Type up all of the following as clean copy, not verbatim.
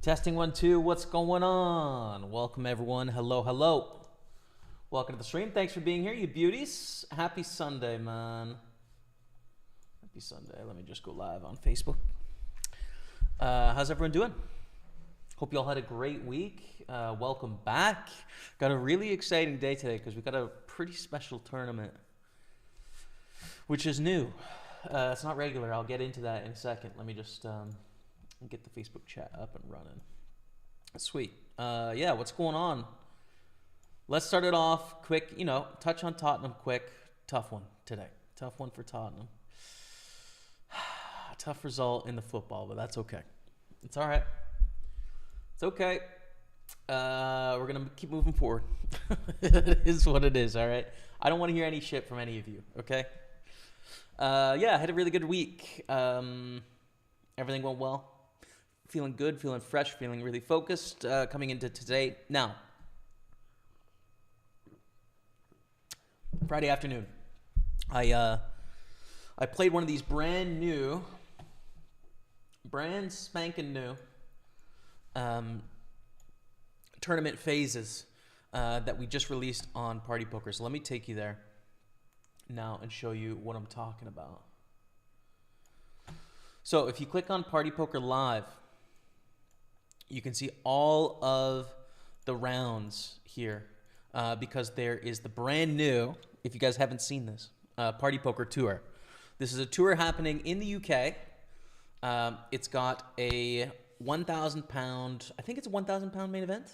Testing 1, 2, what's going on? Welcome everyone. Hello, hello. Welcome to the stream. Thanks for being here, you beauties. Happy Sunday, man. Happy Sunday. Let me just go live on Facebook. How's everyone doing? Hope you all had a great week. Welcome back. Got a really exciting day today because we got a pretty special tournament, which is new. It's not regular. I'll get into that in a second. Let me just get the Facebook chat up and running. Sweet. Yeah, what's going on? Let's start it off quick. Touch on Tottenham quick. Tough one today. Tough one for Tottenham. Tough result in the football, but that's okay. It's all right. It's okay. We're going to keep moving forward. It is what it is, all right? I don't want to hear any shit from any of you, okay? Yeah, I had a really good week. Everything went well. Feeling good, feeling fresh, feeling really focused coming into today. Now, Friday afternoon, I played one of these brand spanking new tournament phases that we just released on PartyPoker. So let me take you there now and show you what I'm talking about. So if you click on PartyPoker Live, you can see all of the rounds here because there is the brand new, if you guys haven't seen this, PartyPoker Tour. This is a tour happening in the UK. It's got a 1,000 pound, I think it's a 1,000 pound main event.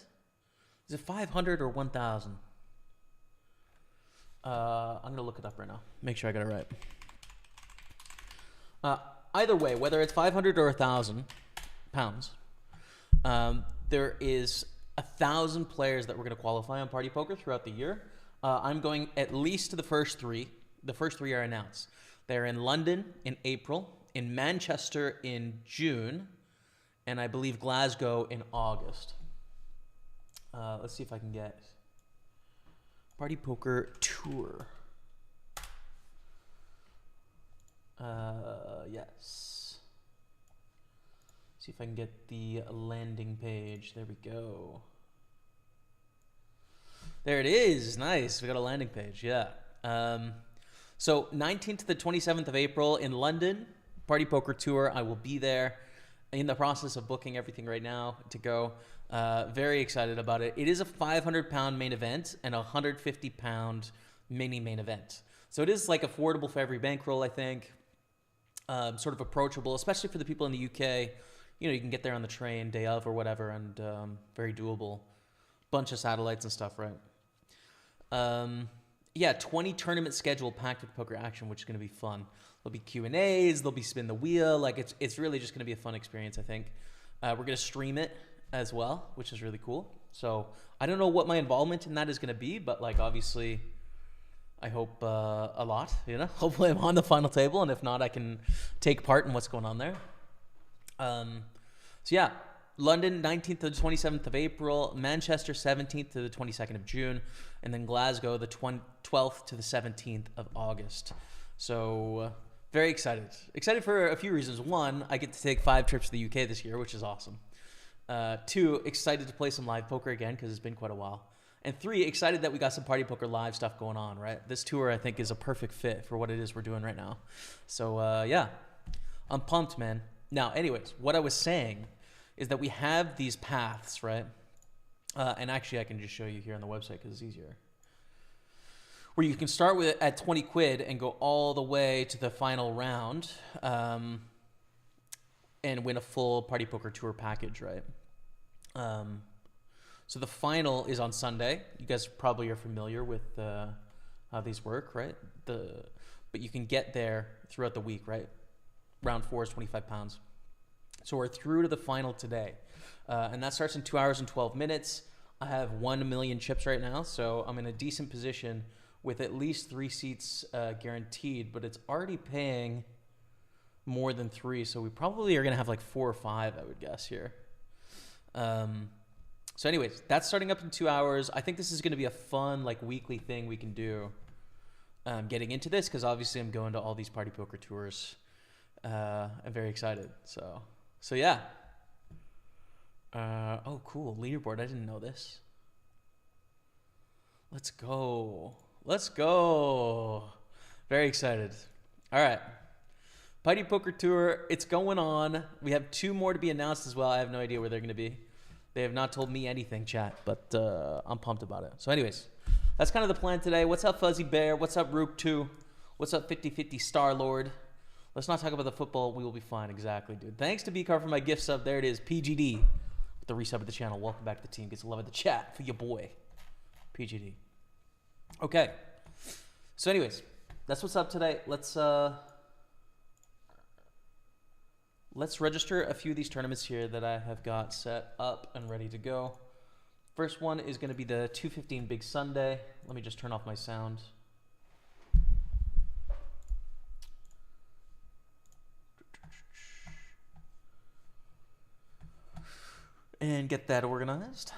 Is it 500 or 1,000? I'm going to look it up right now. Make sure I got it right. Either way, whether it's 500 or 1,000 pounds, there is 1,000 players that we're going to qualify on PartyPoker throughout the year. I'm going at least to the first three. The first three are announced. They're in London in April, in Manchester in June, and I believe Glasgow in August. Let's see if I can get PartyPoker Tour. Yes. See if I can get the landing page. There we go. There it is. Nice. We got a landing page. Yeah. So 19th to the 27th of April in London, PartyPoker Tour. I will be there. In the process of booking everything right now to go. Very excited about it. It is a 500 pound main event and a 150 pound mini main event. So it is like affordable for every bankroll, I think. Sort of approachable, especially for the people in the UK. You can get there on the train day of or whatever, and very doable. Bunch of satellites and stuff, right? Yeah, 20 tournament schedule packed with poker action, which is going to be fun. There'll be Q&As, there'll be spin the wheel. Like it's really just going to be a fun experience, I think. We're going to stream it as well, which is really cool. So I don't know what my involvement in that is going to be, but like obviously I hope a lot, Hopefully I'm on the final table, and if not, I can take part in what's going on there. So yeah, London 19th to the 27th of April, Manchester 17th to the 22nd of June, and then Glasgow the 12th to the 17th of August. So very excited. Excited for a few reasons. One, I get to take 5 trips to the UK this year, which is awesome. 2, excited to play some live poker again because it's been quite a while. And 3, excited that we got some PartyPoker Live stuff going on, right? This tour, I think, is a perfect fit for what it is we're doing right now. So, yeah, I'm pumped, man. Now, anyways, what I was saying is that we have these paths, right? And actually, I can just show you here on the website because it's easier. Where you can start with at 20 quid and go all the way to the final round and win a full PartyPoker Tour package, right? So the final is on Sunday. You guys probably are familiar with how these work, right? But you can get there throughout the week, right? Round 4 is 25 pounds. So we're through to the final today. And that starts in 2 hours and 12 minutes. I have 1 million chips right now, so I'm in a decent position with at least 3 seats guaranteed, but it's already paying more than 3, so we probably are going to have like 4 or 5, I would guess, here. So anyways, that's starting up in 2 hours. I think this is going to be a fun like weekly thing we can do getting into this, because obviously I'm going to all these PartyPoker tours. I'm very excited. So yeah. Oh, cool. Leaderboard. I didn't know this. Let's go. Let's go. Very excited. All right. PartyPoker Tour. It's going on. We have 2 more to be announced as well. I have no idea where they're going to be. They have not told me anything, chat, but I'm pumped about it. So anyways, that's kind of the plan today. What's up, Fuzzy Bear? What's up, Rook 2? What's up, 50/50 Star Lord? Let's not talk about the football. We will be fine. Exactly, dude. Thanks to B-Car for my gift sub. There it is. PGD. With the resub of the channel. Welcome back to the team. Gets love at the chat for your boy. PGD. Okay. So anyways, that's what's up today. Let's register a few of these tournaments here that I have got set up and ready to go. First one is going to be the 215 Big Sunday. Let me just turn off my sound. And get that organized.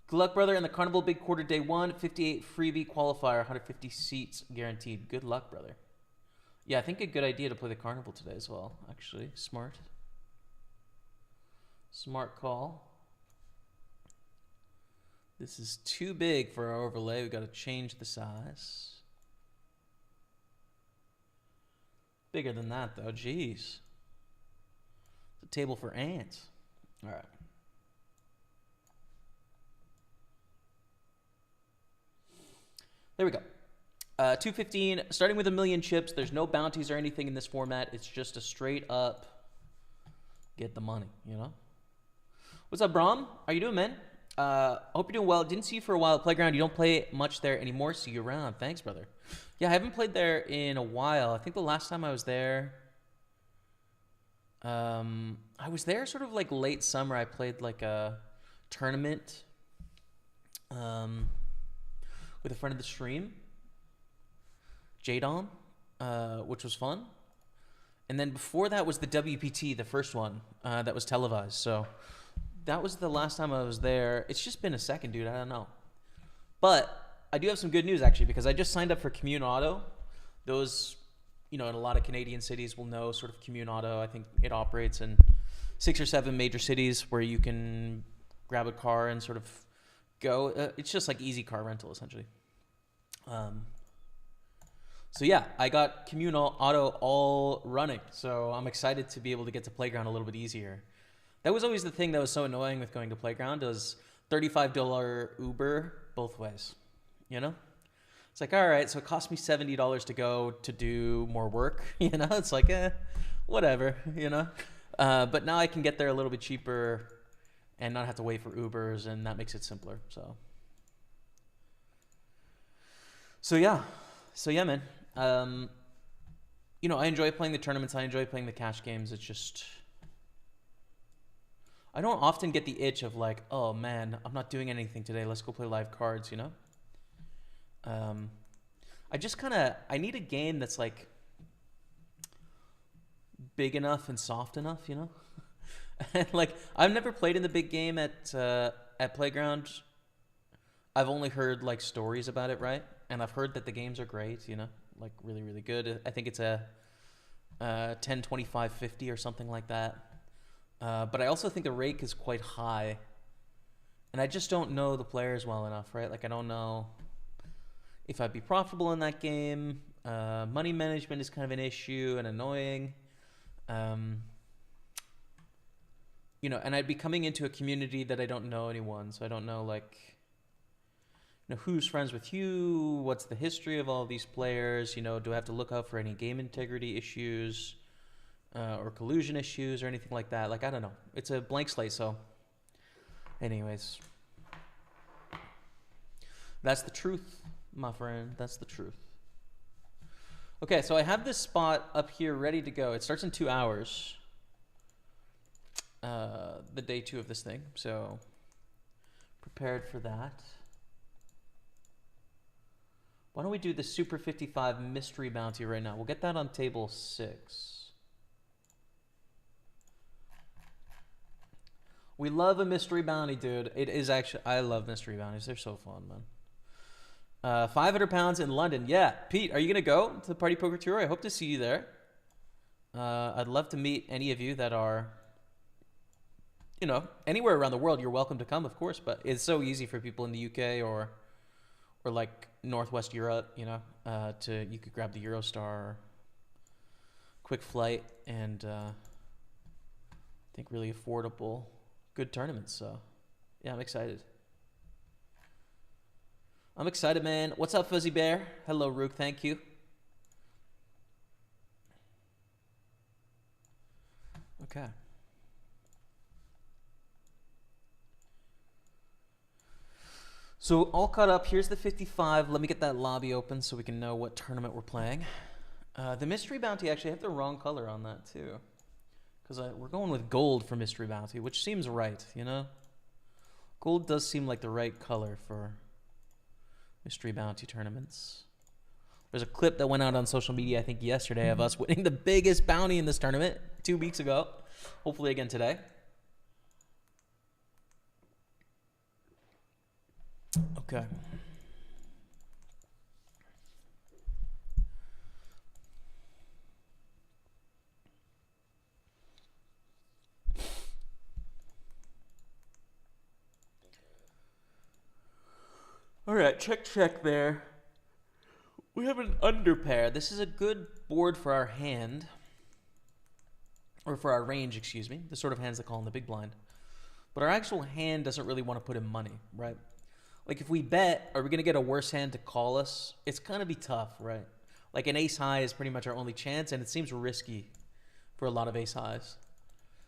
Good luck, brother, in the Carnival Big Quarter Day 1, 58 freebie qualifier, 150 seats guaranteed. Good luck, brother. Yeah, I think a good idea to play the Carnival today as well, actually. Smart. Smart call. This is too big for our overlay. We've got to change the size. Bigger than that, though. Jeez. It's a table for ants. All right. There we go. 215, starting with 1,000,000 chips. There's no bounties or anything in this format. It's just a straight up get the money, you know? What's up, Brahm? How you doing, man? Hope you're doing well. Didn't see you for a while at Playground. You don't play much there anymore. See you around. Thanks, brother. Yeah, I haven't played there in a while. I think the last time I was there, I was there sort of like late summer. I played like a tournament with a friend of the stream, Jadon, which was fun. And then before that was the WPT, the first one that was televised. So that was the last time I was there. It's just been a second, dude. I don't know. But I do have some good news, actually, because I just signed up for Commune Auto. Those, you know, in a lot of Canadian cities will know sort of Commune Auto. I think it operates in 6 or 7 major cities where you can grab a car and sort of go. It's just like easy car rental, essentially. So yeah, I got Commune Auto all running. So I'm excited to be able to get to Playground a little bit easier. That was always the thing that was so annoying with going to Playground, was $35 Uber both ways, you know? It's like, all right, so it cost me $70 to go to do more work, you know? It's like, whatever, you know? But now I can get there a little bit cheaper and not have to wait for Ubers, and that makes it simpler, so. So yeah, man. You know, I enjoy playing the tournaments. I enjoy playing the cash games. It's just, I don't often get the itch of like, oh man, I'm not doing anything today. Let's go play live cards, you know? I just kind of, I need a game that's like big enough and soft enough, you know? And like, I've never played in the big game at Playground. I've only heard like stories about it, right? And I've heard that the games are great, you know? Like really, really good. I think it's a 10, 25, 50 or something like that. But I also think the rake is quite high. And I just don't know the players well enough, right? Like I don't know if I'd be profitable in that game. Money management is kind of an issue and annoying. You know, and I'd be coming into a community that I don't know anyone. So I don't know, like, you know, who's friends with you? What's the history of all these players? You know, do I have to look out for any game integrity issues or collusion issues or anything like that? Like, I don't know. It's a blank slate, so anyways. That's the truth, my friend. That's the truth. Okay, so I have this spot up here ready to go. It starts in 2 hours. The day 2 of this thing, so prepared for that. Why don't we do the Super 55 mystery bounty right now? We'll get that on table 6. We love a mystery bounty, dude. It is actually, I love mystery bounties. They're so fun, man. 500 pounds in London. Yeah, Pete, are you gonna go to the Party Poker Tour? I hope to see you there. I'd love to meet any of you that are anywhere around the world, you're welcome to come, of course. But it's so easy for people in the UK or like Northwest Europe, you could grab the Eurostar, quick flight, and I think really affordable, good tournaments. So, yeah, I'm excited. I'm excited, man. What's up, Fuzzy Bear? Hello, Rook. Thank you. Okay. So all caught up. Here's the 55. Let me get that lobby open so we can know what tournament we're playing. The Mystery Bounty, actually, I have the wrong color on that, too. Because we're going with gold for Mystery Bounty, which seems right, Gold does seem like the right color for Mystery Bounty tournaments. There's a clip that went out on social media, I think yesterday, of us winning the biggest bounty in this tournament 2 weeks ago. Hopefully again today. Okay. All right, check there. We have an underpair. This is a good board for our hand. Or for our range, excuse me. The sort of hands that call in the big blind. But our actual hand doesn't really want to put in money, right? Like if we bet, are we going to get a worse hand to call us? It's going to be tough, right? Like an ace high is pretty much our only chance, and it seems risky for a lot of ace highs.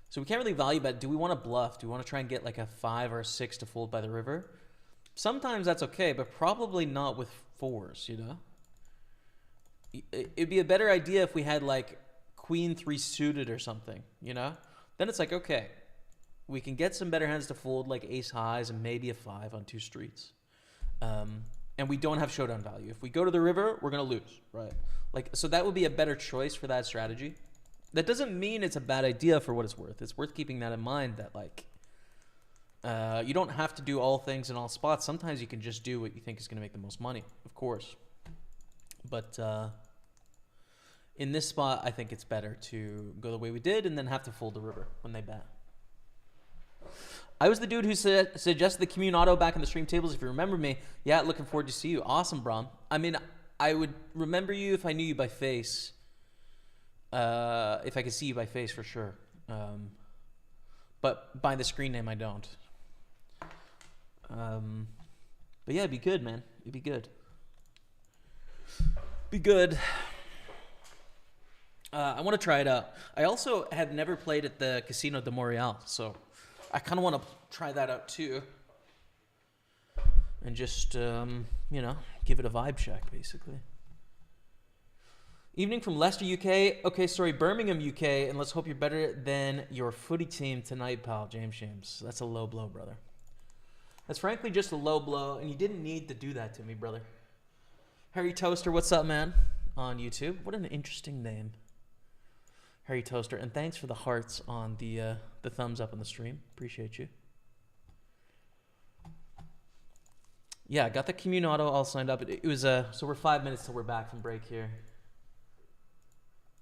So we can't really value bet. Do we want to bluff? Do we want to try and get like a 5 or a 6 to fold by the river? Sometimes that's okay, but probably not with 4s, It'd be a better idea if we had like queen 3 suited or something, Then it's like, okay, we can get some better hands to fold like ace highs and maybe a 5 on 2 streets. And we don't have showdown value. If we go to the river, we're going to lose, right? So that would be a better choice for that strategy. That doesn't mean it's a bad idea for what it's worth. It's worth keeping that in mind that you don't have to do all things in all spots. Sometimes you can just do what you think is going to make the most money, of course. But in this spot, I think it's better to go the way we did and then have to fold the river when they bet. I was the dude who suggested the commune auto back in the stream tables. If you remember me, yeah, looking forward to see you. Awesome, Brom. I mean, I would remember you if I knew you by face. If I could see you by face, for sure. But by the screen name, I don't. But yeah, it'd be good, man. It'd be good. Be good. I want to try it out. I also have never played at the Casino de Montreal, so I kind of want to try that out too. And just, give it a vibe check, basically. Evening from Leicester, UK. Okay, sorry, Birmingham, UK. And let's hope you're better than your footy team tonight, pal, James. That's a low blow, brother. That's frankly just a low blow, and you didn't need to do that to me, brother. Harry Toaster, what's up, man? On YouTube. What an interesting name. Harry Toaster. And thanks for the hearts on the thumbs up on the stream. Appreciate you. Yeah, got the commune auto all signed up. It was so we're 5 minutes till we're back from break here.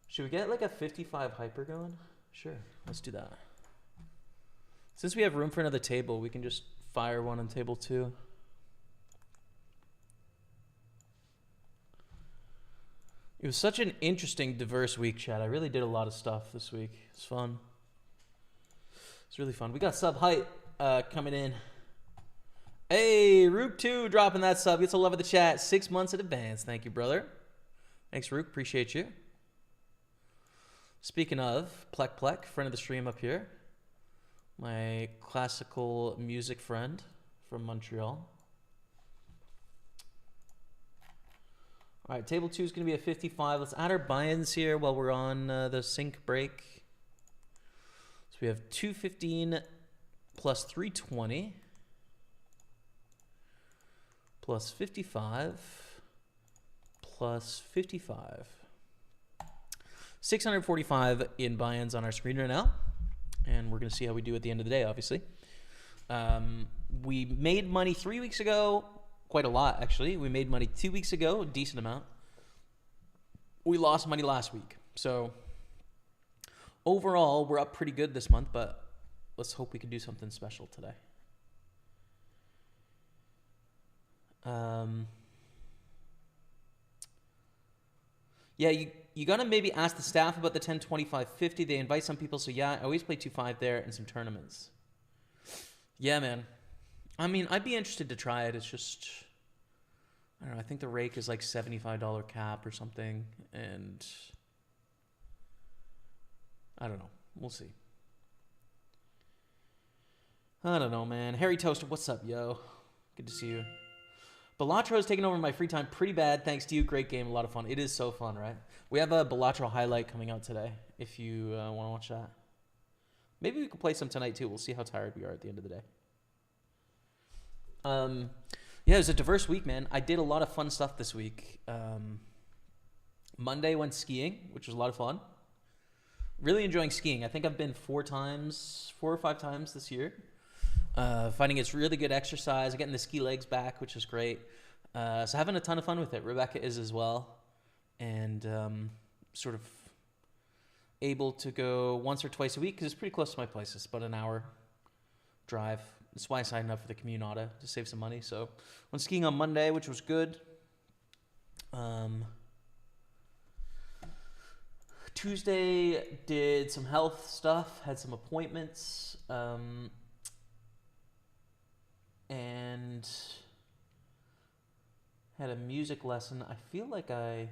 Should we get like a 55 hyper going? Sure, let's do that. Since we have room for another table, we can just fire one on table 2. It was such an interesting, diverse week, Chad. I really did a lot of stuff this week. It's fun. It's really fun. We got sub height coming in. Hey, Rook 2 dropping that sub. Gets a love of the chat. 6 months in advance. Thank you, brother. Thanks, Rook. Appreciate you. Speaking of, Plek, friend of the stream up here. My classical music friend from Montreal. All right, table 2 is going to be a 55. Let's add our buy-ins here while we're on the sync break. So we have 215 plus 320 plus 55 plus 55. 645 in buy-ins on our screen right now. And we're going to see how we do at the end of the day, obviously. We made money 3 weeks ago. Quite a lot, actually. We made money 2 weeks ago, a decent amount. We lost money last week. So overall, we're up pretty good this month, but let's hope we can do something special today. Yeah, you gotta maybe ask the staff about the 10, 25, 50. They invite some people, so yeah, I always play 2-5 there in some tournaments. Yeah, man. I mean, I'd be interested to try it. It's just, I don't know, I think the rake is like $75 cap or something, and I don't know. We'll see. I don't know, man. Harry Toaster, what's up, yo? Good to see you. Balatro is taking over my free time pretty bad. Thanks to you. Great game. A lot of fun. It is so fun, right? We have a Balatro highlight coming out today if you want to watch that. Maybe we could play some tonight, too. We'll see how tired we are at the end of the day. Yeah, it was a diverse week, man. I did a lot of fun stuff this week. Monday went skiing, which was a lot of fun. Really enjoying skiing. I think I've been 4 or 5 times this year. Finding it's really good exercise, getting the ski legs back, which is great. So having a ton of fun with it. Rebecca is as well. And sort of able to go once or twice a week because it's pretty close to my place. It's about an hour drive. That's why I signed up for the Communauta to save some money. So went skiing on Monday, which was good. Tuesday did some health stuff, had some appointments. And had a music lesson. I feel like I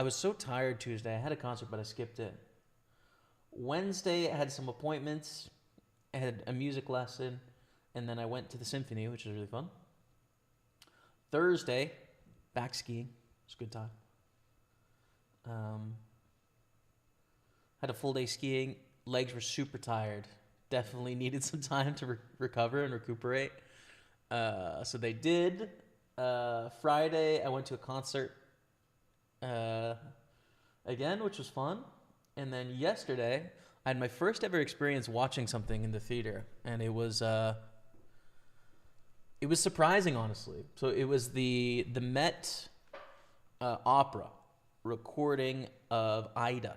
was so tired Tuesday. I had a concert, but I skipped it. Wednesday, I had some appointments. I had a music lesson. And then I went to the symphony, which was really fun. Thursday, back skiing. It was a good time. Had a full day skiing. Legs were super tired. Definitely needed some time to recover and recuperate. So they did. Friday, I went to a concert again, which was fun. And then yesterday, I had my first ever experience watching something in the theater. And it was surprising, honestly. So it was the Met Opera recording of Aida,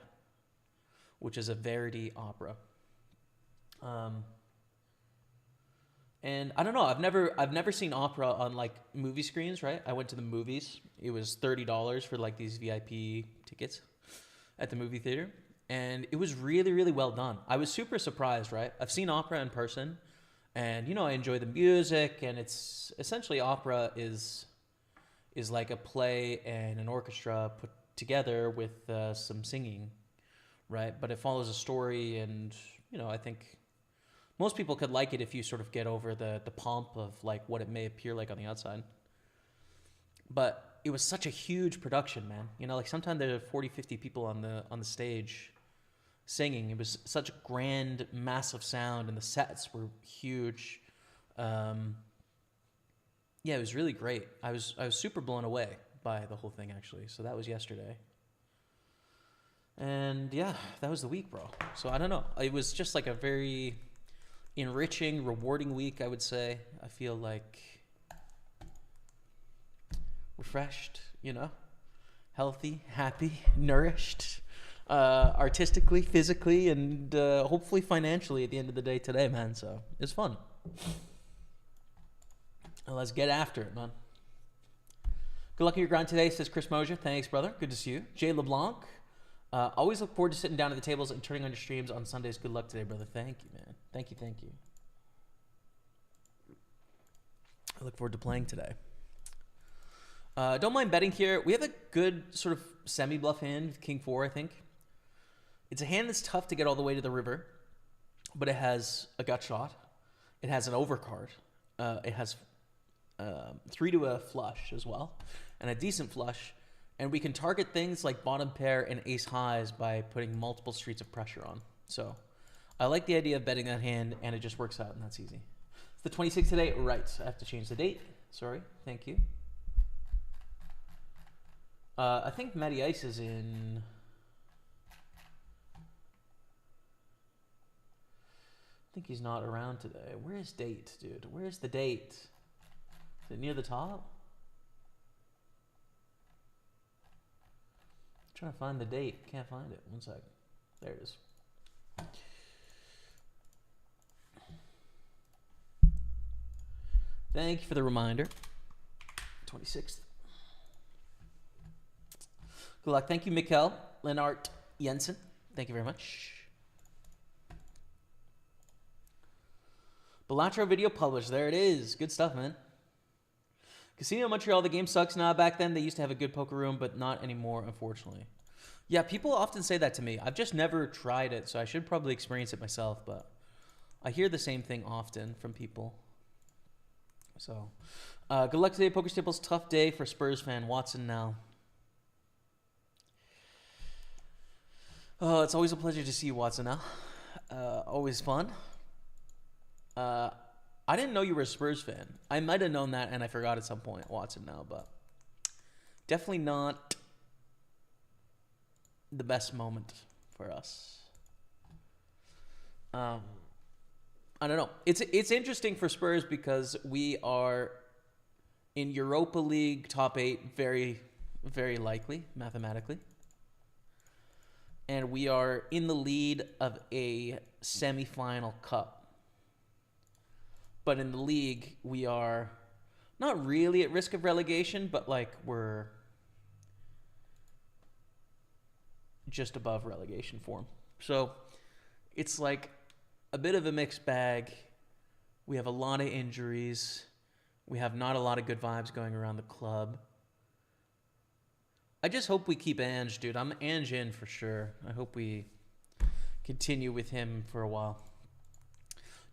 which is a Verdi opera. And I don't know, I've never seen opera on like movie screens, right? I went to the movies. It was $30 for like these VIP tickets at the movie theater. And it was really, really well done. I was super surprised, right? I've seen opera in person and, you know, I enjoy the music, and it's essentially opera is like a play and an orchestra put together with some singing. Right, but it follows a story, and you know, I think most people could like it if you sort of get over the pomp of like what it may appear like on the outside. But it was such a huge production, man. You know, like sometimes there are 40, 50 people on the stage singing. It was such a grand, massive sound, and the sets were huge. Yeah, it was really great. I was super blown away by the whole thing, actually. So that was yesterday. And yeah, that was the week, bro. So I don't know. It was just like a very enriching, rewarding week, I would say. I feel like refreshed, you know, healthy, happy, nourished, artistically, physically, and hopefully financially at the end of the day today, man. So it's fun. And let's get after it, man. Good luck in your grind today, says Chris Mosier. Thanks, brother. Good to see you. Jay LeBlanc. Always look forward to sitting down at the tables and turning on your streams on Sundays. Good luck today, brother. Thank you, man. Thank you. I look forward to playing today. Don't mind betting here. We have a good sort of semi-bluff hand with King 4, I think. It's a hand that's tough to get all the way to the river, but it has a gut shot. It has an overcard. It has 3 to a flush as well, and a decent flush. And we can target things like bottom pair and ace highs by putting multiple streets of pressure on. So I like the idea of betting that hand, and it just works out, and that's easy. It's the 26th today. Right. I have to change the date. Sorry. Thank you. I think Matty Ice is in... I think he's not around today. Where's date, dude? Where's the date? Is it near the top? Trying to find the date. Can't find it. 1 second. There it is. Thank you for the reminder. 26th. Good luck. Thank you, Mikkel Lennart Jensen. Thank you very much. Balatro video published. There it is. Good stuff, man. Casino Montreal, the game sucks now. Back then, they used to have a good poker room, but not anymore, unfortunately. Yeah, people often say that to me. I've just never tried it, so I should probably experience it myself, but I hear the same thing often from people. So, good luck today, Pokerstaples. Tough day for Spurs fan Watson now. Oh, it's always a pleasure to see you, Watson, now. Always fun. I didn't know you were a Spurs fan. I might have known that, and I forgot at some point, Watson, now, but definitely not the best moment for us. I don't know. It's interesting for Spurs because we are in Europa League top 8 very, very likely, mathematically. And we are in the lead of a semifinal cup. But in the league, we are not really at risk of relegation, but like we're just above relegation form. So it's like a bit of a mixed bag. We have a lot of injuries. We have not a lot of good vibes going around the club. I just hope we keep Ange, dude. I'm Ange in for sure. I hope we continue with him for a while.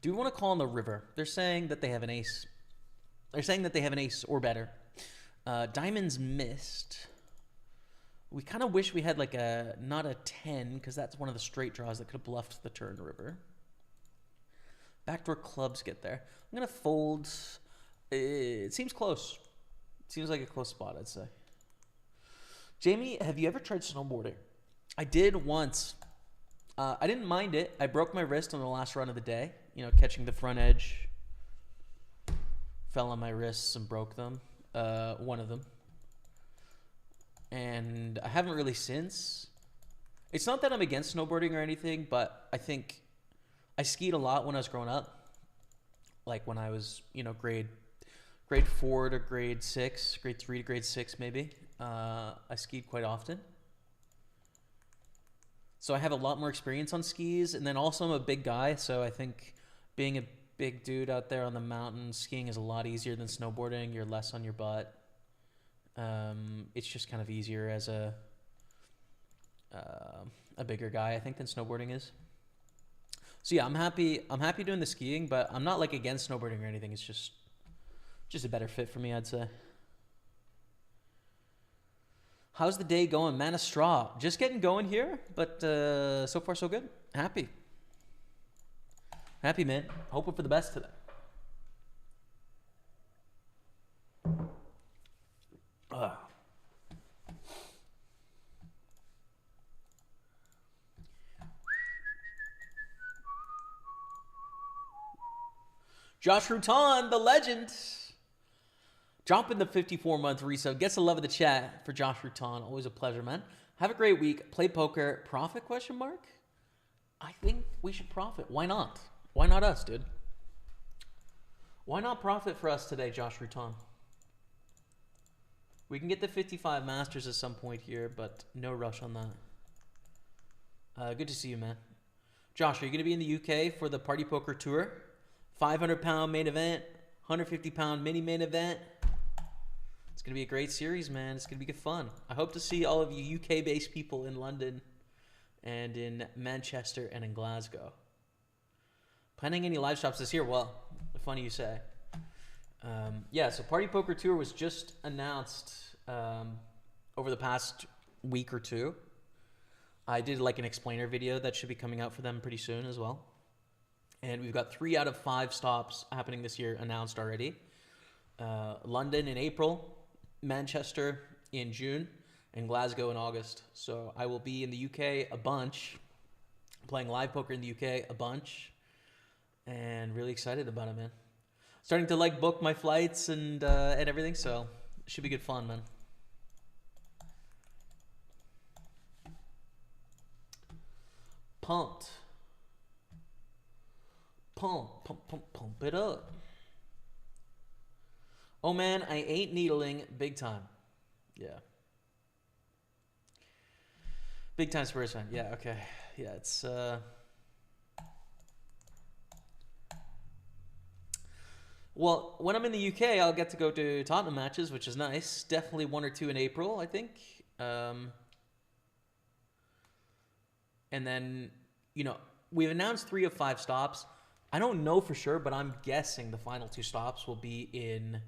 Do we want to call on the river? They're saying that they have an ace. They're saying that they have an ace or better. Diamonds missed. We kind of wish we had like not a 10 because that's one of the straight draws that could have bluffed the turn river. Backdoor clubs get there. I'm going to fold. It seems close. It seems like a close spot, I'd say. Jamie, have you ever tried snowboarding? I did once. I didn't mind it. I broke my wrist on the last run of the day. You know, catching the front edge. Fell on my wrists and broke them. One of them. And I haven't really since. It's not that I'm against snowboarding or anything, but I think I skied a lot when I was growing up. Like when I was, you know, grade 4 to grade 6, grade 3 to grade 6 maybe. I skied quite often. So I have a lot more experience on skis. And then also I'm a big guy, so I think being a big dude out there on the mountain, skiing is a lot easier than snowboarding. You're less on your butt. It's just kind of easier as a bigger guy, I think, than snowboarding is. So yeah, I'm happy doing the skiing, but I'm not like against snowboarding or anything. It's just a better fit for me, I'd say. How's the day going? Man of straw. Just getting going here, but so far so good. Happy. Happy, man. Hoping for the best today. Josh Rutan, the legend. Dropping the 54-month resub. Gets the love of the chat for Josh Rutan. Always a pleasure, man. Have a great week. Play poker. Profit, question mark? I think we should profit. Why not? Why not us, dude? Why not profit for us today, Josh Rutan? We can get the 55 Masters at some point here, but no rush on that. Good to see you, man. Josh, are you going to be in the UK for the Party Poker Tour? 500-pound main event, 150-pound mini main event. It's going to be a great series, man. It's going to be good fun. I hope to see all of you UK-based people in London and in Manchester and in Glasgow. Planning any live shops this year? Well, funny you say. Yeah, so Party Poker Tour was just announced over the past week or two. I did like an explainer video that should be coming out for them pretty soon as well. And we've got 3 out of 5 stops happening this year announced already. London in April, Manchester in June, and Glasgow in August. So I will be in the UK a bunch, playing live poker in the UK a bunch, and really excited about it, man. Starting to like book my flights and everything, so it should be good fun, man. Pumped. Pump it up. Oh man, I ain't needling big time. Yeah. Big time Spurs fan. Yeah, okay. Yeah, it's well, when I'm in the UK, I'll get to go to Tottenham matches, which is nice. Definitely 1 or 2 in April, I think. And then, you know, we've announced 3 of 5 stops. I don't know for sure, but I'm guessing the final 2 stops will be in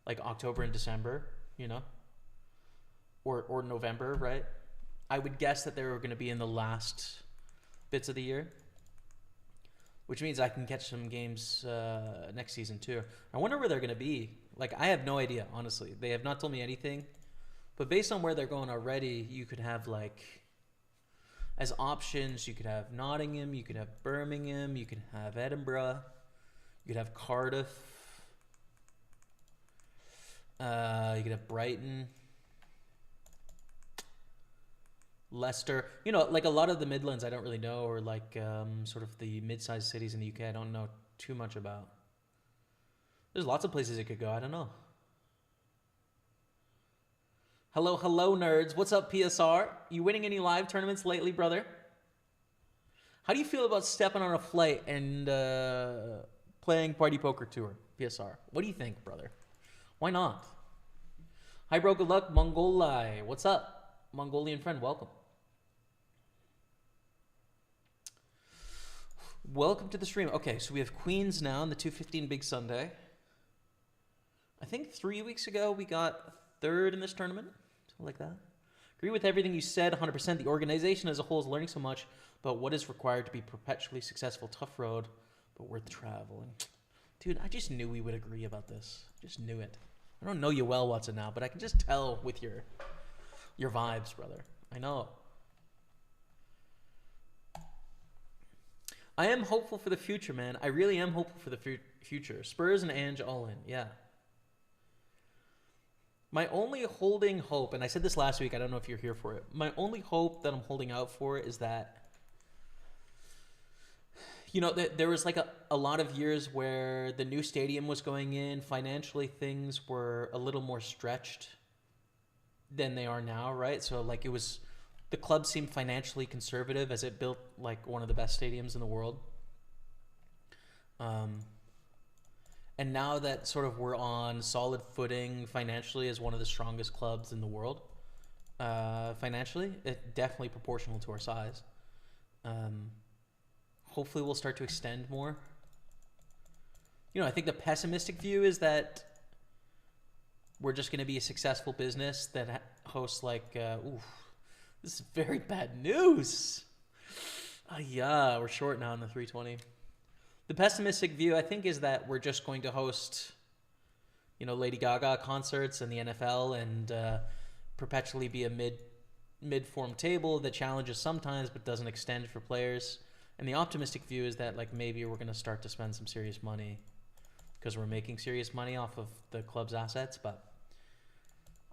like October and December, you know, or November, right? I would guess that they're going to be in the last bits of the year, which means I can catch some games next season too. I wonder where they're going to be. Like, I have no idea, honestly. They have not told me anything, but based on where they're going already, you could have like, as options, you could have Nottingham, you could have Birmingham, you could have Edinburgh, you could have Cardiff, you could have Brighton, Leicester. You know, like a lot of the Midlands I don't really know, or like sort of the mid-sized cities in the UK I don't know too much about. There's lots of places it could go, I don't know. Hello, nerds. What's up, PSR? You winning any live tournaments lately, brother? How do you feel about stepping on a flight and playing Party Poker Tour, PSR? What do you think, brother? Why not? Hi, bro. Good luck, Mongolai. What's up, Mongolian friend? Welcome. Welcome to the stream. Okay, so we have Queens now in the 215 Big Sunday. I think 3 weeks ago we got 3rd in this tournament. Something like that. Agree with everything you said 100%. The organization as a whole is learning so much about what is required to be perpetually successful. Tough road, but worth traveling. Dude, I just knew we would agree about this. Just knew it. I don't know you well, Watson, now, but I can just tell with your vibes, brother. I know. I am hopeful for the future, man. I really am hopeful for the future. Spurs and Ange all in, yeah. My only holding hope, and I said this last week, I don't know if you're here for it. My only hope that I'm holding out for is that, you know, there was like a lot of years where the new stadium was going in. Financially, things were a little more stretched than they are now, right? So like the club seemed financially conservative as it built like one of the best stadiums in the world. And now that sort of we're on solid footing financially as one of the strongest clubs in the world, financially, it definitely proportional to our size. Hopefully we'll start to extend more. You know, I think the pessimistic view is that we're just going to be a successful business that hosts like, this is very bad news. Yeah, we're short now in the 320. The pessimistic view, I think, is that we're just going to host, you know, Lady Gaga concerts in the NFL and perpetually be a mid-form table that challenges sometimes but doesn't extend for players. And the optimistic view is that like maybe we're going to start to spend some serious money because we're making serious money off of the club's assets. But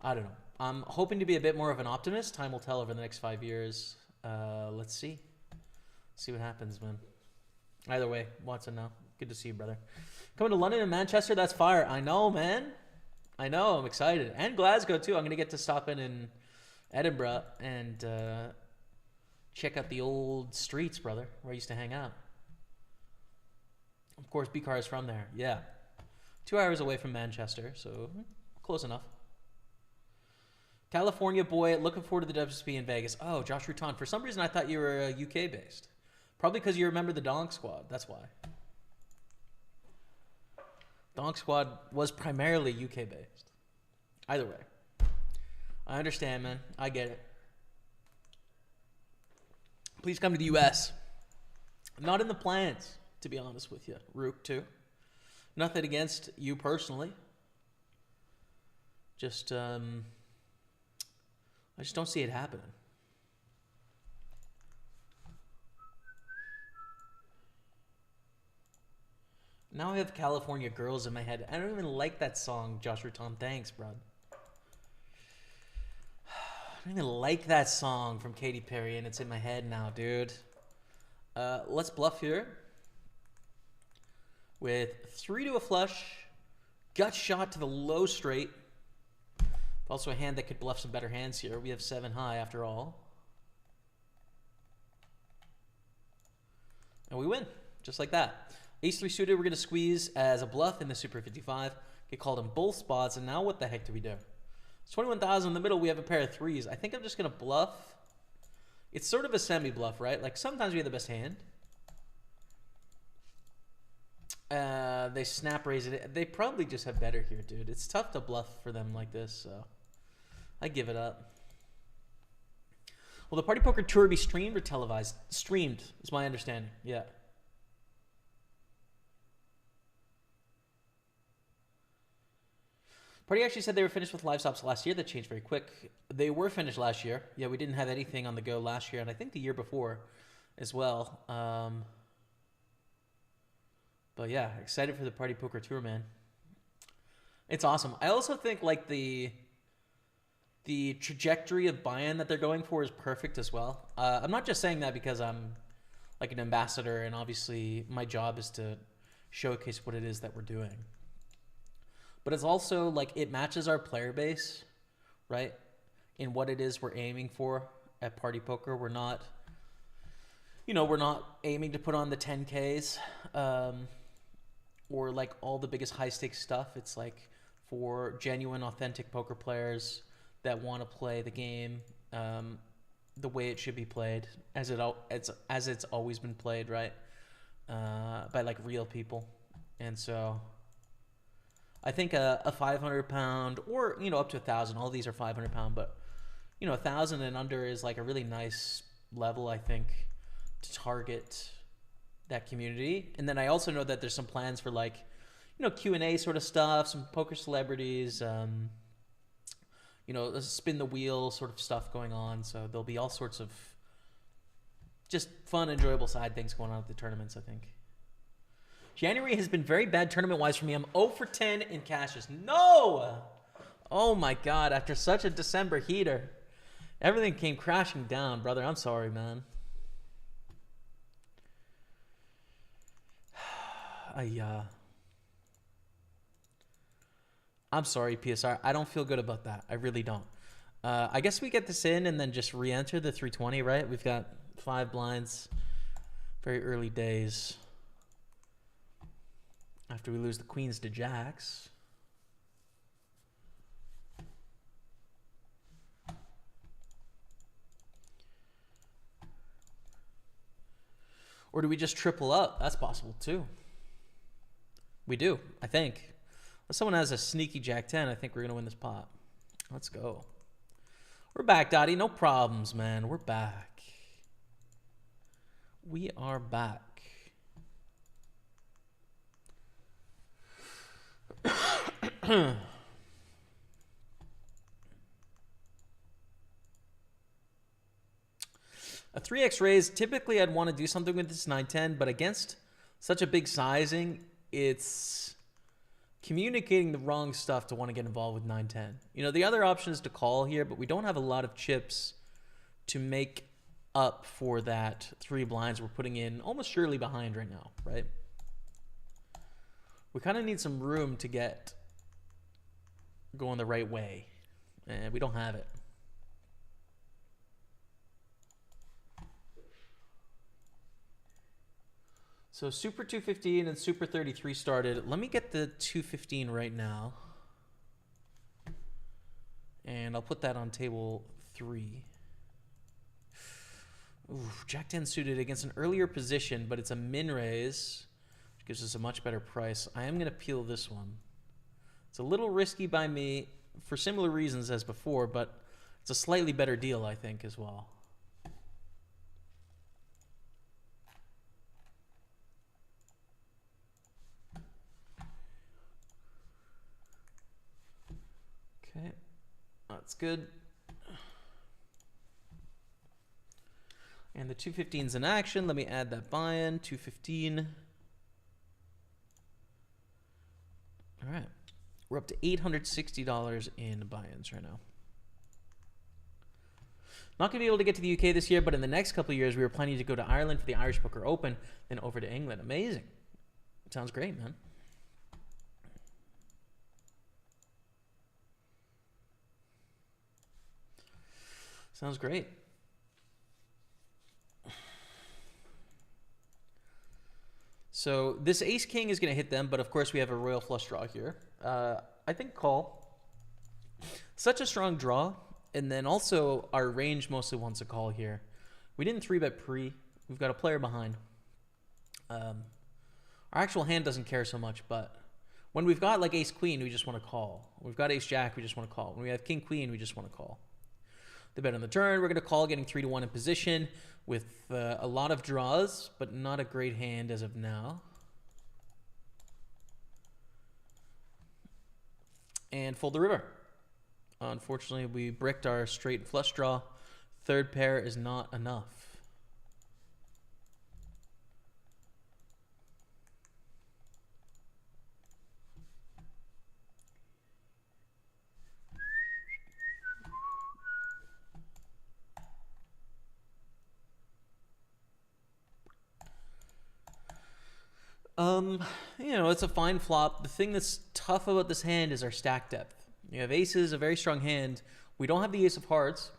I don't know. I'm hoping to be a bit more of an optimist. Time will tell over the next 5 years. Let's see. See what happens, man. Either way, Watson now. Good to see you, brother. Coming to London and Manchester, that's fire. I know, man. I know. I'm excited. And Glasgow, too. I'm going to get to stop in Edinburgh and check out the old streets, brother, where I used to hang out. Of course, B-Car is from there. Yeah. 2 hours away from Manchester, so close enough. California boy, looking forward to the WSP in Vegas. Oh, Josh Rutan. For some reason, I thought you were UK-based. Probably because you remember the Donk Squad. That's why. Donk Squad was primarily UK-based. Either way. I understand, man. I get it. Please come to the US. Not in the plans, to be honest with you. Rook, too. Nothing against you personally. Just, I just don't see it happening. Now I have California Girls in my head. I don't even like that song, Josh Rutan. Thanks, bro. I don't even like that song from Katy Perry, and it's in my head now, dude. Let's bluff here with 3 to a flush, gut shot to the low straight. Also a hand that could bluff some better hands here. We have 7 high after all. And we win, just like that. Ace-3 suited, we're going to squeeze as a bluff in the Super 55. Get called in both spots, and now what the heck do we do? It's 21,000 in the middle, we have a pair of 3s. I think I'm just going to bluff. It's sort of a semi-bluff, right? Like, sometimes we have the best hand. They snap raise it. They probably just have better here, dude. It's tough to bluff for them like this, so I give it up. Will the Party Poker Tour be streamed or televised? Streamed, is my understanding. Yeah. Party actually said they were finished with live stops last year. That changed very quick. They were finished last year. Yeah, we didn't have anything on the go last year, and I think the year before as well. But yeah, excited for the Party Poker Tour, man. It's awesome. I also think like the trajectory of buy-in that they're going for is perfect as well. I'm not just saying that because I'm like an ambassador, and obviously my job is to showcase what it is that we're doing. But it's also like it matches our player base, right? In what it is we're aiming for at Party Poker. We're not, you know, we're not aiming to put on the 10Ks or like all the biggest high stakes stuff. It's like for genuine, authentic poker players that want to play the game the way it should be played, as it's always been played, right? By like real people. And so I think a 500 pound or, you know, up to 1,000, all these are 500 pound, but, you know, 1,000 and under is like a really nice level, I think, to target that community. And then I also know that there's some plans for like, you know, Q&A sort of stuff, some poker celebrities, you know, spin the wheel sort of stuff going on. So there'll be all sorts of just fun, enjoyable side things going on at the tournaments, I think. January has been very bad tournament-wise for me. I'm 0 for 10 in cashes. No! Oh my God, after such a December heater. Everything came crashing down, brother. I'm sorry, man. I'm sorry, PSR. I don't feel good about that. I really don't. I guess we get this in and then just re-enter the 320, right? We've got 5 blinds. Very early days. After we lose the queens to jacks. Or do we just triple up? That's possible too. We do, I think. If someone has a sneaky jack 10, I think we're going to win this pot. Let's go. We're back, Dottie. No problems, man. We're back. We are back. A 3x raise, typically I'd want to do something with this 9-10, but against such a big sizing, it's communicating the wrong stuff to want to get involved with 9-10. You know, the other option is to call here, but we don't have a lot of chips to make up for that 3 blinds we're putting in almost surely behind right now, right? We kind of need some room to get going the right way, and we don't have it. So Super 215 and Super 33 started. Let me get the 215 right now. And I'll put that on table 3. Ooh, Jack 10 suited against an earlier position, but it's a min raise, which gives us a much better price. I am going to peel this one. It's a little risky by me for similar reasons as before, but it's a slightly better deal, I think, as well. Okay, that's good. And the 215's in action. Let me add that buy-in, 215. All right. We're up to $860 in buy-ins right now. Not going to be able to get to the UK this year, but in the next couple of years, we were planning to go to Ireland for the Irish Poker Open, then over to England. Amazing. Sounds great, man. Sounds great. So this ace king is going to hit them, but of course we have a royal flush draw here. I think call. Such a strong draw, and then also our range mostly wants a call here. We didn't 3-bet pre. We've got a player behind. Our actual hand doesn't care so much, but when we've got like ace queen, we just want to call. When we've got ace jack, we just want to call. When we have king queen, we just want to call. The bet on the turn, we're going to call, getting 3-1 in position with a lot of draws, but not a great hand as of now. And fold the river. Unfortunately, we bricked our straight flush draw. Third pair is not enough. You know, it's a fine flop. The thing that's tough about this hand is our stack depth. You have aces, a very strong hand. We don't have the ace of hearts.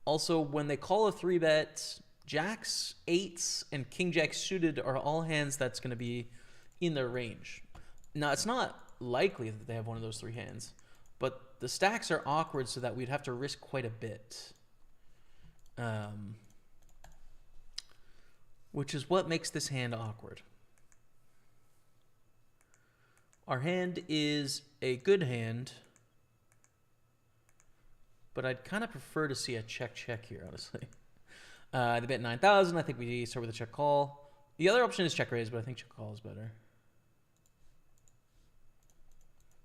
Also, when they call a 3-bet, jacks, eights, and king jack suited are all hands that's going to be in their range. Now, it's not likely that they have one of those three hands, but the stacks are awkward so that we'd have to risk quite a bit. Which is what makes this hand awkward. Our hand is a good hand, but I'd kind of prefer to see a check here, honestly. They bet 9,000. I think we start with a check call. The other option is check raise, but I think check call is better.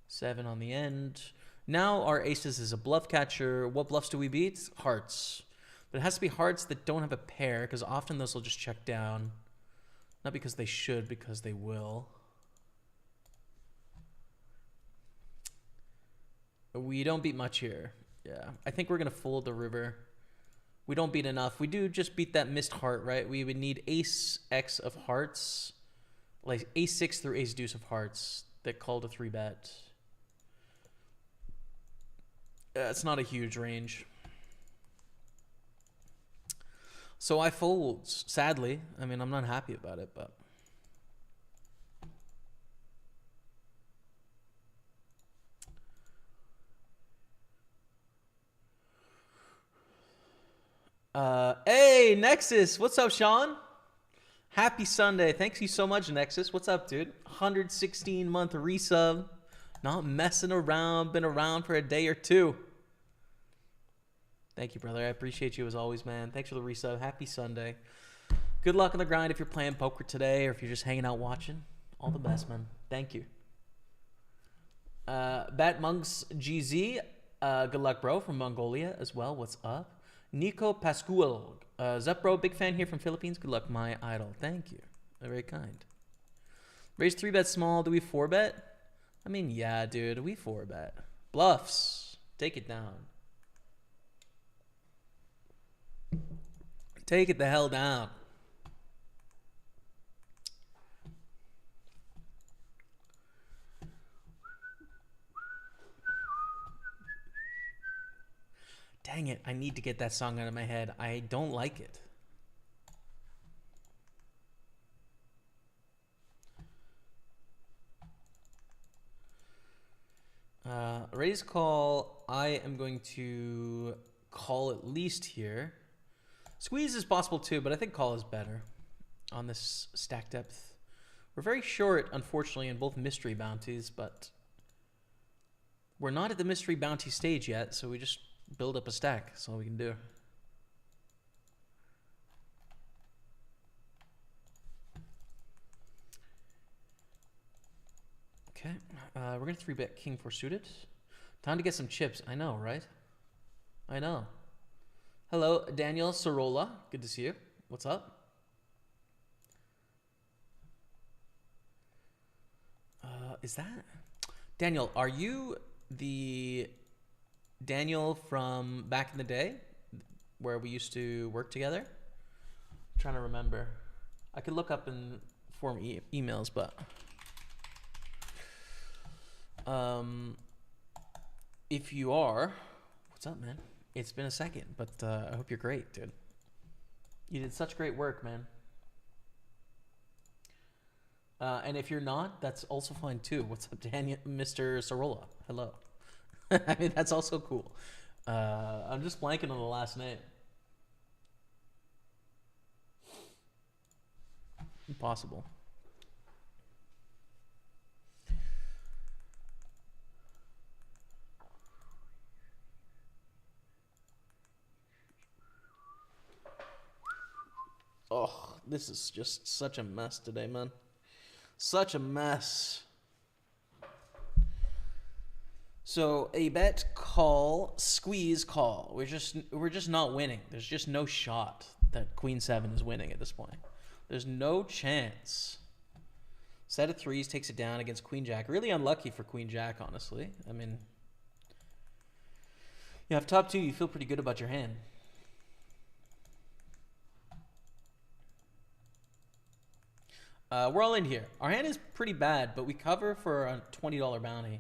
7 on the end. Now our aces is a bluff catcher. What bluffs do we beat? Hearts. But it has to be hearts that don't have a pair, because often those will just check down. Not because they should, because they will. We don't beat much here. Yeah, I think we're going to fold the river. We don't beat enough. We do just beat that missed heart, right? We would need ace X of hearts, like ace 6 through ace deuce of hearts that called a 3-bet. It's not a huge range. So I fold, sadly. I mean, I'm not happy about it, but... Hey, Nexus. What's up, Sean? Happy Sunday. Thanks you so much, Nexus. What's up, dude? 116-month resub. Not messing around. Been around for a day or two. Thank you, brother. I appreciate you as always, man. Thanks for the resub. Happy Sunday. Good luck on the grind if you're playing poker today or if you're just hanging out watching. All the best, man. Thank you. Bat Monks GZ. Good luck, bro, from Mongolia as well. What's up? Nico Pascual. Zup, bro, big fan here from Philippines. Good luck, my idol. Thank you. Very kind. Raise 3-bet small. Do we 4-bet? I mean, yeah, dude. We 4-bet. Bluffs. Take it down. Take it the hell down. Dang it, I need to get that song out of my head. I don't like it. Raise call. I am going to call at least here. Squeeze is possible too, but I think call is better on this stack depth. We're very short, unfortunately, in both mystery bounties, but we're not at the mystery bounty stage yet, so we just build up a stack. That's all we can do. Okay, we're going to 3-bet king 4 suited. Time to get some chips. I know, right? I know. Hello, Daniel Sorolla. Good to see you. What's up? Is that... Daniel, are you the Daniel from back in the day? where we used to work together. I'm trying to remember. I could look up and form emails, but if you are, what's up, man? It's been a second, but I hope you're great, dude. You did such great work, man. And if you're not, that's also fine too. What's up, Daniel, Mr. Sorolla? Hello. I mean, that's also cool. I'm just blanking on the last name. Impossible. Oh, this is just such a mess today, man. Such a mess. So a bet call, squeeze call. We're just not winning. There's just no shot that Queen 7 is winning at this point. There's no chance. Set of threes takes it down against Queen Jack. Really unlucky for Queen Jack, honestly. I mean, you have top two. You feel pretty good about your hand. We're all in here. Our hand is pretty bad, but we cover for a $20 bounty.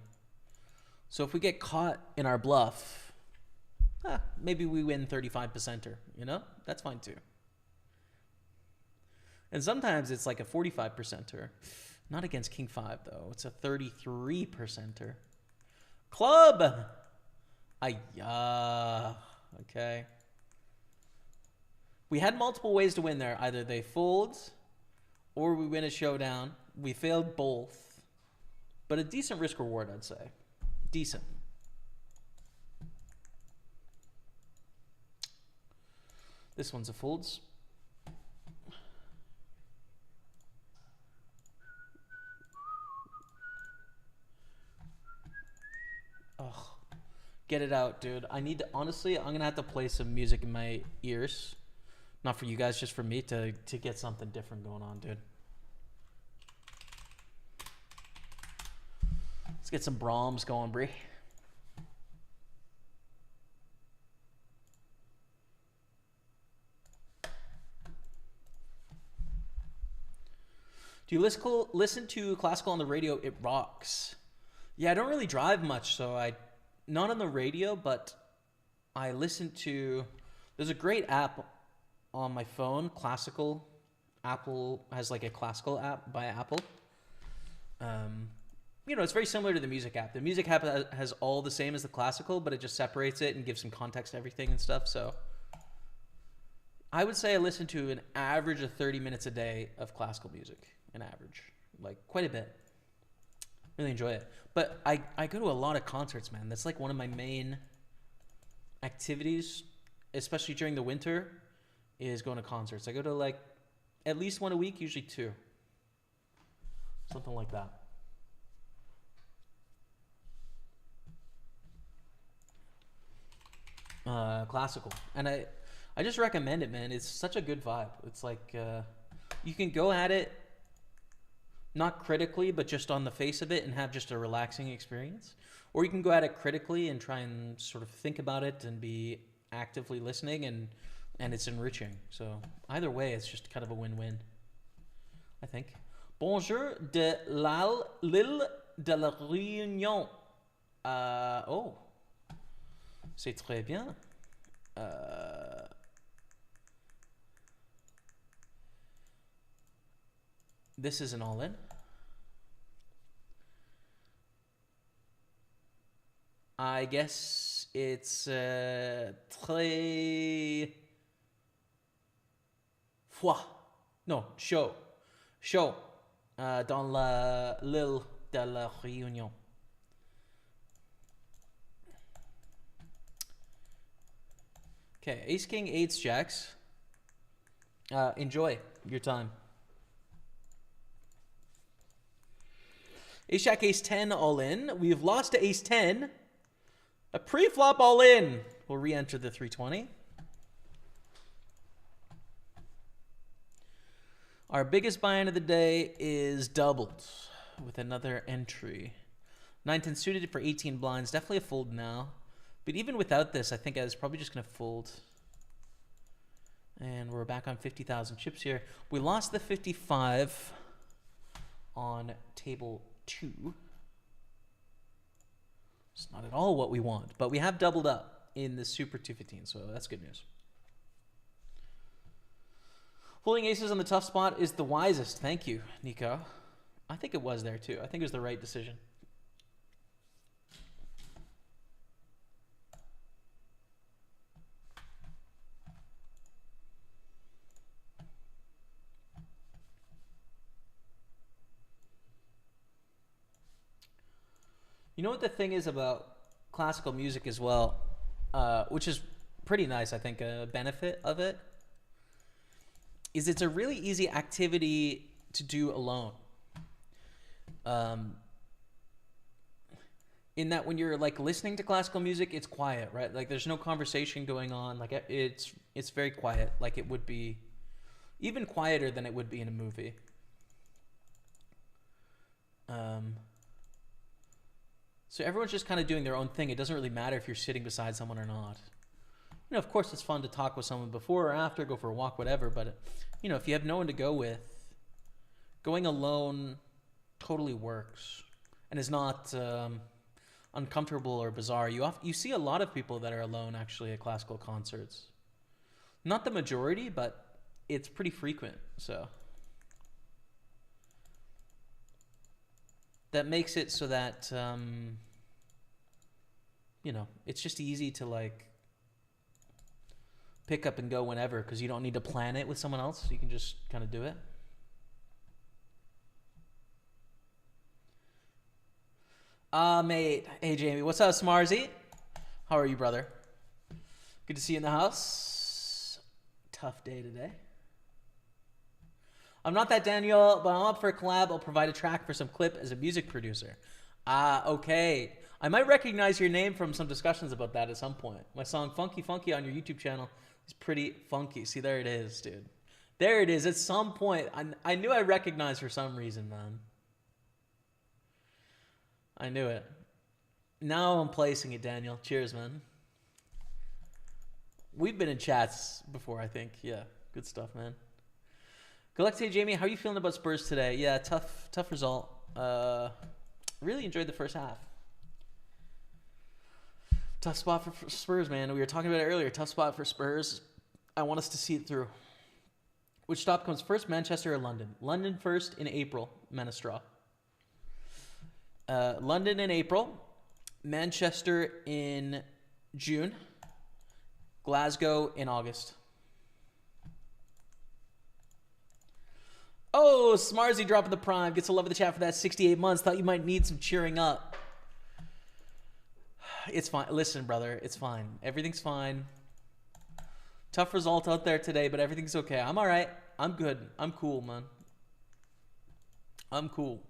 So if we get caught in our bluff, maybe we win 35%er, you know? That's fine too. And sometimes it's like a 45%er. Not against King 5 though. It's a 33%er. Club! Okay. We had multiple ways to win there. Either they fold or we win a showdown. We failed both. But a decent risk reward, I'd say. Decent. This one's a folds. Oh, get it out, dude. I need to, honestly, I'm going to have to play some music in my ears. Not for you guys, just for me to get something different going on, dude. Let's get some Brahms going, Bree. Do you listen to classical on the radio? It rocks. Yeah, I don't really drive much, so not on the radio, but I listen to, there's a great app on my phone, classical. Apple has like a classical app by Apple. You know, it's very similar to the music app. The music app has all the same as the classical, but it just separates it and gives some context to everything and stuff. So I would say I listen to an average of 30 minutes a day of classical music, an average, like quite a bit. Really enjoy it. But I go to a lot of concerts, man. That's like one of my main activities, especially during the winter, is going to concerts. I go to like at least one a week, usually two. Something like that. Classical. And I just recommend it, man. It's such a good vibe. It's like you can go at it not critically, but just on the face of it and have just a relaxing experience. Or you can go at it critically and try and sort of think about it and be actively listening, and it's enriching. So either way, it's just kind of a win-win, I think. Bonjour de l'île de la Réunion. Oh, c'est très bien. This is an all-in. I guess it's très froid. No, chaud. Chaud. Dans l'île de la Réunion. Okay, ace, king, eights, jacks. Enjoy your time. Ace, jack, ace 10 all in. We've lost to ace 10. A pre-flop all in. We'll re-enter the 320. Our biggest buy-in of the day is doubled with another entry. 9-10 suited for 18 blinds. Definitely a fold now. But even without this, I think I was probably just going to fold. And we're back on 50,000 chips here. We lost the 55 on table 2. It's not at all what we want, but we have doubled up in the Super 215, so that's good news. Folding aces on the tough spot is the wisest. Thank you, Nico. I think it was there too. I think it was the right decision. You know what the thing is about classical music as well, which is pretty nice, I think, a benefit of it, is it's a really easy activity to do alone. In that when you're like listening to classical music, it's quiet, right? Like there's no conversation going on. Like it's very quiet. Like it would be even quieter than it would be in a movie. So everyone's just kind of doing their own thing. It doesn't really matter if you're sitting beside someone or not. You know, of course, it's fun to talk with someone before or after, go for a walk, whatever. But, you know, if you have no one to go with, going alone totally works and is not uncomfortable or bizarre. You see a lot of people that are alone, actually, at classical concerts. Not the majority, but it's pretty frequent, so... That makes it so that, you know, it's just easy to, like, pick up and go whenever because you don't need to plan it with someone else. You can just kind of do it. Mate. Hey, Jamie. What's up, Smarzy? How are you, brother? Good to see you in the house. Tough day today. I'm not that Daniel, but I'm up for a collab. I'll provide a track for some clip as a music producer. Okay. I might recognize your name from some discussions about that at some point. My song Funky Funky on your YouTube channel is pretty funky. See, there it is, dude. There it is. At some point, I knew I recognized for some reason, man. I knew it. Now I'm placing it, Daniel. Cheers, man. We've been in chats before, I think. Yeah, good stuff, man. Galexia, Jamie, how are you feeling about Spurs today? Yeah, tough result. Really enjoyed the first half. Tough spot for Spurs, man. We were talking about it earlier. Tough spot for Spurs. I want us to see it through. Which stop comes first, Manchester or London? London first in April, Menestraw. London in April. Manchester in June. Glasgow in August. Oh, Smarzy dropping the prime. Gets a love of the chat for that 68 months. Thought you might need some cheering up. It's fine. Listen, brother. It's fine. Everything's fine. Tough result out there today, but everything's okay. I'm all right. I'm good. I'm cool, man. I'm cool.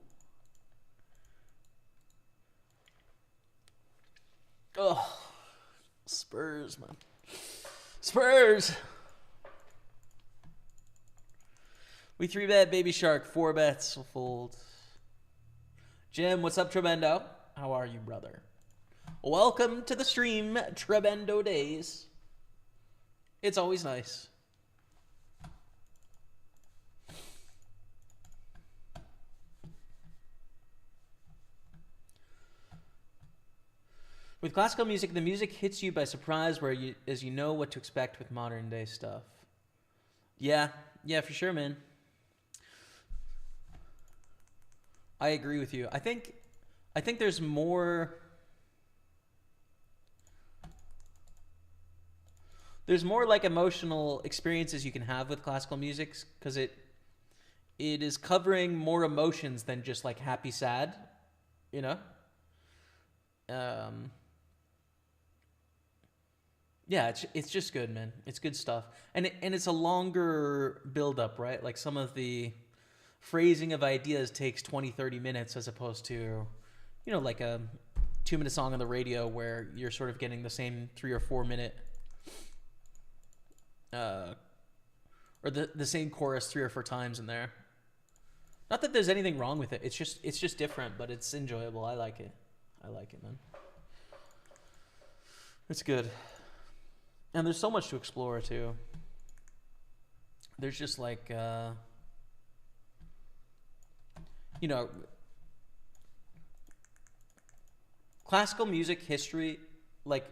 Oh, Spurs, man. Spurs. We 3-bet Baby Shark, 4 bets will fold. Jim, what's up, Trebendo? How are you, brother? Welcome to the stream, Trebendo Days. It's always nice. With classical music, the music hits you by surprise, as you know what to expect with modern day stuff. Yeah, for sure, man. I agree with you. I think there's more. There's more like emotional experiences you can have with classical music because it is covering more emotions than just like happy, sad, you know. Yeah, it's just good, man. It's good stuff, and it's a longer build up, right? Like some of the phrasing of ideas takes 20-30 minutes as opposed to, you know, like a 2-minute song on the radio where you're sort of getting the same 3 or 4 minute or the same chorus 3 or 4 times in there. Not that there's anything wrong with it. It's just different, but it's enjoyable. I like it, man. It's good. And there's so much to explore too. there's just like, you know, classical music history, like,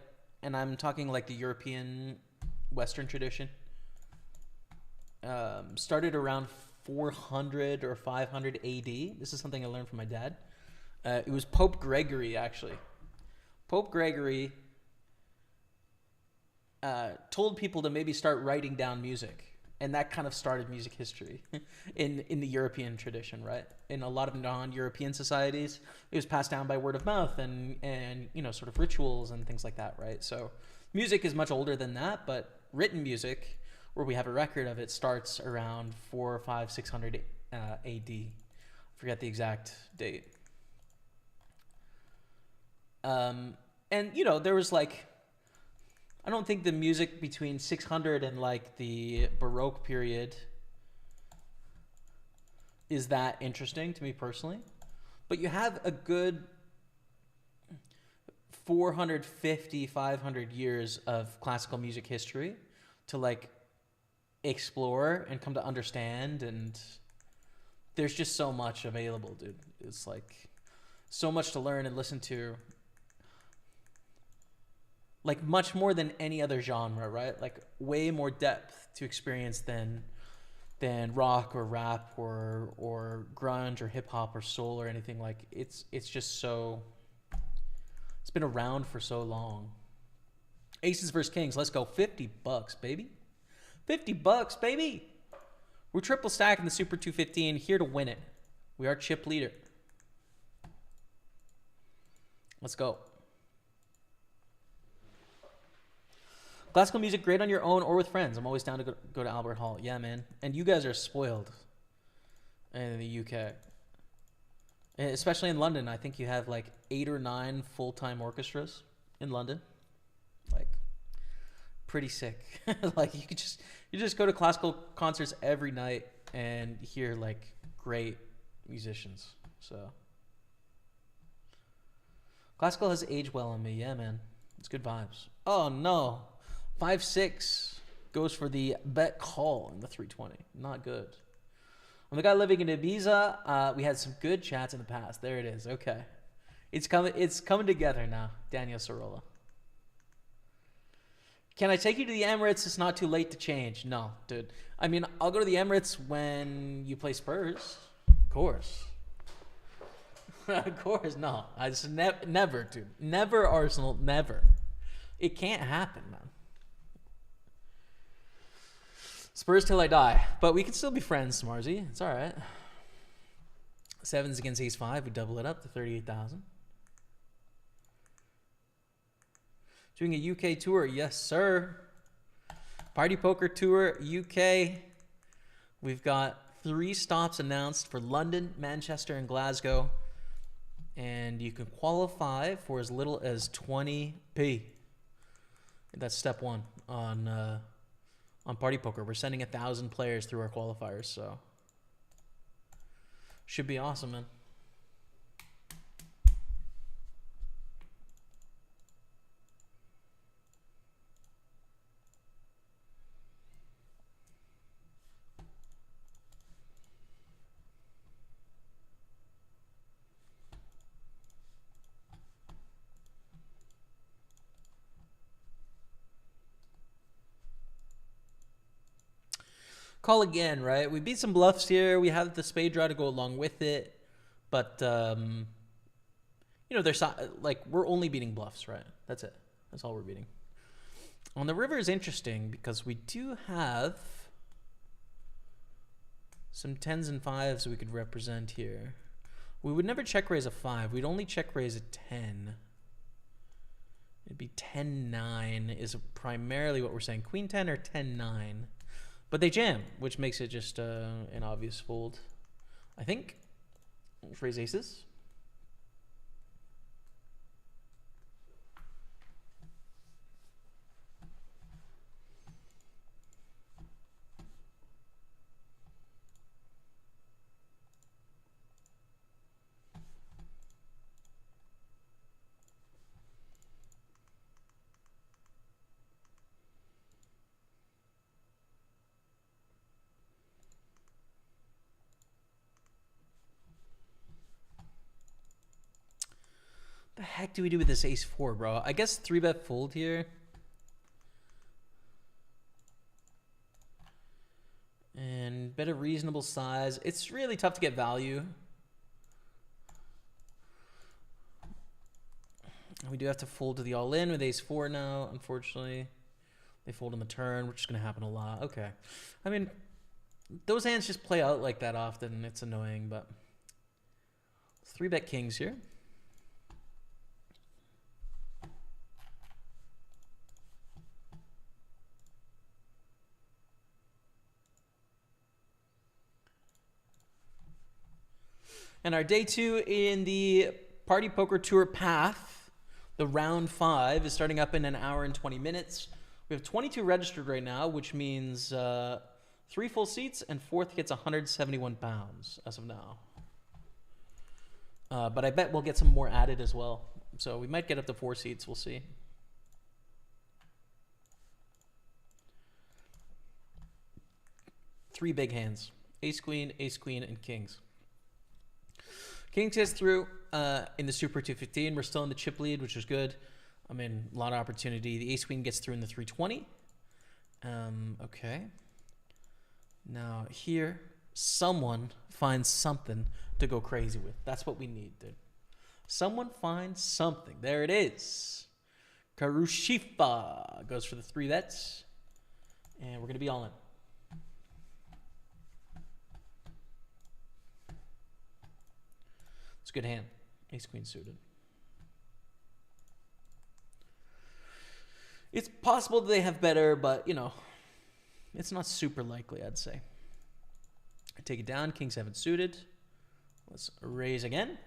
and I'm talking like the European Western tradition, started around 400 or 500 AD. This is something I learned from my dad. It was Pope Gregory, actually. Pope Gregory told people to maybe start writing down music. And that kind of started music history in the European tradition, right? In a lot of non-European societies, it was passed down by word of mouth and you know, sort of rituals and things like that, right? So music is much older than that, but written music, where we have a record of it, starts around 400, 500, 600 AD. I forget the exact date. And you know, there was like, I don't think the music between 600 and like the Baroque period is that interesting to me personally. But you have a good 450, 500 years of classical music history to like explore and come to understand. And there's just so much available, dude. It's like so much to learn and listen to. Like much more than any other genre, right? Like way more depth to experience than rock or rap or grunge or hip hop or soul or anything. Like it's just so, it's been around for so long. Aces versus Kings, let's go. $50, baby. $50, baby. We're triple stacking the Super 215, here to win it. We are chip leader. Let's go. Classical music, great on your own or with friends. I'm always down to go to Albert Hall. Yeah, man. And you guys are spoiled in the UK. Especially in London. I think you have like 8 or 9 full-time orchestras in London. Like, pretty sick. Like, you just go to classical concerts every night and hear like great musicians. So, classical has aged well on me. Yeah, man. It's good vibes. Oh, no. 5-6 goes for the bet call in the 320. Not good. I'm the guy living in Ibiza. We had some good chats in the past. There it is. Okay. It's coming together now, Daniel Sorolla. Can I take you to the Emirates? It's not too late to change. No, dude. I mean, I'll go to the Emirates when you play Spurs. Of course. Of course, no. I just never, dude. Never Arsenal. Never. It can't happen, man. Spurs till I die. But we can still be friends, Smarzy. It's all right. Sevens against ace 5. We double it up to 38,000. Doing a UK tour. Yes, sir. Party Poker Tour UK. We've got 3 stops announced for London, Manchester, and Glasgow. And you can qualify for as little as 20p. That's step 1 on Party Poker. We're sending 1,000 players through our qualifiers, so should be awesome, man. Call again, right? We beat some bluffs here. We have the spade draw to go along with it. But, you know, there's like, we're only beating bluffs, right? That's it. That's all we're beating. On the river is interesting because we do have some 10s and 5s we could represent here. We would never check raise a 5. We'd only check raise a 10. It'd be 10-9 is primarily what we're saying. Queen 10 or 10-9. But they jam, which makes it just an obvious fold, I think. Let's raise aces. heck do we do with this ace 4, bro? I guess 3-bet fold here. And bet a reasonable size. It's really tough to get value. We do have to fold to the all-in with ace 4 now, unfortunately. They fold on the turn, which is going to happen a lot. Okay. I mean, those hands just play out like that often. It's annoying, but 3-bet kings here. And our day 2 in the Party Poker Tour path, the round 5, is starting up in an hour and 20 minutes. We have 22 registered right now, which means 3 full seats, and 4th gets 171 pounds as of now. But I bet we'll get some more added as well. So we might get up to 4 seats. We'll see. Three big hands. Ace, queen, and kings. Kings gets through in the Super 215. We're still in the chip lead, which is good. I mean, a lot of opportunity. The ace queen gets through in the 320. Okay. Now here, someone finds something to go crazy with. That's what we need, dude. Someone finds something. There it is. Karushifa goes for the 3 bets. And we're going to be all in. It's a good hand. Ace queen suited. It's possible they have better, but, you know, it's not super likely, I'd say. I take it down. King 7 suited. Let's raise again.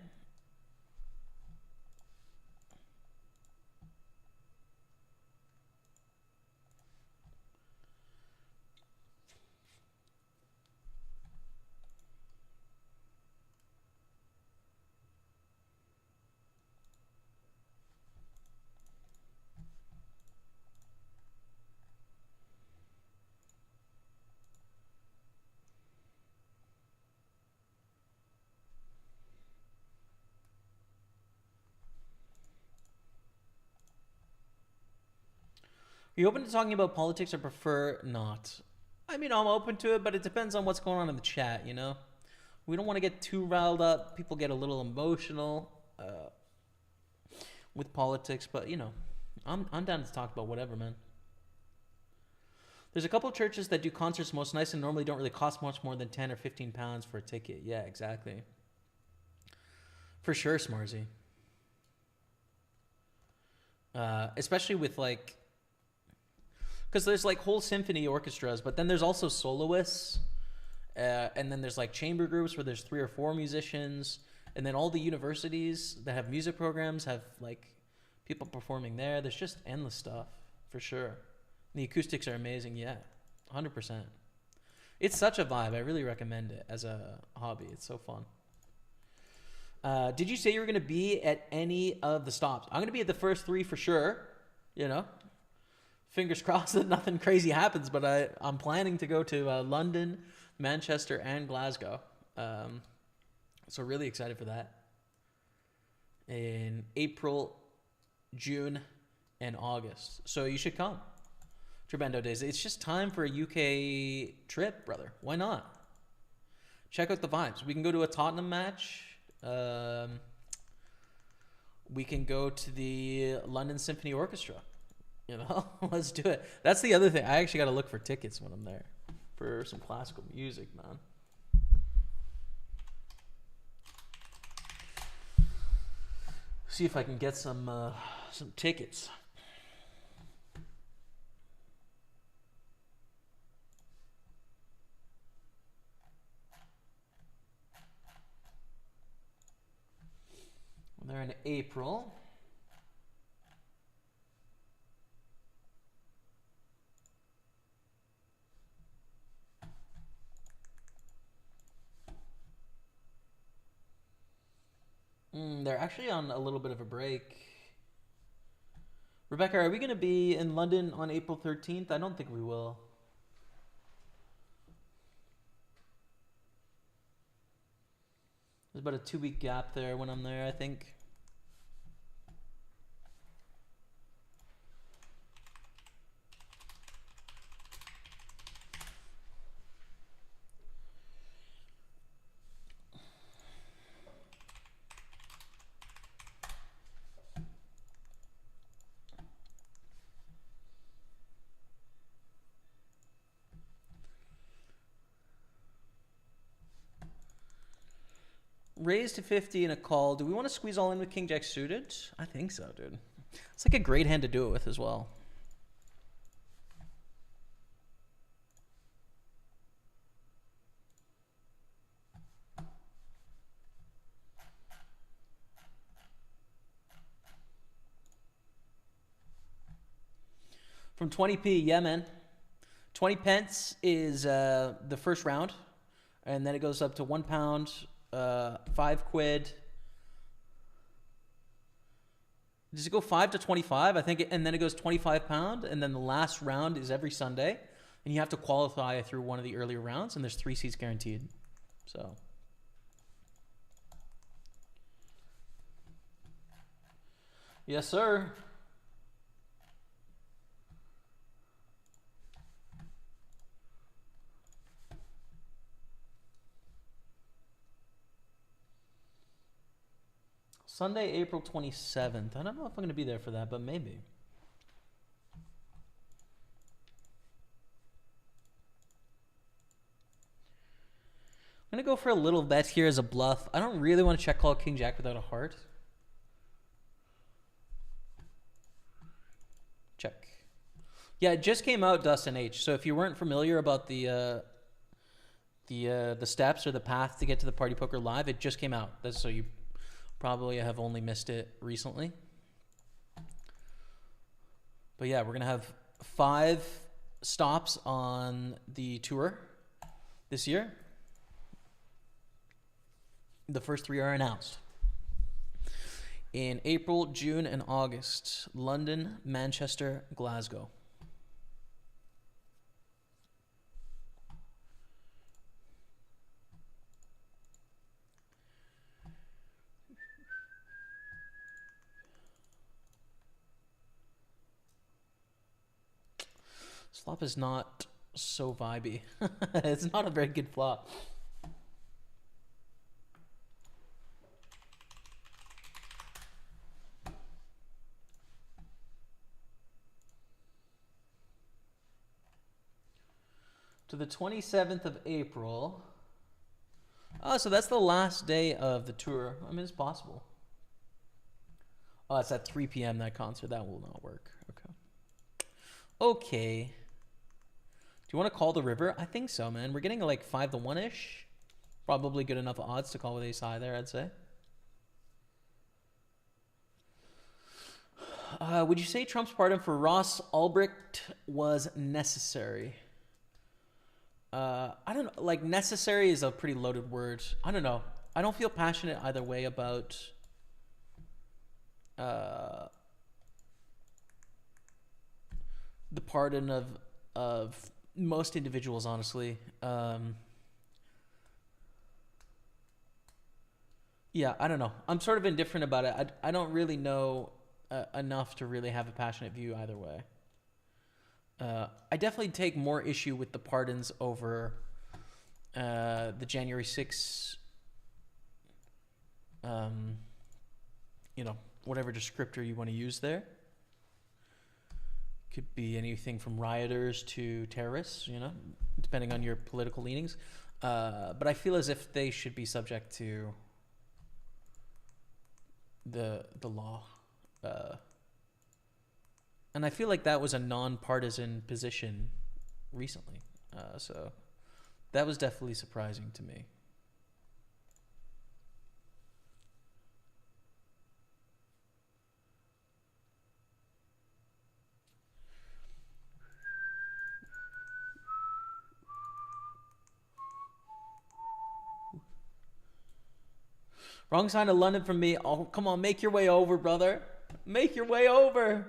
Are you open to talking about politics or prefer not? I mean, I'm open to it, but it depends on what's going on in the chat, you know? We don't want to get too riled up. People get a little emotional with politics, but, you know, I'm down to talk about whatever, man. There's a couple of churches that do concerts most nice and normally don't really cost much more than 10 or 15 pounds for a ticket. Yeah, exactly. For sure, Smarzy. Especially with, like... Because there's like whole symphony orchestras, but then there's also soloists, and then there's like chamber groups where there's 3 or 4 musicians, and then all the universities that have music programs have like people performing there. There's just endless stuff, for sure. The acoustics are amazing, yeah, 100%. It's such a vibe. I really recommend it as a hobby. It's so fun. Did you say you were going to be at any of the stops? I'm going to be at the first 3 for sure, you know. Fingers crossed that nothing crazy happens, but I'm planning to go to London, Manchester, and Glasgow. So really excited for that. In April, June, and August. So you should come. Trebendo Days. It's just time for a UK trip, brother. Why not? Check out the vibes. We can go to a Tottenham match. We can go to the London Symphony Orchestra. You know, let's do it. That's the other thing. I actually got to look for tickets when I'm there for some classical music, man. See if I can get some tickets. They're in April. They're actually on a little bit of a break. Rebecca, are we going to be in London on April 13th? I don't think we will. There's about a 2-week gap there when I'm there, I think. raise to 50 and a call. Do we want to squeeze all in with king jack suited? I think so, dude. It's like a great hand to do it with as well. From 20p, yeah, man. 20 pence is the first round, and then it goes up to £1, 5 quid. Does it go 5 to 25? I think, and then it goes £25, and then the last round is every Sunday, and you have to qualify through one of the earlier rounds, and there's 3 seats guaranteed. So, yes, sir. Sunday, April 27th. I don't know if I'm going to be there for that, but maybe. I'm going to go for a little bet here as a bluff. I don't really want to check call king jack without a heart. Check. Yeah, it just came out, Dustin H. So if you weren't familiar about the steps or the path to get to the Party Poker Live, it just came out. That's so you probably have only missed it recently. But yeah, we're going to have 5 stops on the tour this year. The first 3 are announced. In April, June, and August, London, Manchester, Glasgow. Flop is not so vibey. It's not a very good flop. To the 27th of April. Oh, so that's the last day of the tour. I mean, it's possible. Oh, it's at 3 p.m. that concert. That will not work. Okay. Okay. Do you want to call the river? I think so, man. We're getting like 5 to 1-ish. Probably good enough odds to call with ace high there, I'd say. Would you say Trump's pardon for Ross Ulbricht was necessary? I don't know. Like, necessary is a pretty loaded word. I don't know. I don't feel passionate either way about the pardon of most individuals, honestly. Yeah, I don't know. I'm sort of indifferent about it. I don't really know enough to really have a passionate view either way. I definitely take more issue with the pardons over the January 6th, you know, whatever descriptor you want to use there. Could be anything from rioters to terrorists, you know, depending on your political leanings. But I feel as if they should be subject to the law. And I feel like that was a non-partisan position recently. So that was definitely surprising to me. Wrong side of London from me. Oh, come on, make your way over, brother. Make your way over.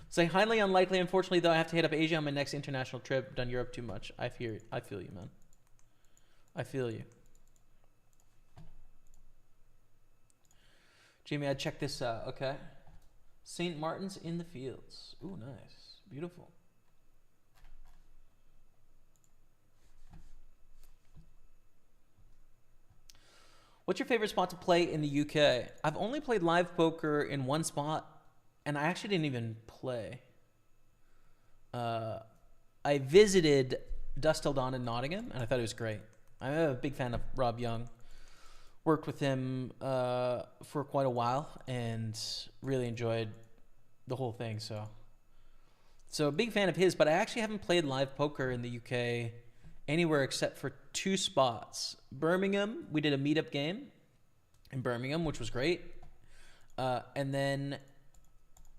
Say highly unlikely. Unfortunately, though, I have to hit up Asia on my next international trip. Done Europe too much. I feel you, man. I feel you. Jamie, I'd check this out. Okay. St. Martin's in the Fields. Ooh, nice. Beautiful. What's your favorite spot to play in the UK? I've only played live poker in one spot, and I actually didn't even play. I visited Dusk Till Dawn in Nottingham, and I thought it was great. I'm a big fan of Rob Young. Worked with him for quite a while and really enjoyed the whole thing. So a big fan of his, but I actually haven't played live poker in the UK anywhere except for 2 spots. Birmingham, we did a meetup game in Birmingham, which was great. And then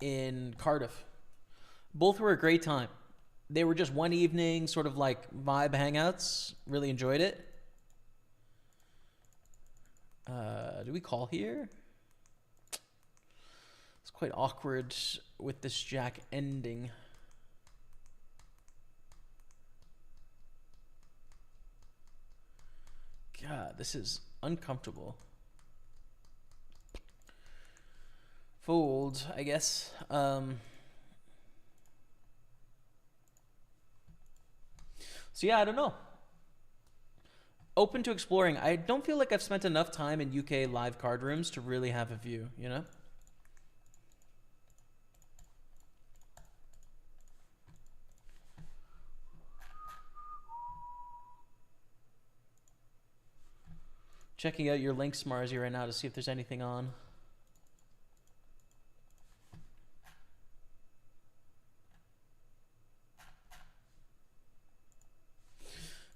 in Cardiff. Both were a great time. They were just one evening, sort of like vibe hangouts. Really enjoyed it. Do we call here? It's quite awkward with this jack ending. God, this is uncomfortable. Fold, I guess. So yeah, I don't know. Open to exploring. I don't feel like I've spent enough time in UK live card rooms to really have a view, you know? Checking out your links, Marzi, right now to see if there's anything on.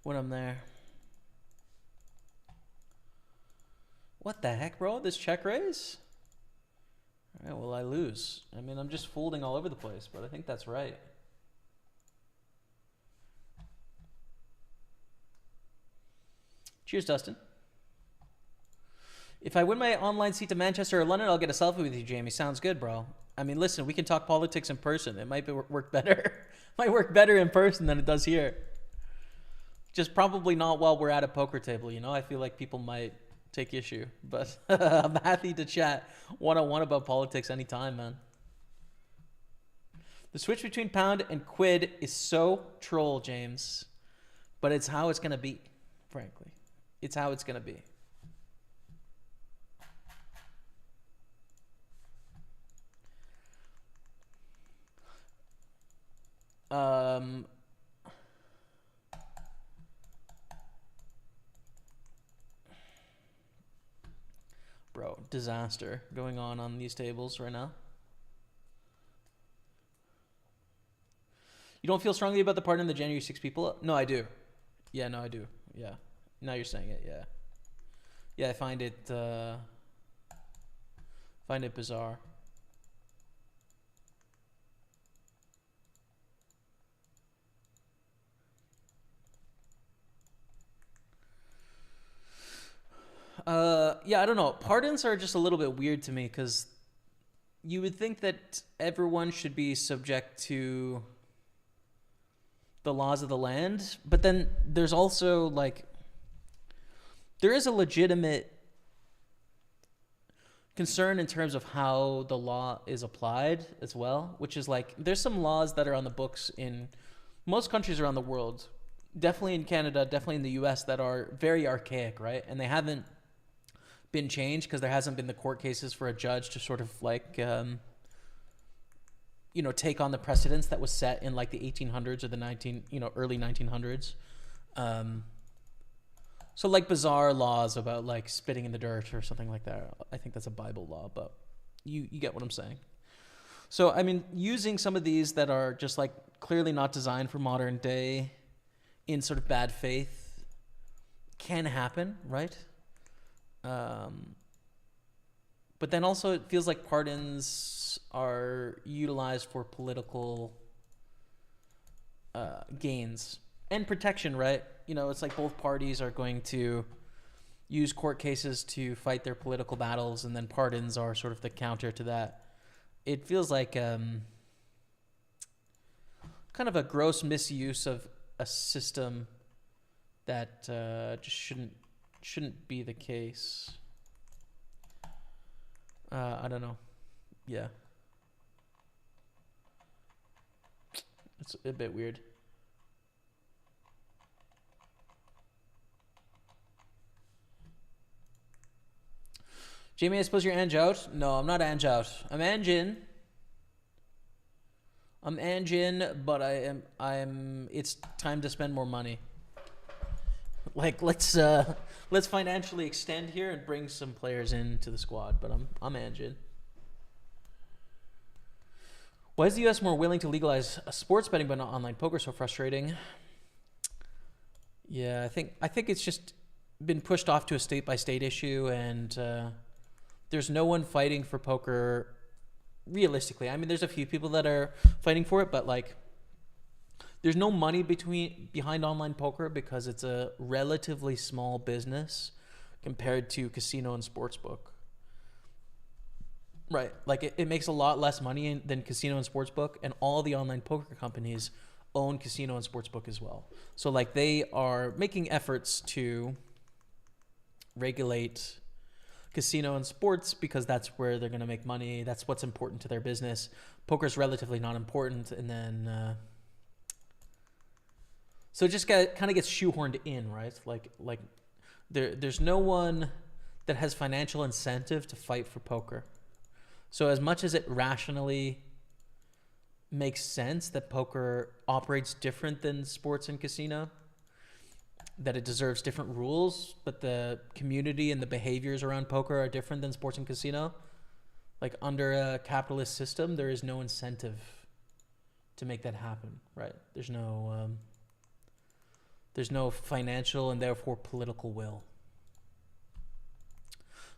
When I'm there. What the heck, bro? This check raise? All right, well, I lose. I mean, I'm just folding all over the place, but I think that's right. Cheers, Dustin. If I win my online seat to Manchester or London, I'll get a selfie with you, Jamie. Sounds good, bro. I mean, listen, we can talk politics in person. It might work better. Might work better in person than it does here. Just probably not while we're at a poker table, you know? I feel like people might take issue, but I'm happy to chat one-on-one about politics anytime, man. The switch between pound and quid is so troll, James, but it's how it's going to be, frankly. It's how it's going to be. Bro, disaster going on these tables right now. You don't feel strongly about the part in the January 6 people? No, I do. Yeah, no, I do. Yeah. Now you're saying it, yeah. Yeah, I find it bizarre. Yeah, I don't know. Pardons are just a little bit weird to me because you would think that everyone should be subject to the laws of the land, but then there's also like there is a legitimate concern in terms of how the law is applied as well, which is like there's some laws that are on the books in most countries around the world, definitely in Canada, definitely in the US, that are very archaic, right? And they haven't been changed because there hasn't been the court cases for a judge to sort of like take on the precedence that was set in like the 1800s or the early 1900s. So like bizarre laws about like spitting in the dirt or something like that. I think that's a Bible law, but you get what I'm saying. So I mean, using some of these that are just like clearly not designed for modern day in sort of bad faith can happen, right? But then also it feels like pardons are utilized for political gains and protection, right? You know, it's like both parties are going to use court cases to fight their political battles, and then pardons are sort of the counter to that. It feels like kind of a gross misuse of a system that just shouldn't be the case. I don't know. Yeah. It's a bit weird. Jamie, I suppose you're Ange out? No, I'm not Ange out. I'm Ange in. But it's time to spend more money. Like let's financially extend here and bring some players into the squad. But I'm managing. Why is the U.S. more willing to legalize sports betting but not online poker? So frustrating. Yeah, I think it's just been pushed off to a state by state issue, and there's no one fighting for poker realistically. I mean, there's a few people that are fighting for it, but like, there's no money behind online poker because it's a relatively small business compared to casino and sportsbook. Right, like it makes a lot less money than casino and sportsbook, and all the online poker companies own casino and sportsbook as well. So like they are making efforts to regulate casino and sports because that's where they're going to make money. That's what's important to their business. Poker's relatively not important, and then so it just kind of gets shoehorned in, right? Like there's no one that has financial incentive to fight for poker. So as much as it rationally makes sense that poker operates different than sports and casino, that it deserves different rules, but the community and the behaviors around poker are different than sports and casino, like under a capitalist system, there is no incentive to make that happen, right? There's no financial and therefore political will.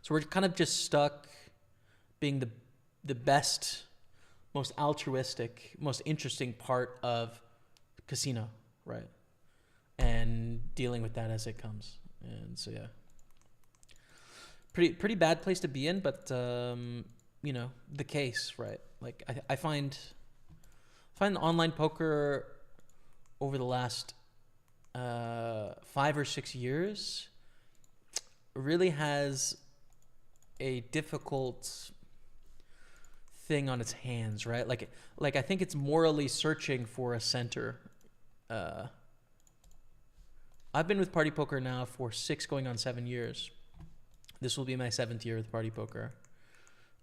So we're kind of just stuck being the best, most altruistic, most interesting part of casino, right? And dealing with that as it comes. And so, yeah. Pretty bad place to be in, but, the case, right? Like, I find online poker over the last 5 or 6 years really has a difficult thing on its hands, right? Like I think it's morally searching for a center. I've been with PartyPoker now for 6 going on 7 years. This will be my 7th year with PartyPoker.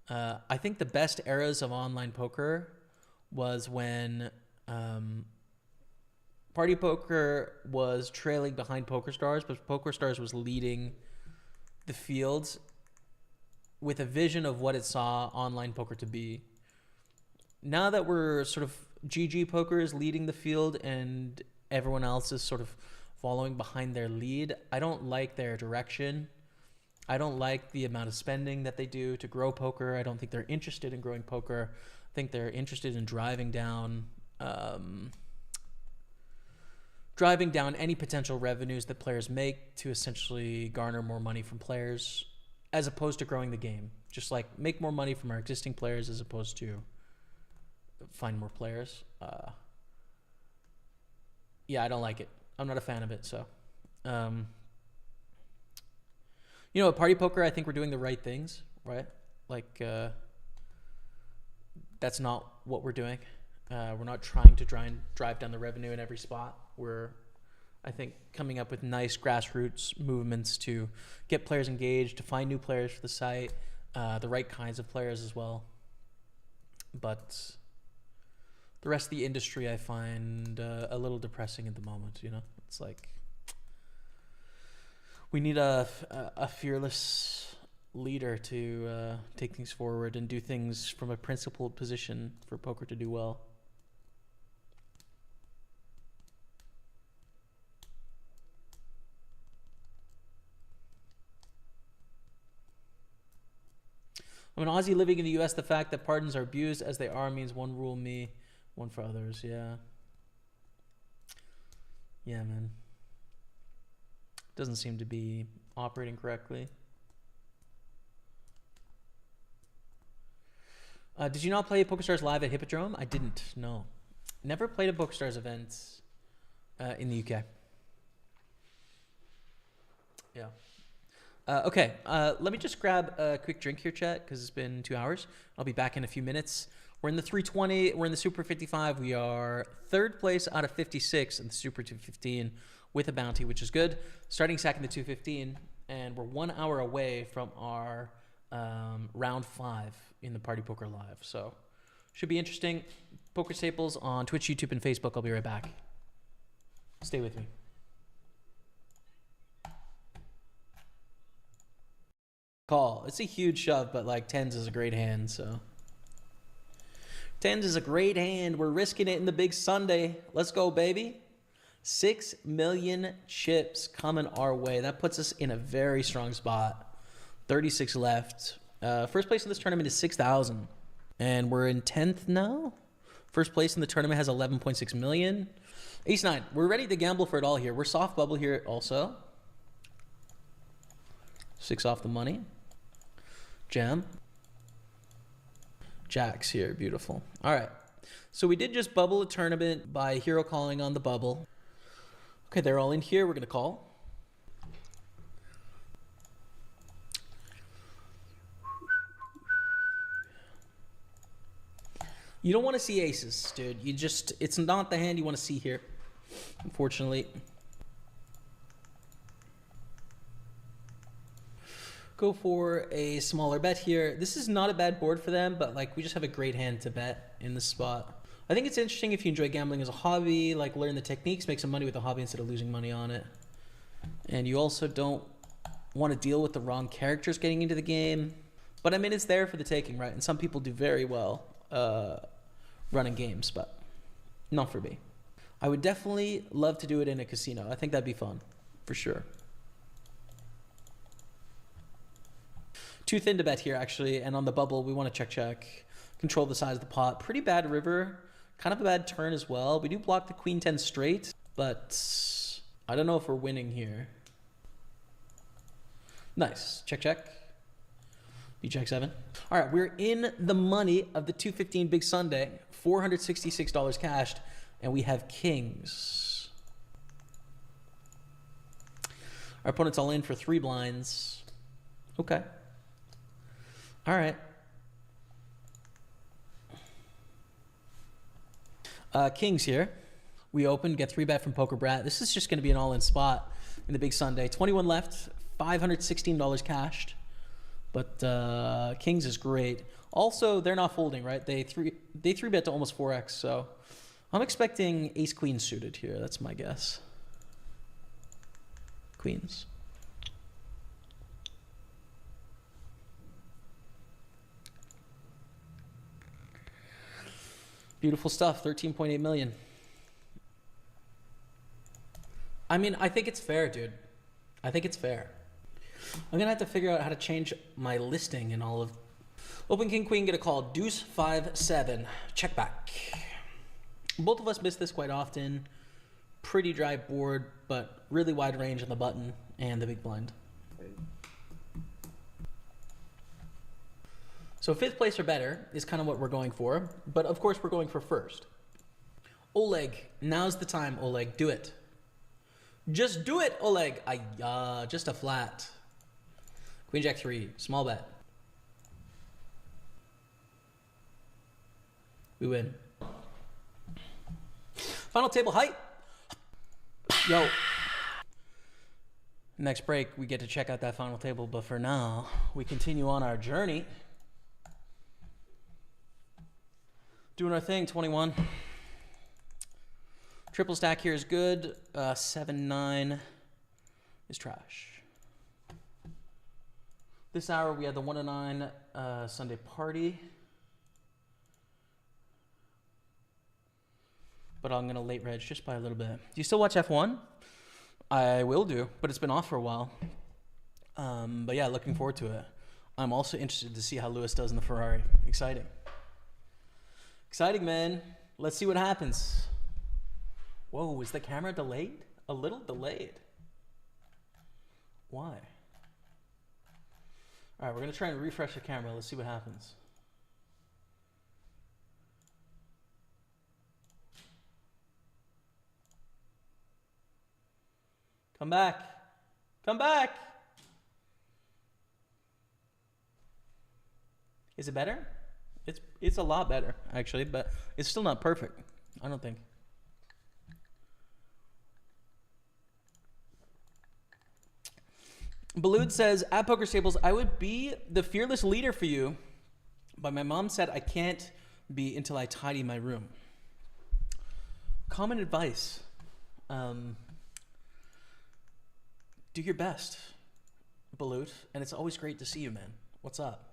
I think the best eras of online poker was when PartyPoker was trailing behind PokerStars, but PokerStars was leading the field with a vision of what it saw online poker to be. Now that we're sort of GG Poker is leading the field and everyone else is sort of following behind their lead, I don't like their direction. I don't like the amount of spending that they do to grow poker. I don't think they're interested in growing poker. I think they're interested in driving down any potential revenues that players make to essentially garner more money from players, as opposed to growing the game. Just like make more money from our existing players as opposed to find more players. Yeah, I don't like it. I'm not a fan of it. So, at PartyPoker, I think we're doing the right things, right? Like, that's not what we're doing. We're not trying to drive down the revenue in every spot. We're, I think, coming up with nice grassroots movements to get players engaged, to find new players for the site, the right kinds of players as well. But the rest of the industry I find a little depressing at the moment, It's like we need a fearless leader to take things forward and do things from a principled position for poker to do well. I'm an Aussie living in the U.S. The fact that pardons are abused as they are means one rule me, one for others. Yeah. Yeah, man. Doesn't seem to be operating correctly. Did you not play PokerStars live at Hippodrome? I didn't. No. Never played a PokerStars event in the UK. Yeah. Okay, let me just grab a quick drink here, chat, because it's been 2 hours. I'll be back in a few minutes. We're in the 320. We're in the Super 55. We are 3rd place out of 56 in the Super 215 with a bounty, which is good. Starting second to 215, and we're 1 hour away from our round 5 in the Party Poker Live. So should be interesting. Pokerstaples on Twitch, YouTube, and Facebook. I'll be right back. Stay with me. Call. It's a huge shove, but like tens is a great hand, so. Tens is a great hand. We're risking it in the big Sunday. Let's go, baby. 6 million chips coming our way. That puts us in a very strong spot. 36 left. First place in this tournament is 6,000. And we're in 10th now. First place in the tournament has 11.6 million. Ace 9. We're ready to gamble for it all here. We're soft bubble here also. 6 off the money. Jam. Jacks here. Beautiful. All right. So we did just bubble a tournament by hero calling on the bubble. Okay, they're all in here. We're going to call. You don't want to see aces, dude. It's not the hand you want to see here, unfortunately. Go for a smaller bet here. This is not a bad board for them, but like we just have a great hand to bet in this spot. I think it's interesting if you enjoy gambling as a hobby, like learn the techniques, make some money with the hobby instead of losing money on it. And you also don't want to deal with the wrong characters getting into the game. But I mean, it's there for the taking, right? And some people do very well running games, but not for me. I would definitely love to do it in a casino. I think that'd be fun, for sure. Too thin to bet here, actually. And on the bubble, we want to check. Control the size of the pot. Pretty bad river. Kind of a bad turn as well. We do block the queen 10 straight, but I don't know if we're winning here. Nice. Check. You check 7. All right, we're in the money of the 215 Big Sunday. $466 cashed, and we have kings. Our opponent's all in for 3 blinds. Okay. All right. Kings here. We open, get 3 bet from Poker Brat. This is just going to be an all-in spot in the Big Sunday. 21 left, $516 cashed. But Kings is great. Also, they're not folding, right? They 3 bet to almost 4x, so I'm expecting ace queen suited here. That's my guess. Queens. Beautiful stuff. 13.8 million. I mean, I think it's fair, dude. I think it's fair. I'm gonna have to figure out how to change my listing and all of. Open king queen, get a call. Deuce 5-7. Check back. Both of us miss this quite often. Pretty dry board, but really wide range on the button and the big blind. So 5th place or better is kind of what we're going for, but of course we're going for first. Oleg, now's the time, Oleg. Do it. Just do it, Oleg. Just a flat. Queen Jack 3, small bet. We win. Final table height. Yo. Next break, we get to check out that final table, but for now, we continue on our journey. Doing our thing, 21. Triple stack here is good. 7-9 is trash. This hour, we had the 1-9 Sunday party. But I'm going to late reg just by a little bit. Do you still watch F1? I will do, but it's been off for a while. But yeah, looking forward to it. I'm also interested to see how Lewis does in the Ferrari. Exciting. Exciting, man. Let's see what happens. Whoa, is the camera delayed? A little delayed. Why? All right, we're going to try and refresh the camera. Let's see what happens. Come back. Come back. Is it better? It's a lot better, actually, but it's still not perfect, I don't think. Balud says, at Pokerstaples, I would be the fearless leader for you, but my mom said I can't be until I tidy my room. Common advice. Do your best. Balut, and it's always great to see you, man. What's up?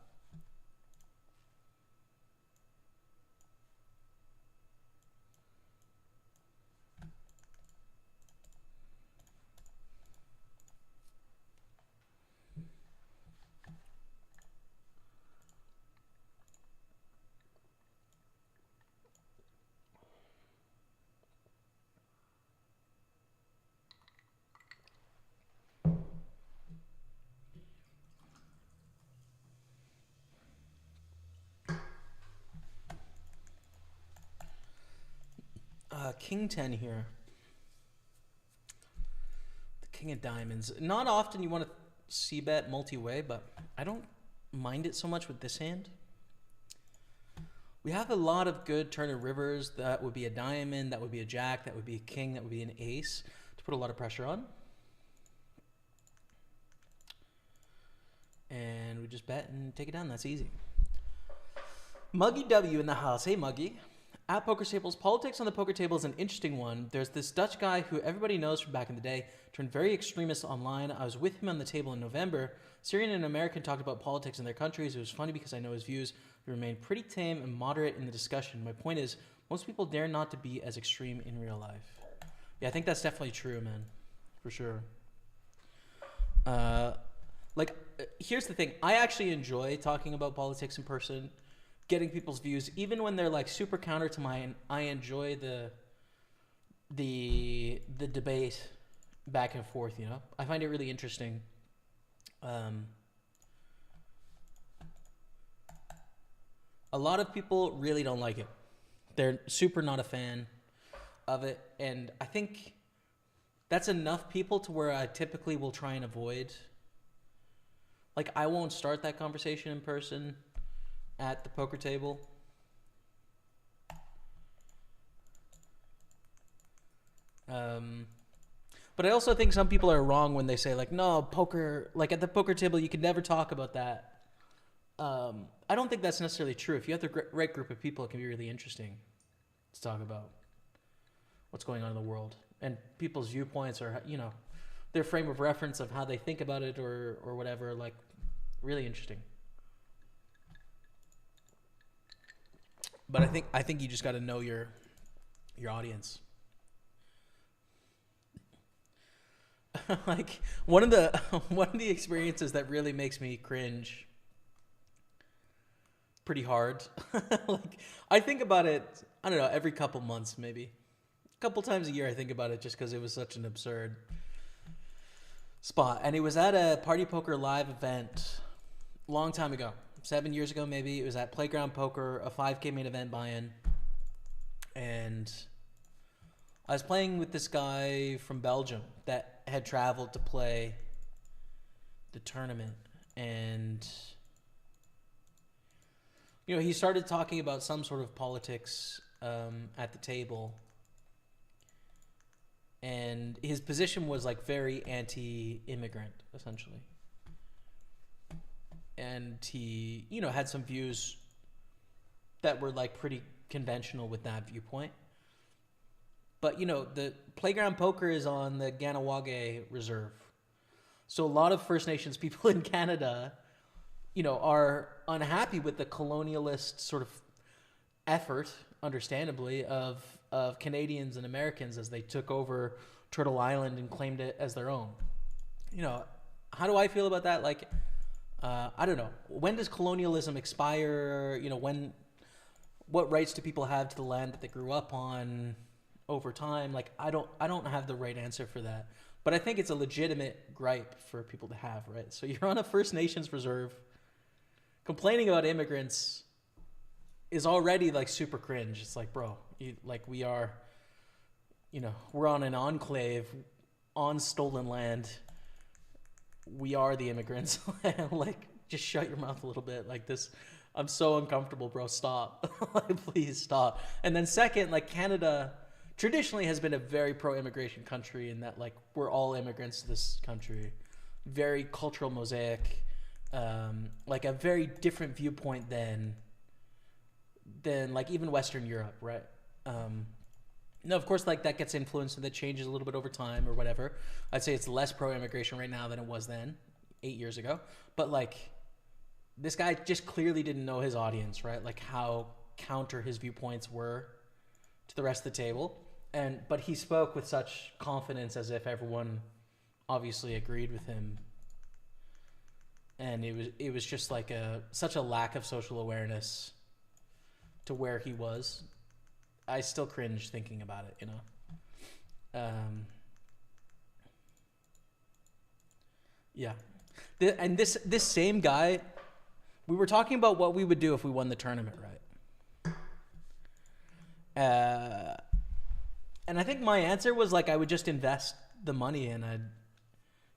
King 10 here. The King of Diamonds. Not often you want to c-bet multi-way, but I don't mind it so much with this hand. We have a lot of good turn of rivers. That would be a diamond, that would be a jack, that would be a king, that would be an ace to put a lot of pressure on. And we just bet and take it down. That's easy. Muggy W in the house. Hey, Muggy. At Pokerstaples, politics on the poker table is an interesting one. There's this Dutch guy who everybody knows from back in the day, turned very extremist online. I was with him on the table in November. Syrian and American talked about politics in their countries. It was funny because I know his views. He remained pretty tame and moderate in the discussion. My point is, most people dare not to be as extreme in real life. Yeah, I think that's definitely true, man. For sure. Here's the thing. I actually enjoy talking about politics in person, getting people's views, even when they're like super counter to mine. I enjoy the debate back and forth, you know. I find it really interesting. A lot of people really don't like it. They're super not a fan of it, and I think that's enough people to where I typically will try and avoid. Like, I won't start that conversation in person at the poker table. But I also think some people are wrong when they say, like, no, poker, like at the poker table, you can never talk about that. I don't think that's necessarily true. If you have the right group of people, it can be really interesting to talk about what's going on in the world and people's viewpoints, or, you know, their frame of reference of how they think about it, or whatever. Like, really interesting. But I think you just got to know your audience. Like, one of the experiences that really makes me cringe pretty hard. Like, I think about it, I don't know, every couple months, maybe a couple times a year. I think about it just because it was such an absurd spot. And it was at a Party Poker live event a long time ago, 7 years ago maybe. It was at Playground Poker, a 5K main event buy-in, and I was playing with this guy from Belgium that had traveled to play the tournament. And, you know, he started talking about some sort of politics at the table, and his position was like very anti-immigrant, essentially. And he, you know, had some views that were like pretty conventional with that viewpoint. But, you know, the Playground Poker is on the Ganawage Reserve. So a lot of First Nations people in Canada, you know, are unhappy with the colonialist sort of effort, understandably, of Canadians and Americans as they took over Turtle Island and claimed it as their own. You know, how do I feel about that? Like, I don't know. When does colonialism expire? You know, what rights do people have to the land that they grew up on over time? Like, I don't have the right answer for that. But I think it's a legitimate gripe for people to have, right? So you're on a First Nations reserve. Complaining about immigrants is already like super cringe. It's like, bro, we are, you know, we're on an enclave on stolen land. We are the immigrants. Like, just shut your mouth a little bit. Like, this, I'm so uncomfortable, bro. Stop. Like, please stop. And then second, like, Canada traditionally has been a very pro-immigration country, in that, like, we're all immigrants to this country. Very cultural mosaic. Like a very different viewpoint than like even Western Europe, right? No, of course, like, that gets influenced and that changes a little bit over time or whatever. I'd say it's less pro-immigration right now than it was then. 8 years ago. But like, this guy just clearly didn't know his audience, right? Like how counter his viewpoints were to the rest of the table. But he spoke with such confidence as if everyone obviously agreed with him. And it was just like such a lack of social awareness to where he was. I still cringe thinking about it, you know? Yeah. And this same guy, we were talking about what we would do if we won the tournament, right? And I think my answer was like I would just invest the money and I'd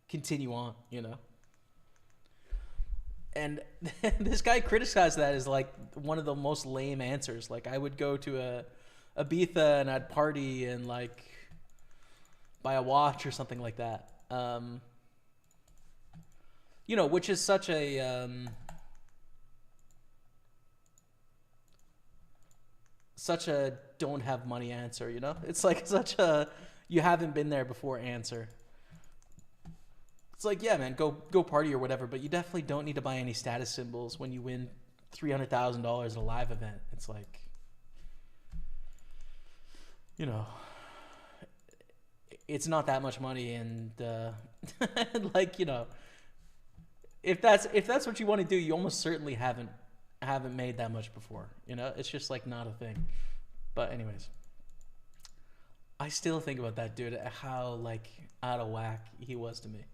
continue on, you know? And this guy criticized that as like one of the most lame answers. Like I would go to Ibiza and I'd party and like buy a watch or something like that. You know, which is such a don't have money answer, you know? It's like such a you haven't been there before answer. It's like, yeah, man, go party or whatever, but you definitely don't need to buy any status symbols when you win $300,000 at a live event. It's like, you know, it's not that much money, and like, you know, if that's what you want to do, you almost certainly haven't made that much before. You know, it's just like not a thing. But anyways, I still think about that dude, how like out of whack he was to me.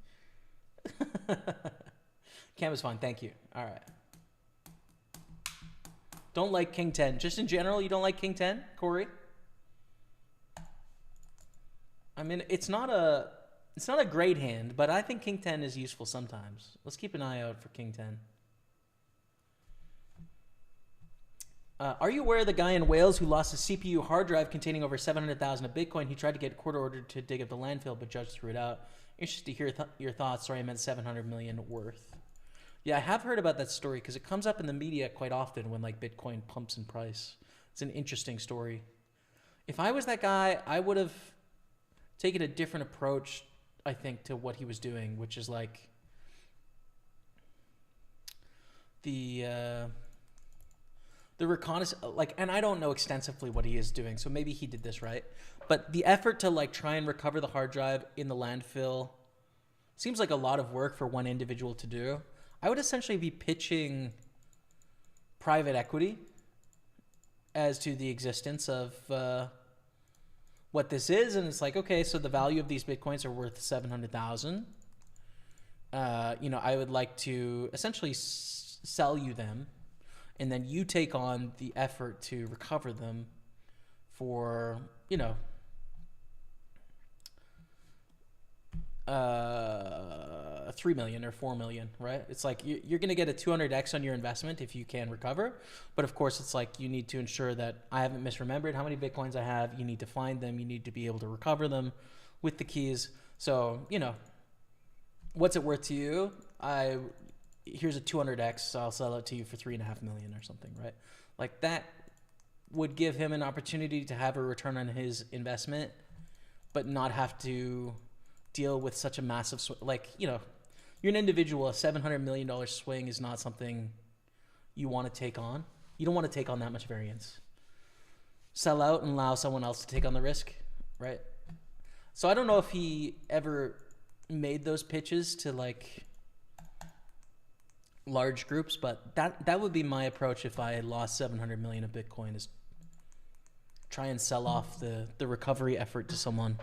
Cam is fine, thank you. All right. Don't like King 10. Just in general, you don't like King 10, Corey? I mean, it's not a great hand, but I think King 10 is useful sometimes. Let's keep an eye out for King 10. Are you aware of the guy in Wales who lost a CPU hard drive containing over 700,000 of Bitcoin? He tried to get court ordered to dig up the landfill, but judge threw it out. Interested to hear your thoughts. Sorry, I meant 700 million worth. Yeah, I have heard about that story because it comes up in the media quite often when like Bitcoin pumps in price. It's an interesting story. If I was that guy, I would have taken a different approach, I think, to what he was doing, which is like the reconnaissance, like, and I don't know extensively what he is doing, so maybe he did this right. But the effort to like try and recover the hard drive in the landfill seems like a lot of work for one individual to do. I would essentially be pitching private equity as to the existence of what this is, and it's like, okay, so the value of these Bitcoins are worth 700,000. You know, I would like to essentially sell you them, and then you take on the effort to recover them for, you know, 3 million or 4 million, right? It's like you're going to get a 200x on your investment if you can recover. But of course, it's like you need to ensure that I haven't misremembered how many Bitcoins I have. You need to find them. You need to be able to recover them with the keys. So, you know, what's it worth to you? Here's a 200x, so I'll sell it to you for 3.5 million or something, right? Like that would give him an opportunity to have a return on his investment, but not have to deal with such a massive like, you know, you're an individual. A $700 million swing is not something you want to take on. You don't want to take on that much variance. Sell out and allow someone else to take on the risk, right? So I don't know if he ever made those pitches to like large groups, but that would be my approach if I had lost 700 million of Bitcoin, is try and sell off the recovery effort to someone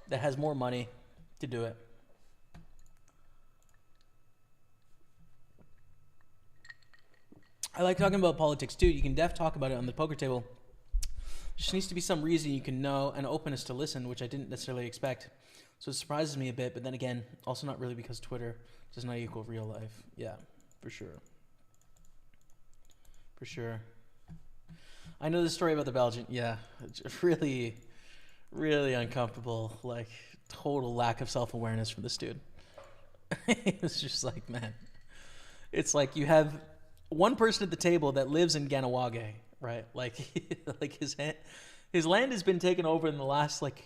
that has more money to do it. I like talking about politics too. You can talk about it on the poker table. Just needs to be some reason you can know and openness to listen, which I didn't necessarily expect. So it surprises me a bit, but then again, also not really, because Twitter does not equal real life. Yeah, for sure. For sure. I know the story about the Belgian. Yeah, just really, really uncomfortable. Like, total lack of self-awareness from this dude. It's just like, man. It's like you have one person at the table that lives in Ganawage, right? Like, like his land has been taken over in the last like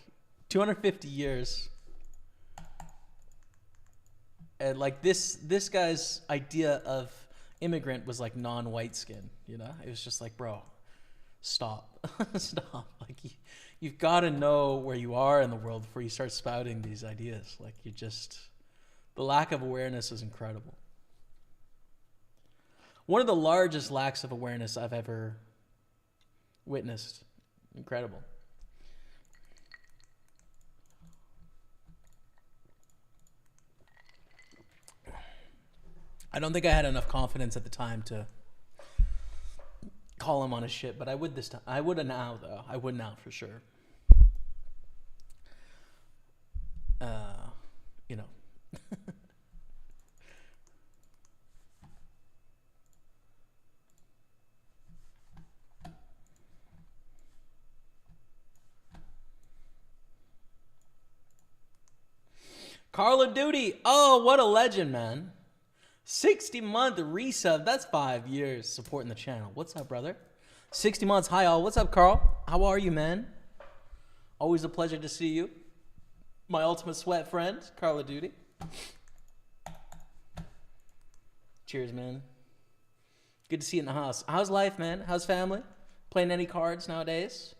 250 years. And like this guy's idea of immigrant was like non-white skin, you know? It was just like, bro, stop. Stop. Like you've got to know where you are in the world before you start spouting these ideas. Like the lack of awareness is incredible. One of the largest lacks of awareness I've ever witnessed. Incredible. I don't think I had enough confidence at the time to call him on his shit, but I would this time. I would have now, though. I would now for sure. You know. Call of Duty. Oh, what a legend, man. 60-month resub. That's 5 years supporting the channel. What's up, brother? 60 months. Hi, all. What's up, Carl? How are you, man? Always a pleasure to see you. My ultimate sweat friend, Call of Duty. Cheers, man. Good to see you in the house. How's life, man? How's family? Playing any cards nowadays?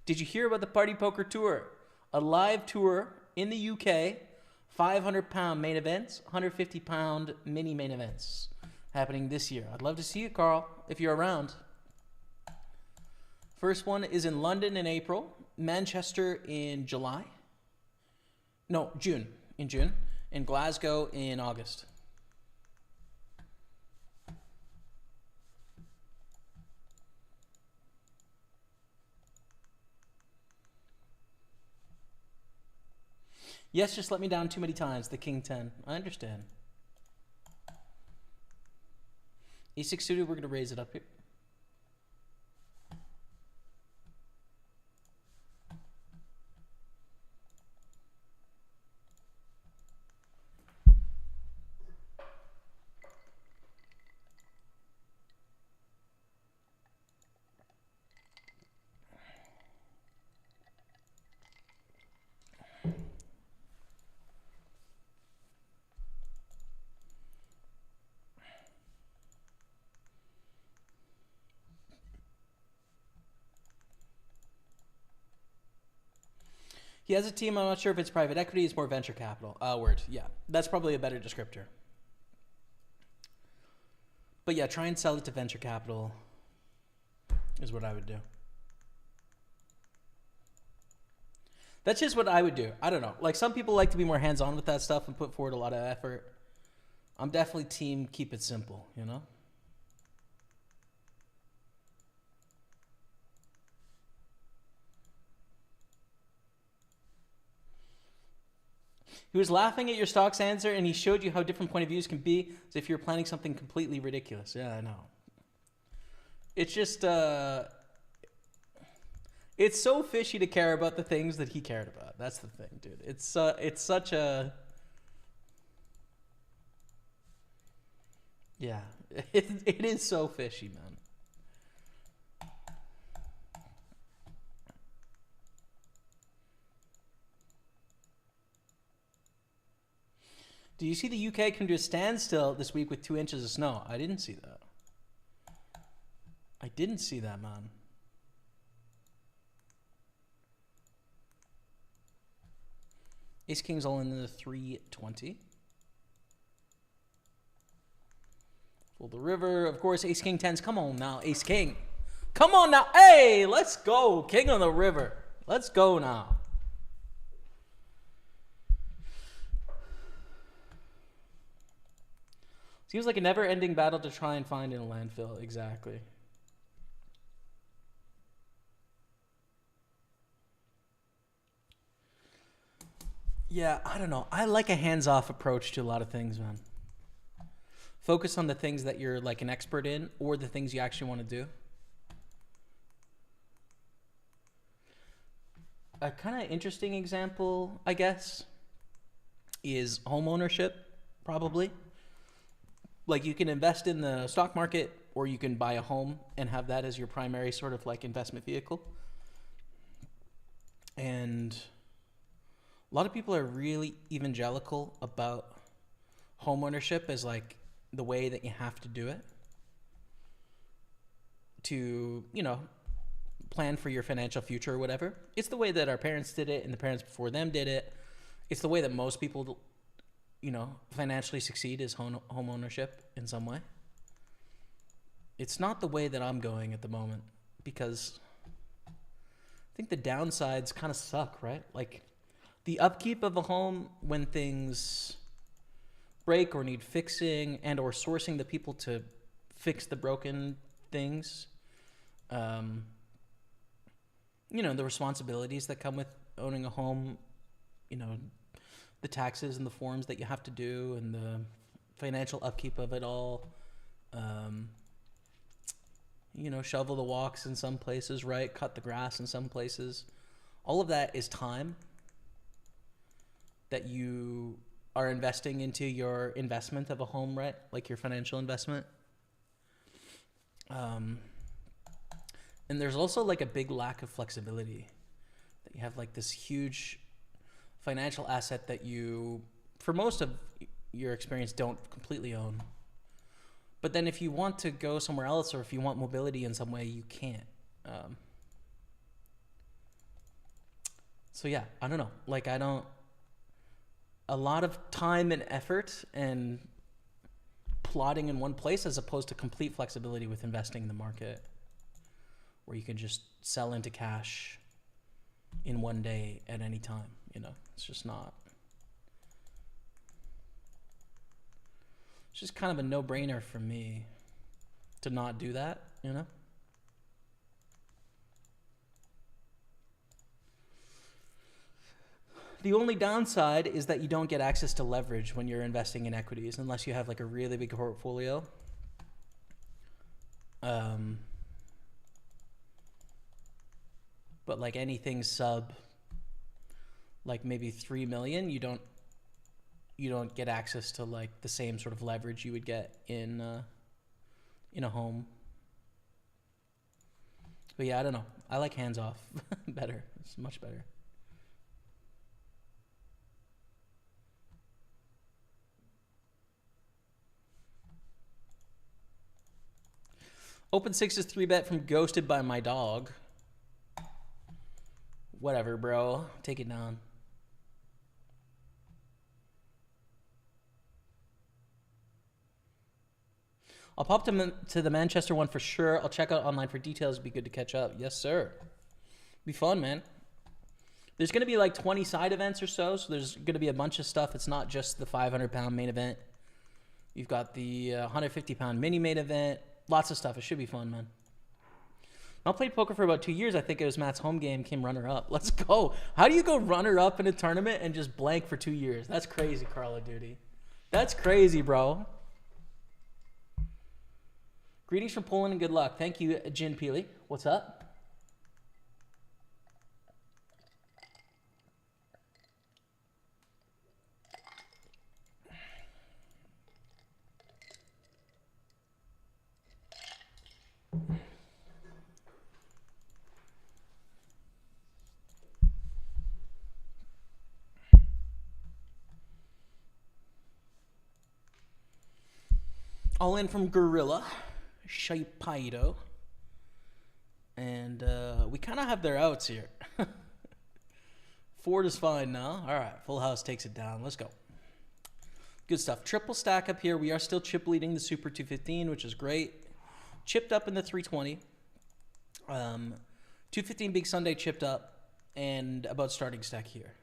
Did you hear about the Party Poker Tour? A live tour in the UK. 500-pound main events, 150-pound mini main events happening this year. I'd love to see you, Carl, if you're around. First one is in London in April, Manchester in July. No, June. In June. And Glasgow in August. Yes, just let me down too many times. The King 10. I understand. E6 suited, we're going to raise it up here. He has a team. I'm not sure if it's private equity. It's more venture capital. Word. Yeah. That's probably a better descriptor. But yeah, try and sell it to venture capital is what I would do. That's just what I would do. I don't know. Like some people like to be more hands-on with that stuff and put forward a lot of effort. I'm definitely team keep it simple, you know? He was laughing at your stocks answer, and he showed you how different point of views can be as if you're planning something completely ridiculous. Yeah, I know. It's just, it's so fishy to care about the things that he cared about. That's the thing, dude. It's such a, yeah, it is so fishy, man. Do you see the UK come to a standstill this week with 2 inches of snow? I didn't see that. I didn't see that, man. Ace King's all in the 320. Full the river. Of course, Ace King 10s. Come on now, Ace King. Come on now. Hey, let's go. King on the river. Let's go now. Seems like a never-ending battle to try and find in a landfill. Exactly. Yeah, I don't know. I like a hands-off approach to a lot of things, man. Focus on the things that you're like an expert in or the things you actually want to do. A kind of interesting example, I guess, is home ownership, probably. Like you can invest in the stock market or you can buy a home and have that as your primary sort of like investment vehicle. And a lot of people are really evangelical about home ownership as like the way that you have to do it to, you know, plan for your financial future or whatever. It's the way that our parents did it and the parents before them did it. It's the way that most people, you know, financially succeed is home ownership in some way. It's not the way that I'm going at the moment because I think the downsides kind of suck, right? Like the upkeep of a home when things break or need fixing and or sourcing the people to fix the broken things. You know, the responsibilities that come with owning a home, you know, the taxes and the forms that you have to do and the financial upkeep of it all. You know, shovel the walks in some places, right? Cut the grass in some places. All of that is time that you are investing into your investment of a home, right? Like your financial investment. And there's also like a big lack of flexibility that you have like this huge financial asset that you, for most of your experience, don't completely own. But then if you want to go somewhere else or if you want mobility in some way, you can't. So yeah, I don't know. Like a lot of time and effort and plotting in one place as opposed to complete flexibility with investing in the market where you can just sell into cash in one day at any time, you know, it's just not. It's just kind of a no-brainer for me to not do that, you know? The only downside is that you don't get access to leverage when you're investing in equities unless you have like a really big portfolio. But like anything sub like maybe 3 million, you don't get access to like the same sort of leverage you would get in a home. But yeah, I don't know. I like hands off better. It's much better. Open sixes 3-bet from Ghosted by My Dog. Whatever, bro. Take it down. I'll pop to the Manchester one for sure. I'll check out online for details. It'd be good to catch up. Yes, sir. Be fun, man. There's going to be like 20 side events or so. So there's going to be a bunch of stuff. It's not just the 500-pound main event. You've got the 150-pound mini main event. Lots of stuff. It should be fun, man. I played poker for about 2 years. I think it was Matt's home game, came runner-up. Let's go. How do you go runner-up in a tournament and just blank for 2 years? That's crazy, Call of Duty. That's crazy, bro. Greetings from Poland and good luck. Thank you, Jin Peely. What's up? All in from Gorilla, Shaipido. And we kind of have their outs here. Ford is fine now. All right, Full House takes it down. Let's go. Good stuff. Triple stack up here. We are still chip leading the Super 215, which is great. Chipped up in the 320. 215 Big Sunday chipped up. And about starting stack here.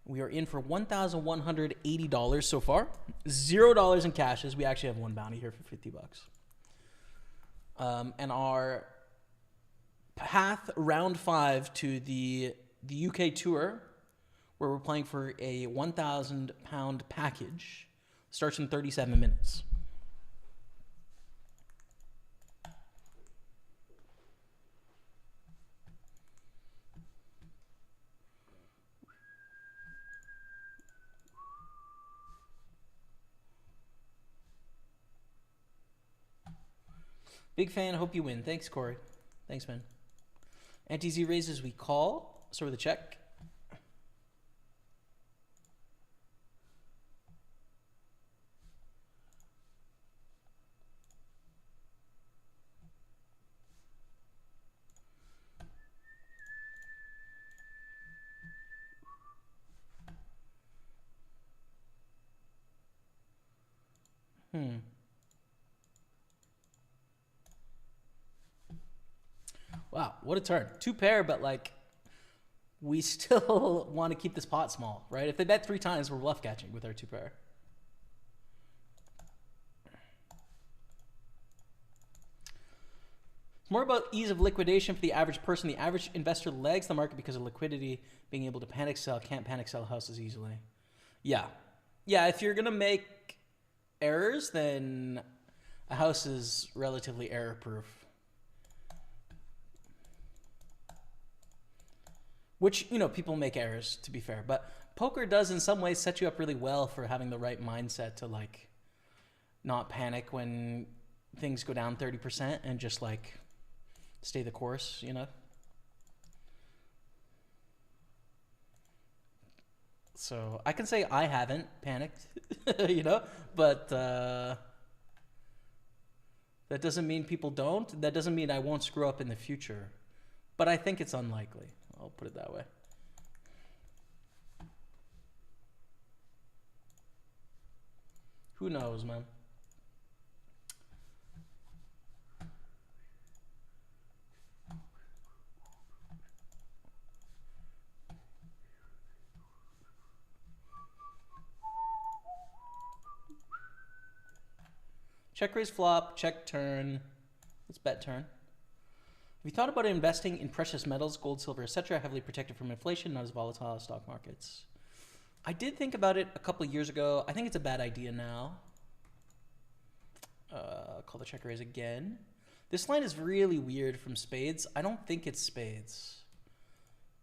We are in for $1,180 so far. $0 in cashes. We actually have one bounty here for $50. And our path round 5 to the UK tour, where we're playing for a 1,000 pound package, starts in 37 minutes. Big fan. Hope you win. Thanks, Corey. Thanks, man. Anti-Z raises, we call. So with a check. Wow, what a turn. Two pair, but like, we still want to keep this pot small, right? If they bet 3 times, we're bluff catching with our two pair. It's more about ease of liquidation for the average person. The average investor lags the market because of liquidity, being able to panic sell, can't panic sell houses easily. Yeah. Yeah, if you're going to make errors, then a house is relatively error proof. Which, you know, people make errors, to be fair. But poker does in some ways set you up really well for having the right mindset to like not panic when things go down 30% and just like stay the course, you know? So I can say I haven't panicked, you know, but that doesn't mean people don't. That doesn't mean I won't screw up in the future, but I think it's unlikely. I'll put it that way. Who knows, man? Check raise flop, check turn. Let's bet turn. Have you thought about investing in precious metals, gold, silver, etc., heavily protected from inflation, not as volatile as stock markets? I did think about it a couple of years ago. I think it's a bad idea now. Call the check raise again. This line is really weird from spades. I don't think it's spades.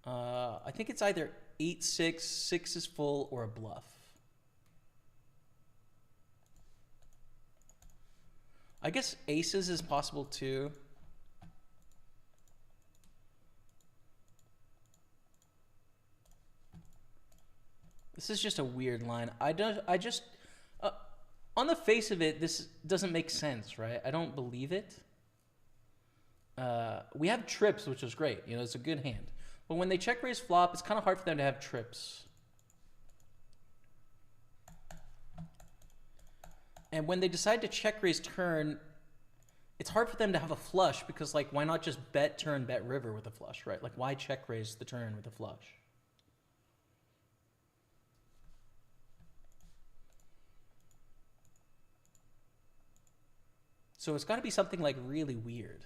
I think it's either 8-6, 6 is full, or a bluff. I guess aces is possible too. This is just a weird line. On the face of it, this doesn't make sense, right? I don't believe it. We have trips, which is great. You know, it's a good hand. But when they check raise flop, it's kind of hard for them to have trips. And when they decide to check raise turn, it's hard for them to have a flush because, like, why not just bet turn, bet river with a flush, right? Like, why check raise the turn with a flush? So it's got to be something like really weird.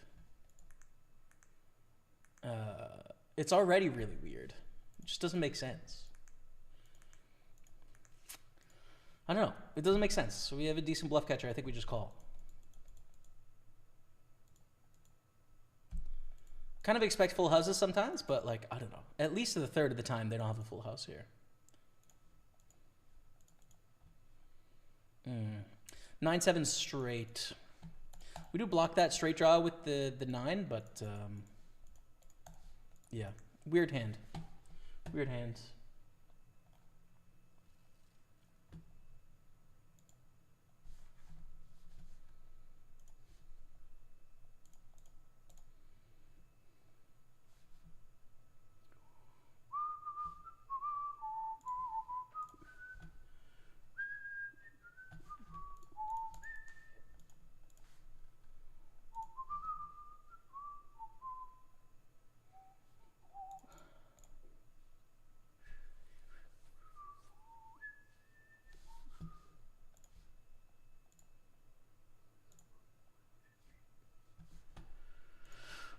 It's already really weird. It just doesn't make sense. I don't know. It doesn't make sense. So we have a decent bluff catcher. I think we just call. Kind of expect full houses sometimes, but like, I don't know. At least a third of the time, they don't have a full house here. 9-7 straight. We do block that straight draw with the 9, but yeah, weird hand. Weird hand.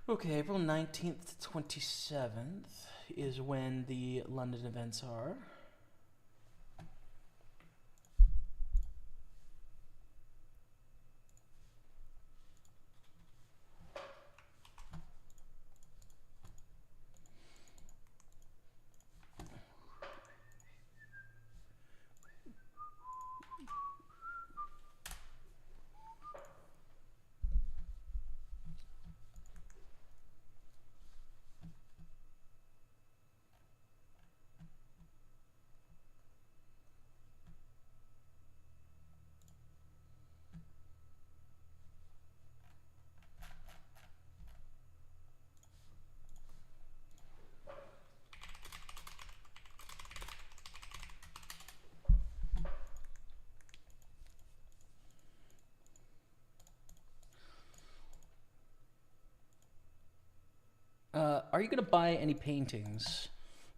Okay, April 19th to 27th is when the London events are. you going to buy any paintings?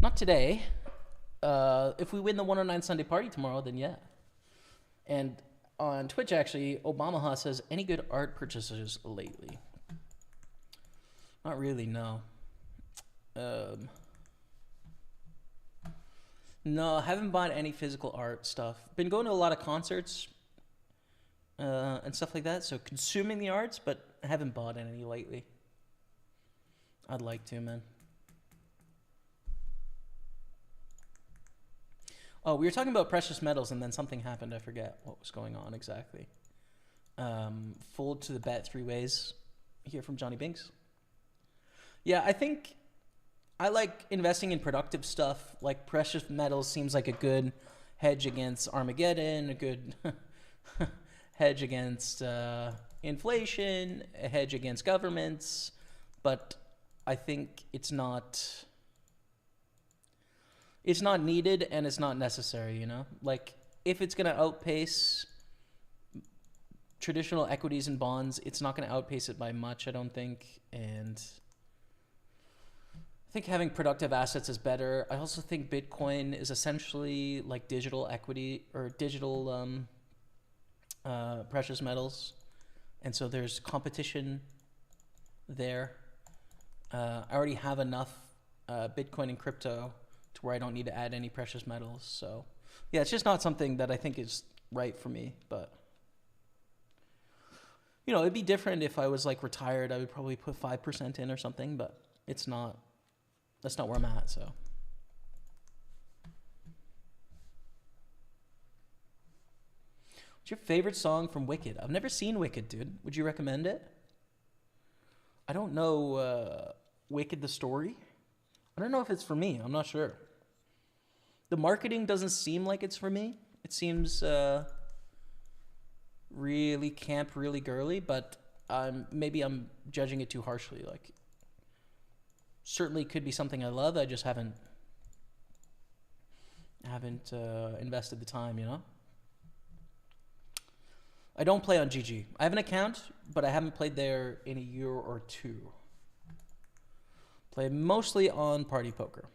Not today. If we win the 109 Sunday party tomorrow, then yeah. And on Twitch, actually, Obama says, any good art purchases lately? Not really, no. No, I haven't bought any physical art stuff. Been going to a lot of concerts and stuff like that, so consuming the arts, but I haven't bought any lately. I'd like to, man. Oh, we were talking about precious metals, and then something happened. I forget what was going on exactly. Fold to the bet 3 ways. Here from Johnny Binks. Yeah, I think I like investing in productive stuff. Like precious metals seems like a good hedge against Armageddon, a good hedge against inflation, a hedge against governments. But I think it's not needed and it's not necessary, you know? Like if it's going to outpace traditional equities and bonds, it's not going to outpace it by much, I don't think. And I think having productive assets is better. I also think Bitcoin is essentially like digital equity or digital precious metals. And so there's competition there. I already have enough Bitcoin and crypto to where I don't need to add any precious metals. So yeah, it's just not something that I think is right for me. But you know, it'd be different if I was like retired. I would probably put 5% in or something, but it's not. That's not where I'm at, so. What's your favorite song from Wicked? I've never seen Wicked, dude. Would you recommend it? I don't know Wicked the story. I don't know if it's for me. I'm not sure. The marketing doesn't seem like it's for me. It seems really camp, really girly, but maybe I'm judging it too harshly. Like, certainly could be something I love. I just haven't invested the time, you know? I don't play on GG. I have an account, but I haven't played there in a year or two. Play mostly on PartyPoker.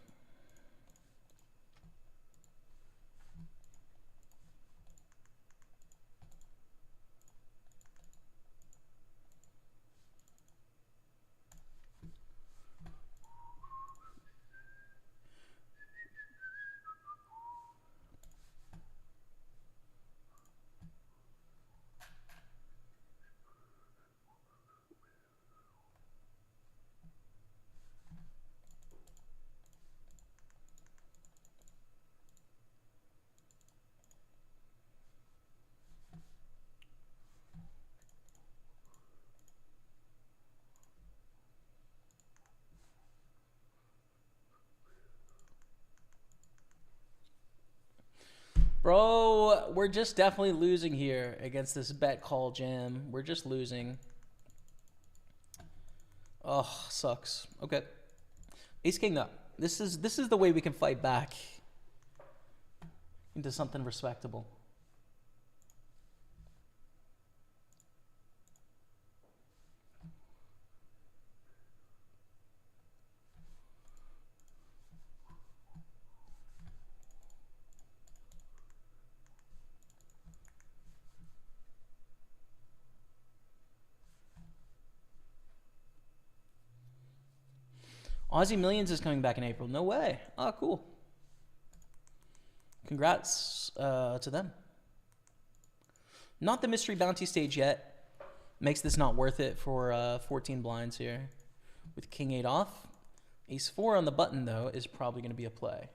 Bro, we're just definitely losing here against this bet call jam. We're just losing. Oh, sucks. Okay. Ace King though. This is the way we can fight back into something respectable. Aussie Millions is coming back in April. No way. Oh, cool. Congrats to them. Not the mystery bounty stage yet. Makes this not worth it for 14 blinds here. With King 8 off. Ace 4 on the button, though, is probably going to be a play.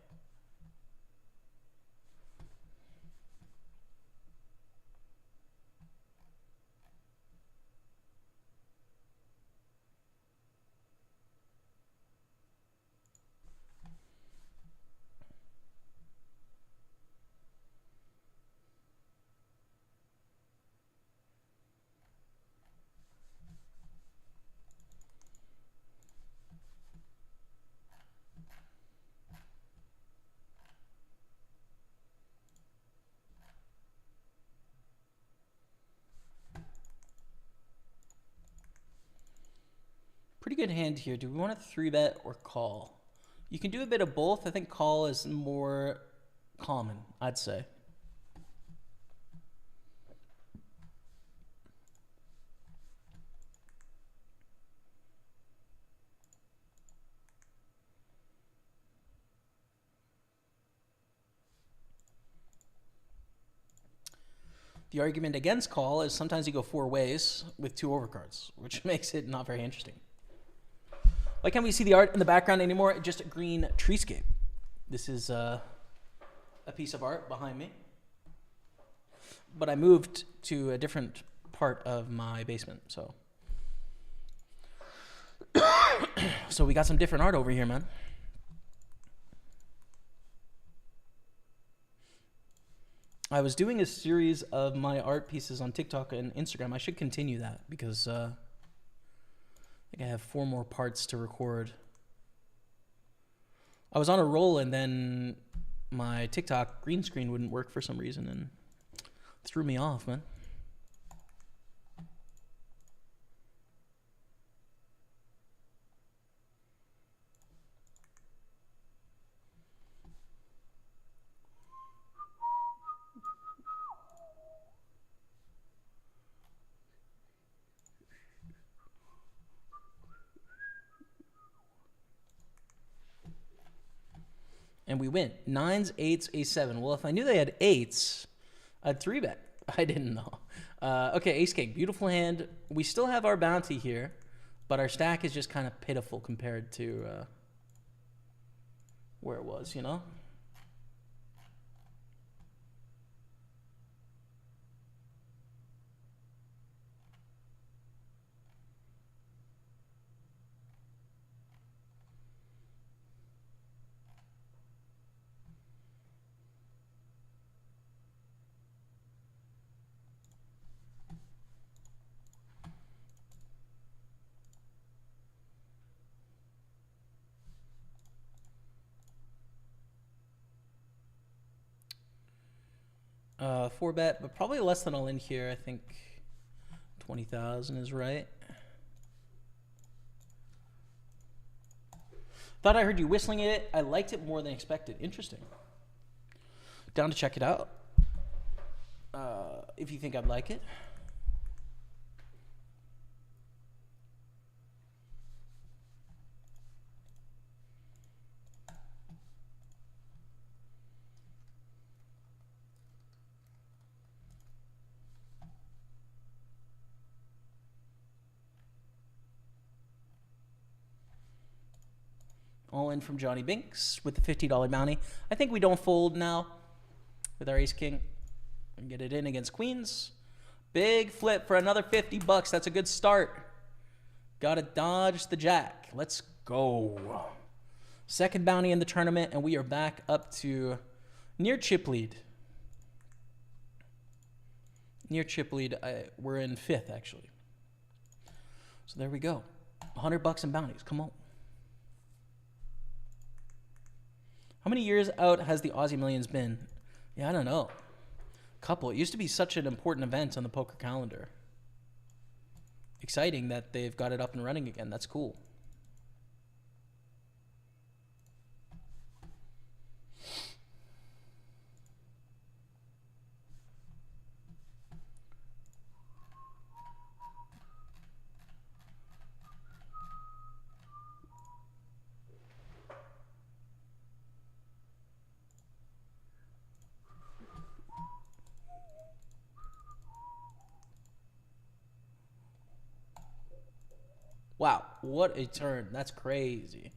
Pretty good hand here. Do we want to 3-bet or call? You can do a bit of both. I think call is more common, I'd say. The argument against call is sometimes you go 4 ways with 2 overcards, which makes it not very interesting. Why can't we see the art in the background anymore? Just a green treescape. This is a piece of art behind me. But I moved to a different part of my basement, so. So we got some different art over here, man. I was doing a series of my art pieces on TikTok and Instagram. I should continue that because I think I have 4 more parts to record. I was on a roll and then my TikTok green screen wouldn't work for some reason and threw me off, man. And we win. 9s, 8s, A7. Well, if I knew they had 8s, I'd 3-bet. I didn't know. Okay, ace king. Beautiful hand. We still have our bounty here, but our stack is just kind of pitiful compared to where it was, you know? Four bet, but probably less than all in here. I think 20,000 is right. Thought I heard you whistling at it. I liked it more than expected. Interesting. Down to check it out. If you think I'd like it. All in from Johnny Binks with the $50 bounty. I think we don't fold now with our ace king and get it in against queens. Big flip for another 50 bucks. That's a good start. Got to dodge the jack. Let's go. Second bounty in the tournament, and we are back up to near chip lead. Near chip lead. We're in 5th, actually. So there we go. 100 bucks in bounties. Come on. How many years out has the Aussie Millions been? Yeah, I don't know. Couple. It used to be such an important event on the poker calendar. Exciting that they've got it up and running again. That's cool. Wow, what a turn. That's crazy.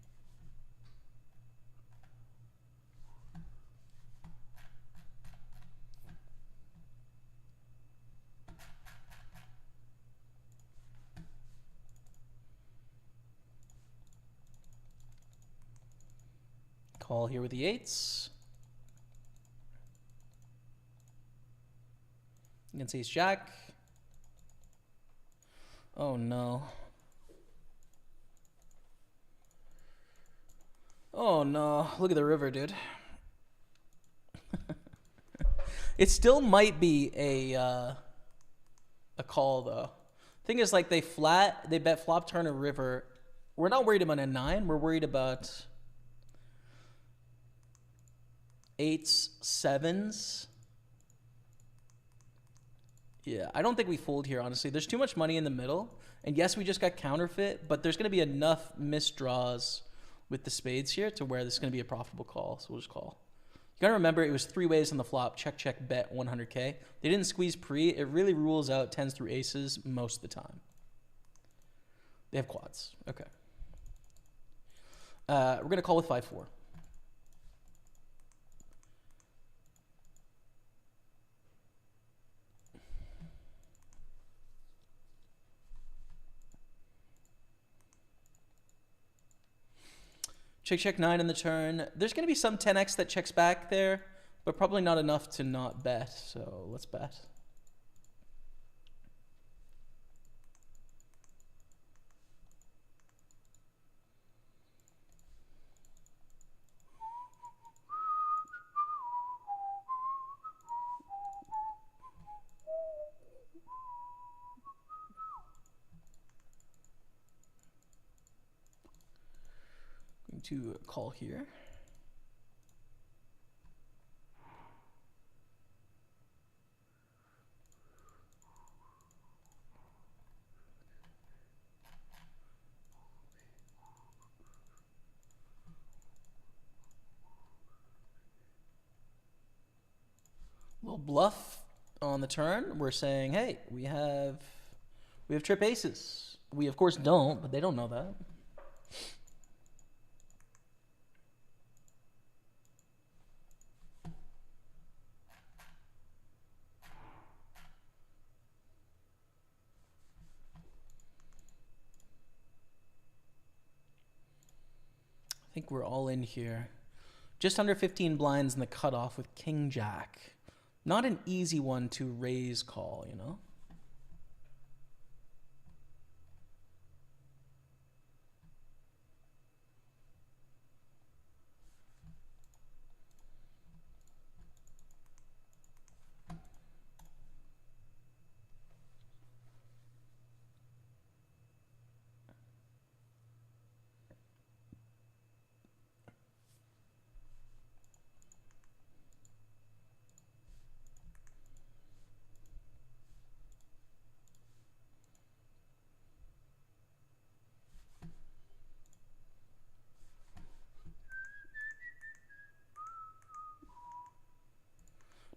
Call here with the 8s. Against ace jack. Oh no. Oh no, look at the river, dude. It still might be a call though. Thing is, like, they bet flop turn a river We're not worried about a 9. We're worried about 8s, 7s. Yeah, I don't think we fold here, honestly. There's too much money in the middle. And yes, we just got counterfeit, but there's going to be enough missed draws with the spades here to where this is going to be a profitable call. So we'll just call. You got to remember, it was 3 ways on the flop. Check, check, bet, 100K. They didn't squeeze pre. It really rules out 10s through aces most of the time. They have quads. Okay. We're going to call with 5-4. Check, check, 9 in the turn. There's going to be some 10x that checks back there, but probably not enough to not bet. So let's bet. Going to call here. Little bluff on the turn. We're saying, hey, we have trip aces. We of course don't, but they don't know that. I think we're all in here. Just under 15 blinds in the cutoff with King Jack. Not an easy one to raise call, you know?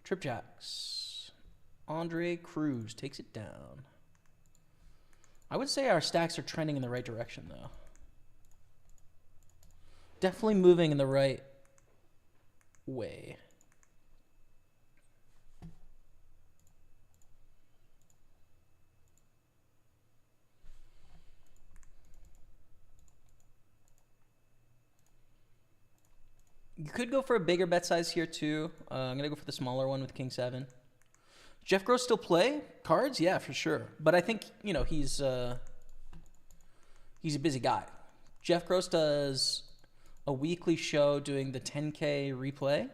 Trip jacks. Andre Cruz takes it down. I would say our stacks are trending in the right direction, though. Definitely moving in the right way. You could go for a bigger bet size here, too. I'm going to go for the smaller one with King 7. Jeff Gross still play cards? Yeah, for sure. But I think, you know, he's a busy guy. Jeff Gross does a weekly show doing the 10K replay.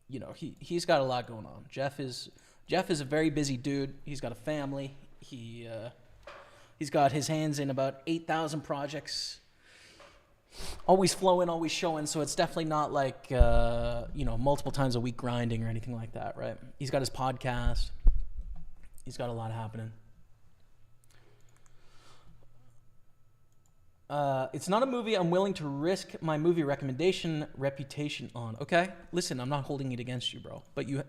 You know, he's got a lot going on. Jeff is a very busy dude. He's got a family. He's got his hands in about 8,000 projects. Always flowing, always showing, so it's definitely not like, you know, multiple times a week grinding or anything like that, right? He's got his podcast. He's got a lot happening. It's not a movie I'm willing to risk my movie recommendation reputation on. Okay? Listen, I'm not holding it against you, bro. But you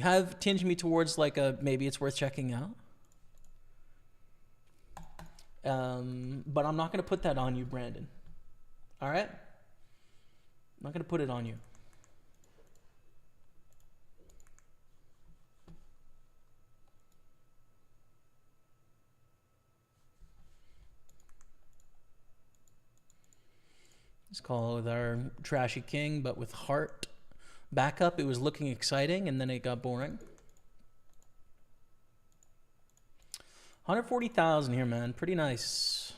have tinged me towards like a maybe it's worth checking out. But I'm not going to put that on you, Brandon. All right? I'm not going to put it on you. Let's call with our trashy king, but with heart backup. It was looking exciting, and then it got boring. 140,000 here, man. Pretty nice.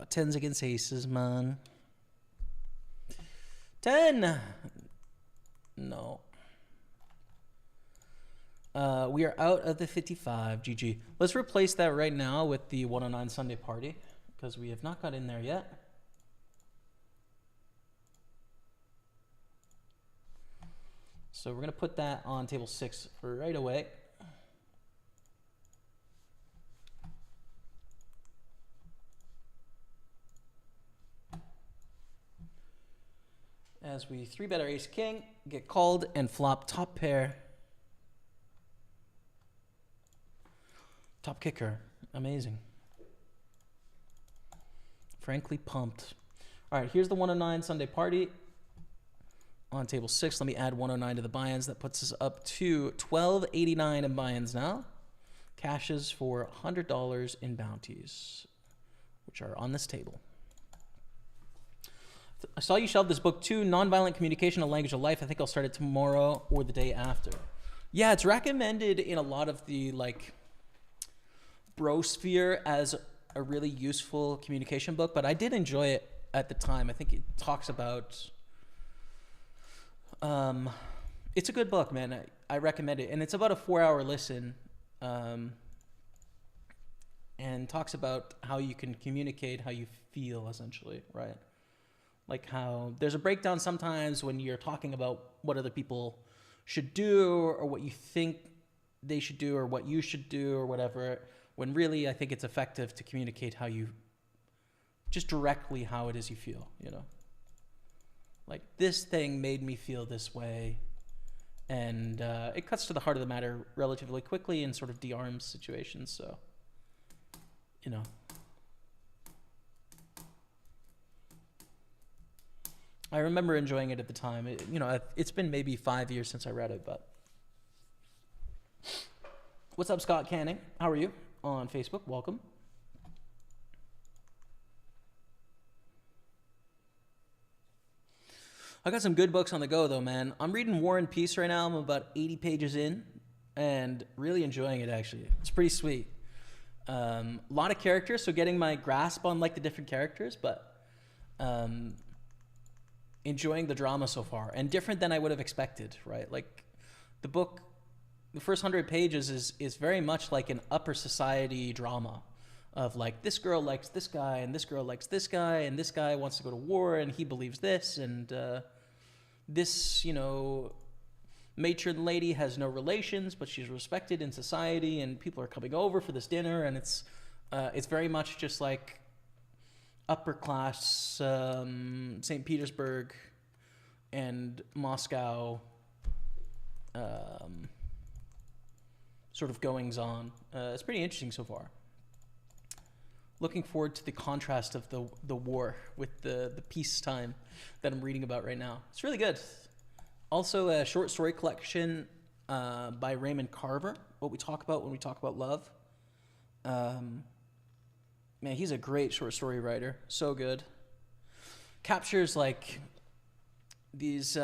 Tens against aces, man. 10. No. We are out of the 55. GG. Let's replace that right now with the 109 Sunday party because we have not got in there yet. So we're going to put that on table 6 for right away. As we 3-bet our ace king, get called and flop top pair. Top kicker. Amazing. Frankly pumped. All right, here's the 109 Sunday party. On table 6, let me add 109 to the buy-ins. That puts us up to 1289 in buy-ins now. Cashes for $100 in bounties, which are on this table. I saw you shelve this book too, Nonviolent Communication, A Language of Life. I think I'll start it tomorrow or the day after. Yeah, it's recommended in a lot of the like brosphere as a really useful communication book, but I did enjoy it at the time. I think it talks about it's a good book, man. I recommend it. And it's about a 4-hour listen and talks about how you can communicate how you feel, essentially, right? Like how there's a breakdown sometimes when you're talking about what other people should do or what you think they should do or what you should do or whatever, when really I think it's effective to communicate how you, just directly how it is you feel, you know? Like, this thing made me feel this way, and it cuts to the heart of the matter relatively quickly and sort of de-arms situations, so, you know. I remember enjoying it at the time. It's been maybe 5 years since I read it, but. What's up, Scott Canning? How are you? On Facebook, welcome. I got some good books on the go, though, man. I'm reading War and Peace right now. I'm about 80 pages in and really enjoying it, actually. It's pretty sweet. A lot of characters, so getting my grasp on, like, the different characters, but enjoying the drama so far. And different than I would have expected, right? Like, the book, the first 100 pages is very much like an upper society drama of, like, this girl likes this guy, and this girl likes this guy, and this guy wants to go to war, and he believes this, and this, matron lady has no relations, but she's respected in society, and people are coming over for this dinner, and it's very much just like upper class St. Petersburg and Moscow sort of goings on. It's pretty interesting so far. Looking forward to the contrast of the war with the peacetime that I'm reading about right now. It's really good. Also, a short story collection by Raymond Carver, What We Talk About When We Talk About Love. Man, he's a great short story writer. So good. Captures, like, these,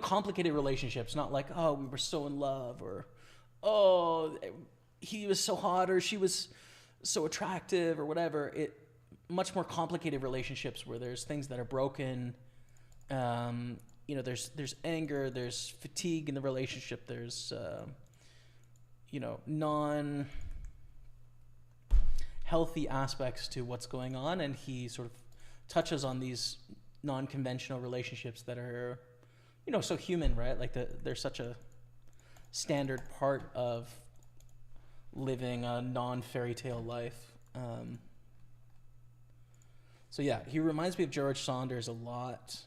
complicated relationships. Not like, oh, we were so in love, or, oh, he was so hot, or she was so attractive, or whatever. Much more complicated relationships where there's things that are broken. There's anger, there's fatigue in the relationship, there's non-healthy aspects to what's going on, and he sort of touches on these non-conventional relationships that are, so human, right? Like they're such a standard part of living a non-fairy tale life. So yeah, he reminds me of George Saunders a lot,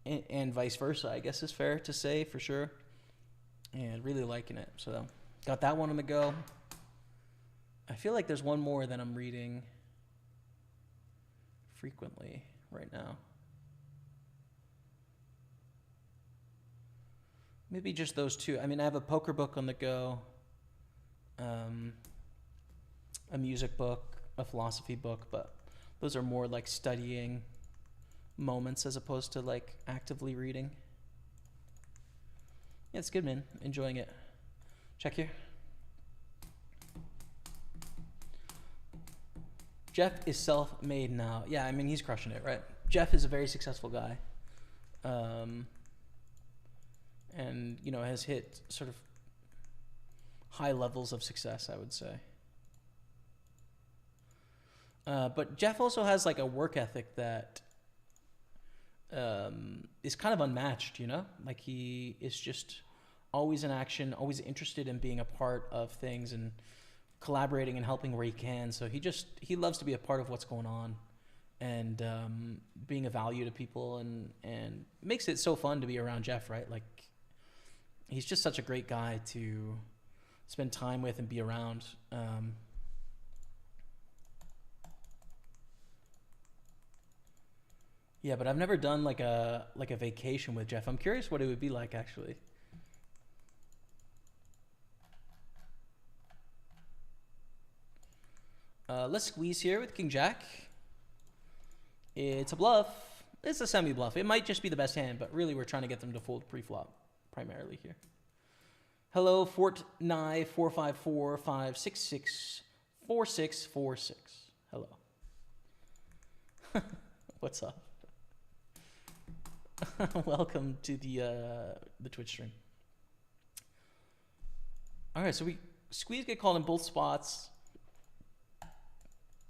and vice versa, I guess is fair to say, for sure. And really liking it. So got that one on the go. I feel like there's one more that I'm reading frequently right now. Maybe just those two. I mean, I have a poker book on the go, a music book, a philosophy book, but those are more like studying moments as opposed to like actively reading. Yeah, it's good, man. Enjoying it. Check here. Jeff is self-made now. Yeah, I mean, he's crushing it, right? Jeff is a very successful guy. And, you know, has hit sort of high levels of success, I would say. But Jeff also has like a work ethic that is kind of unmatched, you know? Like he is just always in action, always interested in being a part of things and collaborating and helping where he can. So he loves to be a part of what's going on and being a value to people and makes it so fun to be around Jeff, right? Like he's just such a great guy to spend time with and be around. Yeah, but I've never done like a vacation with Jeff. I'm curious what it would be like actually. Let's squeeze here with King Jack. It's a bluff. It's a semi-bluff. It might just be the best hand, but really we're trying to get them to fold pre-flop primarily here. Hello, Fortnite 454-566-4646. Hello. What's up? Welcome to the Twitch stream. All right, so we squeeze get called in both spots,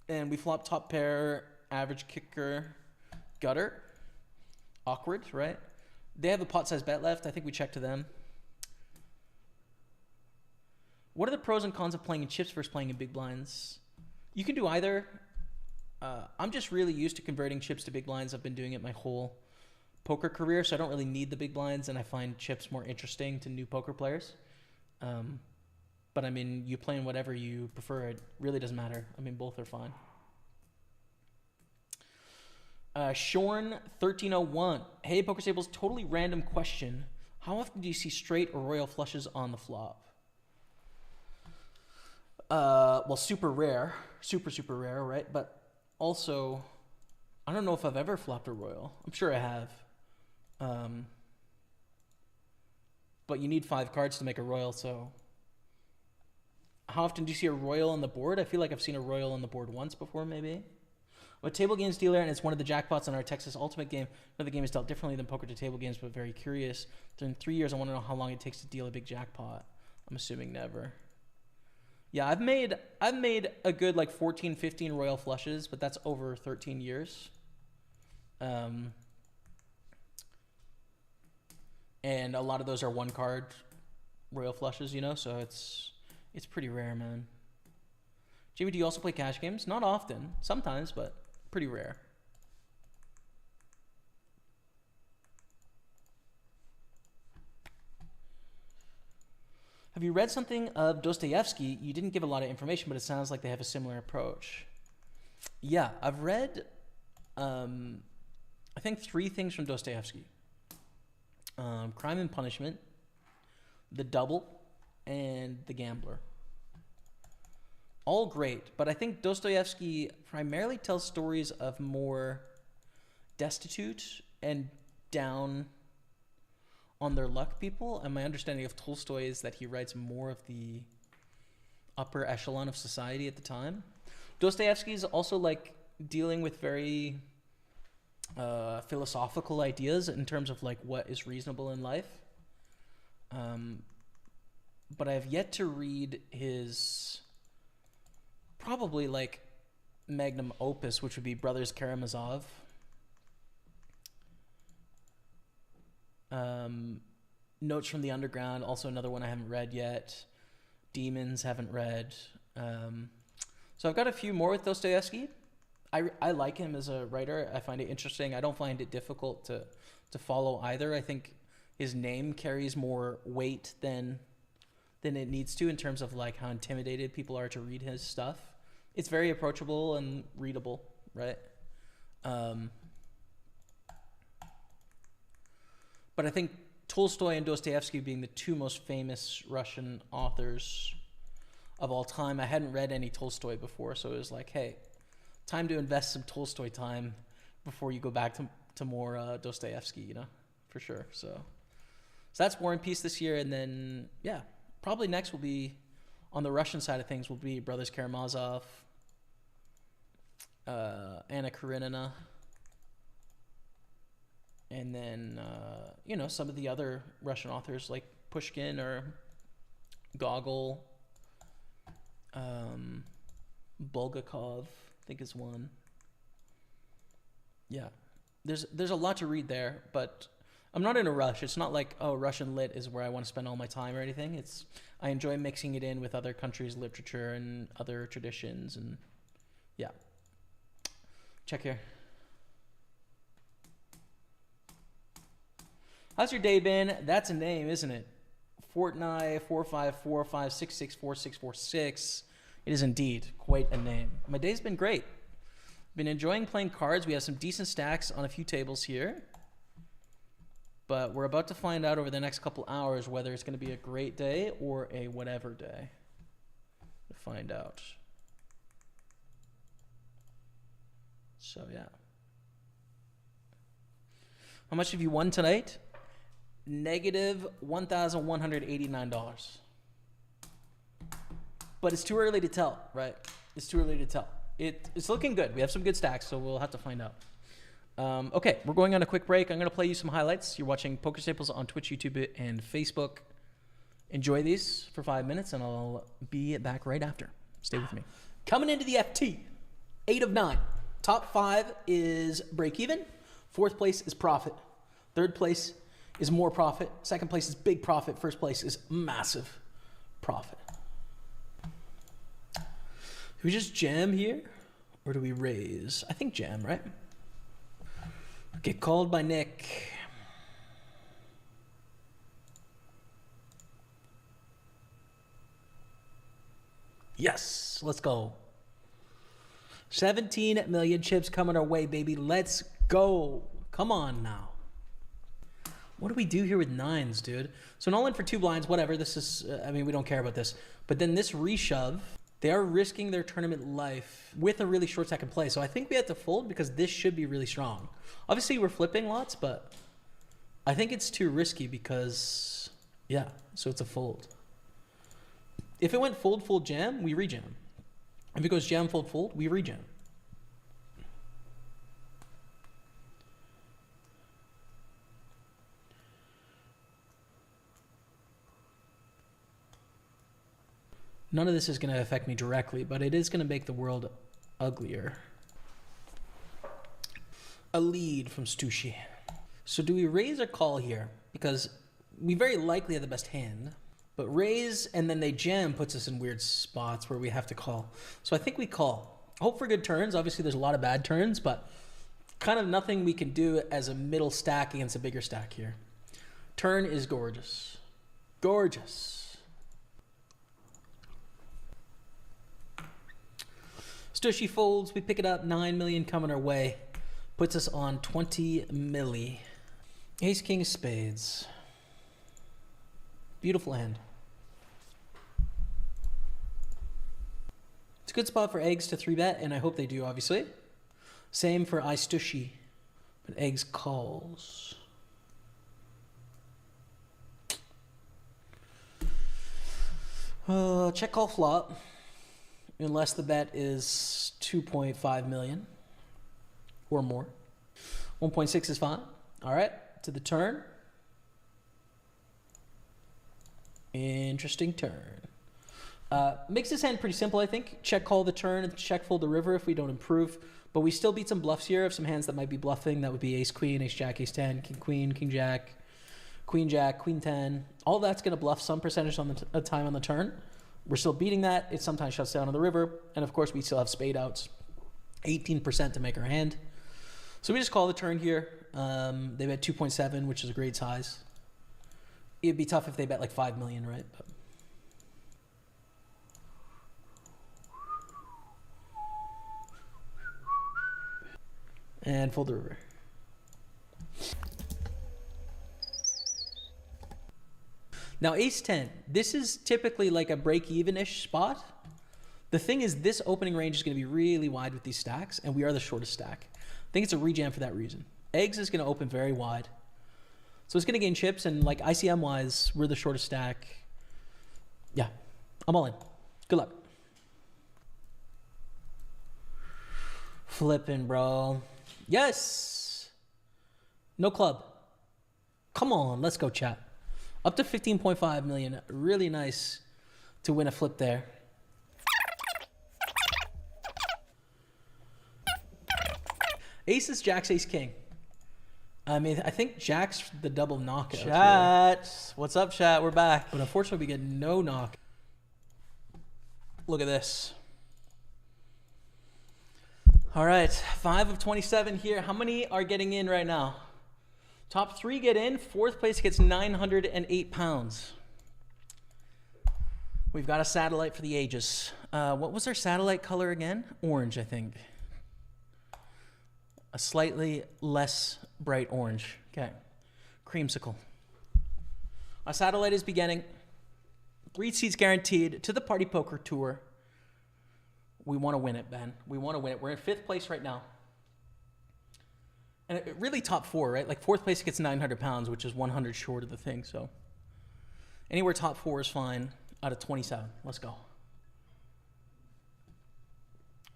and we flop top pair, average kicker, gutter. Awkward, right? They have a pot size bet left. I think we check to them. What are the pros and cons of playing in chips versus playing in big blinds? You can do either. I'm just really used to converting chips to big blinds. I've been doing it my whole poker career, so I don't really need the big blinds, and I find chips more interesting to new poker players. But I mean, you play in whatever you prefer. It really doesn't matter. I mean, both are fine. Shorn 1301. Hey, Pokerstaples, totally random question. How often do you see straight or royal flushes on the flop? Well, super rare. Super rare, right? But also, I don't know if I've ever flopped a royal. I'm sure I have. But you need 5 cards to make a royal, so... How often do you see a royal on the board? I feel like I've seen a royal on the board once before, maybe. I'm a table games dealer, and it's one of the jackpots in our Texas Ultimate game. Another game is dealt differently than poker to table games, but very curious. In 3 years, I want to know how long it takes to deal a big jackpot. I'm assuming never. Yeah, I've made a good like 14, 15 royal flushes, but that's over 13 years. And a lot of those are 1 card royal flushes, you know, so it's pretty rare, man. Jamie, do you also play cash games? Not often. Sometimes, but pretty rare. Have you read something of Dostoevsky? You didn't give a lot of information, but it sounds like they have a similar approach. Yeah, I've read, I think 3 things from Dostoevsky. Crime and Punishment, The Double, and The Gambler. All great, but I think Dostoevsky primarily tells stories of more destitute and down on their luck people, and my understanding of Tolstoy is that he writes more of the upper echelon of society at the time. Dostoevsky is also like dealing with very philosophical ideas in terms of like what is reasonable in life. But I have yet to read his probably like magnum opus, which would be Brothers Karamazov. Notes from the Underground, also another one I haven't read yet. Demons, haven't read. So I've got a few more with Dostoevsky. I like him as a writer. I find it interesting. I don't find it difficult to follow either. I think his name carries more weight than it needs to in terms of like how intimidated people are to read his stuff. It's very approachable and readable, right? But I think Tolstoy and Dostoevsky being the 2 most famous Russian authors of all time. I hadn't read any Tolstoy before, so it was like, hey, time to invest some Tolstoy time before you go back to more Dostoevsky, you know, for sure. So that's War and Peace this year, and then, yeah, probably next will be, on the Russian side of things, will be Brothers Karamazov. Anna Karenina. And then, you know, some of the other Russian authors like Pushkin or Gogol. Bulgakov, I think is one. Yeah. There's a lot to read there, but I'm not in a rush. It's not like, oh, Russian lit is where I want to spend all my time or anything. I enjoy mixing it in with other countries' literature and other traditions, and yeah. Check here. How's your day been? That's a name, isn't it? Fortnite 4545664646. It is indeed quite a name. My day's been great. Been enjoying playing cards. We have some decent stacks on a few tables here. But we're about to find out over the next couple hours whether it's going to be a great day or a whatever day. To find out. So, yeah. How much have you won tonight? Negative $1,189. But it's too early to tell, right? It's too early to tell. It's looking good. We have some good stacks, so we'll have to find out. Okay, we're going on a quick break. I'm going to play you some highlights. You're watching Pokerstaples on Twitch, YouTube, and Facebook. Enjoy these for 5 minutes, and I'll be back right after. Stay with me. Coming into the FT, 8 of 9. Top 5 is break even. 4th place is profit. 3rd place is more profit. 2nd place is big profit. 1st place is massive profit. Do we just jam here? Or do we raise? I think jam, right? Get called by Nick. Yes, let's go. 17 million chips coming our way, baby. Let's go. Come on now. What do we do here with 9s, dude? So an all in for 2 blinds, whatever. This is, I mean, we don't care about this. But then this reshove, they are risking their tournament life with a really short second play. So I think we have to fold because this should be really strong. Obviously, we're flipping lots, but I think it's too risky because, yeah, so it's a fold. If it went fold, fold, jam, we rejam. If it goes jam, fold, fold, we rejam. None of this is going to affect me directly, but it is going to make the world uglier. A lead from Stushi. So do we raise or call here? Because we very likely have the best hand, but raise and then they jam puts us in weird spots where we have to call. So I think we call. Hope for good turns. Obviously there's a lot of bad turns, but kind of nothing we can do as a middle stack against a bigger stack here. Turn is gorgeous. Gorgeous. Stushi folds, we pick it up, 9 million coming our way. Puts us on 20 milli. Ace, king of spades. Beautiful hand. It's a good spot for eggs to 3-bet, and I hope they do, obviously. Same for Stushi, but eggs calls. Check call flop. Unless the bet is 2.5 million or more. 1.6 is fine. All right, to the turn. Interesting turn. Makes this hand pretty simple, I think. Check call the turn and check fold the river if we don't improve. But we still beat some bluffs here of some hands that might be bluffing. That would be ace queen, ace jack, ace 10, king queen, king jack, queen 10. All that's going to bluff some percentage on the time on the turn. We're still beating that. It sometimes shuts down on the river. And of course, we still have spade outs. 18% to make our hand. So we just call the turn here. They bet 2.7, which is a great size. It'd be tough if they bet like 5 million, right? But and fold the river. Now, ace 10, this is typically like a break-even-ish spot. The thing is, this opening range is going to be really wide with these stacks, and we are the shortest stack. I think it's a rejam for that reason. Eggs is going to open very wide. So it's going to gain chips, and like ICM-wise, we're the shortest stack. Yeah, I'm all in. Good luck. Flipping, bro. Yes. No club. Come on, let's go, chat. Up to 15.5 million. Really nice to win a flip there. Aces, jacks, ace, king. I mean, I think jack's the double knockout. Chat. Here. What's up, chat? We're back. But unfortunately, we get no knock. Look at this. All right, 5 of 27 here. How many are getting in right now? Top 3 get in. 4th place gets 908 pounds. We've got a satellite for the ages. What was our satellite color again? Orange, I think. A slightly less bright orange. Okay. Creamsicle. Our satellite is beginning. 3 seats guaranteed to the Party Poker Tour. We want to win it, Ben. We want to win it. We're in 5th place right now. And really top 4, right? Like 4th place gets 900 pounds, which is 100 short of the thing. So anywhere top 4 is fine out of 27. Let's go.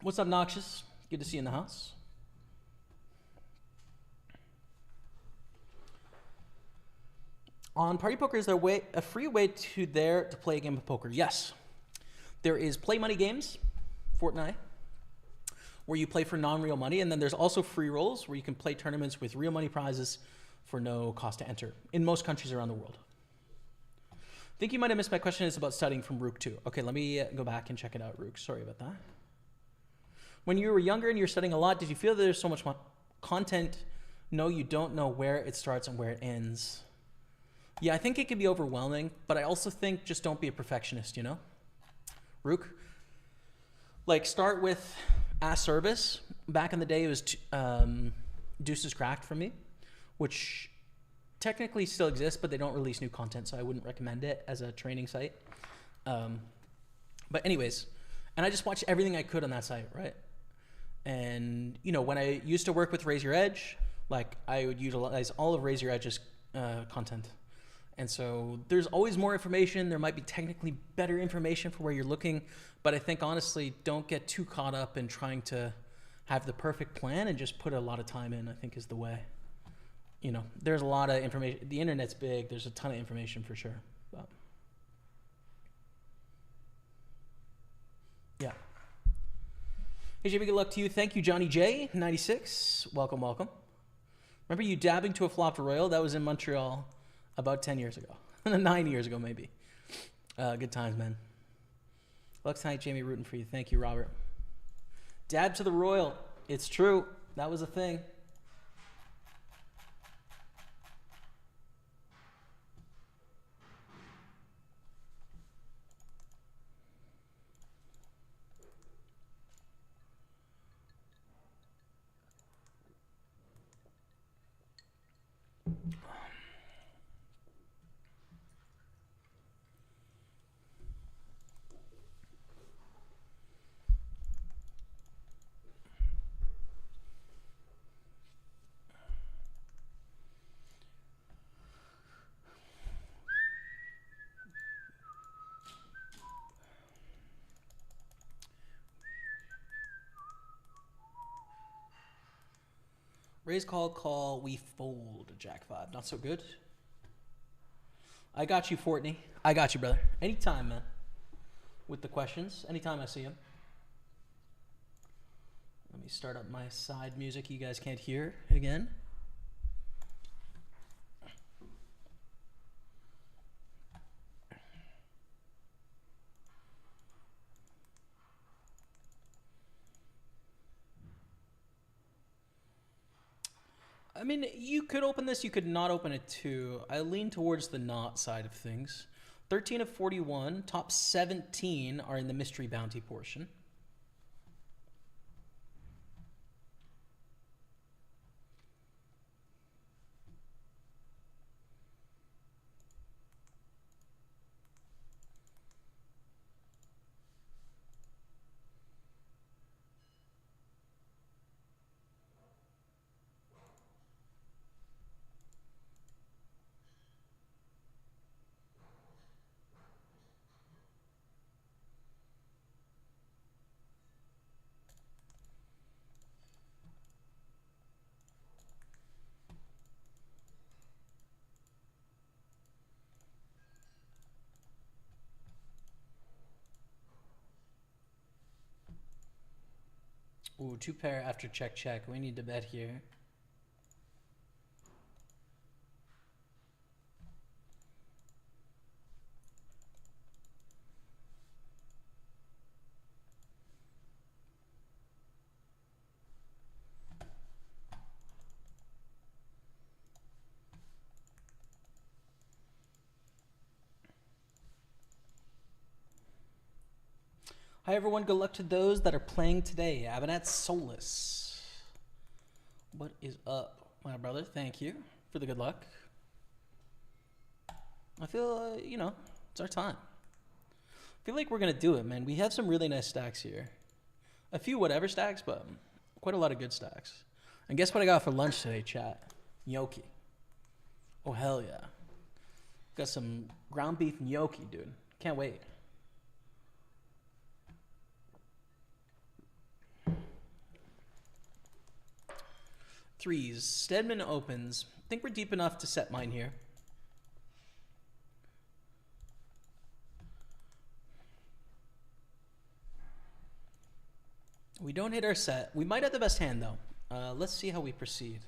What's up, Noxious? Good to see you in the house. On Party Poker, is there a free way to play a game of poker? Yes. There is Play Money Games, Fortnite, where you play for non-real money, and then there's also free rolls where you can play tournaments with real money prizes for no cost to enter in most countries around the world. I think you might have missed my question. It's about studying from Rook 2. Okay, let me go back and check it out, Rook. Sorry about that. When you were younger and you're studying a lot, did you feel that there's so much content? No, you don't know where it starts and where it ends. Yeah, I think it can be overwhelming, but I also think just don't be a perfectionist, you know? Rook, like start with Ass Service. Back in the day, it was Deuces Cracked for me, which technically still exists, but they don't release new content, so I wouldn't recommend it as a training site. But anyways, and I just watched everything I could on that site, right? And, you know, when I used to work with Raise Your Edge, like I would utilize all of Raise Your Edge's content. And so there's always more information. There might be technically better information for where you're looking. But I think, honestly, don't get too caught up in trying to have the perfect plan and just put a lot of time in, I think, is the way. You know, there's a lot of information. The internet's big. There's a ton of information for sure. But yeah. Hey, JB, good luck to you. Thank you, Johnny J, 96. Welcome, welcome. Remember you dabbing to a flopped royal? That was in Montreal about 10 years ago. 9 years ago, maybe. Good times, man. Looks tonight, Jamie, rooting for you. Thank you, Robert. Dab to the royal. It's true. That was a thing. Raise, call, we fold. Jack 5. Not so good. I got you, Fortney. I got you, brother. Anytime, man. With the questions. Anytime I see him. Let me start up my side music you guys can't hear again. I mean, you could open this, you could not open it too. I lean towards the not side of things. 13 of 41, top 17 are in the mystery bounty portion. Ooh, 2-pair after check, check. We need to bet here. Hi everyone, good luck to those that are playing today. Abinat Solus. What is up, my brother? Thank you for the good luck. I feel, you know, it's our time. I feel like we're going to do it, man. We have some really nice stacks here. A few whatever stacks, but quite a lot of good stacks. And guess what I got for lunch today, chat? Gnocchi. Oh, hell yeah. Got some ground beef gnocchi, dude. Can't wait. Threes. Stedman opens. I think we're deep enough to set mine here. We don't hit our set. We might have the best hand, though. Let's see how we proceed.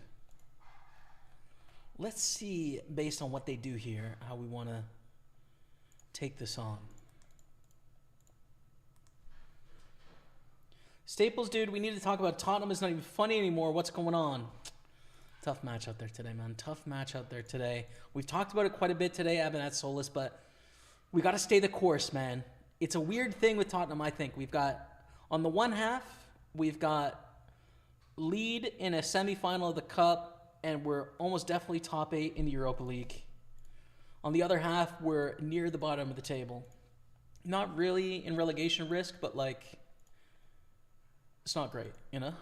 Let's see, based on what they do here, how we want to take this on. Staples, dude, we need to talk about Tottenham. It's not even funny anymore. What's going on? Tough match out there today, man. Tough match out there today. We've talked about it quite a bit today, Abinat Solus, but we got to stay the course, man. It's a weird thing with Tottenham, I think. We've got, on the one half, we've got lead in a semifinal of the Cup, and we're almost definitely top 8 in the Europa League. On the other half, we're near the bottom of the table. Not really in relegation risk, but like, it's not great, you know?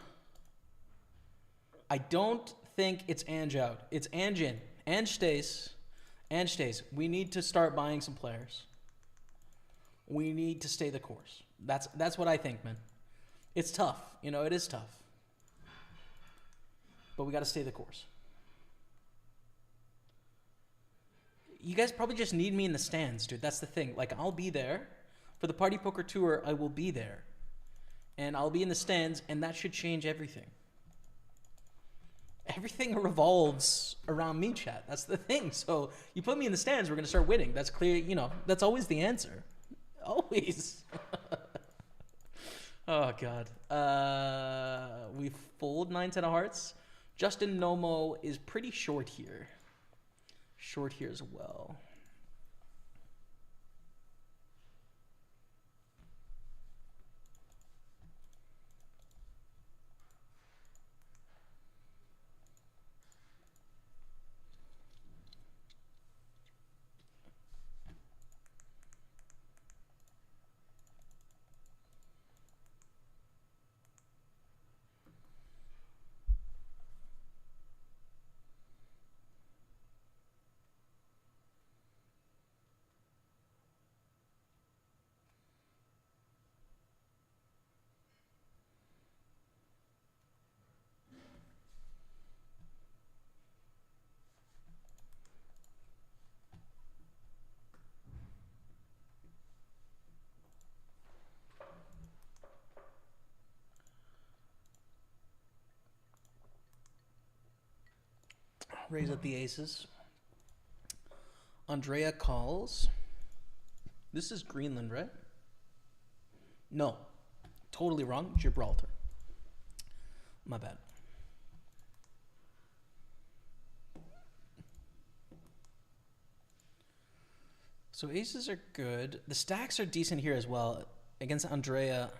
I don't think it's Ange out. It's Ange in. Ange stays. Ange stays. We need to start buying some players. We need to stay the course. That's what I think, man. It's tough. You know, it is tough. But we got to stay the course. You guys probably just need me in the stands, dude. That's the thing. Like, I'll be there. For the Party Poker Tour, I will be there. And I'll be in the stands, and that should change everything. Everything revolves around me, chat. That's the thing. So you put me in the stands, we're going to start winning. That's clear. You know, that's always the answer. Always. Oh, God. We fold 9-10 of hearts. Justin Nomo is pretty short here. Short here as well. Raise up the aces. Andrea calls. This is Greenland, right? No. Totally wrong. Gibraltar. My bad. So aces are good. The stacks are decent here as well. Against Andrea,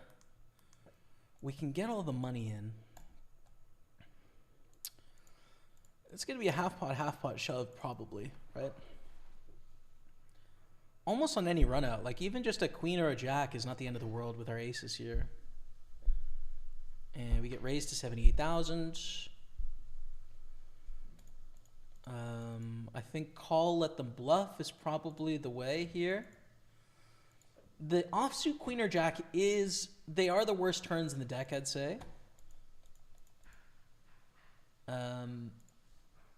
we can get all the money in. It's going to be a half pot shove probably, right? Almost on any run out. Like even just a queen or a jack is not the end of the world with our aces here. And we get raised to 78,000. I think call, let them bluff is probably the way here. The offsuit queen or jack they are the worst turns in the deck, I'd say.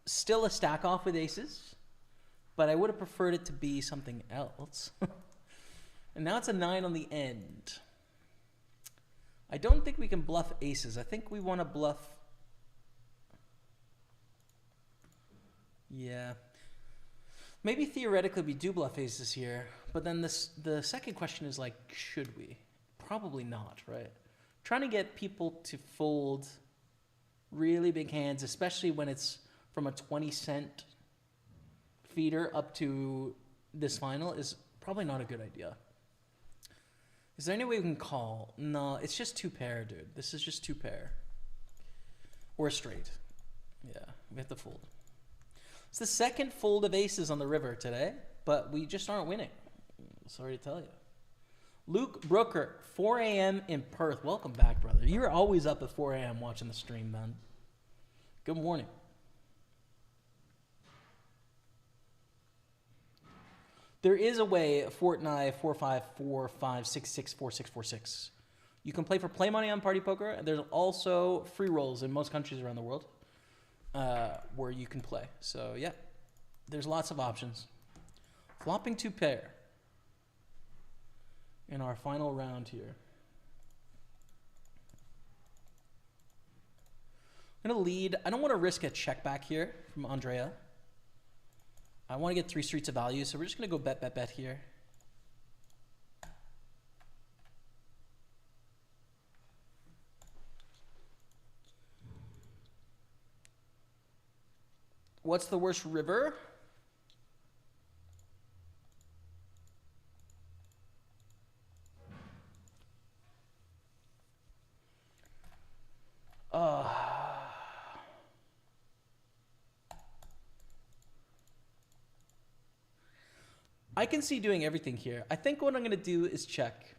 Still a stack off with aces, but I would have preferred it to be something else. And now it's a 9 on the end. I don't think we can bluff aces. I think we want to bluff. Yeah. Maybe theoretically we do bluff aces here, but then the second question is like, should we? Probably not, right? Trying to get people to fold really big hands, especially when it's from a 20-cent feeder up to this final, is probably not a good idea. Is there any way we can call? No, it's just two pair, dude. This is just two pair. Or straight. Yeah, we have to fold. It's the second fold of aces on the river today, but we just aren't winning. Sorry to tell you. Luke Brooker, 4 a.m. in Perth. Welcome back, brother. You're always up at 4 a.m. watching the stream, man. Good morning. There is a way, Fortnite 4545664646. You can play for play money on Party Poker. There's also free rolls in most countries around the world where you can play. So yeah, there's lots of options. Flopping two pair in our final round here. I'm gonna lead. I don't want to risk a check back here from Andrea. I want to get 3 streets of value, so we're just going to go bet here. What's the worst river? I can see doing everything here. I think what I'm going to do is check.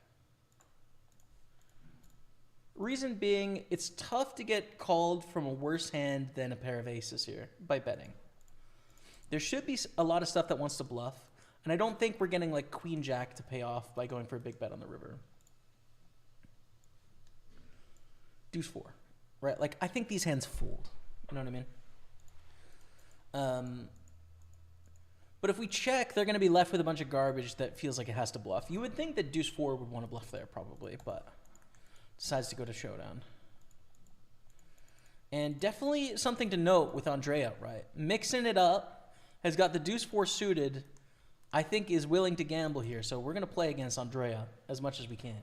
Reason being, it's tough to get called from a worse hand than a pair of aces here by betting. There should be a lot of stuff that wants to bluff, and I don't think we're getting like queen jack to pay off by going for a big bet on the river. Deuce 4, right? Like, I think these hands fold. You know what I mean? But if we check, they're going to be left with a bunch of garbage that feels like it has to bluff. You would think that deuce 4 would want to bluff there probably, but decides to go to showdown. And definitely something to note with Andrea, right? Mixing it up, has got the deuce 4 suited, I think is willing to gamble here. So we're going to play against Andrea as much as we can.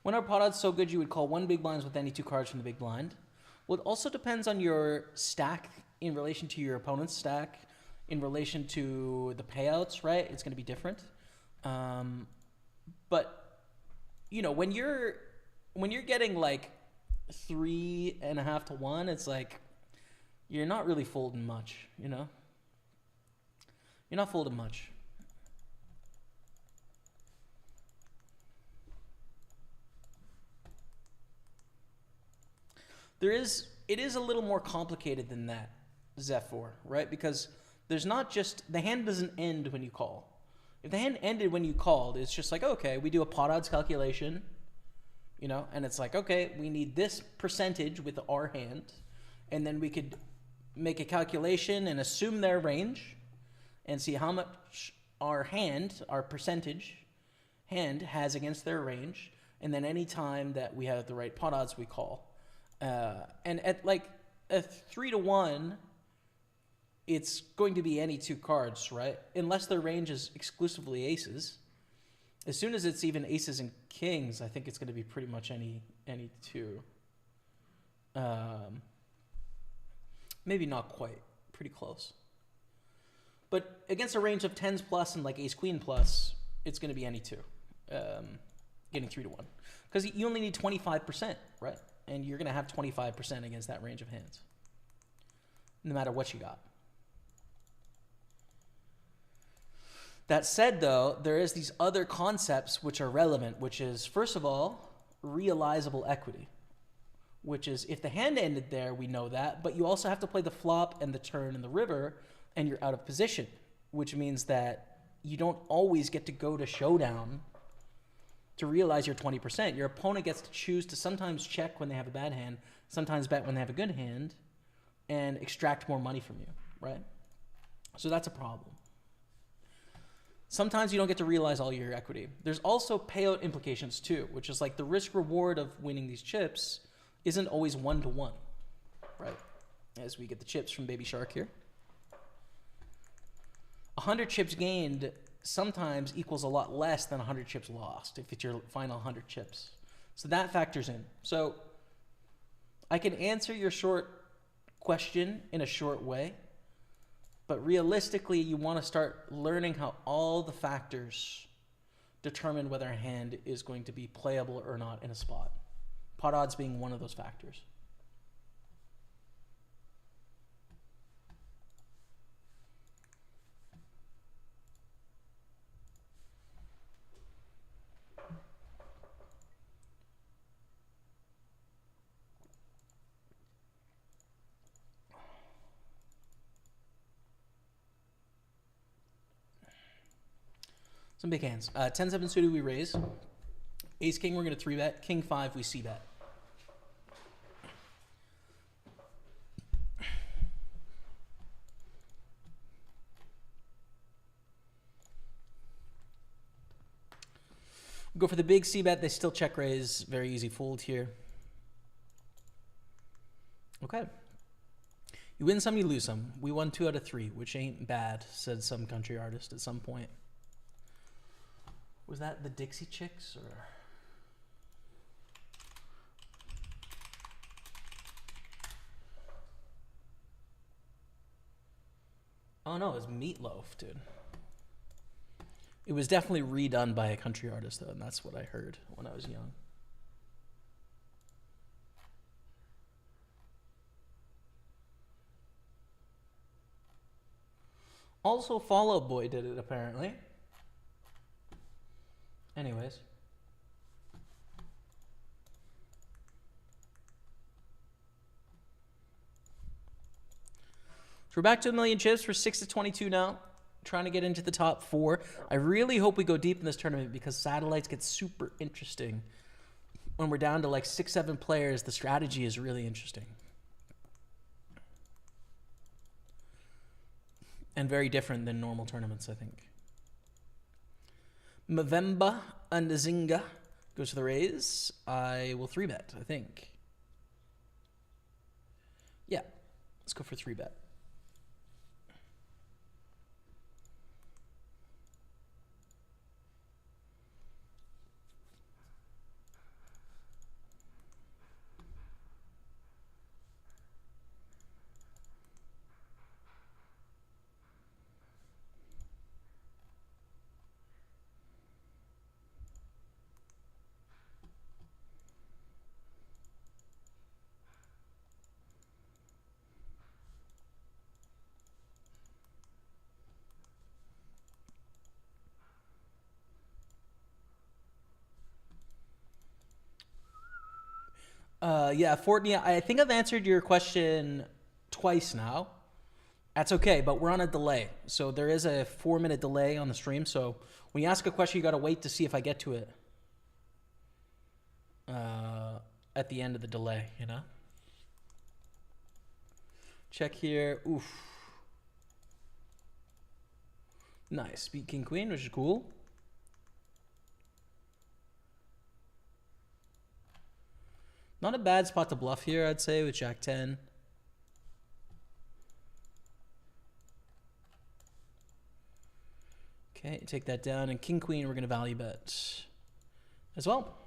When our pot odds so good, you would call 1 big blinds with any 2 cards from the big blind. Well, it also depends on your stack in relation to your opponent's stack, in relation to the payouts, right? It's going to be different. But you know, when you're getting like 3.5 to 1, it's like you're not really folding much. You know, you're not folding much. It is a little more complicated than that, Zephyr, right? Because there's not just, the hand doesn't end when you call. If the hand ended when you called, it's just like, okay, we do a pot odds calculation, you know, and it's like, okay, we need this percentage with our hand, and then we could make a calculation and assume their range and see how much our hand, our percentage hand has against their range, and then any time that we have the right pot odds, we call. And at like a 3 to 1, it's going to be any 2 cards, right? Unless their range is exclusively aces. As soon as it's even aces and kings, I think it's going to be pretty much any 2. Maybe not quite. Pretty close. But against a range of 10s plus and like ace queen plus, it's going to be any 2. Getting 3 to 1. Because you only need 25%, right? And you're going to have 25% against that range of hands. No matter what you got. That said, though, there is these other concepts which are relevant, which is, first of all, realizable equity. Which is, if the hand ended there, we know that, but you also have to play the flop and the turn and the river, and you're out of position. Which means that you don't always get to go to showdown to realize your 20%. Your opponent gets to choose to sometimes check when they have a bad hand, sometimes bet when they have a good hand, and extract more money from you, right? So that's a problem. Sometimes you don't get to realize all your equity. There's also payout implications too, which is like the risk reward of winning these chips isn't always 1-to-1, right? As we get the chips from Baby Shark here. 100 chips gained sometimes equals a lot less than 100 chips lost if it's your final 100 chips. So that factors in. So I can answer your short question in a short way, but realistically, you want to start learning how all the factors determine whether a hand is going to be playable or not in a spot. Pot odds being one of those factors. Some big hands. 10-7 suited, we raise. Ace king, we're going to 3-bet. King 5, we c-bet. Go for the big c-bet. They still check raise. Very easy fold here. Okay. You win some, you lose some. We won 2 out of 3, which ain't bad, said some country artist at some point. Was that the Dixie Chicks or? Oh no, it was Meatloaf, dude. It was definitely redone by a country artist though, and that's what I heard when I was young. Also, Fall Out Boy did it apparently. Anyways. So we're back to 1 million chips. We're 6-22 now. Trying to get into the top 4. I really hope we go deep in this tournament because satellites get super interesting. When we're down to like 6-7 players, the strategy is really interesting. And very different than normal tournaments, I think. Mavemba and Zinga goes to the raise. I will 3-bet, I think. Yeah, let's go for 3-bet. Yeah, Fortnite, I think I've answered your question twice now. That's okay, but we're on a delay. So there is a 4-minute delay on the stream. So when you ask a question, you got to wait to see if I get to it at the end of the delay, you know? Check here. Oof. Nice. Beat King Queen, which is cool. Not a bad spot to bluff here, I'd say, with Jack 10. Okay, take that down. And King Queen, we're going to value bet as well.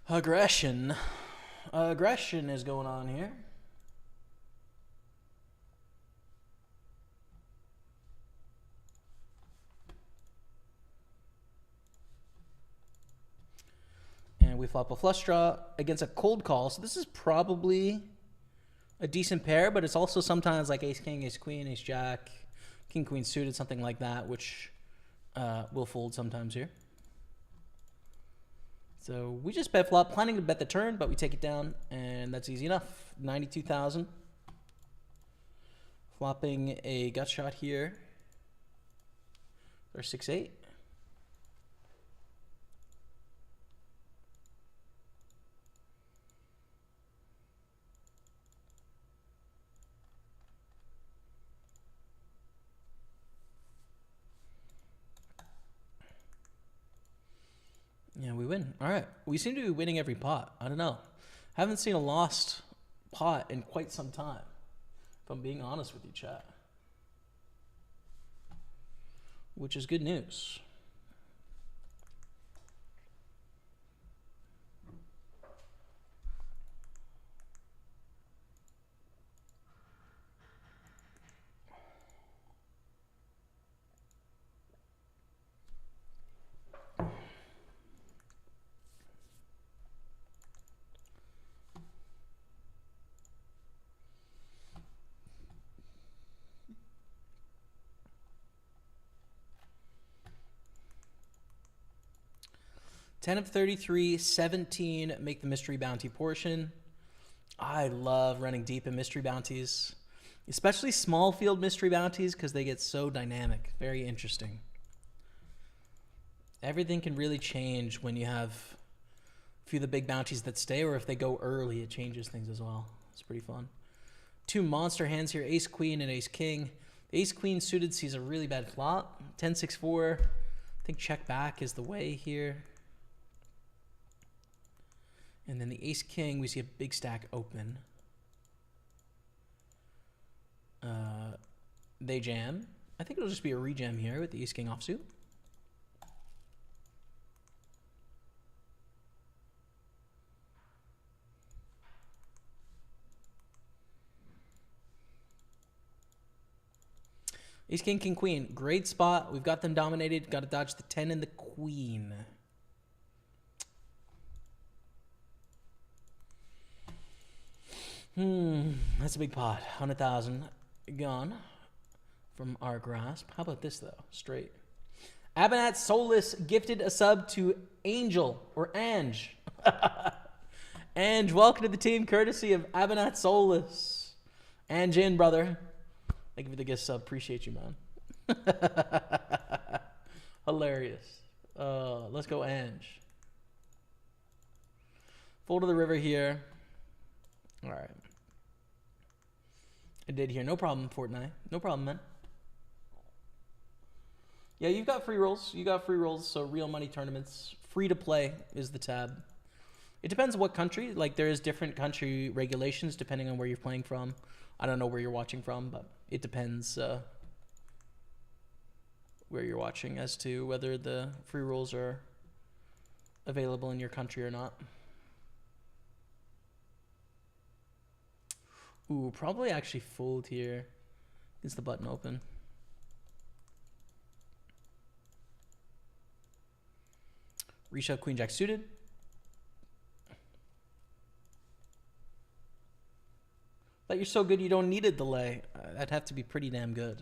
Aggression. Aggression is going on here. And we flop a flush draw against a cold call. So this is probably a decent pair, but it's also sometimes like ace king, ace queen, ace jack, king queen suited, something like that, which will fold sometimes here. So we just bet flop, planning to bet the turn, but we take it down, and that's easy enough. 92,000. Flopping a gut shot here. Or 6-8. Yeah, we win. All right. We seem to be winning every pot. I don't know. Haven't seen a lost pot in quite some time, if I'm being honest with you, chat. Which is good news. Ten of 33, 17 make the mystery bounty portion. I love running deep in mystery bounties, especially small field mystery bounties because they get so dynamic. Very interesting. Everything can really change when you have a few of the big bounties that stay, or if they go early, it changes things as well. It's pretty fun. Two monster hands here, ace queen and ace king. Ace queen suited sees a really bad flop. 10-6-4. I think check back is the way here. And then the ace king, we see a big stack open. They jam. I think it'll just be a rejam here with the ace king offsuit. Ace king, king queen. Great spot. We've got them dominated. Got to dodge the 10 and the queen. That's a big pot. 100,000 gone from our grasp. How about this, though? Straight. Abinat Soulless gifted a sub to Angel, or Ange. Ange, welcome to the team, courtesy of Abinat Soulless. Ange in, brother. Thank you for the gift sub. Appreciate you, man. Hilarious. Let's go, Ange. Fold to the river here. All right. I did here. No problem, Fortnite. No problem, man. Yeah, you've got free rolls. You got free rolls, so real money tournaments. Free to play is the tab. It depends what country. Like, there is different country regulations depending on where you're playing from. I don't know where you're watching from, but it depends where you're watching as to whether the free rolls are available in your country or not. Ooh, probably actually fold here. Is the button open? Reshove queen jack suited. Thought you're so good you don't need a delay. That'd have to be pretty damn good.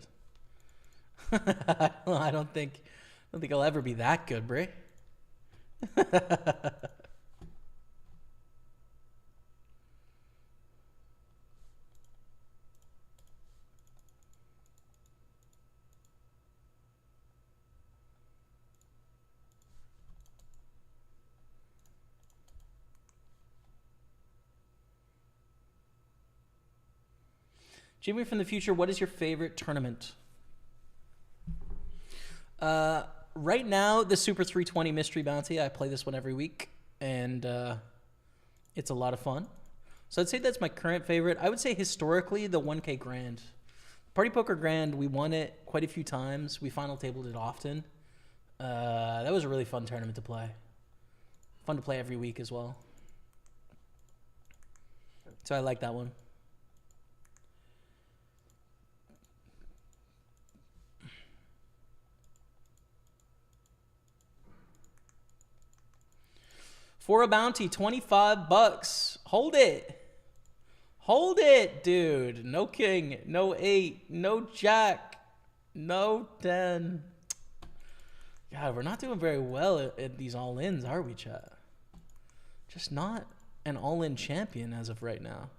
I don't think I'll ever be that good, Bray. Jimmy from the future, what is your favorite tournament? Right now, the Super 320 Mystery Bounty. I play this one every week, and it's a lot of fun. So I'd say that's my current favorite. I would say historically, the 1K Grand. Party Poker Grand, we won it quite a few times. We final tabled it often. That was a really fun tournament to play. Fun to play every week as well. So I like that one. For a bounty, $25. Hold it. Hold it, dude. No king, no 8, no jack, no 10. God, we're not doing very well at these all-ins, are we, chat? Just not an all-in champion as of right now.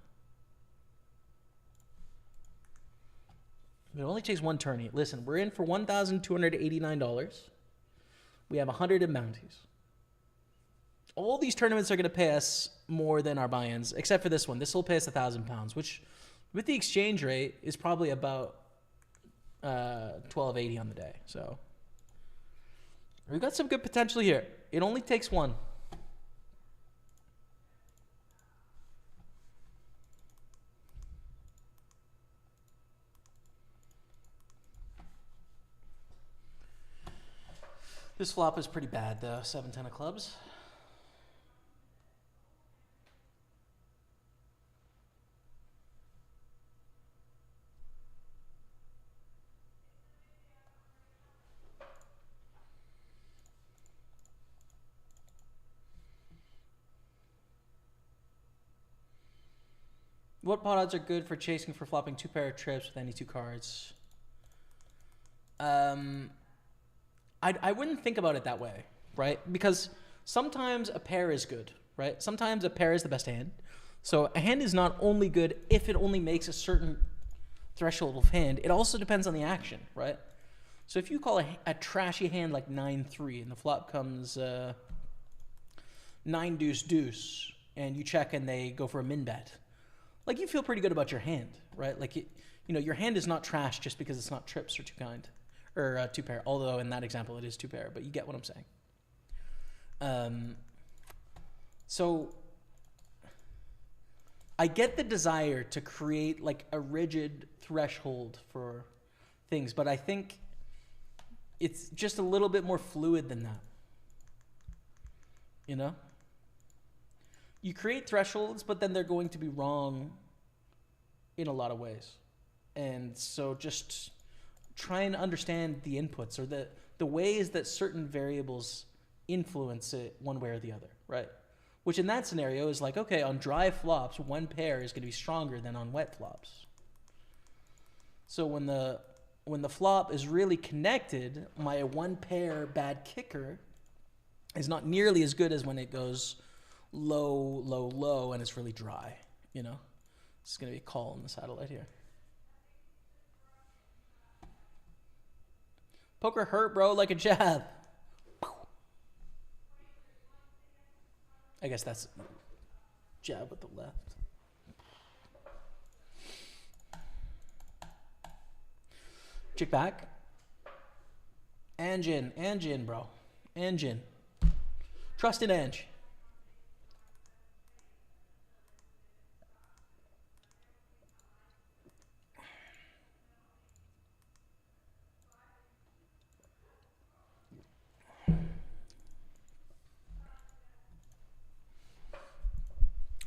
It only takes one tourney. Listen, we're in for $1,289. We have 100 in bounties. All these tournaments are going to pay us more than our buy-ins, except for this one. This will pay us £1,000, which with the exchange rate is probably about $12.80 on the day. So we've got some good potential here. It only takes one. This flop is pretty bad, though. 7-10 of clubs. What pot odds are good for chasing for flopping 2 pair of trips with any 2 cards? I wouldn't think about it that way, right? Because sometimes a pair is good, right? Sometimes a pair is the best hand. So a hand is not only good if it only makes a certain threshold of hand. It also depends on the action, right? So if you call a trashy hand like 9-3 and the flop comes 9-deuce-deuce and you check and they go for a min bet, like you feel pretty good about your hand, right? Like, you know, your hand is not trash just because it's not trips or 2 kind. Or 2 pair, although in that example it is 2 pair, but you get what I'm saying. So I get the desire to create like a rigid threshold for things, but I think it's just a little bit more fluid than that. You know? You create thresholds, but then they're going to be wrong in a lot of ways. And so just try and understand the inputs or the ways that certain variables influence it one way or the other, right? Which in that scenario is like, okay, on dry flops, 1 pair is going to be stronger than on wet flops. So when the flop is really connected, my 1 pair bad kicker is not nearly as good as when it goes low, low, low, and it's really dry, you know? It's going to be a call on the satellite here. Poker hurt, bro, like a jab. I guess that's jab with the left. Chick back. Ange, bro. Ange. Trust in Ange.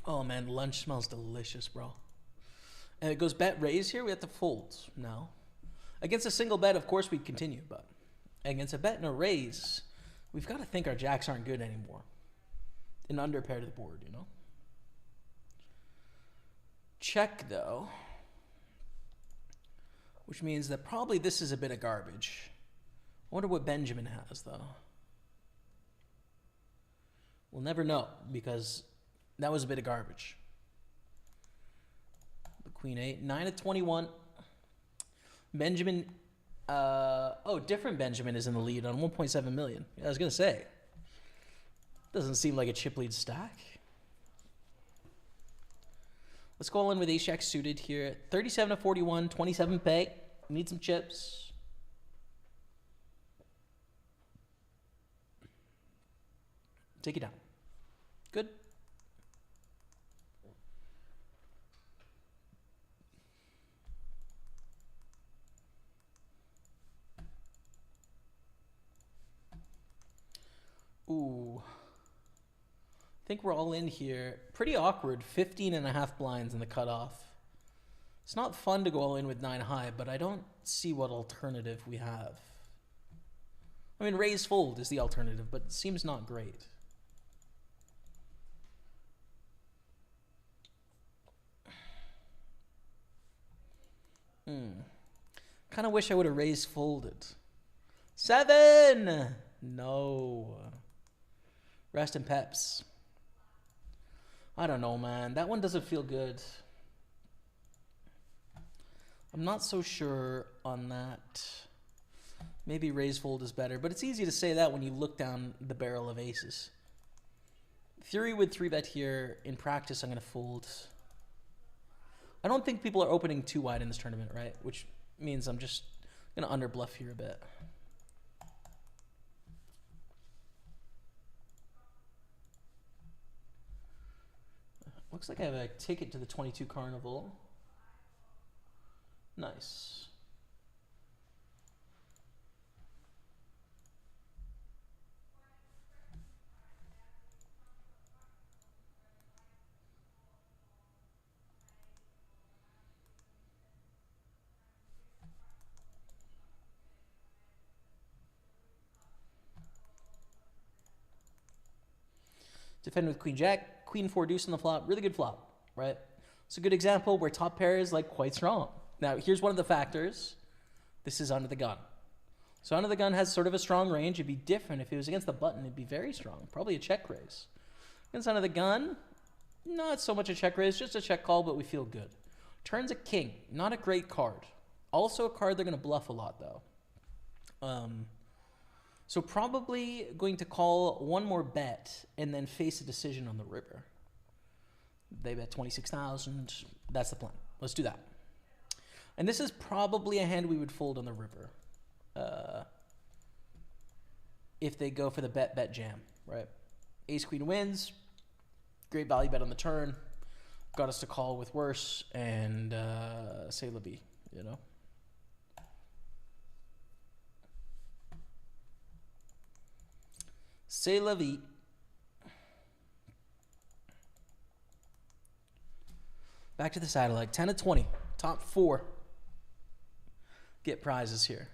Oh man, lunch smells delicious, bro. And it goes bet raise here. We have to fold now. Against a single bet, of course, we'd continue, but against a bet and a raise, we've got to think our jacks aren't good anymore. An under pair to the board, you know. Check though, which means that probably this is a bit of garbage. I wonder what Benjamin has though. We'll never know because that was a bit of garbage. The Queen 8, 9 of 21. Benjamin, different Benjamin is in the lead on 1.7 million. I was going to say, doesn't seem like a chip lead stack. Let's go all in with ace-jack suited here. 37 of 41, 27 peg. Need some chips. Take it down. Good. Ooh. I think we're all in here. Pretty awkward. 15.5 blinds in the cutoff. It's not fun to go all in with 9 high, but I don't see what alternative we have. I mean, raise fold is the alternative, but it seems not great. Kind of wish I would have raised folded. 7! No. Rest in peps. I don't know, man. That one doesn't feel good. I'm not so sure on that. Maybe raise fold is better, but it's easy to say that when you look down the barrel of aces. Theory would 3-bet here. In practice, I'm going to fold. I don't think people are opening too wide in this tournament, right? Which means I'm just going to underbluff here a bit. Looks like I have a ticket to the 22 Carnival. Nice. Defend with Queen Jack, Queen 4 deuce on the flop. Really good flop, right? It's a good example where top pair is like quite strong. Now, here's one of the factors. This is under the gun. So under the gun has sort of a strong range. It'd be different if it was against the button. It'd be very strong. Probably a check raise. Against under the gun, not so much a check raise, just a check call, but we feel good. Turns a king. Not a great card. Also a card they're going to bluff a lot, though. So probably going to call one more bet and then face a decision on the river. They bet 26,000. That's the plan. Let's do that. And this is probably a hand we would fold on the river. If they go for the bet jam, right? Ace queen wins. Great value bet on the turn. Got us to call with worse and say la vie, you know? C'est la vie. Back to the satellite. 10 to 20. Top 4. Get prizes here.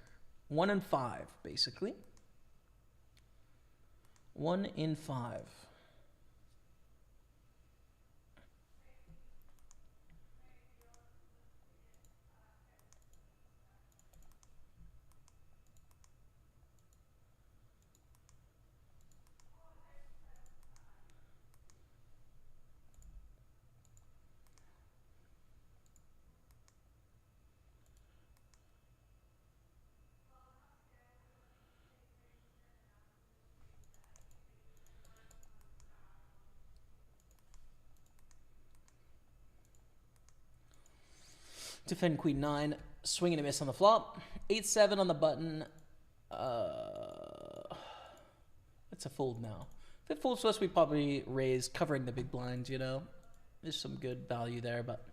1 in 5, basically. 1 in 5. Defend queen 9, swing and a miss on the flop. 8-7 on the button. It's a fold now. If it folds to us, we probably raise, covering the big blinds, you know. There's some good value there, but...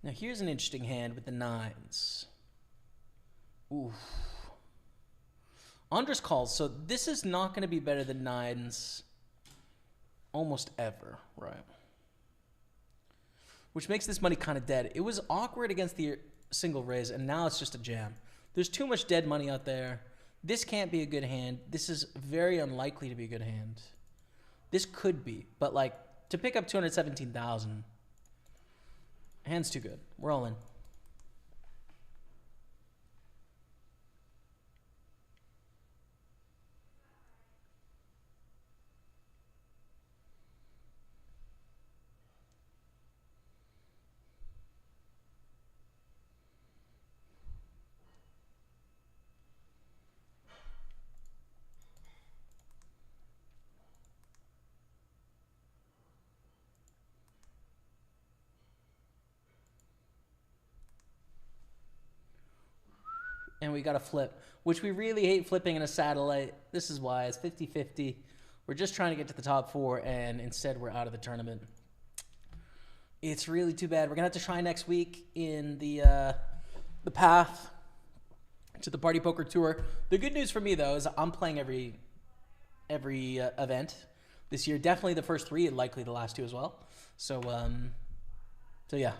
Now here's an interesting hand with the 9s. Oof. Andres calls, so this is not going to be better than 9s almost ever, right? Which makes this money kind of dead. It was awkward against the single raise, and now it's just a jam. There's too much dead money out there. This can't be a good hand. This is very unlikely to be a good hand. This could be, but like to pick up 217,000, hand's too good. We're all in. And we got to flip, which we really hate flipping in a satellite. This is why it's 50-50. We're just trying to get to the top 4, and instead we're out of the tournament. It's really too bad. We're going to have to try next week in the path to the Party Poker Tour. The good news for me, though, is I'm playing every event this year. Definitely the first 3 and likely the last 2 as well. So yeah.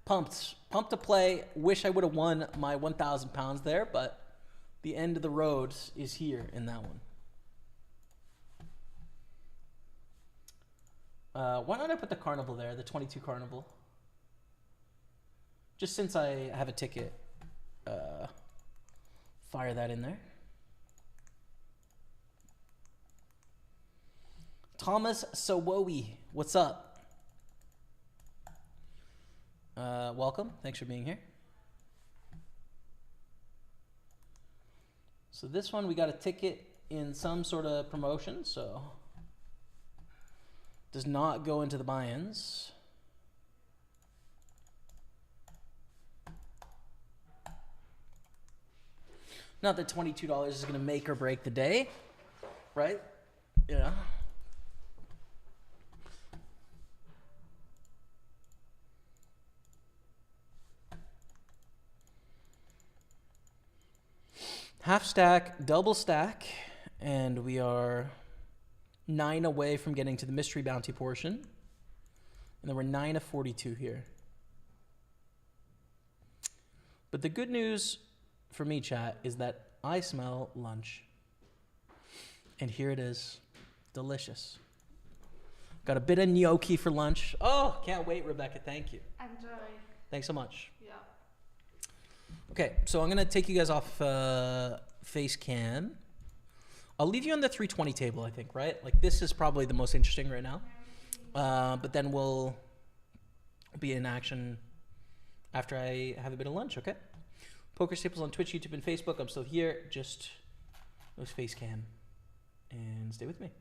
Pumped to play. Wish I would have won my 1,000 pounds there, but the end of the road is here in that one. Why not I put the carnival there, the 22 carnival? Just since I have a ticket, fire that in there. Thomas Sowowi, what's up? Welcome. Thanks for being here. So this one, we got a ticket in some sort of promotion, so does not go into the buy-ins. Not that $22 is going to make or break the day, right? Yeah. Half stack, double stack, and we are 9 away from getting to the mystery bounty portion. And then we're 9 of 42 here. But the good news for me, chat, is that I smell lunch. And here it is. Delicious. Got a bit of gnocchi for lunch. Oh, can't wait, Rebecca. Thank you. Enjoy. Thanks so much. Yeah. Okay, so I'm going to take you guys off face cam. I'll leave you on the 320 table, I think, right? Like, this is probably the most interesting right now. But then we'll be in action after I have a bit of lunch, okay? Pokerstaples on Twitch, YouTube, and Facebook. I'm still here. Just those face cam. And stay with me.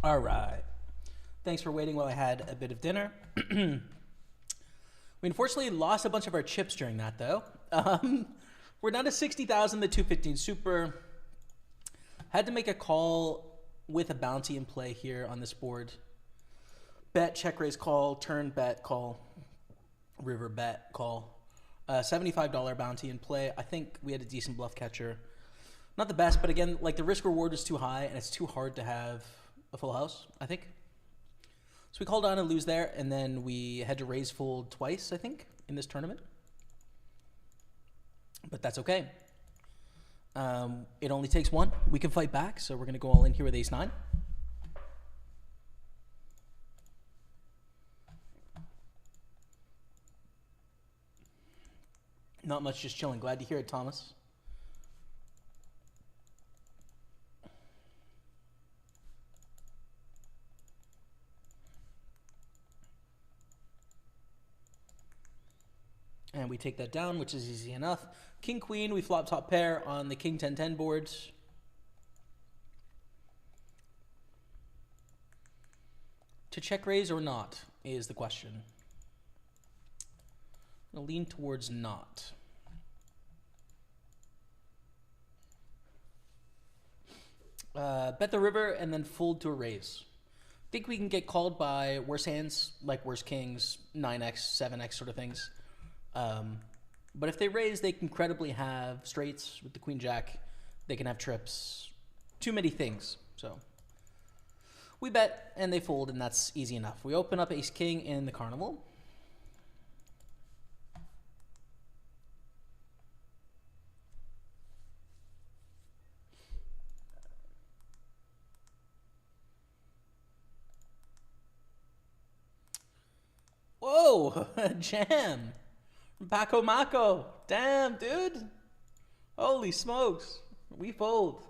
All right. Thanks for waiting while I had a bit of dinner. We unfortunately lost a bunch of our chips during that, though. We're down to 60,000, the 215 super. Had to make a call with a bounty in play here on this board. Bet, check, raise, call, turn, bet, call, river, bet, call. $75 bounty in play. I think we had a decent bluff catcher. Not the best, but again, like the risk reward is too high and it's too hard to have a full house, I think. So we called on and lose there, and then we had to raise fold twice, I think, in this tournament. But that's okay. It only takes one. We can fight back, so we're going to go all in here with ace-9. Not much, just chilling. Glad to hear it, Thomas. And we take that down, which is easy enough. King, queen, we flop top pair on the king 10-10 board. To check raise or not is the question. I'm going to lean towards not. Bet the river and then fold to a raise. Think we can get called by worse hands, like worse kings, 9x, 7x sort of things. But if they raise, they can credibly have straights with the queen jack. They can have trips. Too many things. So we bet and they fold, and that's easy enough. We open up ace king in the carnival. Whoa, jam. Paco Maco. Damn, dude. Holy smokes. We fold.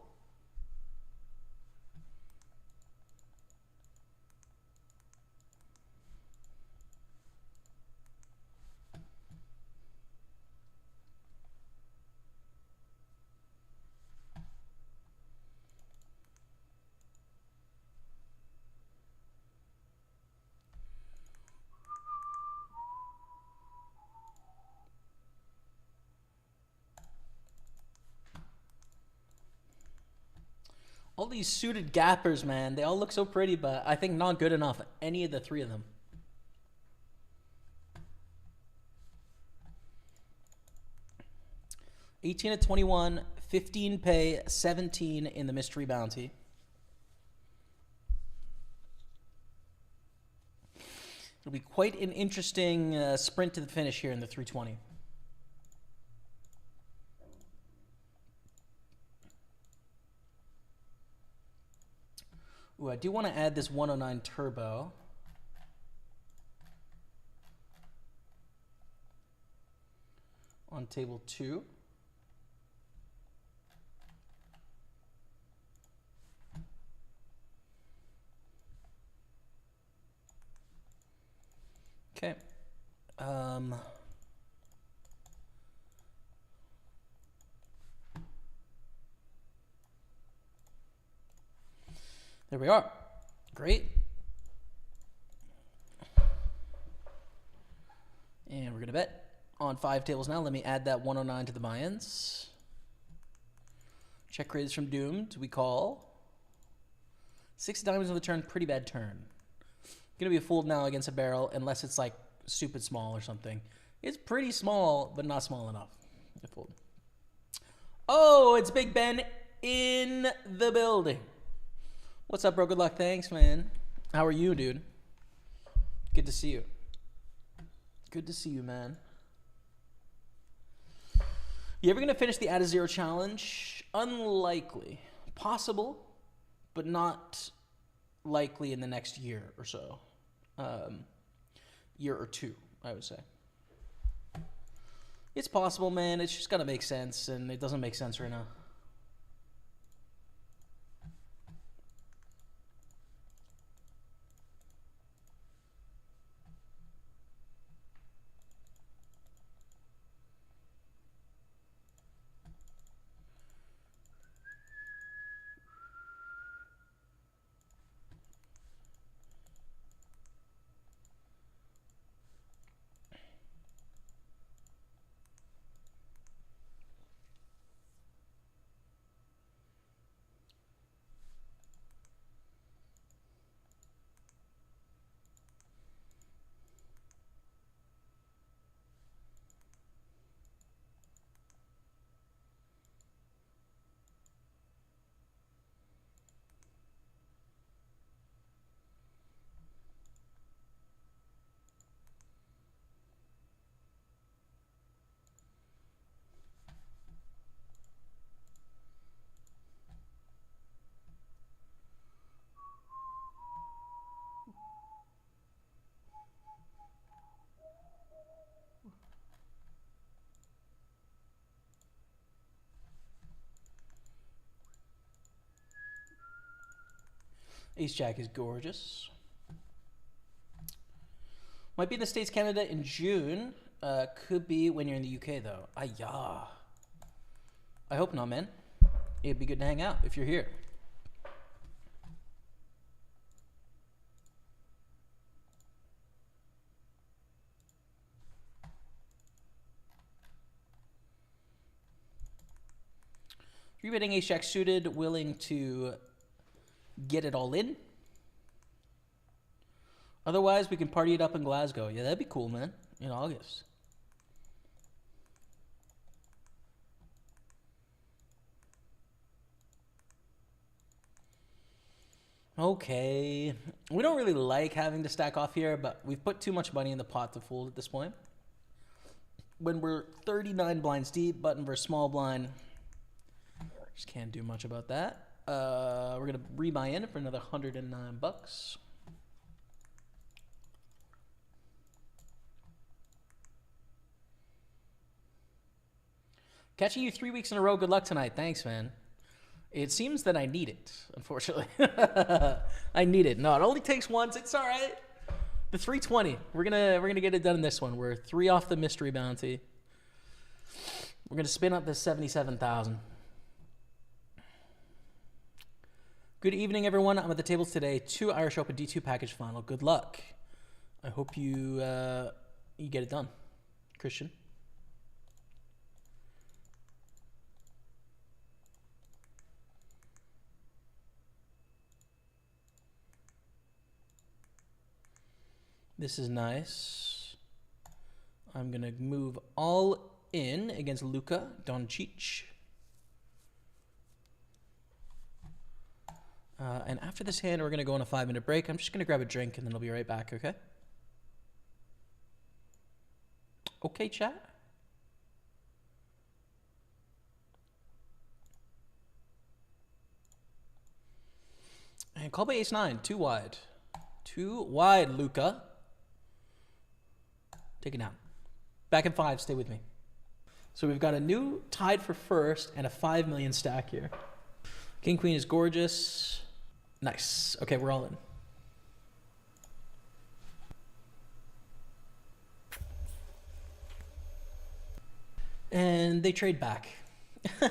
All these suited gappers, man, they all look so pretty, but I think not good enough. Any of the three of them. $18 at 21, 15 pay, 17 in the mystery bounty. It'll be quite an interesting sprint to the finish here in the 320. Ooh, I do want to add this 109 turbo. On table 2. Okay. There we are. Great. And we're going to bet on 5 tables now. Let me add that 109 to the buy-ins. Check raise from doomed. We call. 6 diamonds on the turn. Pretty bad turn. Going to be a fold now against a barrel unless it's like stupid small or something. It's pretty small, but not small enough. I fold. Oh, it's Big Ben in the building. What's up, bro? Good luck. Thanks, man. How are you, dude? Good to see you. Good to see you, man. You ever going to finish the Add a Zero challenge? Unlikely. Possible, but not likely in the next year or so. Year or two, I would say. It's possible, man. It's just got to make sense, and it doesn't make sense right now. Ace Jack is gorgeous. Might be in the States, Canada in June. Could be when you're in the UK though. Ayah. I hope not, man. It'd be good to hang out if you're here. Three-betting ace jack suited, willing to get it all in. Otherwise, we can party it up in Glasgow. Yeah, that'd be cool, man, in August. Okay. We don't really like having to stack off here, but we've put too much money in the pot to fold at this point. When we're 39 blinds deep, button versus small blind, just can't do much about that. We're going to rebuy in for another $109. Catching you 3 weeks in a row. Good luck tonight. Thanks, man. It seems that I need it, unfortunately. I need it. No, it only takes once. It's all right. The 320. We're gonna get it done in this one. We're 3 off the mystery bounty. We're gonna spin up this 77,000. Good evening, everyone. I'm at the tables today. 2 Irish Open D2 package final. Good luck. I hope you get it done, Christian. This is nice. I'm going to move all in against Luka Doncic. And after this hand, we're going to go on a 5-minute break. I'm just going to grab a drink and then I'll be right back, okay? Okay, chat? And call by ace-9, 2 wide. 2 wide, Luka. Take it down. Back in 5, stay with me. So we've got a new tied for first and a 5 million stack here. King Queen is gorgeous. Nice. Okay, we're all in. And they trade back.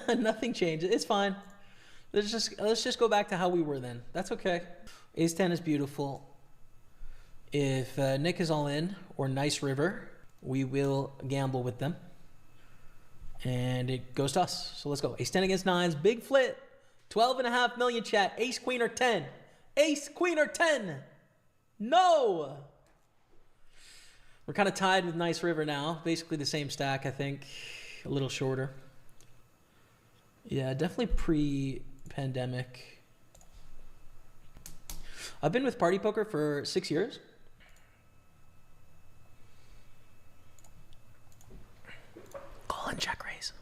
Nothing changes. It's fine. Let's just go back to how we were then. That's okay. Ace 10 is beautiful. If Nick is all in, or Nice River, we will gamble with them. And it goes to us. So let's go. Ace 10 against 9s. Big flip. 12.5 million chat. Ace, Queen, or 10. Ace, Queen, or 10. No. We're kind of tied with Nice River now. Basically the same stack, I think. A little shorter. Yeah, definitely pre-pandemic. I've been with Party Poker for 6 years. Call and check raise.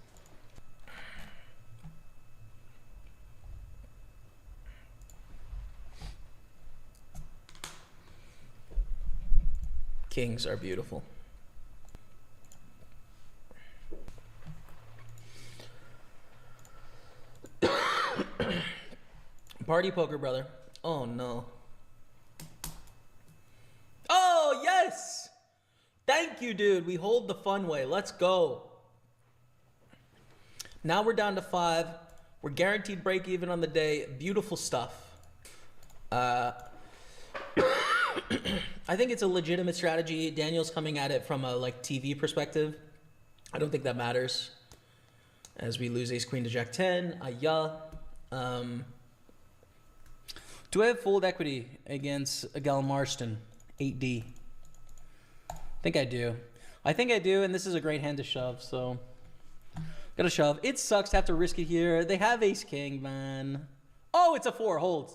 Kings are beautiful. Party Poker, brother. Oh, no. Oh, yes! Thank you, dude. We hold the fun way. Let's go. Now we're down to 5. We're guaranteed break even on the day. Beautiful stuff. I think it's a legitimate strategy. Daniel's coming at it from a TV perspective. I don't think that matters. As we lose ace queen to jack 10. Do I have fold equity against Gal Marston 8D? I think I do. And this is a great hand to shove, so gotta shove. It sucks to have to risk it here. They have ace king, man. Oh, it's a 4. Hold.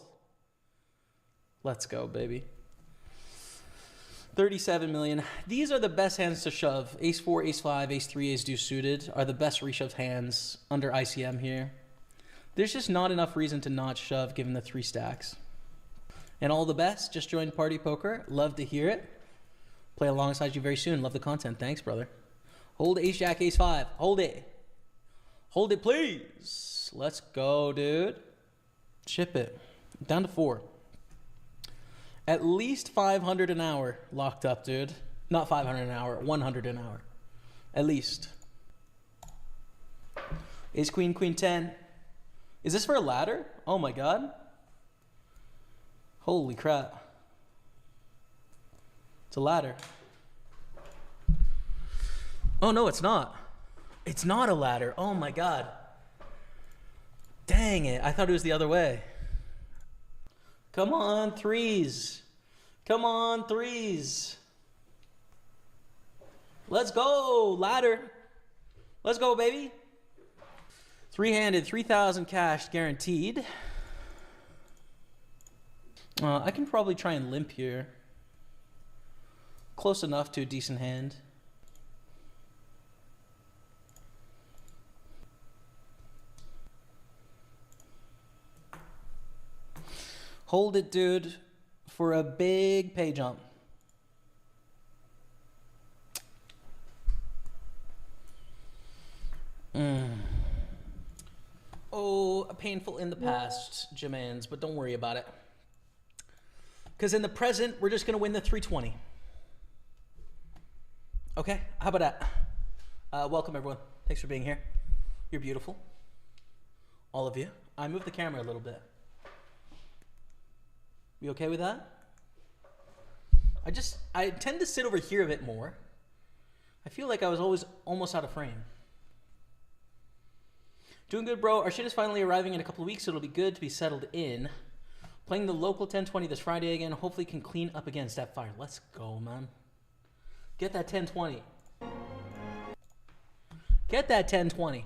Let's go, baby. 37 million. These are the best hands to shove. Ace 4, ace 5, ace 3, ace deuce suited are the best reshoved hands under ICM here. There's just not enough reason to not shove given the 3 stacks. And all the best. Just joined Party Poker. Love to hear it. Play alongside you very soon. Love the content. Thanks, brother. Hold ace jack, ace 5. Hold it. Hold it, please. Let's go, dude. Chip it. Down to 4. At least 500 an hour locked up, dude. Not 500 an hour, 100 an hour. At least. Ace, queen, queen 10. Is this for a ladder? Oh my god. Holy crap. It's a ladder. Oh no, it's not. It's not a ladder. Oh my god. Dang it. I thought it was the other way. Come on, threes. Come on, threes. Let's go, ladder. Let's go, baby. Three-handed, 3,000 cash guaranteed. I can probably try and limp here. Close enough to a decent hand. Hold it, dude, for a big pay jump. Oh, painful in the past, Jermaines, but don't worry about it. Because in the present, we're just going to win the 320. Okay, how about that? Welcome, everyone. Thanks for being here. You're beautiful. All of you. I moved the camera a little bit. You okay with that? I tend to sit over here a bit more. I feel like I was always almost out of frame. Doing good, bro. Our shit is finally arriving in a couple of weeks, so it'll be good to be settled in. Playing the local 1020 this Friday again. Hopefully can clean up again. Stepfire. Let's go, man. Get that 1020. Get that 1020.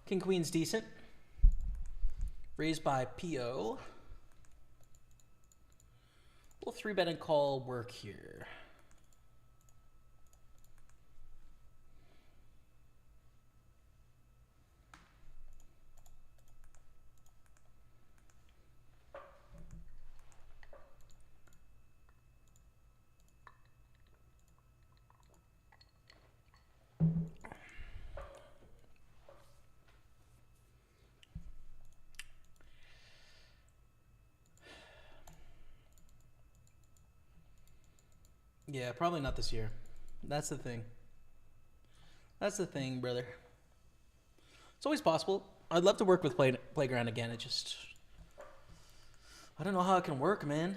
King Queen's decent. Raised by PO. We'll 3-bet and call work here. Yeah, probably not this year. That's the thing. That's the thing, brother. It's always possible. I'd love to work with Playground again. It just... I don't know how it can work, man.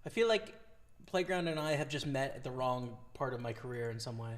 I feel like Playground and I have just met at the wrong part of my career in some way.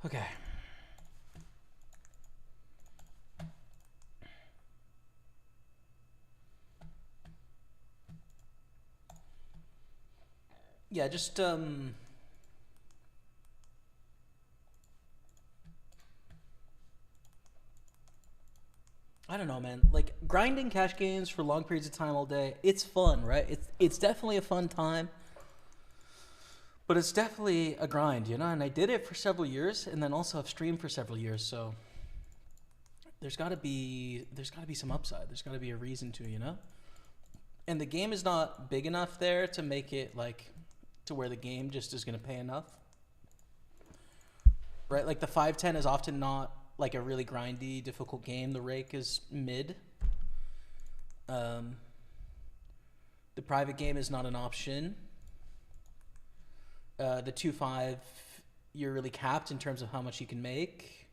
Okay. Yeah, just I don't know, man. Like grinding cash games for long periods of time all day, it's fun, right? It's definitely a fun time. But it's definitely a grind, you know? And I did it for several years, and then also I've streamed for several years, so there's got to be some upside. There's got to be a reason to, you know? And the game is not big enough there to make it like to where the game just is going to pay enough. Right? Like the 5-10 is often not like a really grindy, difficult game. The rake is mid. The private game is not an option. The 2-5, you're really capped in terms of how much you can make.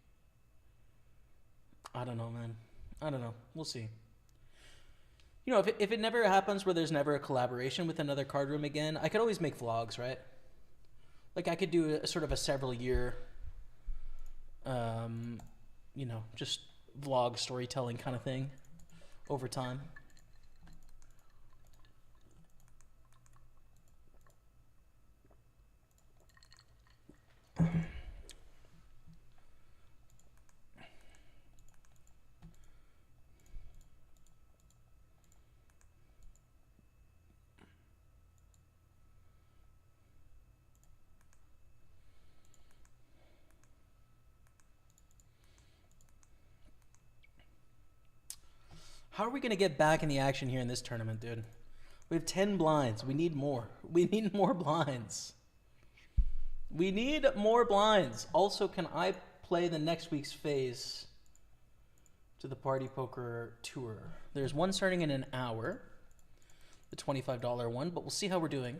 I don't know, man. I don't know. We'll see. You know, if it never happens where there's never a collaboration with another card room again, I could always make vlogs, right? Like I could do a sort of a several year, you know, just vlog storytelling kind of thing over time. How are we going to get back in the action here in this tournament, dude? We have 10 blinds. We need more. We need more blinds. We need more blinds. Also, can I play the next week's phase to the Party Poker Tour? There's one starting in an hour, the $25 one, but we'll see how we're doing.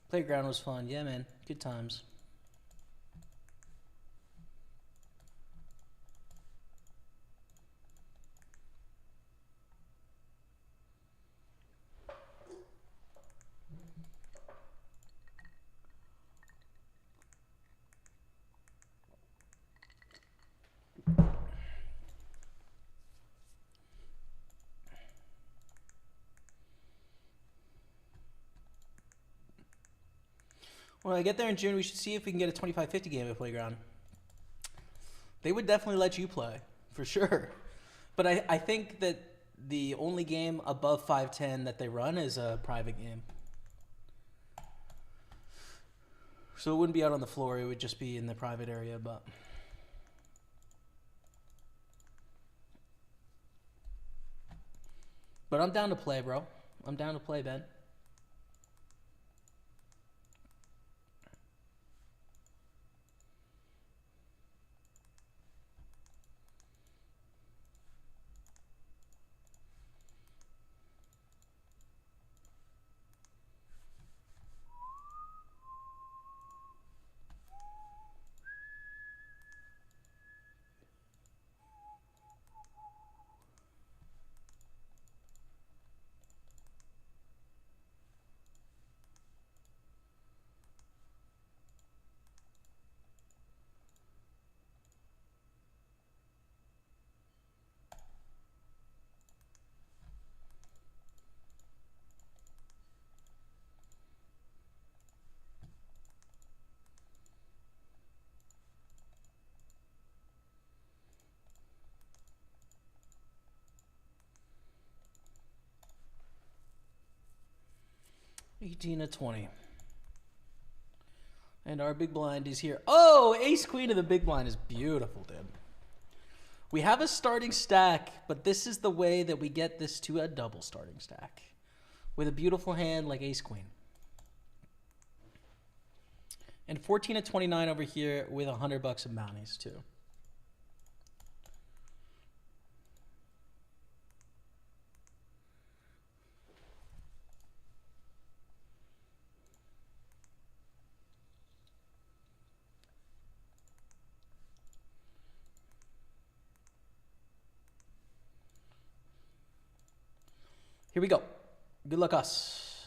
Playground was fun. Yeah, man. Good times. When I get there in June, we should see if we can get a 25-50 game at Playground. They would definitely let you play, for sure. But I think that the only game above 5-10 that they run is a private game. So it wouldn't be out on the floor. It would just be in the private area. But I'm down to play, bro. I'm down to play, Ben. $18-20. And our big blind is here. Oh, ace queen of the big blind is beautiful, dude. We have a starting stack, but this is the way that we get this to a double starting stack. With a beautiful hand like ace queen. And 14-29 over here with $100 of bounties, too. Here we go. Good luck us.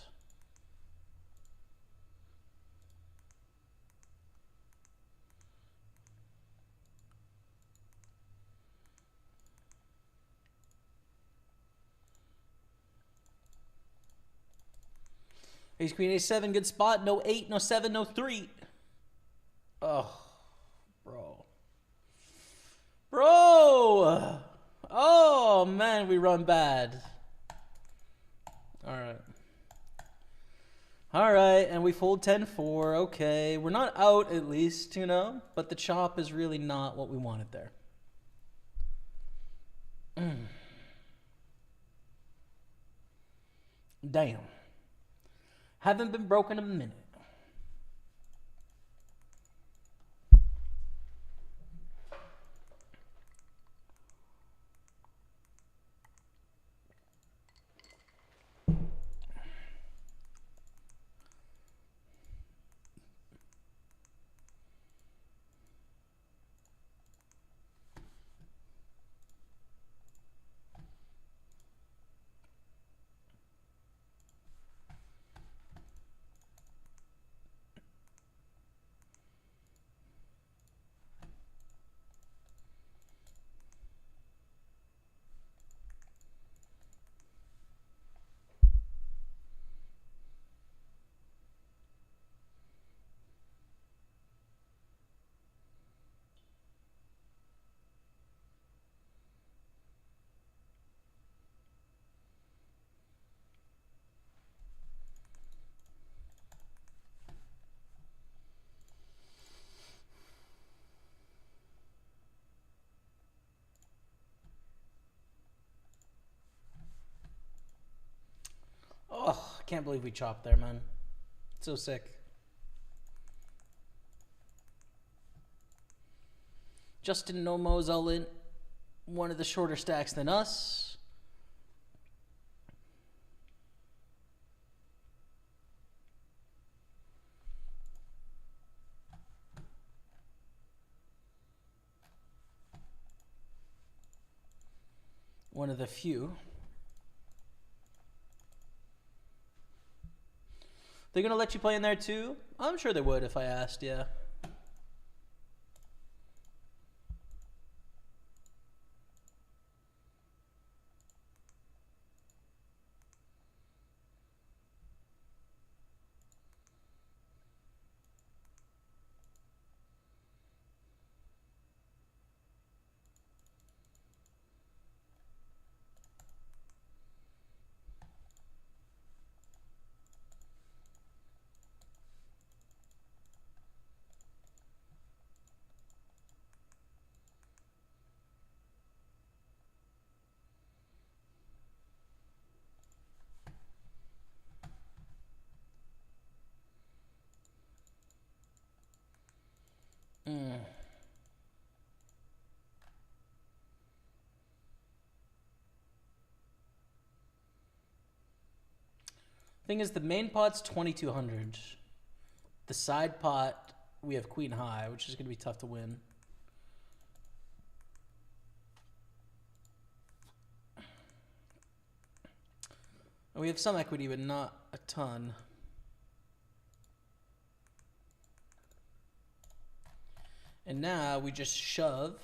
Ace Queen A7, good spot. No 8, no 7, no 3. Oh, bro. Bro! Oh, man, we run bad. All right. All right, and we fold 10-4. Okay, we're not out at least, you know, but the chop is really not what we wanted there. Damn. Haven't been broken a minute. Oh, I can't believe we chopped there, man. So sick. Justin Nomo's all in. One of the shorter stacks than us. One of the few. They're going to let you play in there too? I'm sure they would if I asked, yeah. Thing is, the main pot's 2,200. The side pot, we have queen high, which is going to be tough to win. And we have some equity, but not a ton. And now we just shove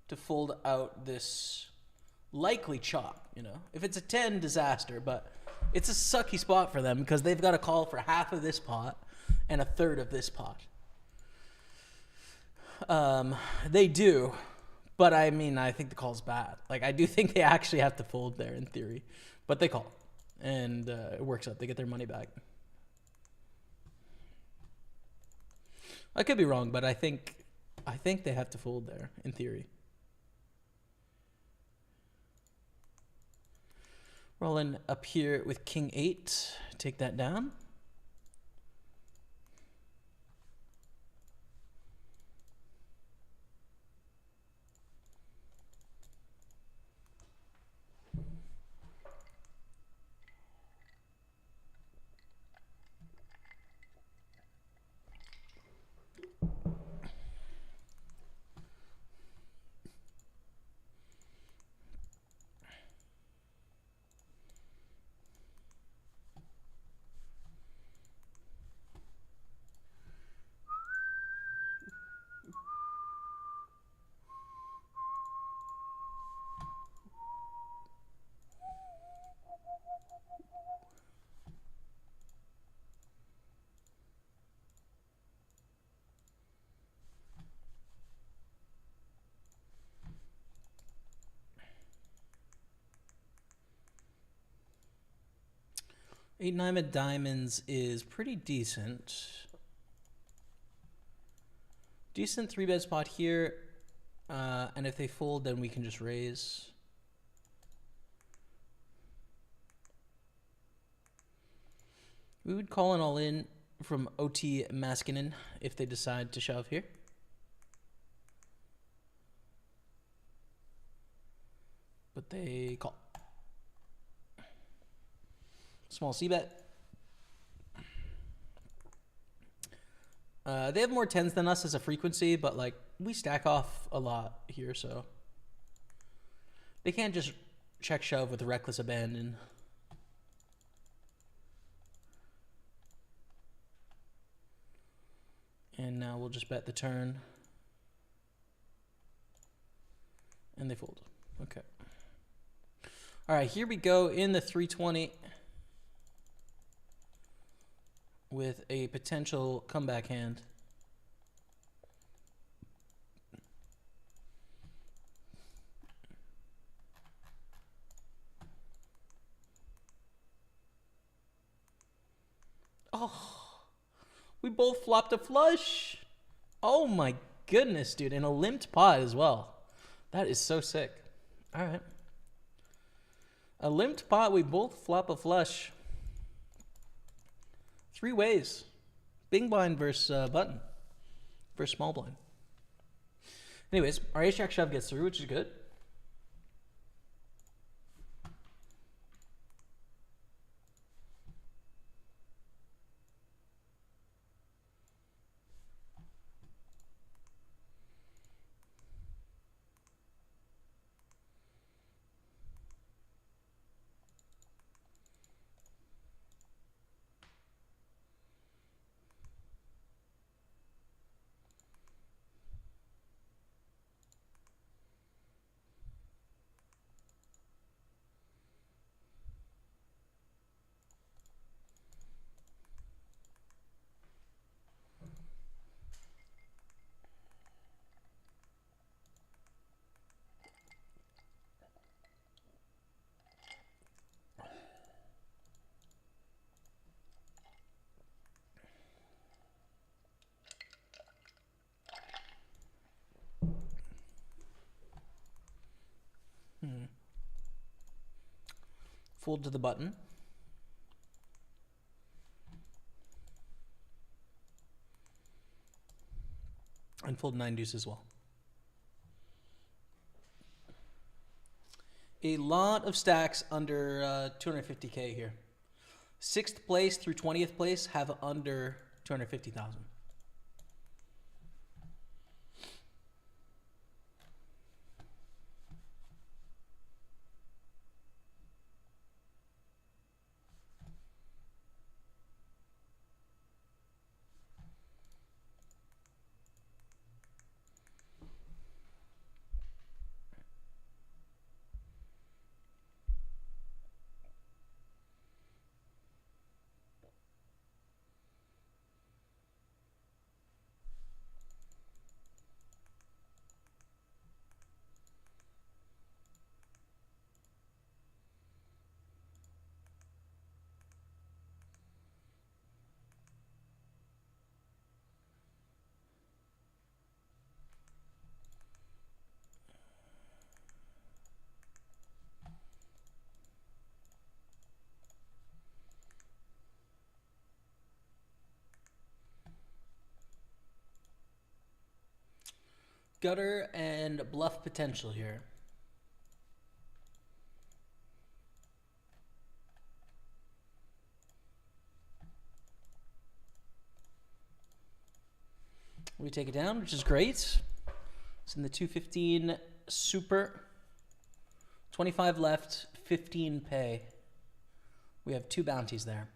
to fold out this likely chop, you know. If it's a 10, disaster, but it's a sucky spot for them because they've got to call for half of this pot and a third of this pot. They do, but I mean, I think the call's bad. Like, I do think they actually have to fold there in theory, but they call, and it works out. They get their money back. I could be wrong, but I think they have to fold there in theory. Rolling up here with king 8. Take that down. 8-9 of diamonds is pretty decent. Decent 3-bet spot here. And if they fold, then we can just raise. We would call an all-in from OT Maskinen if they decide to shove here. But they call. Small c-bet. They have more 10s than us as a frequency, but like we stack off a lot here, so they can't just check shove with reckless abandon. And now we'll just bet the turn. And they fold. Okay. All right, here we go in the 320 with a potential comeback hand. Oh. We both flopped a flush. Oh my goodness, dude. And a limped pot as well. That is so sick. All right. A limped pot, we both flop a flush. 3 ways. Big blind versus button. Versus small blind. Anyways, our ace-jack shove gets through, which is good. Fold to the button. And fold 9 deuce as well. A lot of stacks under 250K here. 6th place through 20th place have under 250,000. Gutter and bluff potential here. We take it down, which is great. It's in the 215 super. 25 left, 15 pay. We have 2 bounties there.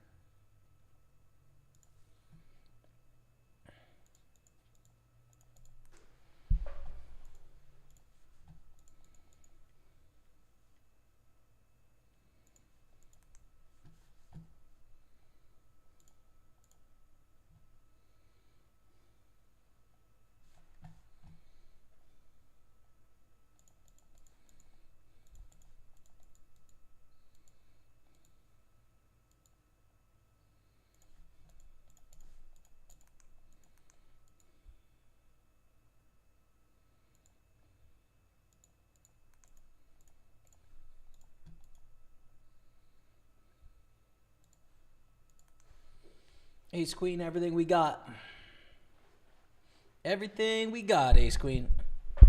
Ace queen, everything we got. Everything we got, ace queen. I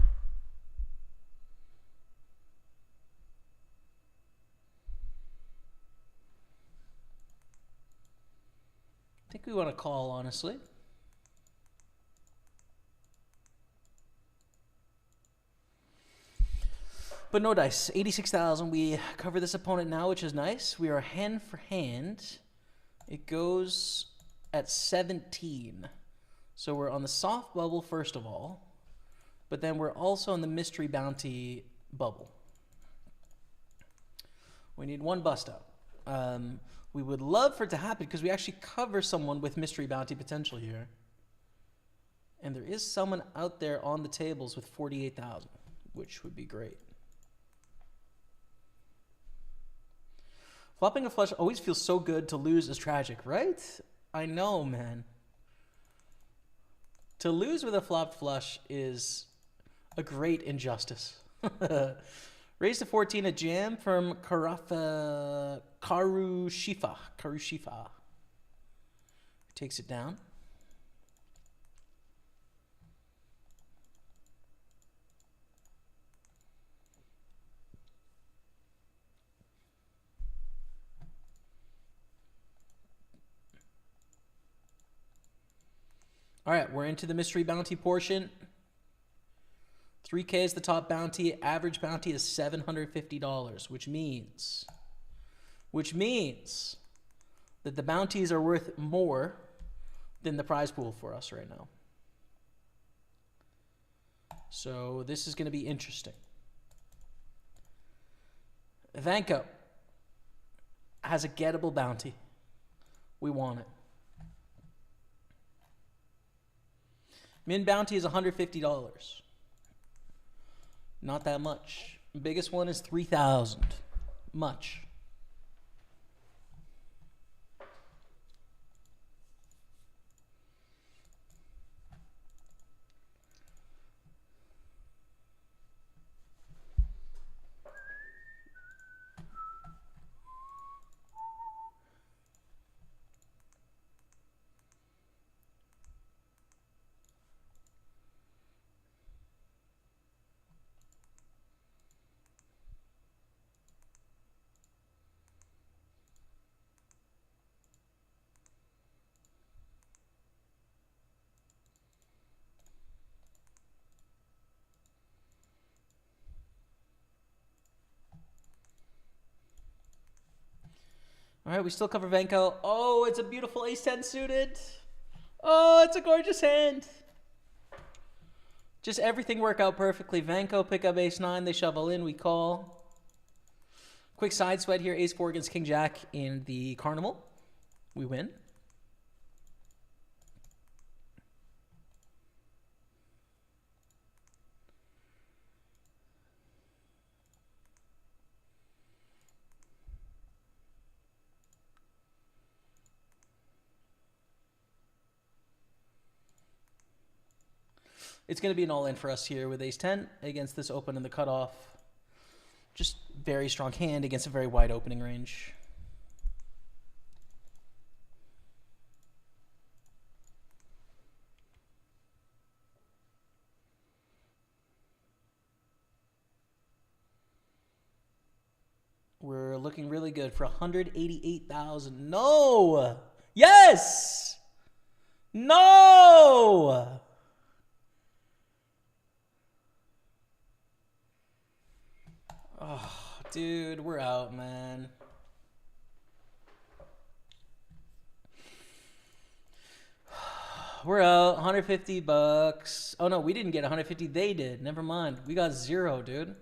think we want to call, honestly. But no dice. 86,000. We cover this opponent now, which is nice. We are hand for hand. It goes at 17. So we're on the soft bubble, first of all. But then we're also on the mystery bounty bubble. We need one bust out. We would love for it to happen because we actually cover someone with mystery bounty potential here. And there is someone out there on the tables with 48,000, which would be great. Flopping a flush always feels so good. To lose is tragic, right? I know, man. To lose with a flopped flush is a great injustice. Raise to 14 a jam from Karushifa. Takes it down. All right, we're into the mystery bounty portion. 3K is the top bounty. Average bounty is $750, which means that the bounties are worth more than the prize pool for us right now. So this is going to be interesting. Vanko has a gettable bounty. We want it. Min bounty is $150. Not that much. Biggest one is 3,000. Much. All right, we still cover Vanko. Oh, it's a beautiful ace-10 suited. Oh, it's a gorgeous hand. Just everything work out perfectly. Vanko pick up ace-9. They shovel in. We call. Quick side sweat here. Ace-4 against king-jack in the carnival. We win. It's going to be an all-in for us here with ace-10 against this open in the cutoff. Just very strong hand against a very wide opening range. We're looking really good for 188,000. No! Yes! No! Oh, dude, we're out, man. We're out. 150 bucks. Oh, no, we didn't get 150. They did. Never mind. We got 0, dude.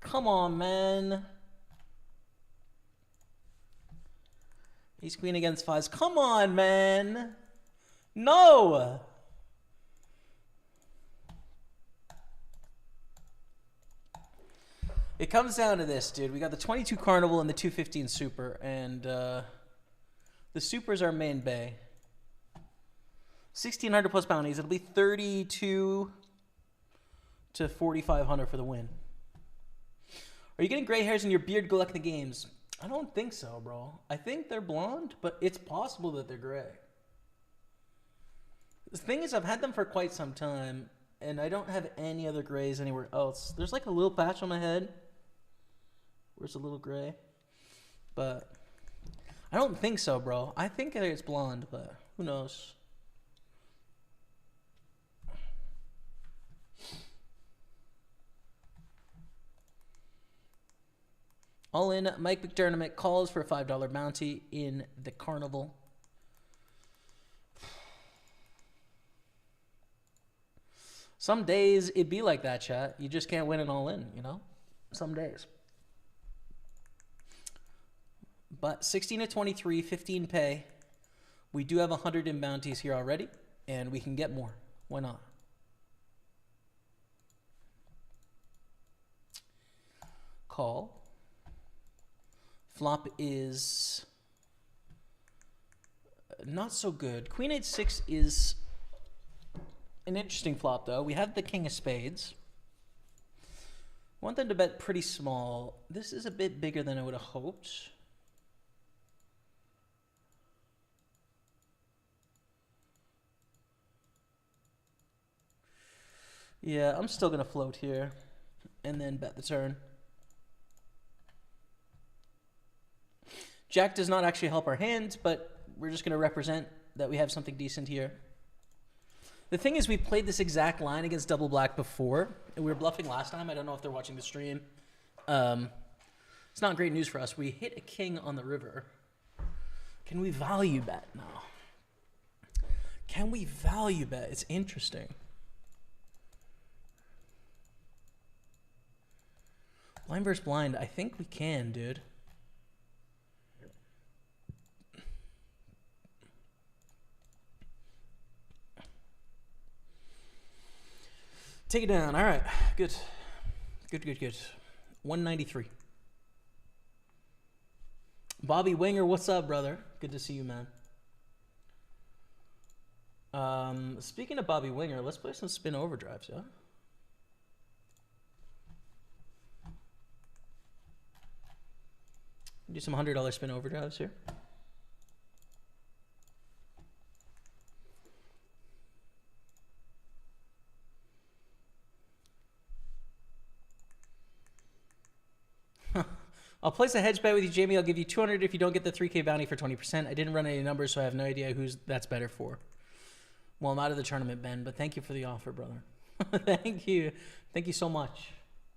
Come on, man. Ace queen against 5s. Come on, man. No. It comes down to this, dude. We got the 22 Carnival and the 215 Super, and the Super's our main bay. 1,600 plus bounties. It'll be 32 to 4,500 for the win. Are you getting gray hairs in your beard? Good luck in the games. I don't think so, bro. I think they're blonde, but it's possible that they're gray. The thing is, I've had them for quite some time, and I don't have any other grays anywhere else. There's like a little patch on my head where it's a little gray, but I don't think so, bro. I think it's blonde, but who knows? All in, Mike McDermott calls for a $5 bounty in the carnival. Some days it'd be like that, chat. You just can't win it all in, you know? Some days. But 16 to 23, 15 pay. We do have 100 in bounties here already, and we can get more. Why not? Call. Flop is not so good. Queen 8-6 is an interesting flop, though. We have the king of spades. Want them to bet pretty small. This is a bit bigger than I would have hoped. Yeah, I'm still going to float here and then bet the turn. Jack does not actually help our hand, but we're just going to represent that we have something decent here. The thing is, we played this exact line against double black before, and we were bluffing last time. I don't know if they're watching the stream. It's not great news for us. We hit a king on the river. Can we value bet now? Can we value bet? It's interesting. Blind versus blind. I think we can, dude. Take it down. All right. Good. Good, good, good. 193. Bobby Winger, what's up, brother? Good to see you, man. Speaking of Bobby Winger, let's play some spin overdrives, yeah? Do some $100 spin overdrives here. I'll place a hedge bet with you, Jamie. I'll give you 200 if you don't get the 3K bounty for 20%. I didn't run any numbers, so I have no idea who's that's better for. Well, I'm out of the tournament, Ben, but thank you for the offer, brother. Thank you. Thank you so much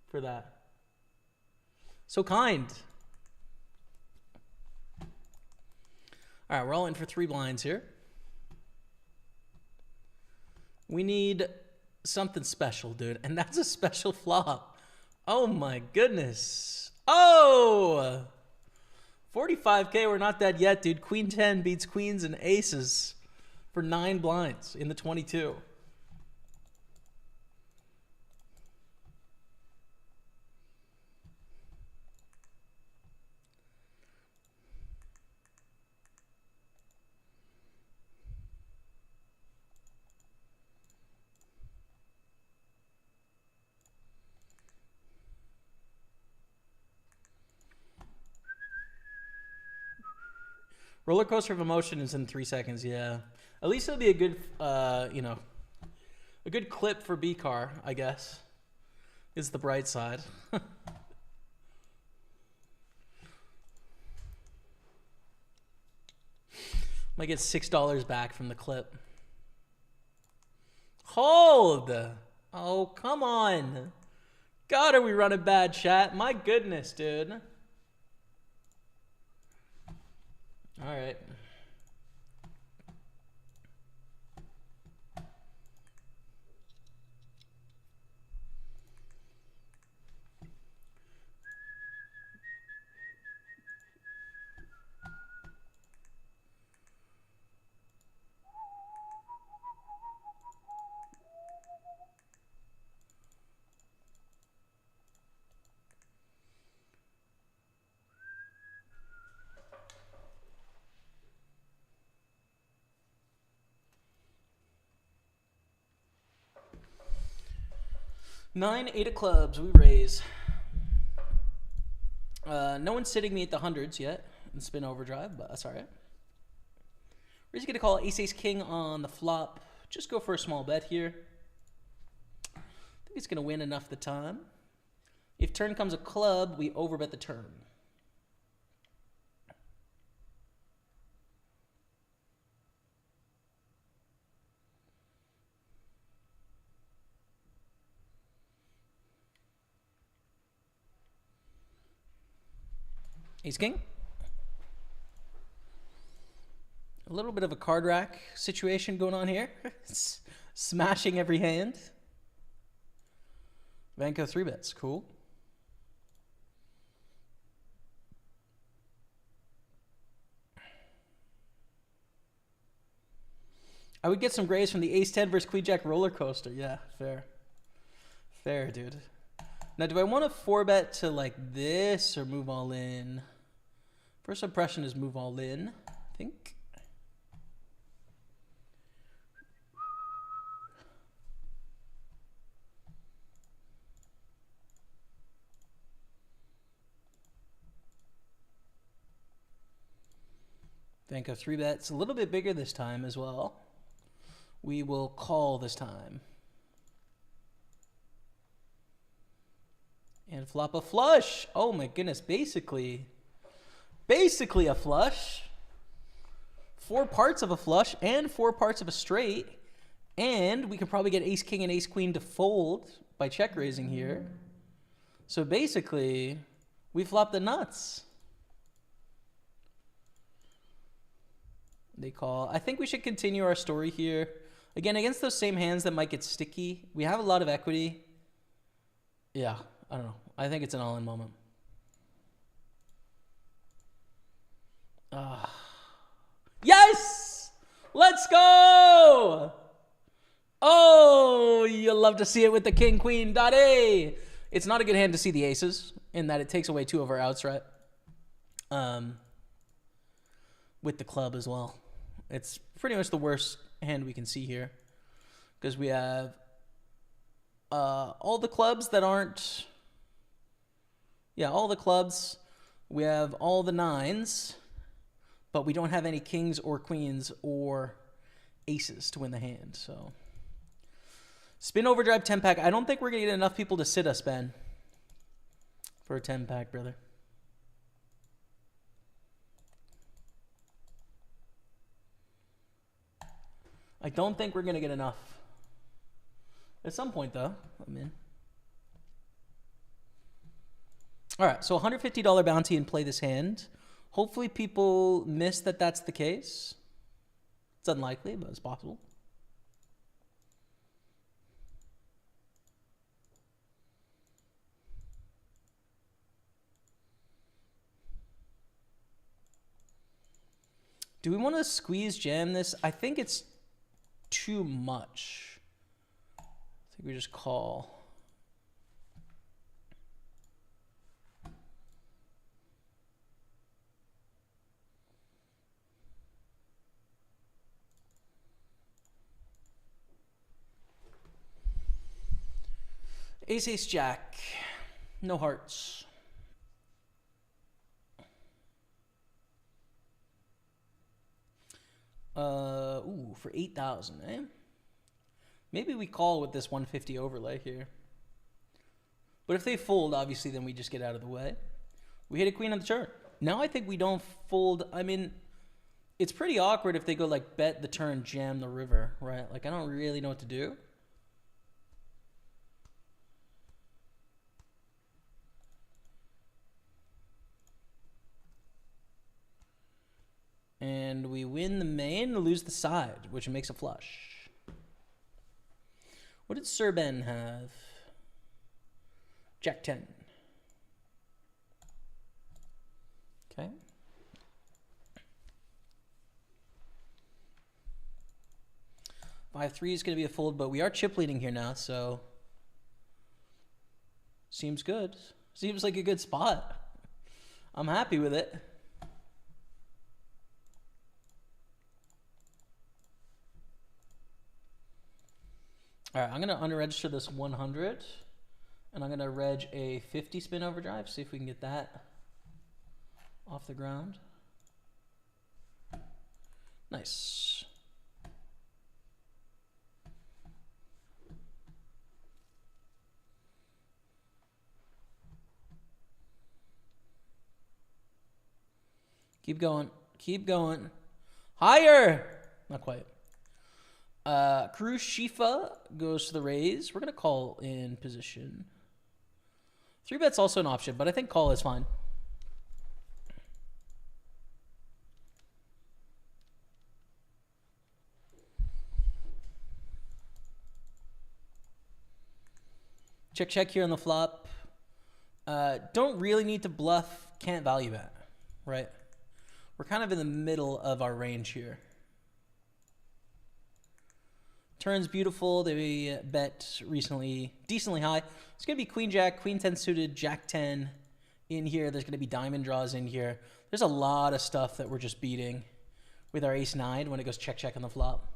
for that. So kind. All right, we're all in for 3 blinds here. We need something special, dude, and that's a special flop. Oh, my goodness. Oh! 45K, we're not dead yet, dude. Queen 10 beats queens and aces for 9 blinds in the 22. Roller coaster of emotion is in 3 seconds, yeah. At least it'll be a good, you know, a good clip for B-Car, I guess, is the bright side. Might get $6 back from the clip. Hold! Oh, come on. God, are we running bad, chat? My goodness, dude. All right. Nine, 8 of clubs, we raise. No one's sitting me at the hundreds yet in spin overdrive, but that's all right. We're just going to call ace king on the flop. Just go for a small bet here. I think it's going to win enough the time. If turn comes a club, we overbet the turn. Ace king. A little bit of a card rack situation going on here. Smashing every hand. Vanco 3-bets. Cool. I would get some grays from the ace 10 versus queen jack roller coaster. Yeah, fair. Fair, dude. Now, do I want to 4-bet to like this or move all in? First impression is move all in, I think. Vanco 3-bets. A little bit bigger this time as well. We will call this time. And flop a flush. Oh my goodness, basically a flush. 4 parts of a flush and 4 parts of a straight. And we could probably get ace king and ace queen to fold by check raising here. So basically, we flop the nuts. They call. I think we should continue our story here. Again, against those same hands that might get sticky. We have a lot of equity. Yeah, I don't know. I think it's an all-in moment. Yes! Let's go! Oh, you'll love to see it with the king, queen, dot A. It's not a good hand to see the aces in that it takes away 2 of our outs, right? With the club as well. It's pretty much the worst hand we can see here because we have all the clubs that aren't... Yeah, all the clubs. We have all the 9s, but we don't have any kings or queens or aces to win the hand. So, spin overdrive 10-pack. I don't think we're going to get enough people to sit us, Ben, for a 10-pack, brother. I don't think we're going to get enough. At some point, though, I'm in. All right, so $150 bounty and play this hand. Hopefully people miss that that's the case. It's unlikely, but it's possible. Do we want to squeeze jam this? I think it's too much. I think we just call. Ace, ace, jack. No hearts. Ooh, for 8,000, eh? Maybe we call with this 150 overlay here. But if they fold, obviously, then we just get out of the way. We hit a queen on the turn. Now I think we don't fold. I mean, it's pretty awkward if they go like bet the turn, jam the river, right? Like I don't really know what to do. And we win the main, lose the side, which makes a flush. What did Sir Ben have? Jack 10. Okay. Five three is going to be a fold, but we are chip leading here now, so seems good. Seems like a good spot. I'm happy with it. All right, I'm going to unregister this 100, and I'm going to reg a 50 spin overdrive, see if we can get that. off the ground. Nice. Keep going. Keep going. Higher. Not quite. Cruz Shifa goes to the raise. We're going to call in position. 3-bet's also an option, but I think call is fine. Check, check here on the flop. Don't really need to bluff. Can't value bet, right? We're kind of in the middle of our range here. Turn's beautiful. They bet recently decently high. It's going to be Queen Jack, Queen 10 suited, Jack 10 in here. There's going to be diamond draws in here. There's a lot of stuff that we're just beating with our ace 9 when it goes check, check on the flop.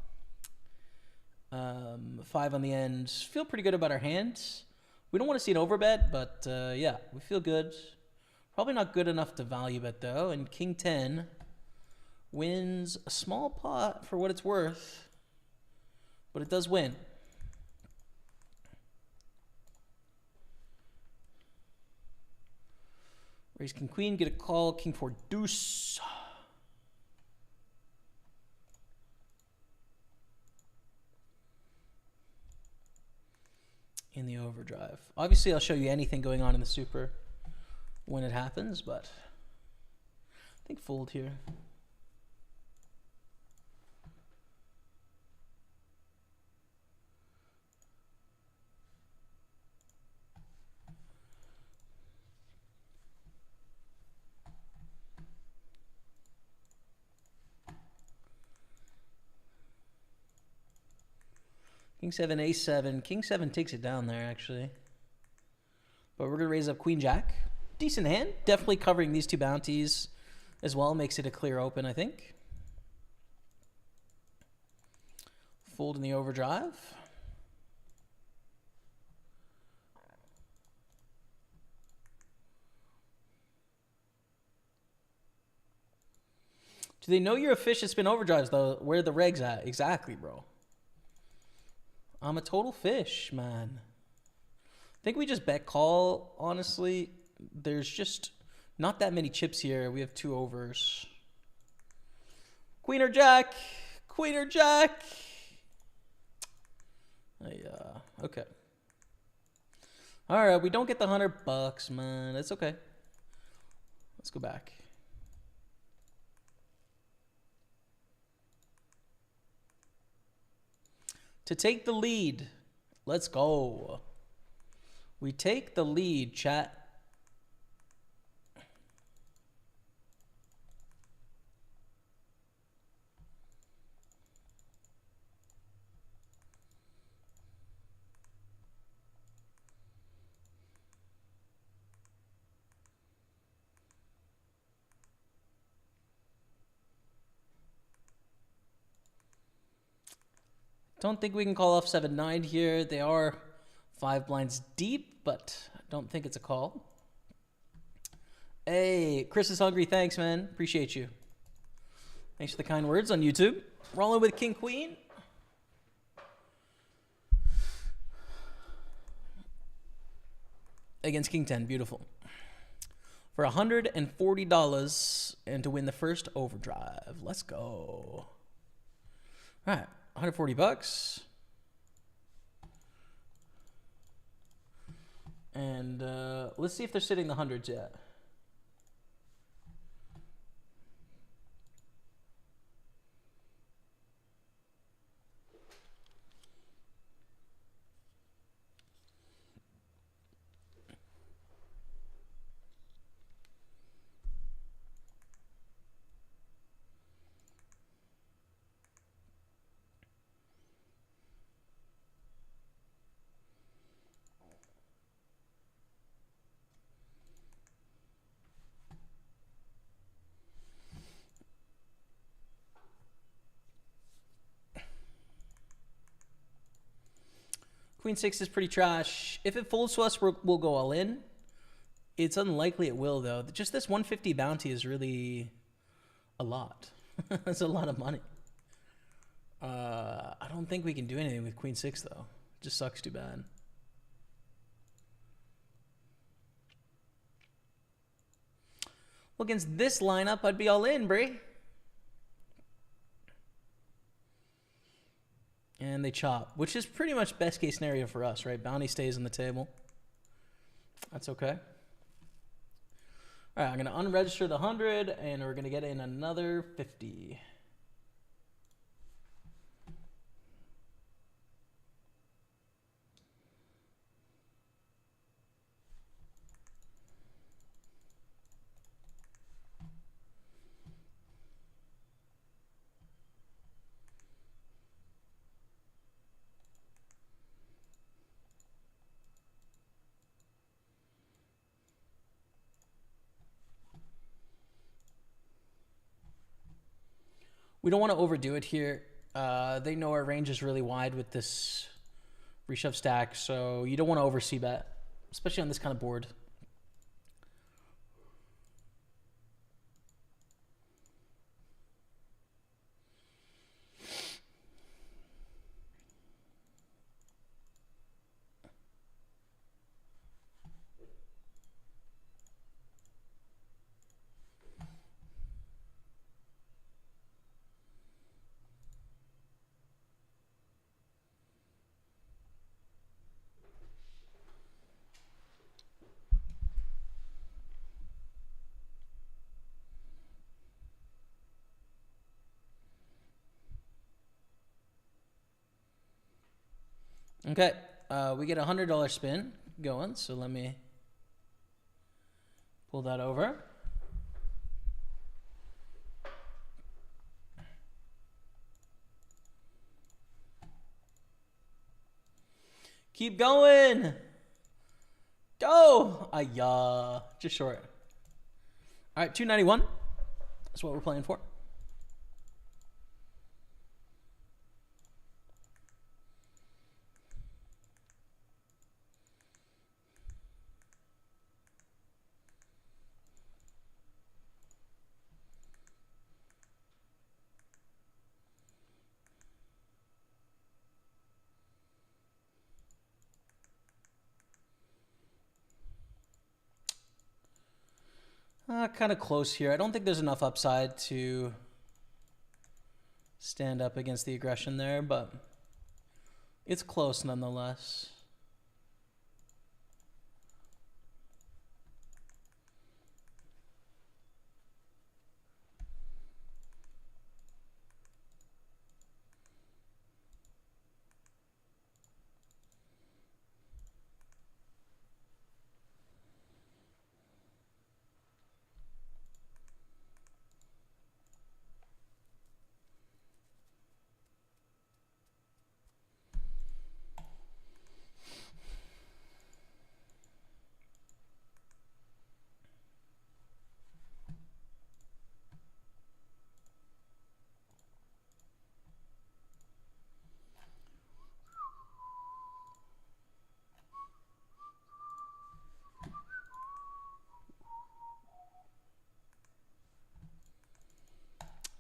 5 on the end. Feel pretty good about our hands. We don't want to see an overbet, but yeah, we feel good. Probably not good enough to value bet though. And King 10 wins a small pot for what it's worth, but it does win. Raise King Queen, get a call. King 4 deuce. In the overdrive. Obviously, I'll show you anything going on in the super when it happens, but I think fold here. King 7, ace 7. King 7 takes it down there, actually. But we're going to raise up Queen Jack. Decent hand. Definitely covering these two bounties as well. Makes it a clear open, I think. Fold in the overdrive. Do they know you're a fish that spin overdrives, though? Where are the regs at? Exactly, bro. I'm a total fish, man. I think we just bet call, honestly. There's just not that many chips here. We have 2 overs. Queen or Jack. Queen or Jack. Yeah, okay. All right, we don't get the $100, man. It's okay. Let's go back. To take the lead. Let's go. We take the lead, chat. Don't think we can call off 7-9 here. They are 5 blinds deep, but I don't think it's a call. Hey, Chris is hungry. Thanks, man. Appreciate you. Thanks for the kind words on YouTube. Rolling with King Queen. Against King 10. Beautiful. For $140 and to win the first overdrive. Let's go. All right. $140. And let's see if they're sitting the hundreds yet. Queen 6 is pretty trash. If it folds to us, we'll go all in. It's unlikely it will, though. Just this 150 bounty is really a lot. That's a lot of money. I don't think we can do anything with Queen 6, though. It just sucks too bad. Well, against this lineup, I'd be all in, Bree. And they chop, which is pretty much best case scenario for us, right? Bounty stays on the table. That's okay. All right, I'm going to unregister the 100, and we're going to get in another 50. We don't want to overdo it here. They know our range is really wide with this reshove stack, so you don't want to oversee bet, especially on this kind of board. Okay, we get a $100 spin going, so let me pull that over. Keep going. Go. Just short. All right, 291. That's what we're playing for. Kind of close here. I don't think there's enough upside to stand up against the aggression there, but it's close nonetheless.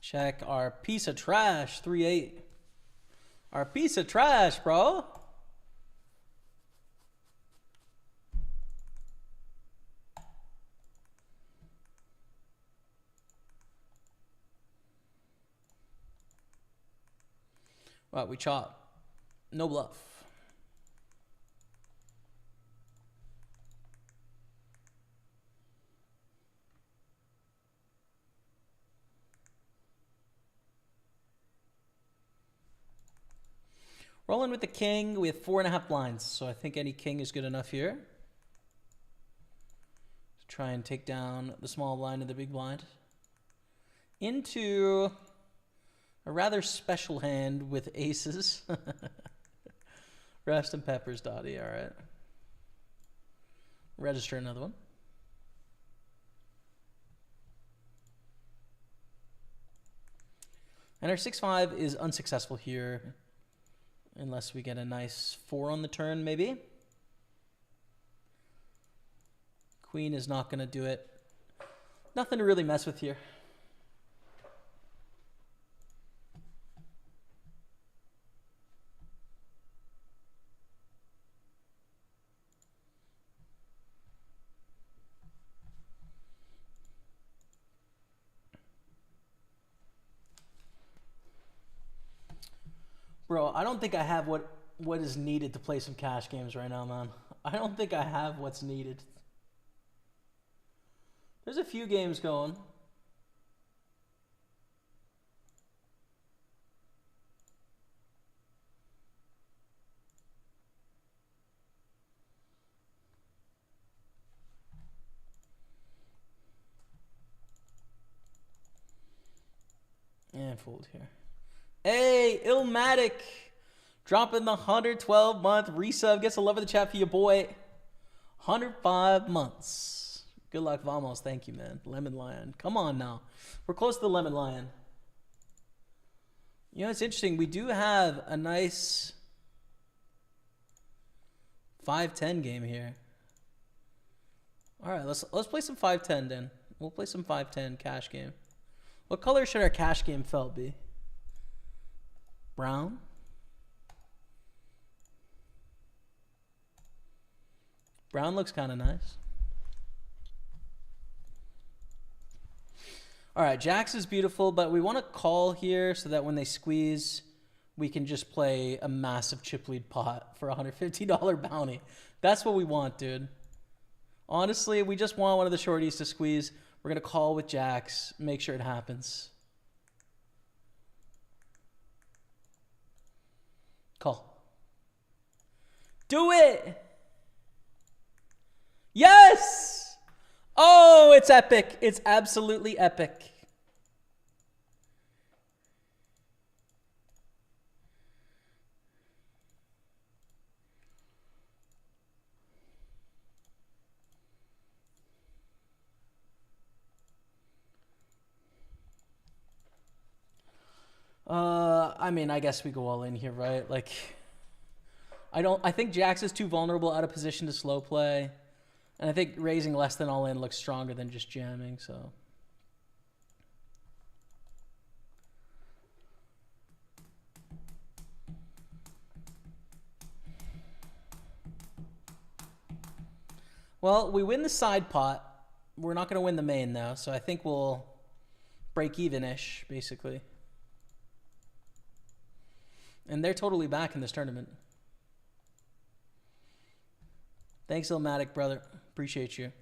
Check our piece of trash, 3-8. Our piece of trash, bro. Well, we chop. No bluff. Rolling with the king. We have 4.5 blinds, so I think any king is good enough here to try and take down the small blind and the big blind. Into a rather special hand with aces. Rest and peppers, Dottie. All right. Register another one. And our 6-5 is unsuccessful here. Unless we get a nice 4 on the turn, maybe. Queen is not going to do it. Nothing to really mess with here. Bro, I don't think I have what is needed to play some cash games right now, man. I don't think I have what's needed. There's a few games going. And fold here. Hey, Illmatic. Dropping the 112-month resub. Gets a love of the chat for your boy. 105 months. Good luck, Vamos. Thank you, man. Lemon Lion. Come on now. We're close to the Lemon Lion. You know, it's interesting. We do have a nice 5-10 game here. All right, let's play some 5-10 then. We'll play some 5-10 cash game. What color should our cash game felt be? Brown? Brown looks kind of nice. All right, Jacks is beautiful, but we want to call here so that when they squeeze, we can just play a massive chip lead pot for a $150 bounty. That's what we want, dude. Honestly, we just want one of the shorties to squeeze. We're going to call with Jacks, make sure it happens. Call. Do it! Yes! Oh, it's epic. It's absolutely epic. I mean, I guess we go all in here, right? Like, I think Jax is too vulnerable out of position to slow play. And I think raising less than all in looks stronger than just jamming, so. Well, we win the side pot. We're not going to win the main, though, so I think we'll break even-ish, basically. And they're totally back in this tournament. Thanks, Illmatic, brother. Appreciate you.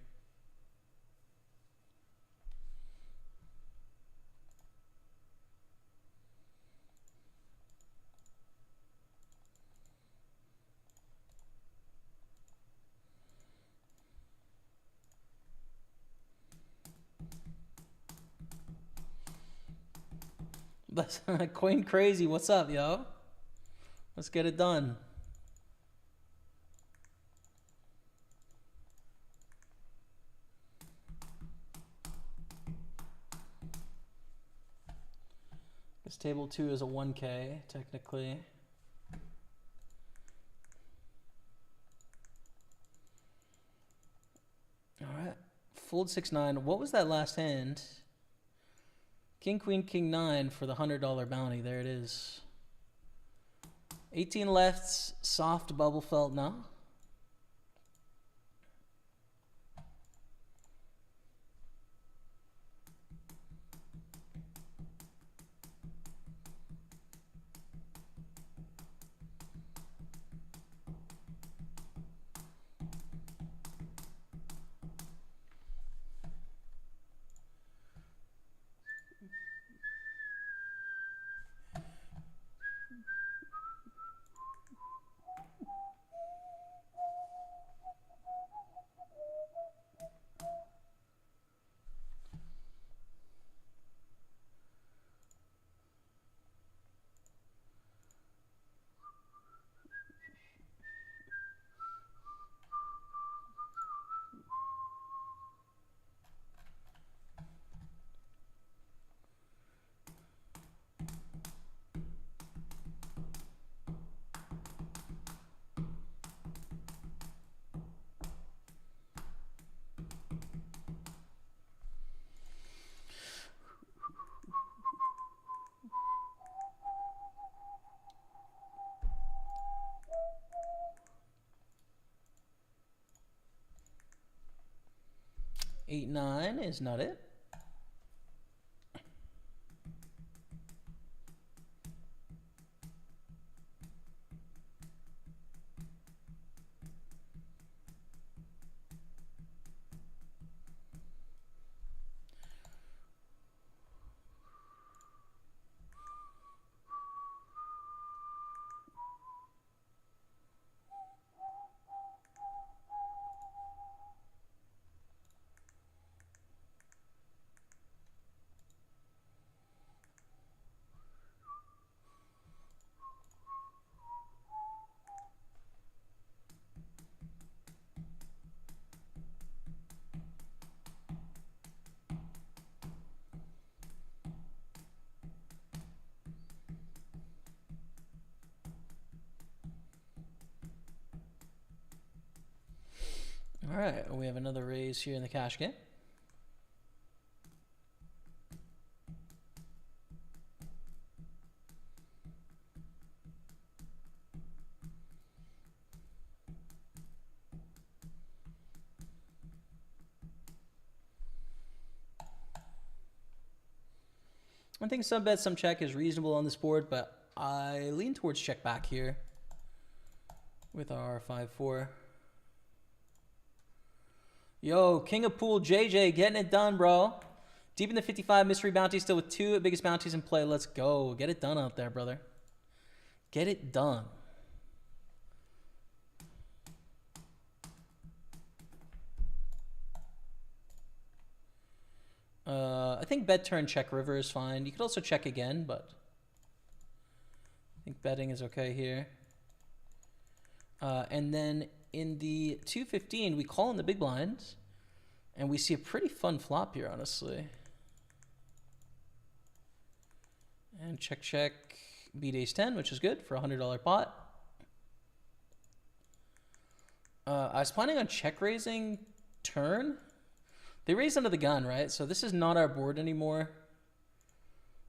But Queen Crazy, what's up, yo? Let's get it done. This table 2 is a 1K, technically. All right. Fold 6-9. What was that last hand? King, Queen, King, 9 for the $100 bounty. There it is. 18 lefts, soft bubble felt, no? 8-9 is not it. All right, we have another raise here in the cash game. I think some bet, some check is reasonable on this board, but I lean towards check back here with our 5-4. Yo, King of Pool JJ getting it done, bro. Deep in the 55, mystery bounty still with 2 biggest bounties in play. Let's go. Get it done out there, brother. Get it done. I think bet turn check river is fine. You could also check again, but I think betting is okay here. And then in the 215, we call in the big blinds, and we see a pretty fun flop here, honestly. And check, check, beat ace 10, which is good for a $100 pot. I was planning on check raising turn. They raised under the gun, right? So this is not our board anymore.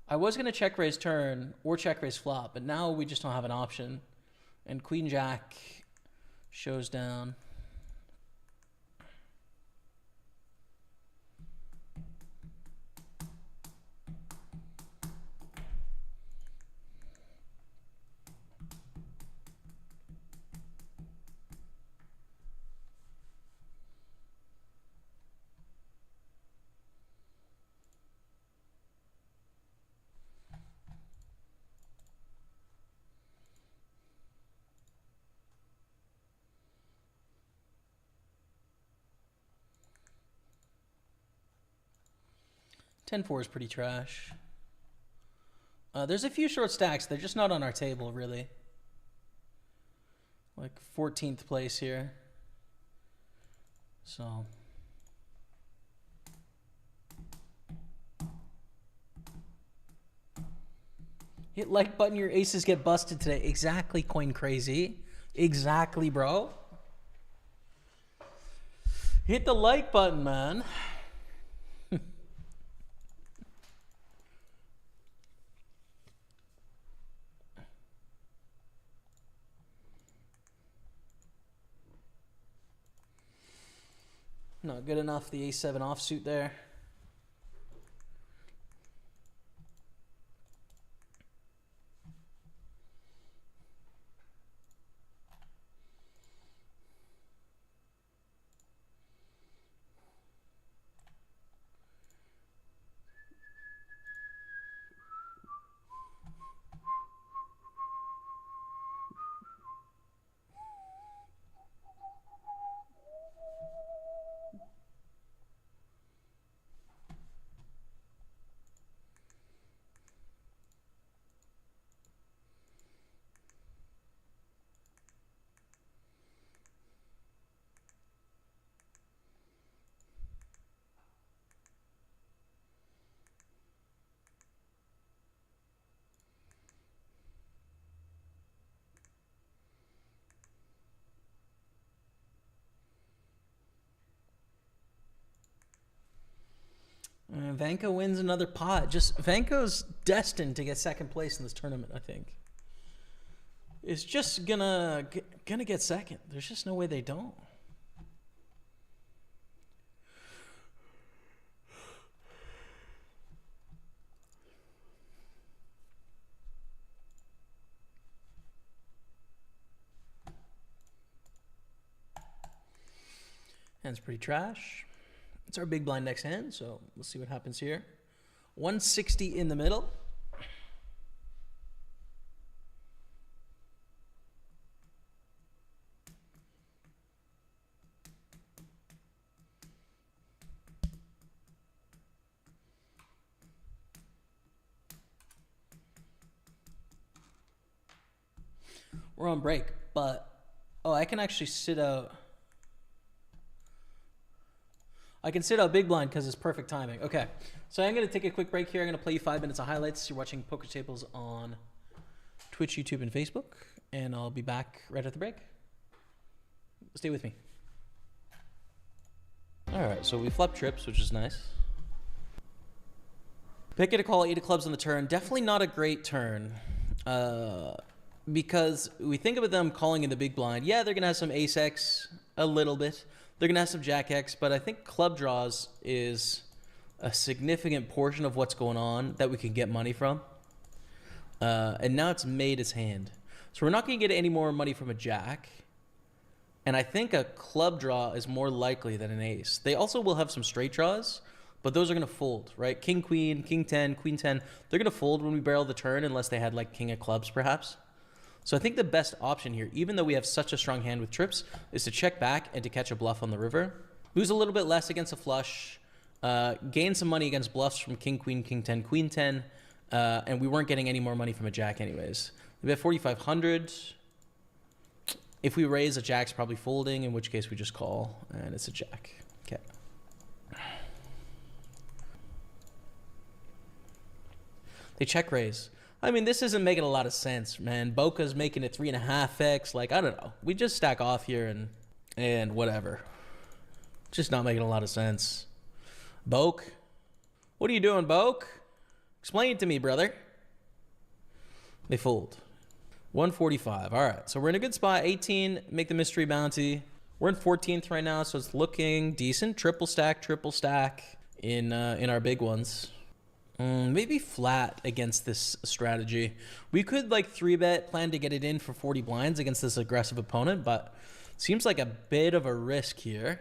I was going to check raise turn or check raise flop, but now we just don't have an option. And Queen Jack shows down. Ten four is pretty trash. There's a few short stacks. They're just not on our table, really. Like 14th place here. So. Hit like button, your aces get busted today. Exactly, Coin Crazy. Exactly, bro. Hit the like button, man. Not good enough, the A7 offsuit there. Vanko wins another pot. Just Vanko's destined to get second place in this tournament, I think. It's just gonna get second. There's just no way they don't. Hand's pretty trash. It's our big blind next hand, so we'll see what happens here. 160 in the middle. We're on break, but I can actually sit out. I can sit out big blind because it's perfect timing. Okay, so I'm going to take a quick break here. I'm going to play you 5 minutes of highlights. You're watching Pokerstaples on Twitch, YouTube, and Facebook, and I'll be back right after the break. Stay with me. All right, so we flop trips, which is nice. Pick it a call, 8 of clubs on the turn. Definitely not a great turn. Because we think about them calling in the big blind. Yeah, they're going to have some ace X a little bit. They're going to have some jack X, but I think club draws is a significant portion of what's going on that we can get money from. And now it's made its hand. So we're not going to get any more money from a jack. And I think a club draw is more likely than an ace. They also will have some straight draws, but those are going to fold, right? King, queen, king 10, queen 10. They're going to fold when we barrel the turn unless they had like king of clubs perhaps. So I think the best option here, even though we have such a strong hand with trips, is to check back and to catch a bluff on the river. Lose a little bit less against a flush. Gain some money against bluffs from king, queen, king 10, queen 10. And we weren't getting any more money from a jack anyways. We have 4,500. If we raise, a jack's probably folding, in which case we just call, and it's a jack. Okay. They check raise. I mean, this isn't making a lot of sense, man. Boca's making it 3.5x. Like, I don't know. We just stack off here and whatever. Just not making a lot of sense. Boke? What are you doing, Boke? Explain it to me, brother. They fold. 145. All right. So we're in a good spot. 18, make the mystery bounty. We're in 14th right now, so it's looking decent. Triple stack in our big ones. Maybe flat against this strategy. We could like 3-bet, plan to get it in for 40 blinds against this aggressive opponent, but seems like a bit of a risk here.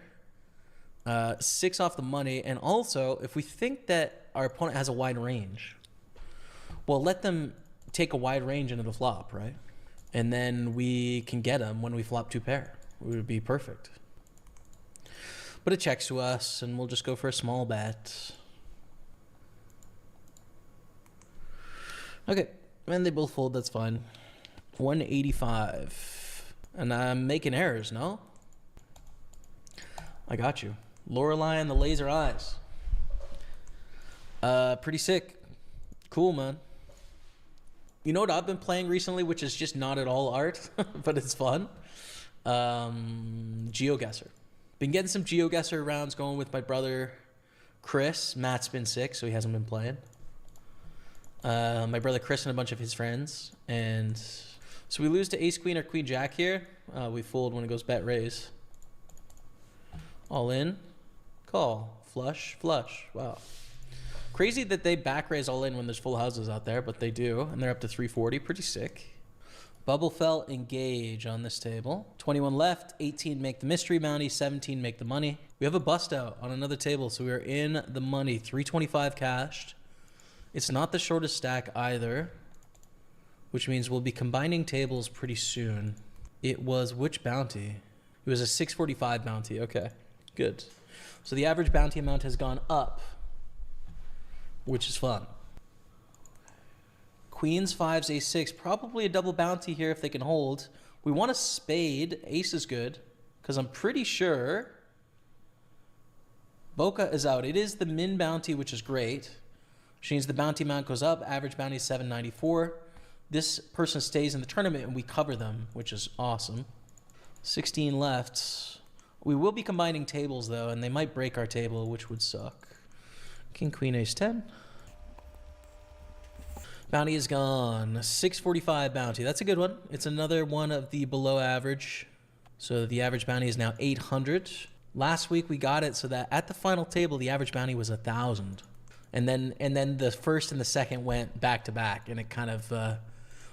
6 off the money, and also if we think that our opponent has a wide range, well, let them take a wide range into the flop, right? And then we can get them when we flop 2 pair. It would be perfect. But it checks to us, and we'll just go for a small bet. Okay, and they both fold, that's fine. 185. And I'm making errors, no? I got you. Lorelei and the laser eyes. Pretty sick. Cool, man. You know what I've been playing recently, which is just not at all art, but it's fun? GeoGuessr. Been getting some GeoGuessr rounds going with my brother Chris. Matt's been sick, so he hasn't been playing. My brother Chris and a bunch of his friends, and so we lose to ace queen or queen jack here. We fold when it goes bet raise. All in, call, flush, flush. Wow, crazy that they back raise all in when there's full houses out there, but they do, and they're up to 340. Pretty sick. Bubble fell, engage on this table. 21 left, 18 make the mystery bounty, 17 make the money. We have a bust out on another table, so we are in the money. 325 cashed. It's not the shortest stack either, which means we'll be combining tables pretty soon. It was which bounty? It was a 645 bounty. Okay, good. So the average bounty amount has gone up, which is fun. Queens, fives, ace, 6. Probably a double bounty here if they can hold. We want a spade. Ace is good, because I'm pretty sure Boca is out. It is the min bounty, which is great. Which means the bounty amount goes up. Average bounty is 794. This person stays in the tournament and we cover them, which is awesome. 16 left. We will be combining tables though, and they might break our table, which would suck. King, queen, ace, 10. Bounty is gone. 645 bounty. That's a good one. It's another one of the below average. So the average bounty is now 800. Last week we got it so that at the final table, the average bounty was 1,000. And then the first and the second went back to back, and it kind of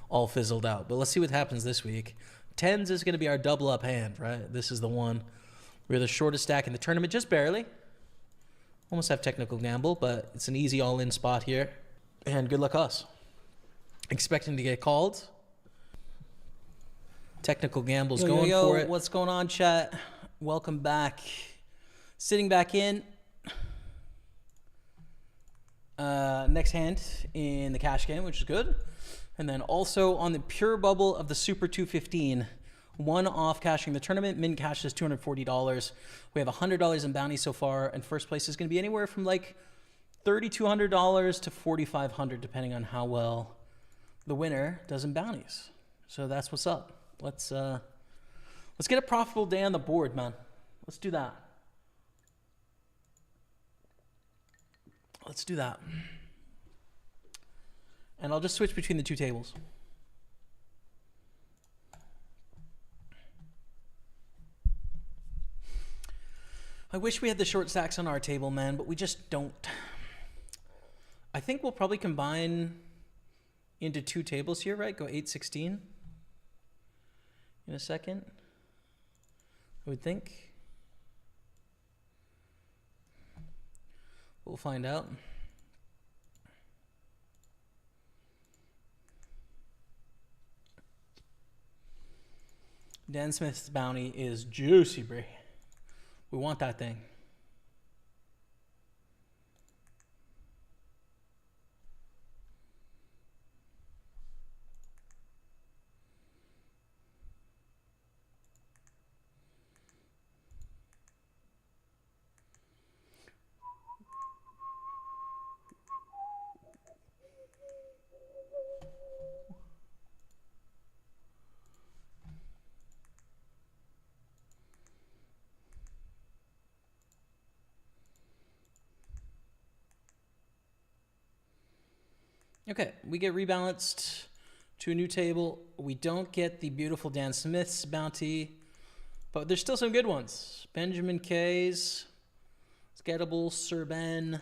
all fizzled out. But let's see what happens this week. Tens is going to be our double up hand, right? This is the one. We're the shortest stack in the tournament, just barely. Almost have technical gamble, but it's an easy all-in spot here. And good luck us. Expecting to get called. Technical gamble's going for it. What's going on, chat? Welcome back. Sitting back in. Next hand in the cash game, which is good. And then also on the pure bubble of the Super 215, one off cashing the tournament. Min cash is $240. We have $100 in bounty so far, and first place is going to be anywhere from like $3,200 to $4,500, depending on how well the winner does in bounties. So that's what's up. Let's get a profitable day on the board, man. Let's do that. Let's do that. And I'll just switch between the two tables. I wish we had the short stacks on our table, man, but we just don't. I think we'll probably combine into two tables here, right? Go 8-16 in a second, I would think. We'll find out. Dan Smith's bounty is juicy, Brie. We want that thing. Okay, we get rebalanced to a new table. We don't get the beautiful Dan Smith's bounty, but there's still some good ones. Benjamin K's, Gettable, Sir Ben,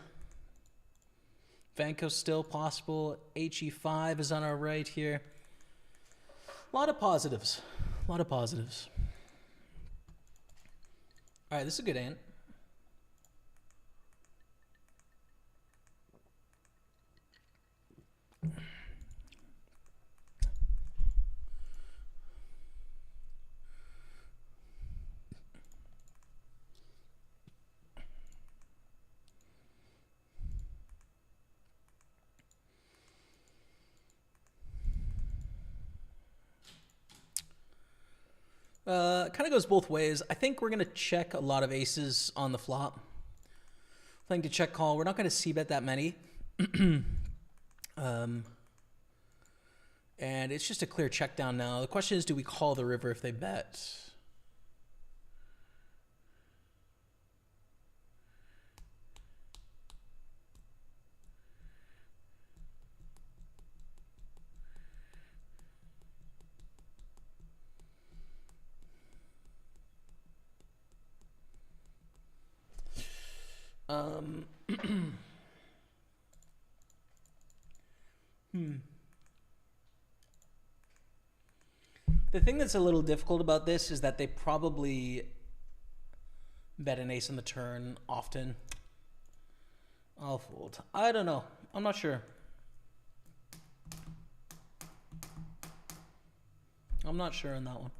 Vanco's still possible. HE5 is on our right here. A lot of positives. A lot of positives. All right, this is a good hand. Kind of goes both ways. I think we're going to check a lot of aces on the flop. Playing to check call. We're not going to c-bet that many. And it's just a clear check down now. The question is, do we call the river if they bet? The thing that's a little difficult about this is that they probably bet an ace on the turn often. I'll fold. I don't know. I'm not sure. I'm not sure on that one.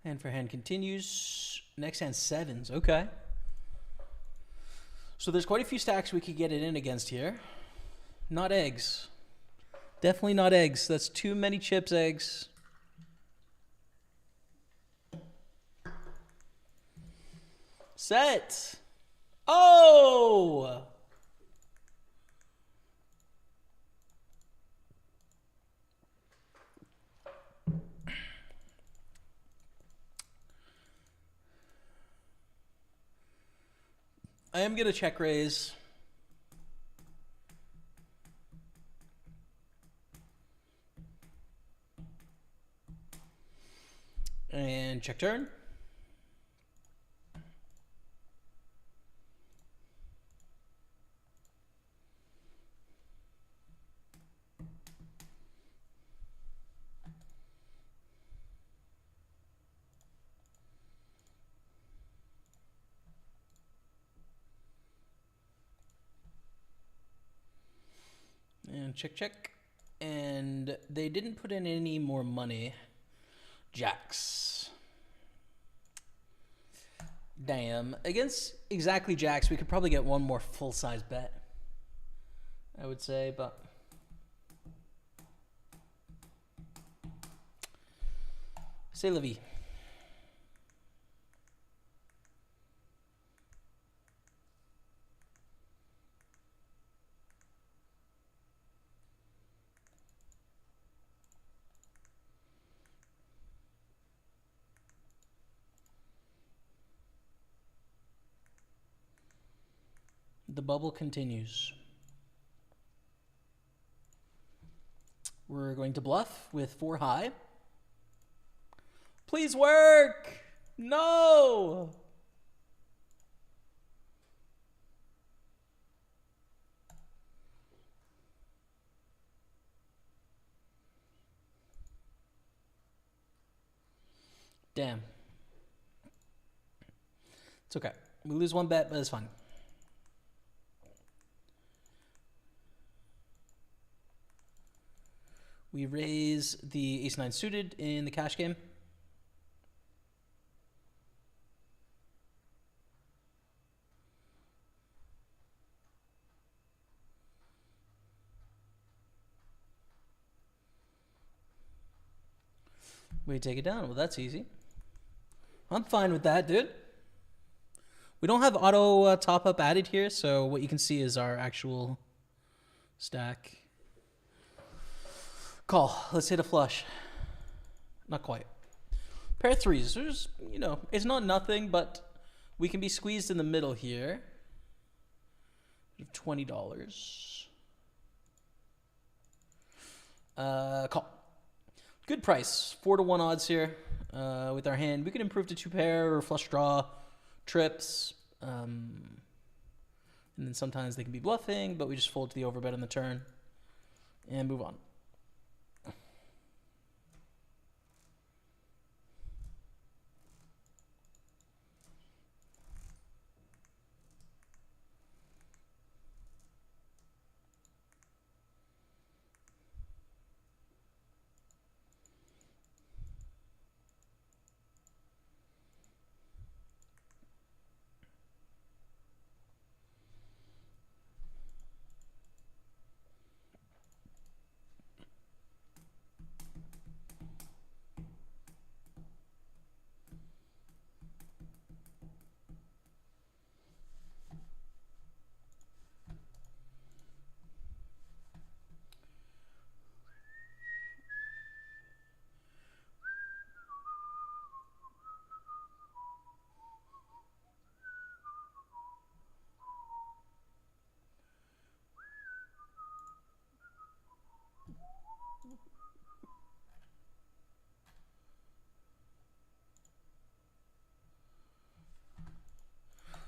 Hand for hand continues. Next hand, sevens. Okay. So there's quite a few stacks we could get it in against here. Not eggs. Definitely not eggs. That's too many chips, eggs. Set. Oh! I am going to check raise. And check turn. And check, check. And they didn't put in any more money. Jacks. Damn. Against exactly jacks, we could probably get one more full-size bet, I would say, but... C'est la vie. The bubble continues. We're going to bluff with 4 high. Please work! No! Damn. It's okay. We lose 1 bet, but it's fine. We raise the ace-9 suited in the cash game. We take it down. Well, that's easy. I'm fine with that, dude. We don't have auto top-up added here, so what you can see is our actual stack. Call. Let's hit a flush. Not quite. Pair threes. There's, you know, it's not nothing, but we can be squeezed in the middle here. $20. Call. Good price. 4-1 odds here with our hand. We could improve to 2 pair or flush draw, trips. And then sometimes they can be bluffing, but we just fold to the overbet on the turn and move on.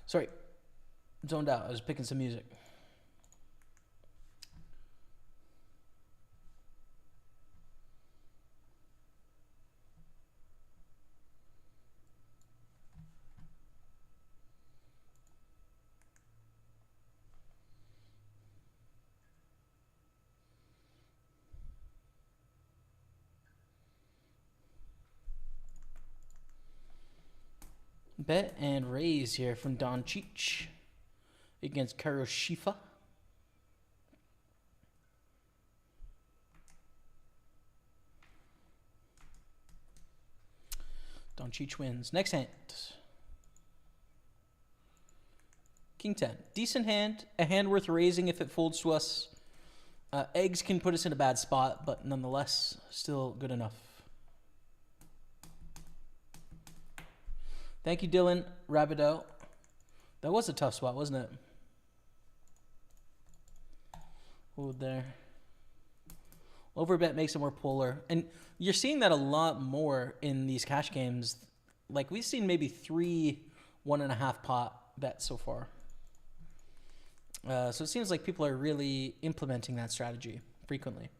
Sorry, zoned out. I was picking some music. Bet and raise here from Don Cheech against Karoshifa. Don Cheech wins. Next hand. King 10. Decent hand. A hand worth raising if it folds to us. Eggs can put us in a bad spot, but nonetheless, still good enough. Thank you, Dylan Rabideau. That was a tough spot, wasn't it? Hold there. Overbet makes it more polar. And you're seeing that a lot more in these cash games. Like, we've seen maybe 3 1.5 pot bets so far. So it seems like people are really implementing that strategy frequently.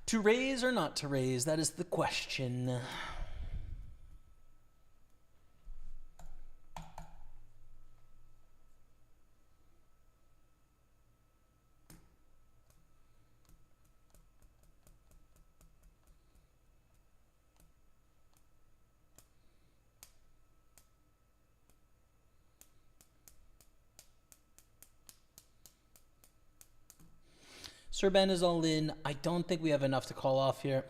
To raise or not to raise, that is the question. Sir Ben is all in. I don't think we have enough to call off here.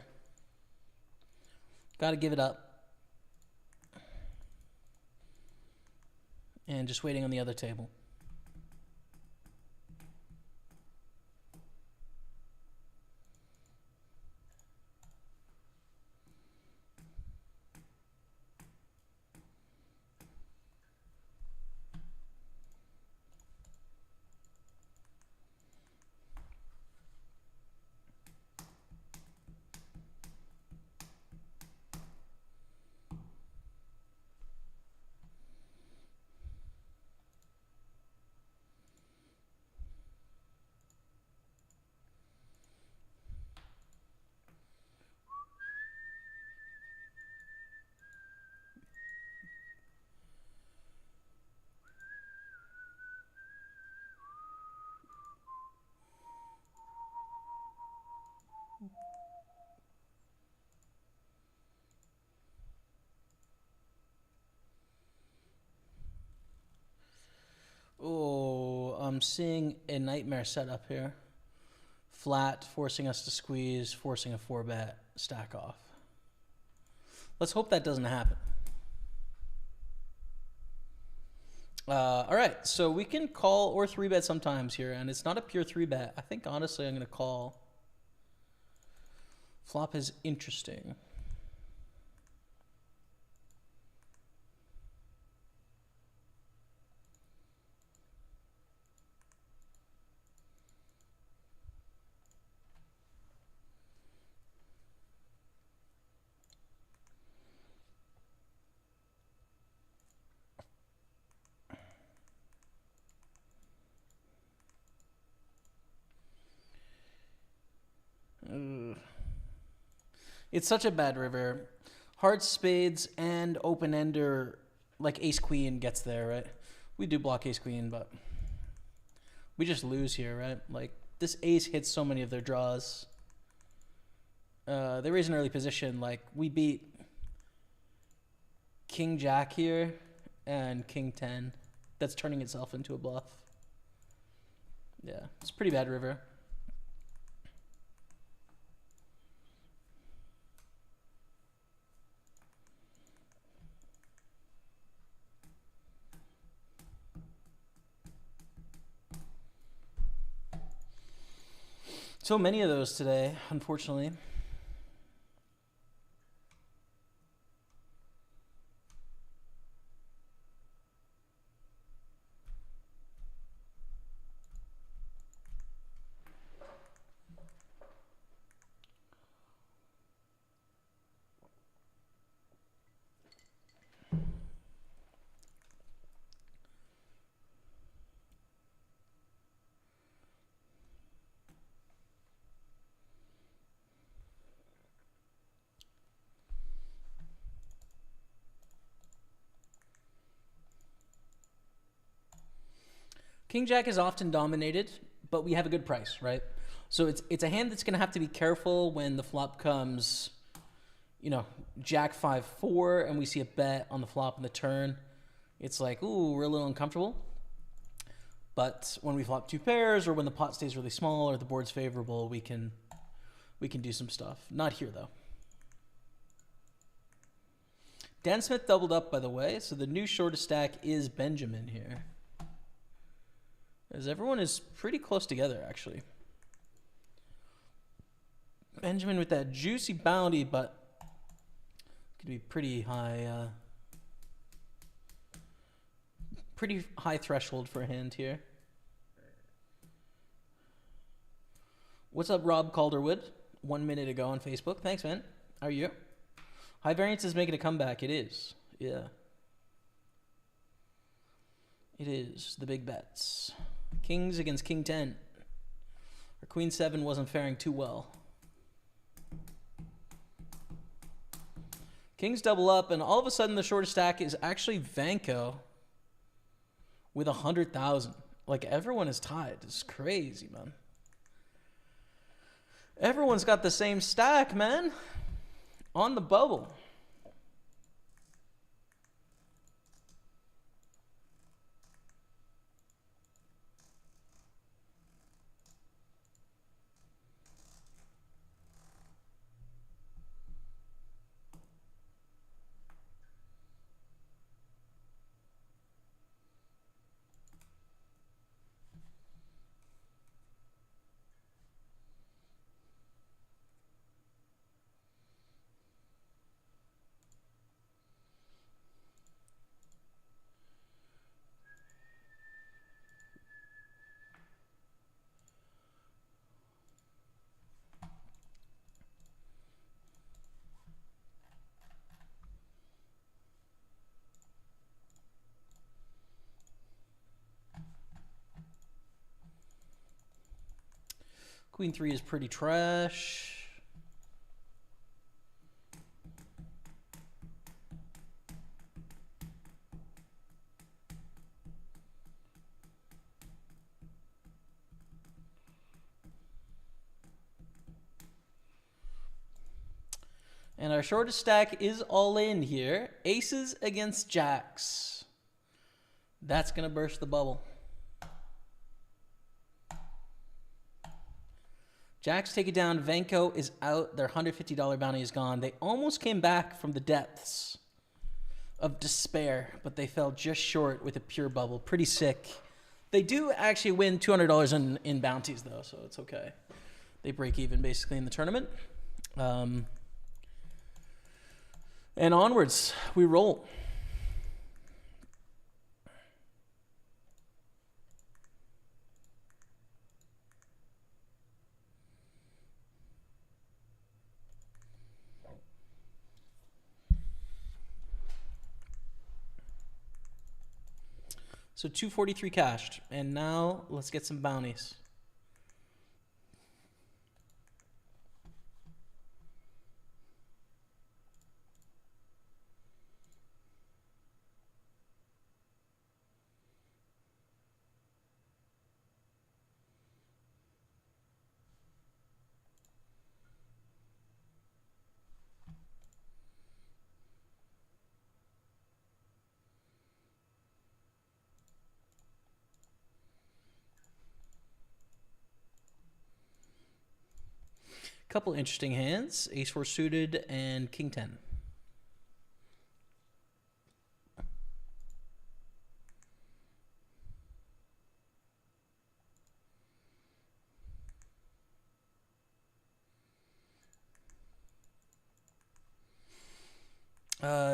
Got to give it up. And just waiting on the other table. Oh, I'm seeing a nightmare setup here. Flat, forcing us to squeeze, forcing a 4-bet stack off. Let's hope that doesn't happen. All right, so we can call or 3-bet sometimes here, and it's not a pure 3-bet. I think, honestly, I'm going to call. Flop is interesting. It's such a bad river. Hearts, spades, and open-ender, like ace-queen gets there, right? We do block ace-queen, but we just lose here, right? Like, this ace hits so many of their draws. They raise an early position. Like, we beat king-jack here and king-10. That's turning itself into a bluff. Yeah, it's a pretty bad river. So many of those today, unfortunately. King Jack is often dominated, but we have a good price, right? So it's a hand that's going to have to be careful when the flop comes, Jack 5-4, and we see a bet on the flop and the turn. It's like, ooh, we're a little uncomfortable. But when we flop 2 pairs, or when the pot stays really small, or the board's favorable, we can do some stuff. Not here, though. Dan Smith doubled up, by the way, so the new shortest stack is Benjamin here. As everyone is pretty close together, actually. Benjamin with that juicy bounty, but could be pretty high threshold for a hand here. What's up, Rob Calderwood? 1 minute ago on Facebook. Thanks, man. How are you? High variance is making a comeback. It is. Yeah. It is. The big bets. Kings against King 10. Or Queen 7 wasn't faring too well. Kings double up, and all of a sudden the shortest stack is actually Vanko with 100,000. Like, everyone is tied. It's crazy, man. Everyone's got the same stack, man. On the bubble. Queen 3 is pretty trash. And our shortest stack is all in here. Aces against jacks. That's going to burst the bubble. Jacks take it down. Vanko is out. Their $150 bounty is gone. They almost came back from the depths of despair, but they fell just short with a pure bubble. Pretty sick. They do actually win $200 in bounties, though, so it's okay. They break even, basically, in the tournament. And onwards, we roll. So 243 cashed, and now let's get some bounties. Couple interesting hands, ace-4 suited and king 10.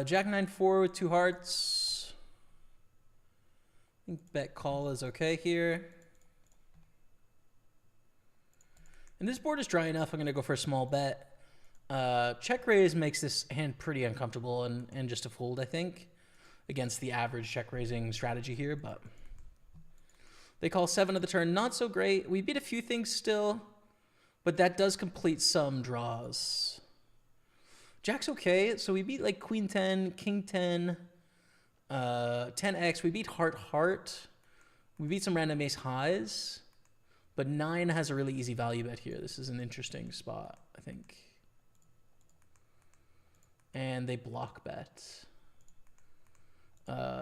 Jack 9-4 with 2 hearts. I think bet call is okay here. And this board is dry enough. I'm going to go for a small bet. Check raise makes this hand pretty uncomfortable and just a fold, I think, against the average check raising strategy here. But they call 7 of the turn. Not so great. We beat a few things still, but that does complete some draws. Jack's okay. So we beat like queen 10, king 10, 10x. We beat heart, heart. We beat some random ace highs, but 9 has a really easy value bet here. This is an interesting spot, I think. And they block bet.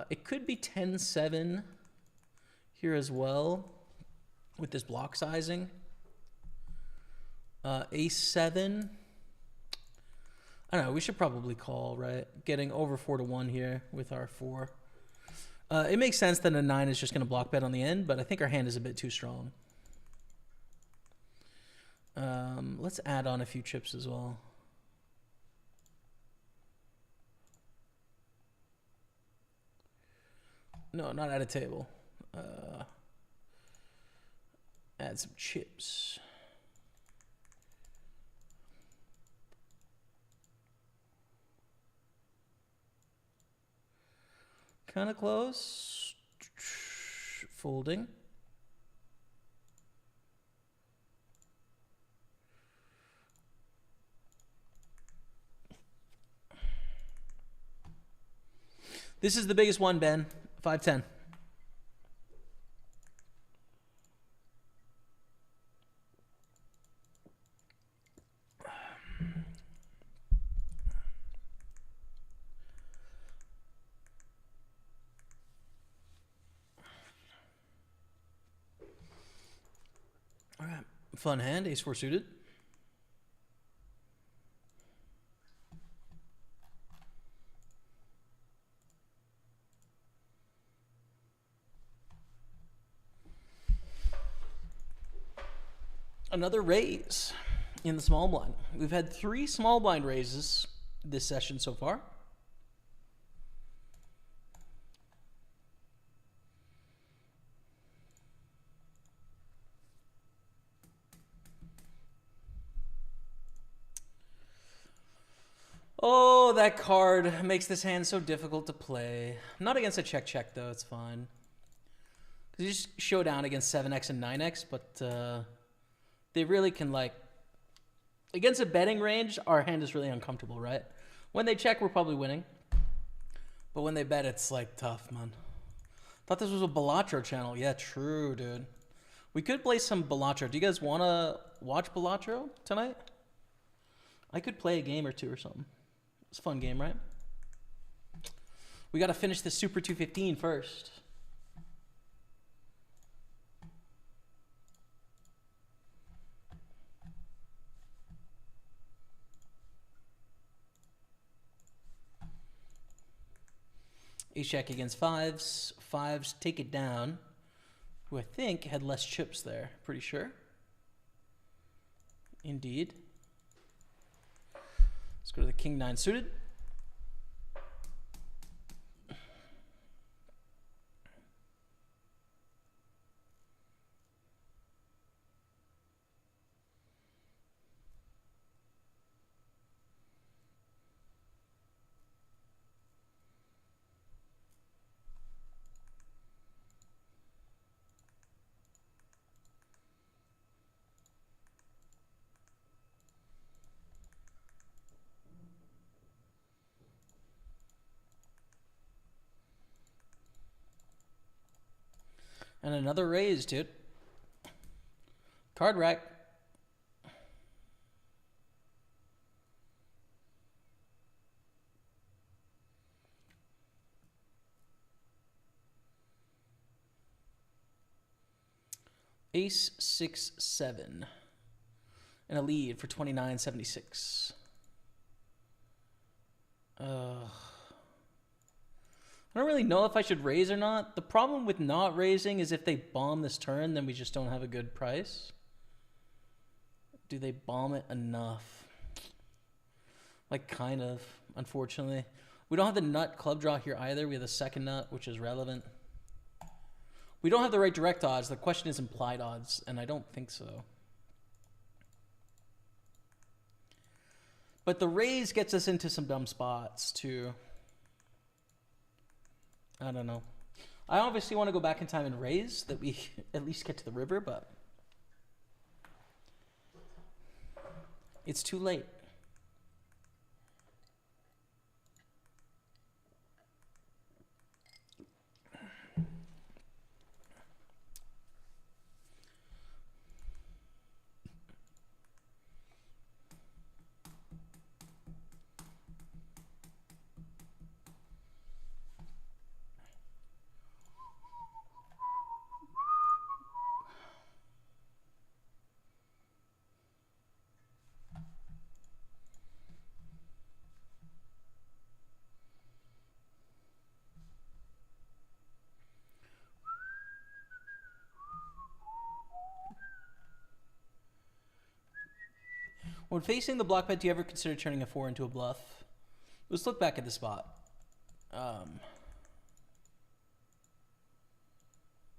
It could be 10-7 here as well with this block sizing. Ace 7. I don't know. We should probably call, right? Getting over 4-1 here with our 4. It makes sense that a 9 is just going to block bet on the end, but I think our hand is a bit too strong. Let's add on a few chips as well. No, not at a table. Add some chips. Kind of close. Folding. This is the biggest one, Ben. 5-10. All right. Fun hand. Ace 4 suited. Another raise in the small blind. We've had 3 small blind raises this session so far. Oh, that card makes this hand so difficult to play. I'm not against a check-check, though. It's fine. Because you just show down against 7x and 9x, but they really can, like... Against a betting range, our hand is really uncomfortable, right? When they check, we're probably winning. But when they bet, it's, like, tough, man. Thought this was a Balatro channel. Yeah, true, dude. We could play some Balatro. Do you guys want to watch Balatro tonight? I could play a game or two or something. It's a fun game, right? We got to finish the Super 215 first. Ace jack against 5s. 5s take it down. Who I think had less chips there. Pretty sure. Indeed. Let's go to the King 9 suited. And another raise, dude. Card rack. Ace 6 7. And a lead for 29.76. I don't really know if I should raise or not. The problem with not raising is if they bomb this turn, then we just don't have a good price. Do they bomb it enough? Like, kind of, unfortunately. We don't have the nut club draw here either. We have the second nut, which is relevant. We don't have the right direct odds. The question is implied odds, and I don't think so. But the raise gets us into some dumb spots, too. I don't know. I obviously want to go back in time and raise, that we at least get to the river, but it's too late. When facing the block bet, do you ever consider turning a 4 into a bluff? Let's look back at the spot. I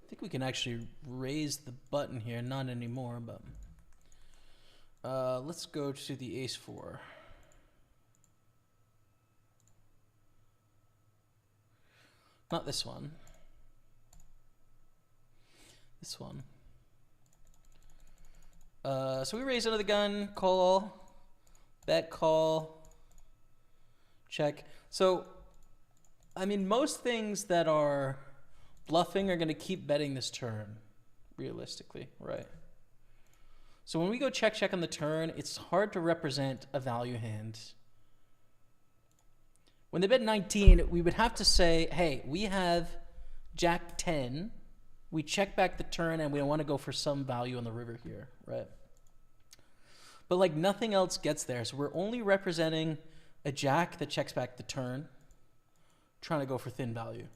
think we can actually raise the button here. Not anymore, but let's go to the ace 4. Not this one. This one. So we raise under the gun, call, bet call, check. So, I mean, most things that are bluffing are going to keep betting this turn, realistically, right? So when we go check, check on the turn, it's hard to represent a value hand. When they bet 19, we would have to say, hey, we have Jack 10. We check back the turn, and we want to go for some value on the river here, right? But, like, nothing else gets there. So we're only representing a Jack that checks back the turn, trying to go for thin value.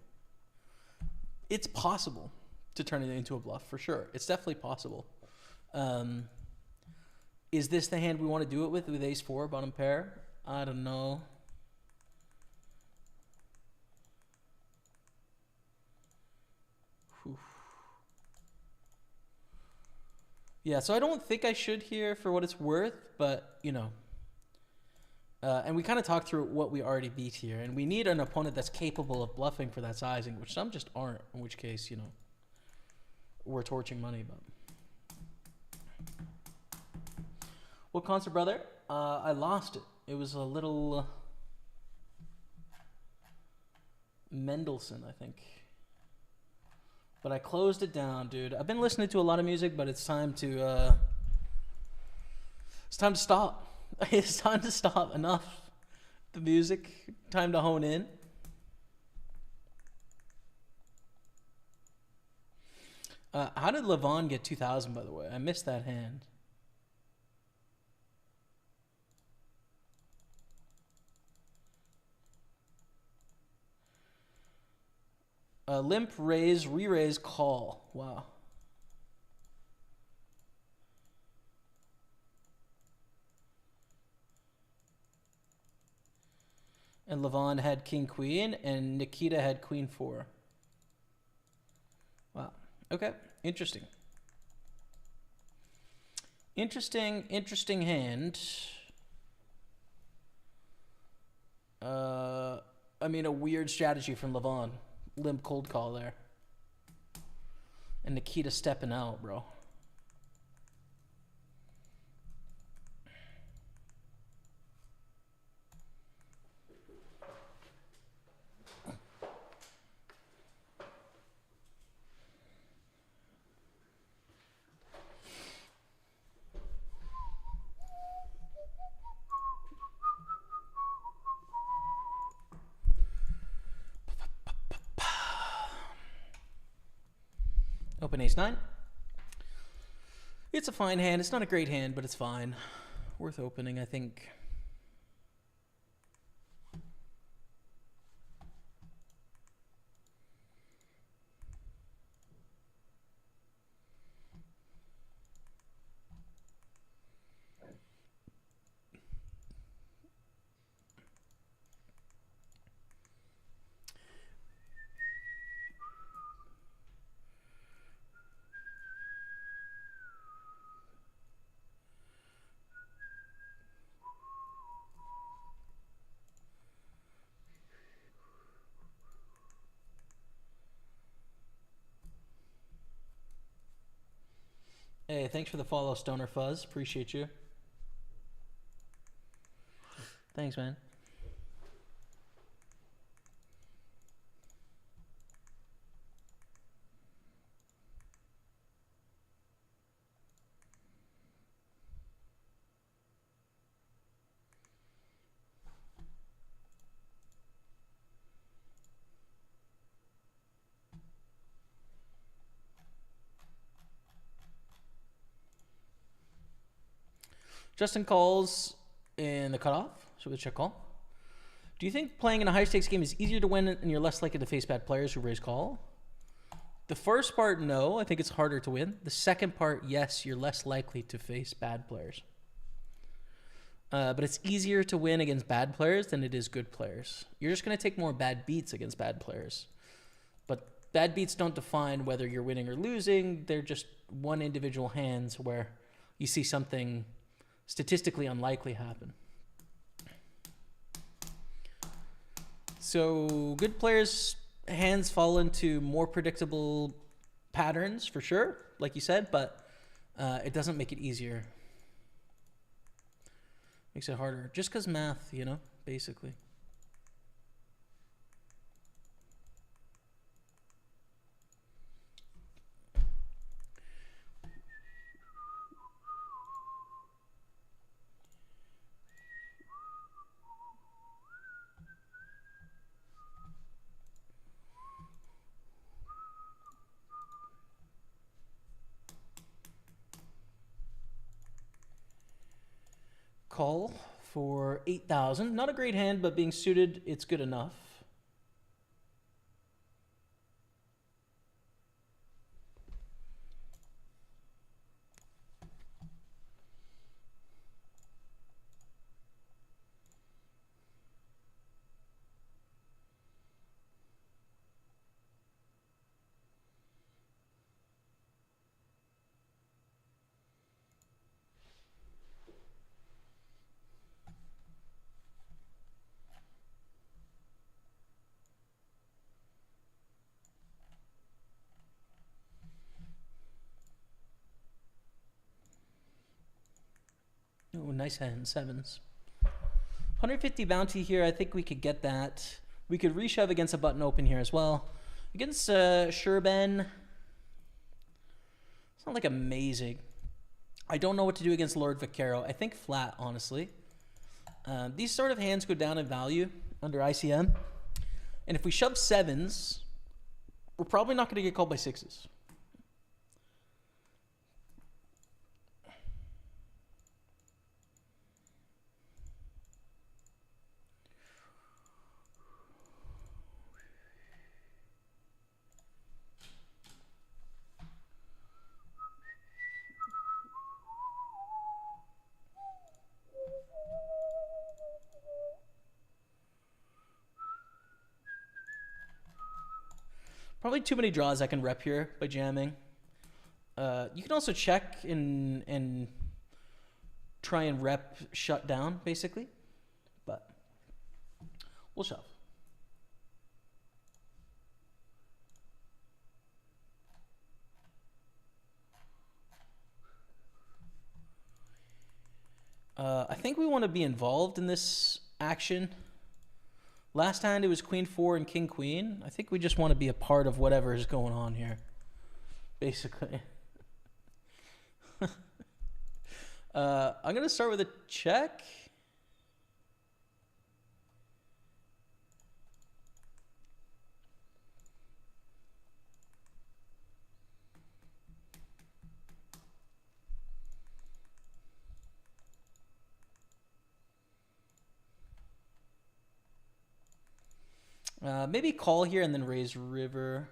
It's possible to turn it into a bluff, for sure. It's definitely possible. Is this the hand we want to do it with ace 4, bottom pair? I don't know. Yeah, so I don't think I should here for what it's worth, but, you know. And we kind of talked through what we already beat here. And we need an opponent that's capable of bluffing for that sizing, which some just aren't, in which case, you know, we're torching money. But what concert, brother? I lost it. It was a little Mendelssohn, I think. But I closed it down, dude. I've been listening to a lot of music, but it's time to stop. It's time to stop. Enough. The music. Time to hone in. How did Levon get 2,000, by the way? I missed that hand. Limp, raise, re-raise, call. Wow. And Levon had king, queen, and Nikita had queen 4. Wow. Okay. Interesting. Interesting hand. I mean, a weird strategy from Levon. Limp cold call there. And Nikita stepping out, bro. Open ace 9. It's a fine hand. It's not a great hand, but it's fine. Worth opening, I think. Hey, thanks for the follow, Stoner Fuzz. Appreciate you. Thanks, man. Justin calls in the cutoff, so we check call. Do you think playing in a high stakes game is easier to win and you're less likely to face bad players who raise call? The first part, no. I think it's harder to win. The second part, yes, you're less likely to face bad players. But it's easier to win against bad players than it is good players. You're just going to take more bad beats against bad players. But bad beats don't define whether you're winning or losing. They're just one individual hands where you see something statistically unlikely happen. So good players' hands fall into more predictable patterns for sure, like you said, but it doesn't make it easier. Makes it harder. Just because math, you know, basically. Call for 8,000. Not a great hand, but being suited, it's good enough. Oh, nice hand, sevens. 150 bounty here. I think we could get that. We could reshove against a button open here as well. Against Sherben, it's not like amazing. I don't know what to do against Lord Vaquero. I think flat, honestly. These sort of hands go down in value under ICM. And if we shove sevens, we're probably not going to get called by sixes. Probably too many draws I can rep here by jamming. You can also check and try and rep shut down, basically. But we'll shove. I think we want to be involved in this action. Last hand it was queen four and king queen. I think we just want to be a part of whatever is going on here, basically. I'm gonna start with a check. Maybe call here and then raise river.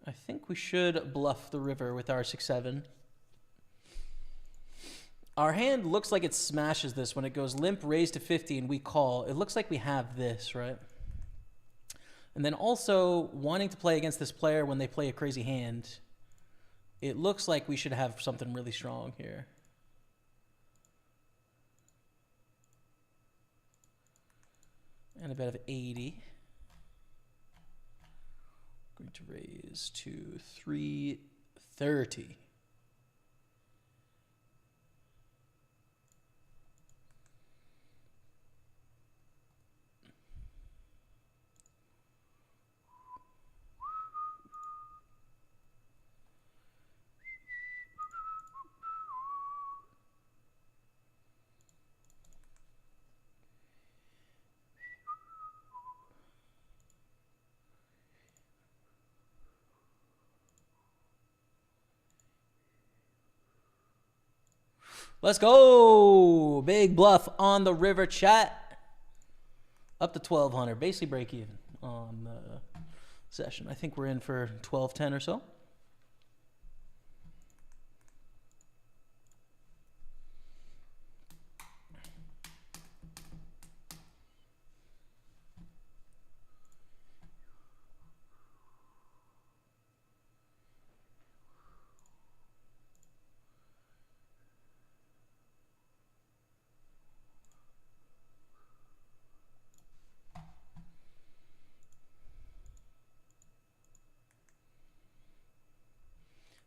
I think we should bluff the river with our 6-7. Our hand looks like it smashes this when it goes limp, raise to 50, and we call. It looks like we have this, right? And then also wanting to play against this player when they play a crazy hand. It looks like we should have something really strong here. And a bet of 80. Going to raise to 330. Let's go. Big bluff on the river, chat. Up to 1,200. Basically break even on the session. I think we're in for 1210 or so.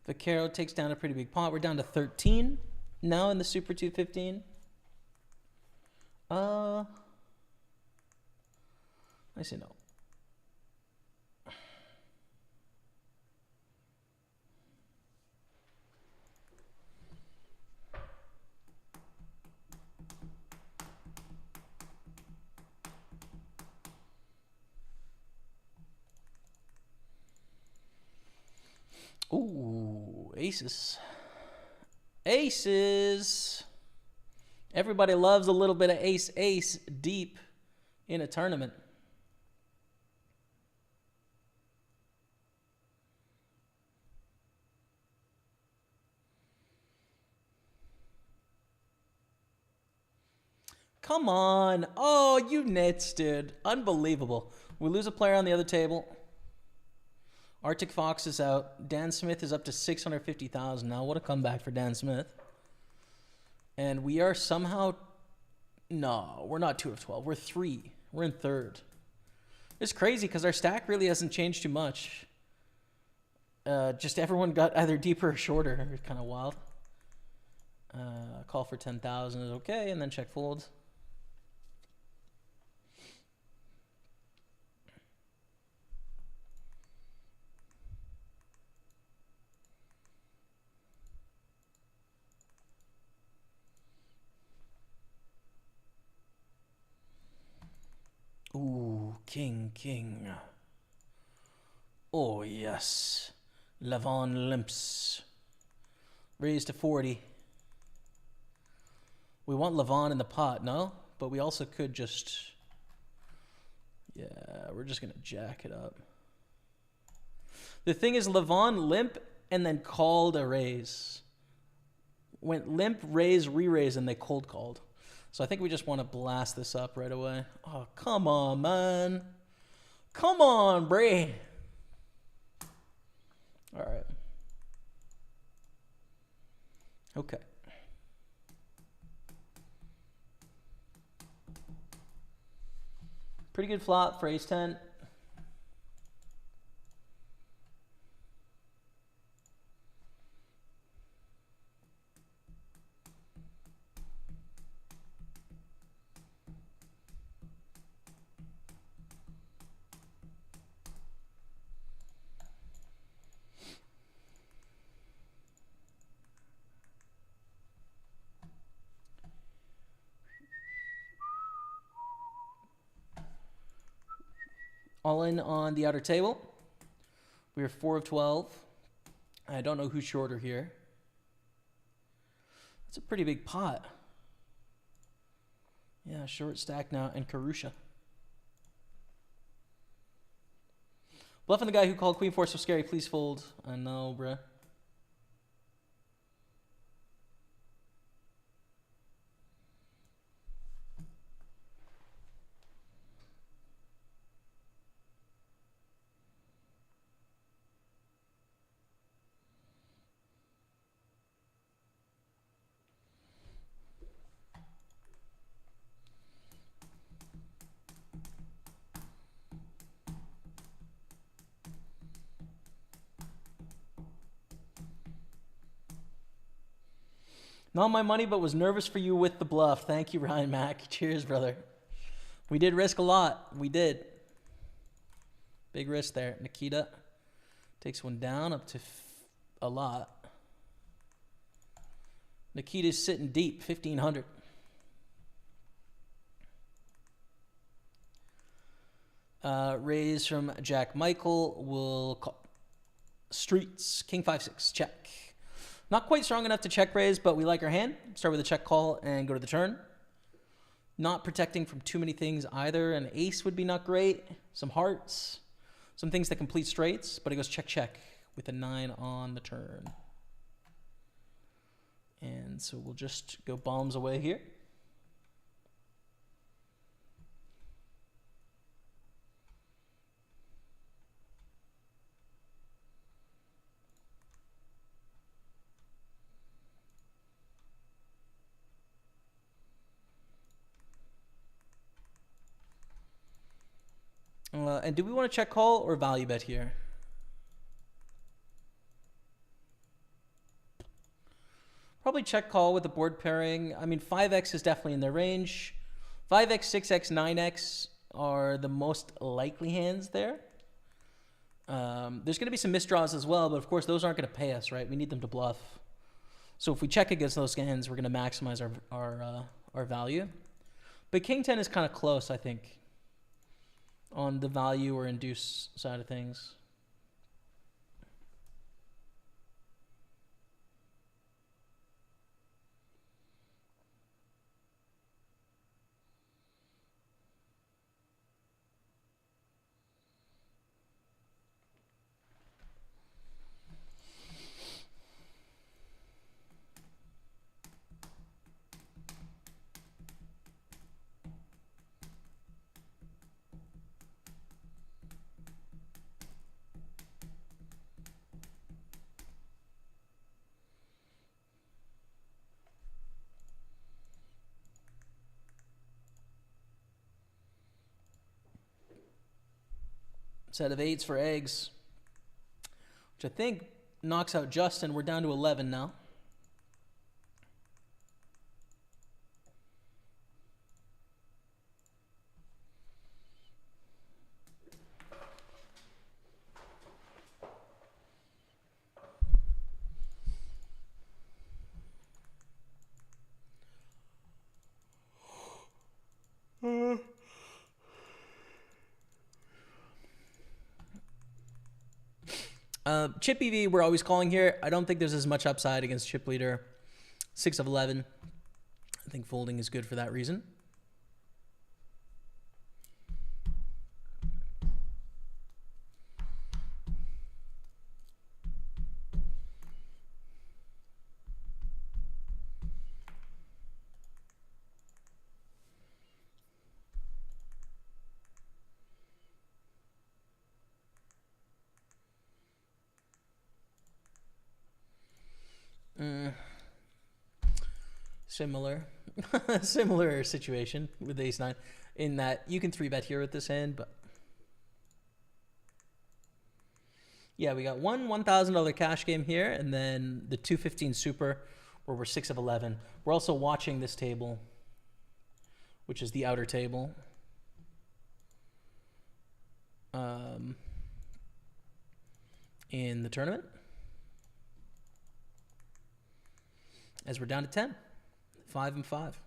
Vaquero takes down a pretty big pot. We're down to 13 now in the Super 215. I say no. Ooh, aces. Aces. Everybody loves a little bit of ace deep in a tournament. Come on. Oh, you nits, dude. Unbelievable. We lose a player on the other table. Arctic Fox is out. Dan Smith is up to 650,000 now. What a comeback for Dan Smith. And we are somehow... No, we're not 2 of 12. We're 3. We're in third. It's crazy because our stack really hasn't changed too much. Just everyone got either deeper or shorter. It's kind of wild. Call for 10,000 is okay, and then check fold. Ooh, king. Oh, yes. Levon limps. Raised to 40. We want Levon in the pot, no? But we also could just... Yeah, we're just going to jack it up. The thing is, Levon limp and then called a raise. Went limp, raise, re-raise, and they cold called. So I think we just want to blast this up right away. Oh, come on, man. Come on, Bray. All right. Okay. Pretty good flop for ace 10. All in on the outer table. We are 4 of 12. I don't know who's shorter here. That's a pretty big pot. Yeah, short stack now, and Karusha. Bluffing the guy who called Queen 4 so scary. Please fold. I know, bruh. Not my money, but was nervous for you with the bluff. Thank you, Ryan Mack. Cheers, brother. We did risk a lot. We did. Big risk there. Nikita takes one down up to a lot. Nikita's sitting deep, 1,500. Raise from Jack Michael. We'll call. Streets. King 5-6. Check. Not quite strong enough to check raise, but we like our hand. Start with a check call and go to the turn. Not protecting from too many things either. An ace would be not great. Some hearts. Some things that complete straights, but it goes check, check with a 9 on the turn. And so we'll just go bombs away here. And do we want to check call or value bet here? Probably check call with the board pairing. I mean, 5x is definitely in their range. 5x, 6x, 9x are the most likely hands there. There's going to be some misdraws as well, but of course those aren't going to pay us, right? We need them to bluff. So if we check against those hands, we're going to maximize our value. But king 10 is kind of close, I think, on the value or induce side of things. Set of 8s for eggs, which I think knocks out Justin. We're down to 11 now. Chip EV, we're always calling here. I don't think there's as much upside against chip leader. 6 of 11. I think folding is good for that reason. Similar situation with ace 9 in that you can 3-bet here with this hand, but yeah, we got one $1,000 cash game here, and then the 215 super where we're 6 of 11. We're also watching this table, which is the outer table. In the tournament, as we're down to 10. 5 and 5.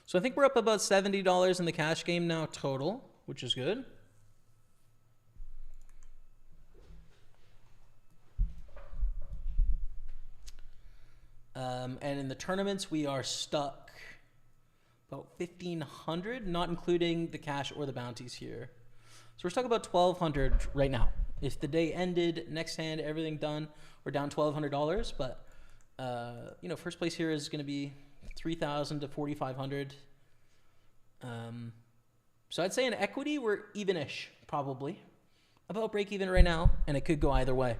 So I think we're up about $70 in the cash game now total, which is good. And in the tournaments, we are stuck about 1,500, not including the cash or the bounties here. So we're stuck about 1,200 right now. If the day ended, next hand, everything done, we're down $1,200. But, first place here is going to be 3,000 to 4,500. So I'd say in equity, we're even-ish, probably. About break even right now, and it could go either way.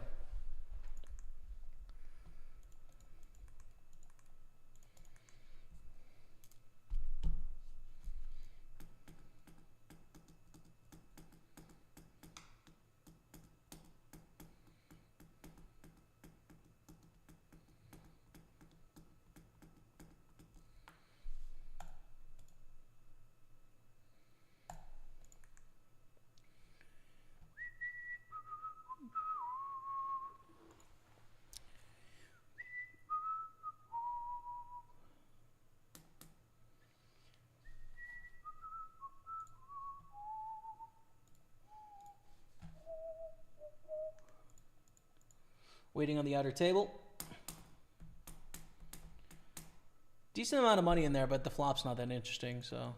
Waiting on the outer table. Decent amount of money in there, but the flop's not that interesting, so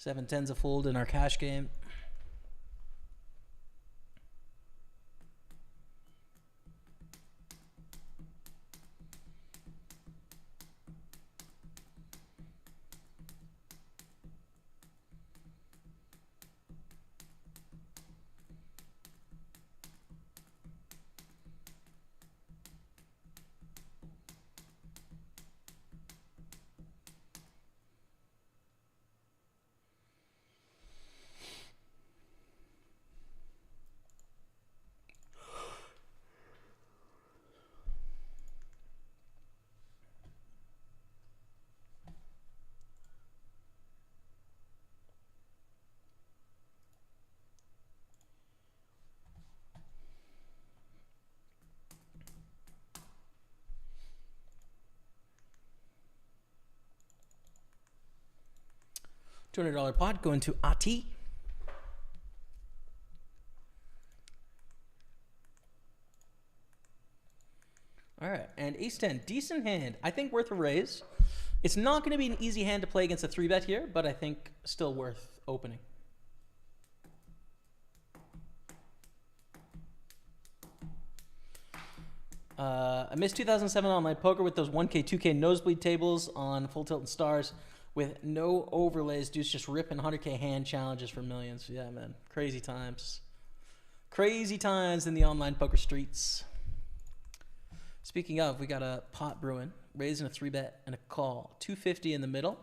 7-10's a fold in our cash game. $200 pot going to Ati. All right, and ace-10, decent hand. I think worth a raise. It's not going to be an easy hand to play against a 3-bet here, but I think still worth opening. I missed 2007 online poker with those 1K, 2K nosebleed tables on Full Tilt and Stars with no overlays. Dudes just ripping 100K hand challenges for millions. Yeah, man. Crazy times. Crazy times in the online poker streets. Speaking of, we got a pot brewing. Raising a 3-bet and a call. 250 in the middle.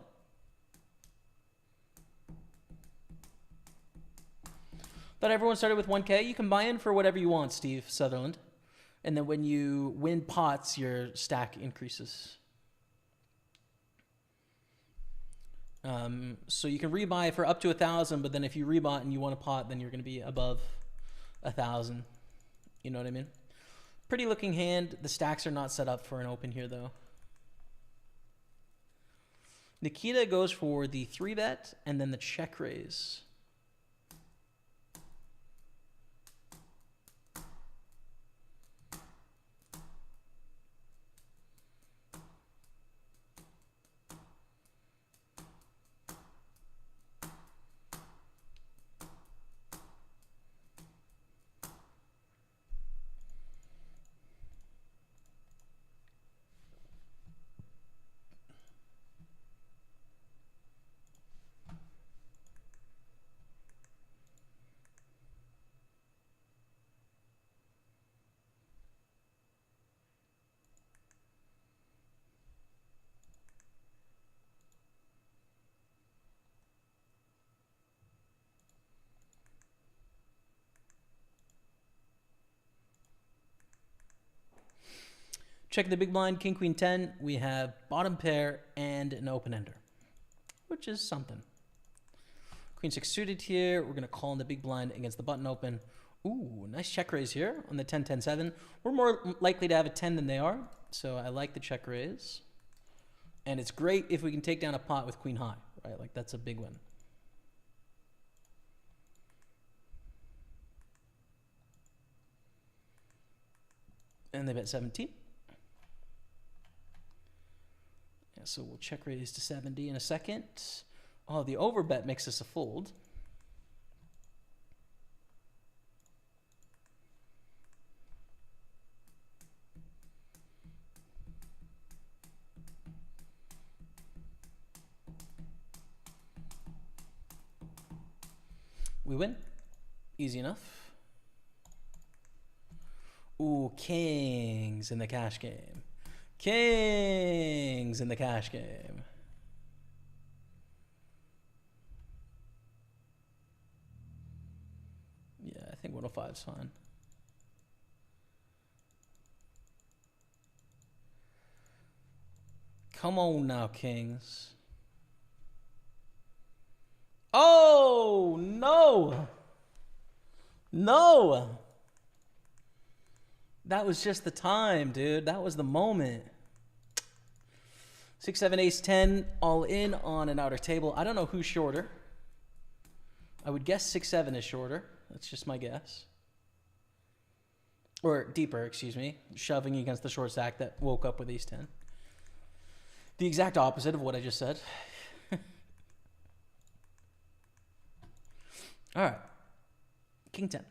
Thought everyone started with 1K. You can buy in for whatever you want, Steve Sutherland. And then when you win pots, your stack increases. So you can rebuy for up to 1,000, but then if you rebought and you want a pot, then you're going to be above 1,000. You know what I mean? Pretty looking hand. The stacks are not set up for an open here, though. Nikita goes for the 3-bet and then the check raise. Check the big blind, king, queen, 10. We have bottom pair and an open ender, which is something. Queen 6 suited here. We're going to call in the big blind against the button open. Ooh, nice check raise here on the 10, 10, 7. We're more likely to have a 10 than they are, so I like the check raise. And it's great if we can take down a pot with queen high, right? Like, that's a big win. And they bet 17. Yeah, so we'll check raise to 70 in a second. Oh, the overbet makes us a fold. We win. Easy enough. Ooh, kings in the cash game. Kings in the cash game. Yeah, I think 105 is fine. Come on now, kings. Oh, no. No. That was just the time, dude. That was the moment. 6, 7, ace, 10, all in on an outer table. I don't know who's shorter. I would guess 6, 7 is shorter. That's just my guess. or deeper, excuse me, shoving against the short stack that woke up with ace 10. The exact opposite of what I just said. All right. King 10.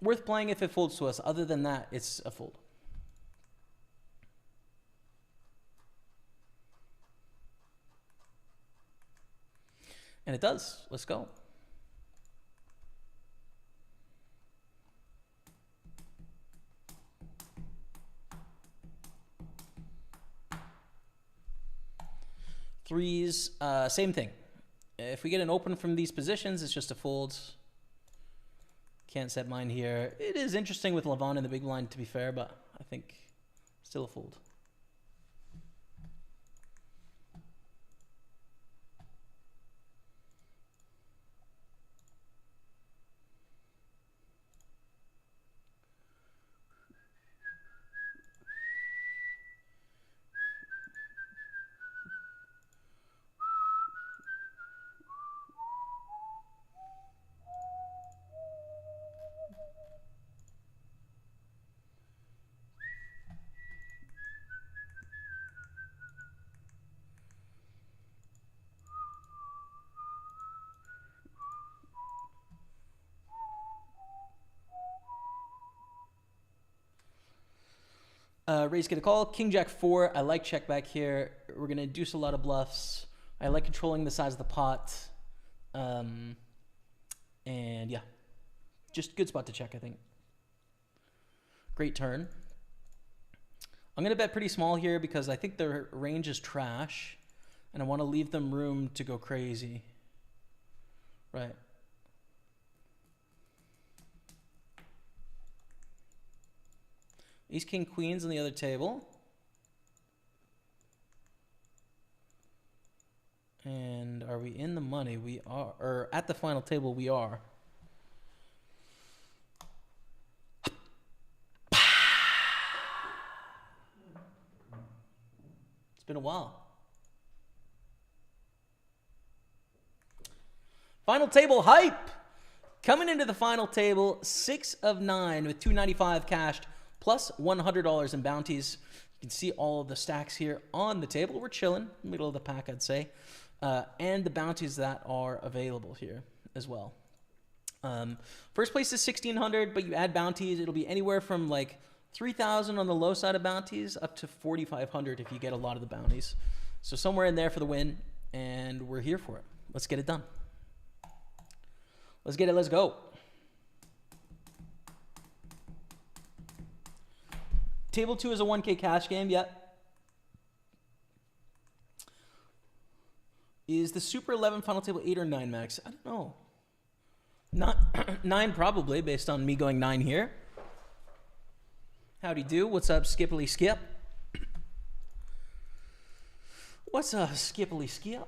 Worth playing if it folds to us. Other than that, it's a fold. And it does. Let's go. Threes, same thing. If we get an open from these positions, it's just a fold. Can't set mine here. It is interesting with Levon in the big blind, to be fair, but I think still a fold. Raise, get a call. King Jack 4. I like check back here. We're going to induce a lot of bluffs. I like controlling the size of the pot. And yeah, just good spot to check, I think. Great turn. I'm going to bet pretty small here because I think their range is trash. And I want to leave them room to go crazy. Right. Ace, King, Queens on the other table. And are we in the money? We are. Or at the final table, we are. It's been a while. Final table hype. Coming into the final table, 6 of 9 with $295 cashed. Plus $100 in bounties. You can see all of the stacks here on the table. We're chilling, middle of the pack, I'd say. And the bounties that are available here as well. First place is 1,600, but you add bounties. It'll be anywhere from like 3,000 on the low side of bounties up to 4,500 if you get a lot of the bounties. So somewhere in there for the win, and we're here for it. Let's get it done. Let's get it. Let's go. Table 2 is a 1K cash game, yep. Is the Super 11 final table 8 or 9 max? I don't know. Not 9 probably, based on me going 9 here. Howdy do. What's up, Skippily Skip? What's up, Skippily Skip?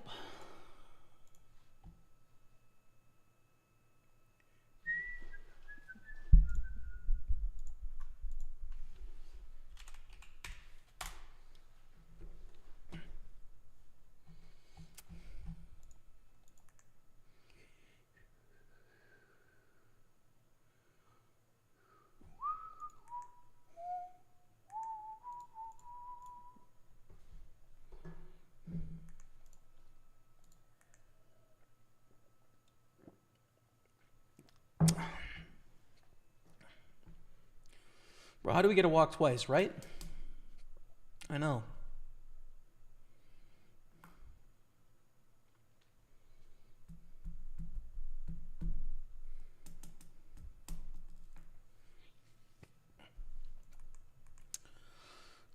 Bro, how do we get a walk twice, right? I know.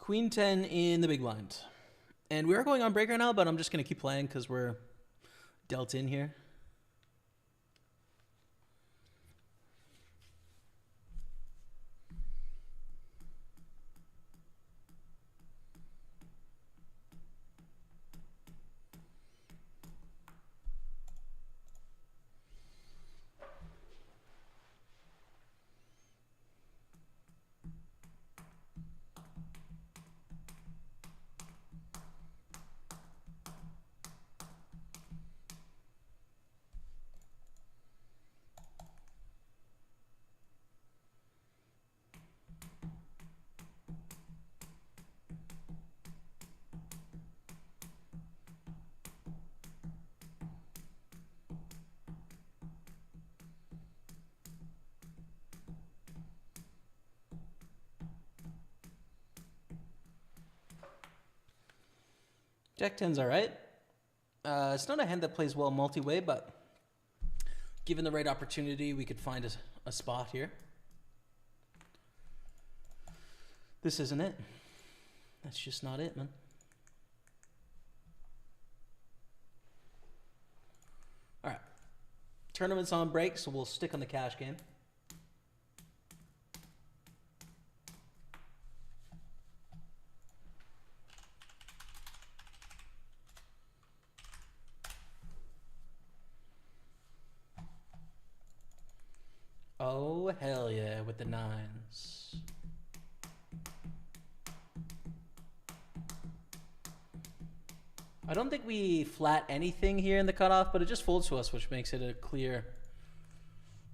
Queen 10 in the big blind. And we are going on break right now, but I'm just going to keep playing because we're dealt in here. Jack 10's all right. It's not a hand that plays well multi-way, but given the right opportunity, we could find a spot here. This isn't it. That's just not it, man. All right. Tournament's on break, so we'll stick on the cash game. Oh, hell yeah, with the nines. I don't think we flat anything here in the cutoff, but it just folds to us, which makes it a clear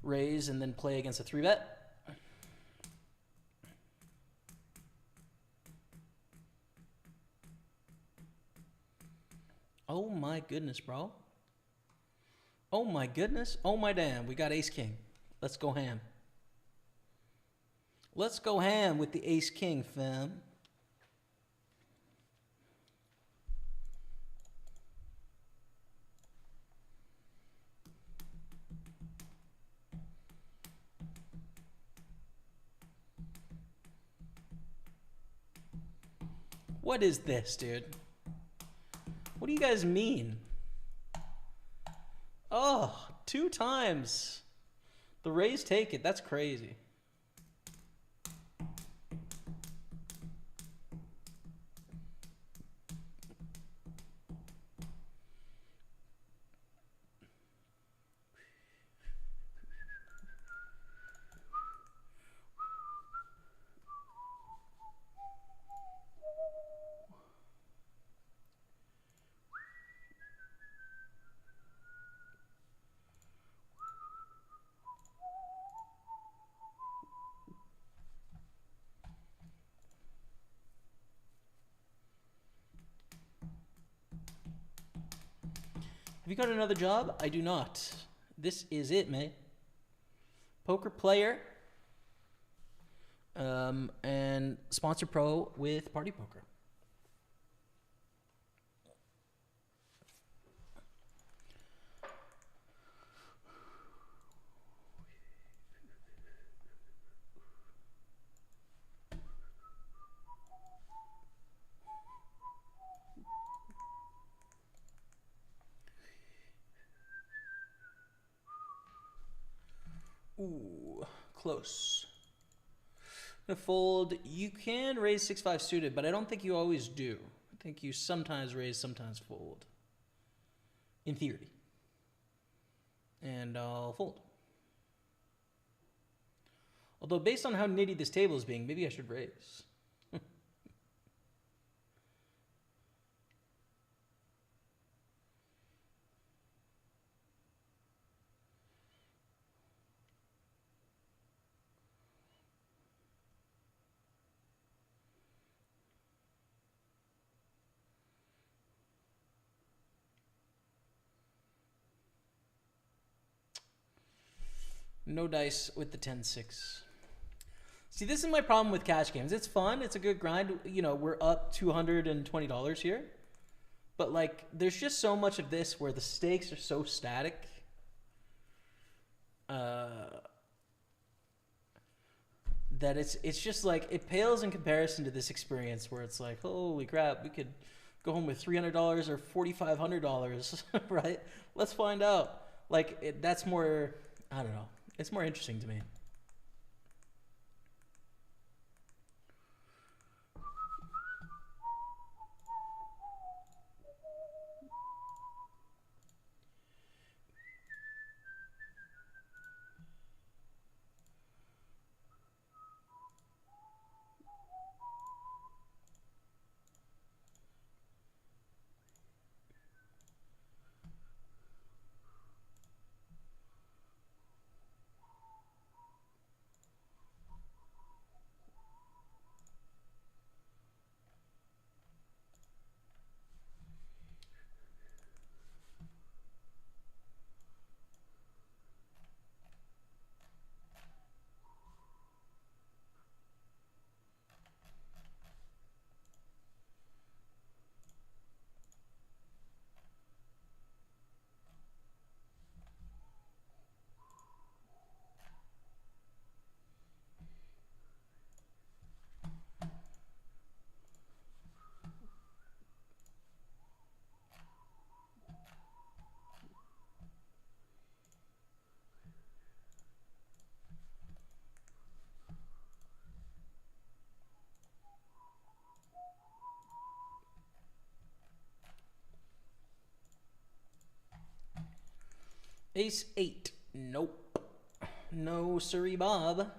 raise and then play against a 3-bet. Oh my goodness, bro. Oh my goodness. Oh my damn. We got ace king. Let's go ham. Let's go ham with the ace king, fam. What is this, dude? What do you guys mean? Oh, 2 times. The Rays take it. That's crazy. Have you got another job? I do not. This is it, man. Poker player. And sponsor pro with PartyPoker. Ooh, close. Gonna fold. You can raise 6-5 suited, but I don't think you always do. I think you sometimes raise, sometimes fold. In theory. And I'll fold. Although based on how nitty this table is being, maybe I should raise. No dice with the 10-6. See, this is my problem with cash games. It's fun. It's a good grind. You know, we're up $220 here. But, like, there's just so much of this where the stakes are so static. That it's just, like, it pales in comparison to this experience where it's like, holy crap, we could go home with $300 or $4,500, right? Let's find out. Like, that's more, I don't know. It's more interesting to me. Ace 8. Nope. No, siree, Bob.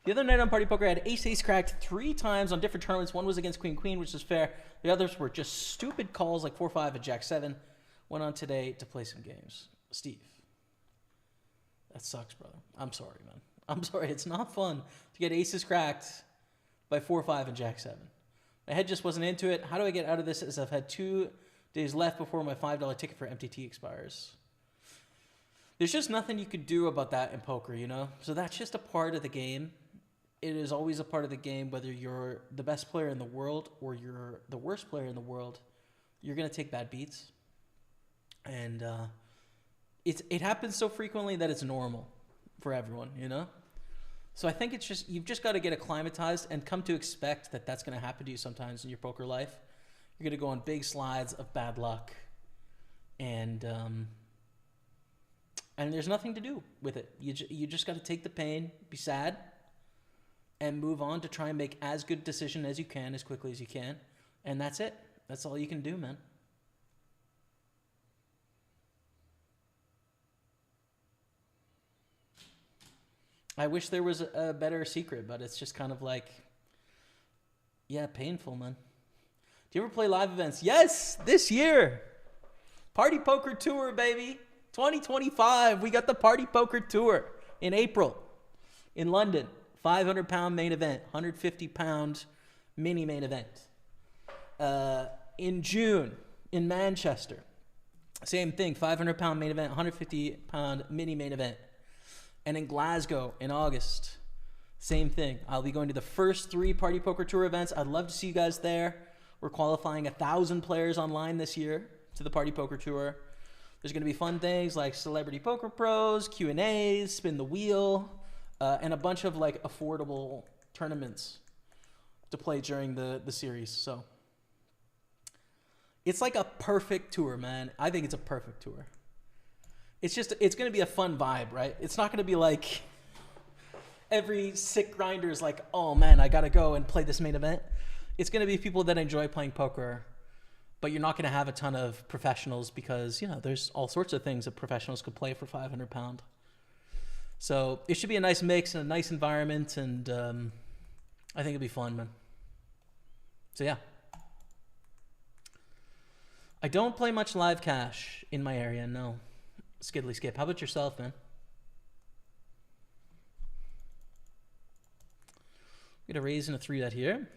The other night on Party Poker, I had ace cracked 3 times on different tournaments. One was against queen, which is fair. The others were just stupid calls like 4-5 and jack 7. Went on today to play some games. Steve. That sucks, brother. I'm sorry, man. I'm sorry. It's not fun to get aces cracked by 4-5 and jack 7. My head just wasn't into it. How do I get out of this as I've had 2 days left before my $5 ticket for MTT expires? There's just nothing you could do about that in poker, you know? So that's just a part of the game. It is always a part of the game, whether you're the best player in the world or you're the worst player in the world, you're going to take bad beats. And it happens so frequently that it's normal for everyone, you know? So I think it's just, you've just got to get acclimatized and come to expect that that's going to happen to you sometimes in your poker life. You're going to go on big slides of bad luck. And there's nothing to do with it. You just got to take the pain, be sad, and move on to try and make as good a decision as you can, as quickly as you can. And that's it. That's all you can do, man. I wish there was a better secret, but it's just kind of like, yeah, painful, man. Do you ever play live events? Yes, this year. Party Poker Tour, baby. 2025. We got the Party Poker Tour in April in London. 500-pound main event, 150-pound mini main event. In June in Manchester, same thing, 500-pound main event, 150-pound mini main event. And in Glasgow in August, same thing. I'll be going to the first 3 Party Poker Tour events. I'd love to see you guys there. We're qualifying 1,000 players online this year to the Party Poker Tour. There's going to be fun things like Celebrity Poker Pros, Q&As, Spin the Wheel, and a bunch of like affordable tournaments to play during the series. So it's like a perfect tour, man. I think it's a perfect tour. It's going to be a fun vibe, right? It's not going to be like every sick grinder is like, oh man, I got to go and play this main event. It's going to be people that enjoy playing poker, but you're not going to have a ton of professionals because, you know, there's all sorts of things that professionals could play for 500 pound. So it should be a nice mix and a nice environment, and I think it'll be fun, man. So yeah. I don't play much live cash in my area, no. Skidly Skip. How about yourself, man? Get a raise and a 3-bet here.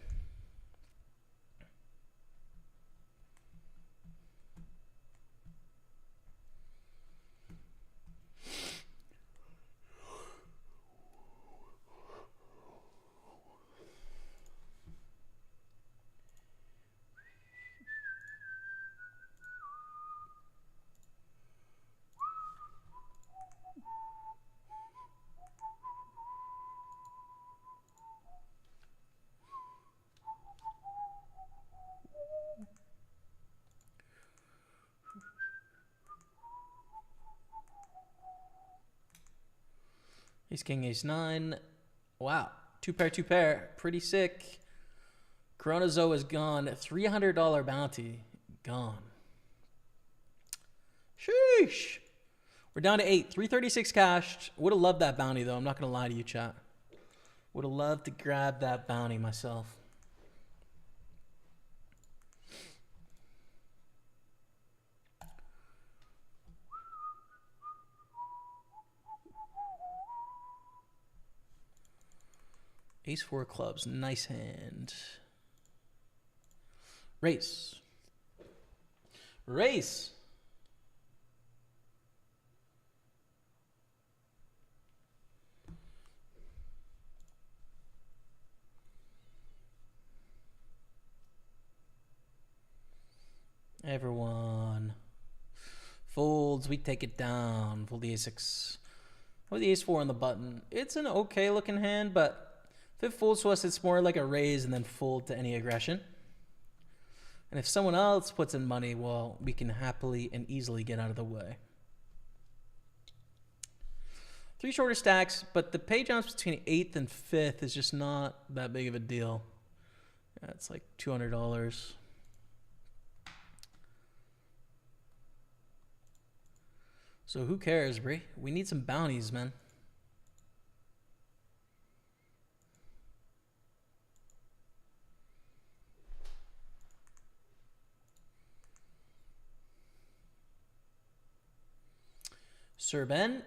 Ace King, Ace 9. Wow. 2-pair. Pretty sick. Corona Zoe is gone. $300 bounty. Gone. Sheesh. We're down to 8. 336 cashed. Would have loved that bounty, though. I'm not going to lie to you, chat. Would have loved to grab that bounty myself. Ace 4 clubs. Nice hand. Race. Everyone. Folds. We take it down. Fold the A6. Or the Ace 4 on the button. It's an okay looking hand, but if it folds to us, it's more like a raise and then fold to any aggression. And if someone else puts in money, well, we can happily and easily get out of the way. 3 shorter stacks, but the pay jumps between 8th and 5th is just not that big of a deal. Yeah, it's like $200. So who cares, Brie? We need some bounties, man. Sir Ben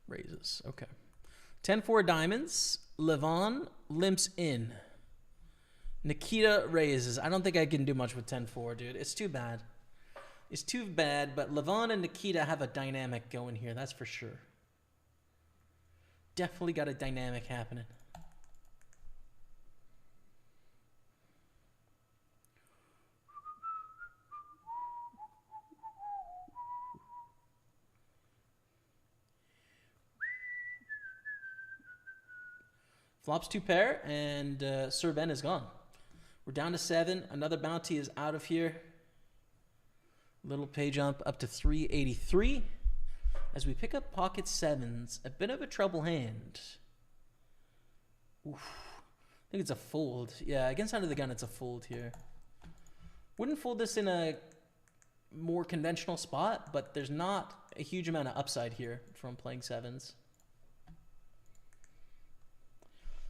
raises. Okay. 10-4 diamonds. Levon limps in. Nikita raises. I don't think I can do much with 10-4, dude. It's too bad. It's too bad, but Levon and Nikita have a dynamic going here. That's for sure. Definitely got a dynamic happening. Flops 2 pair, and Sir Ben is gone. We're down to 7. Another bounty is out of here. Little pay jump up to 383. As we pick up pocket 7s, a bit of a trouble hand. Oof. I think it's a fold. Yeah, against under the gun, it's a fold here. Wouldn't fold this in a more conventional spot, but there's not a huge amount of upside here from playing 7s.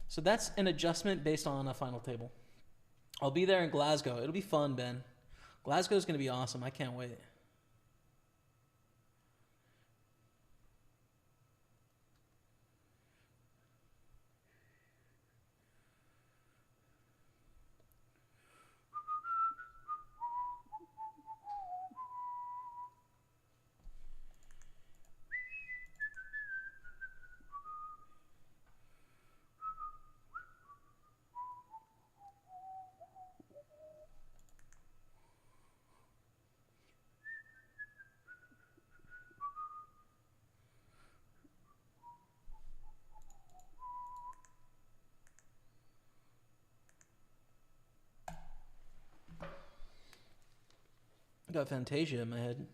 So that's an adjustment based on a final table. I'll be there in Glasgow. It'll be fun, Ben. Glasgow's going to be awesome. I can't wait. I got Fantasia in my head.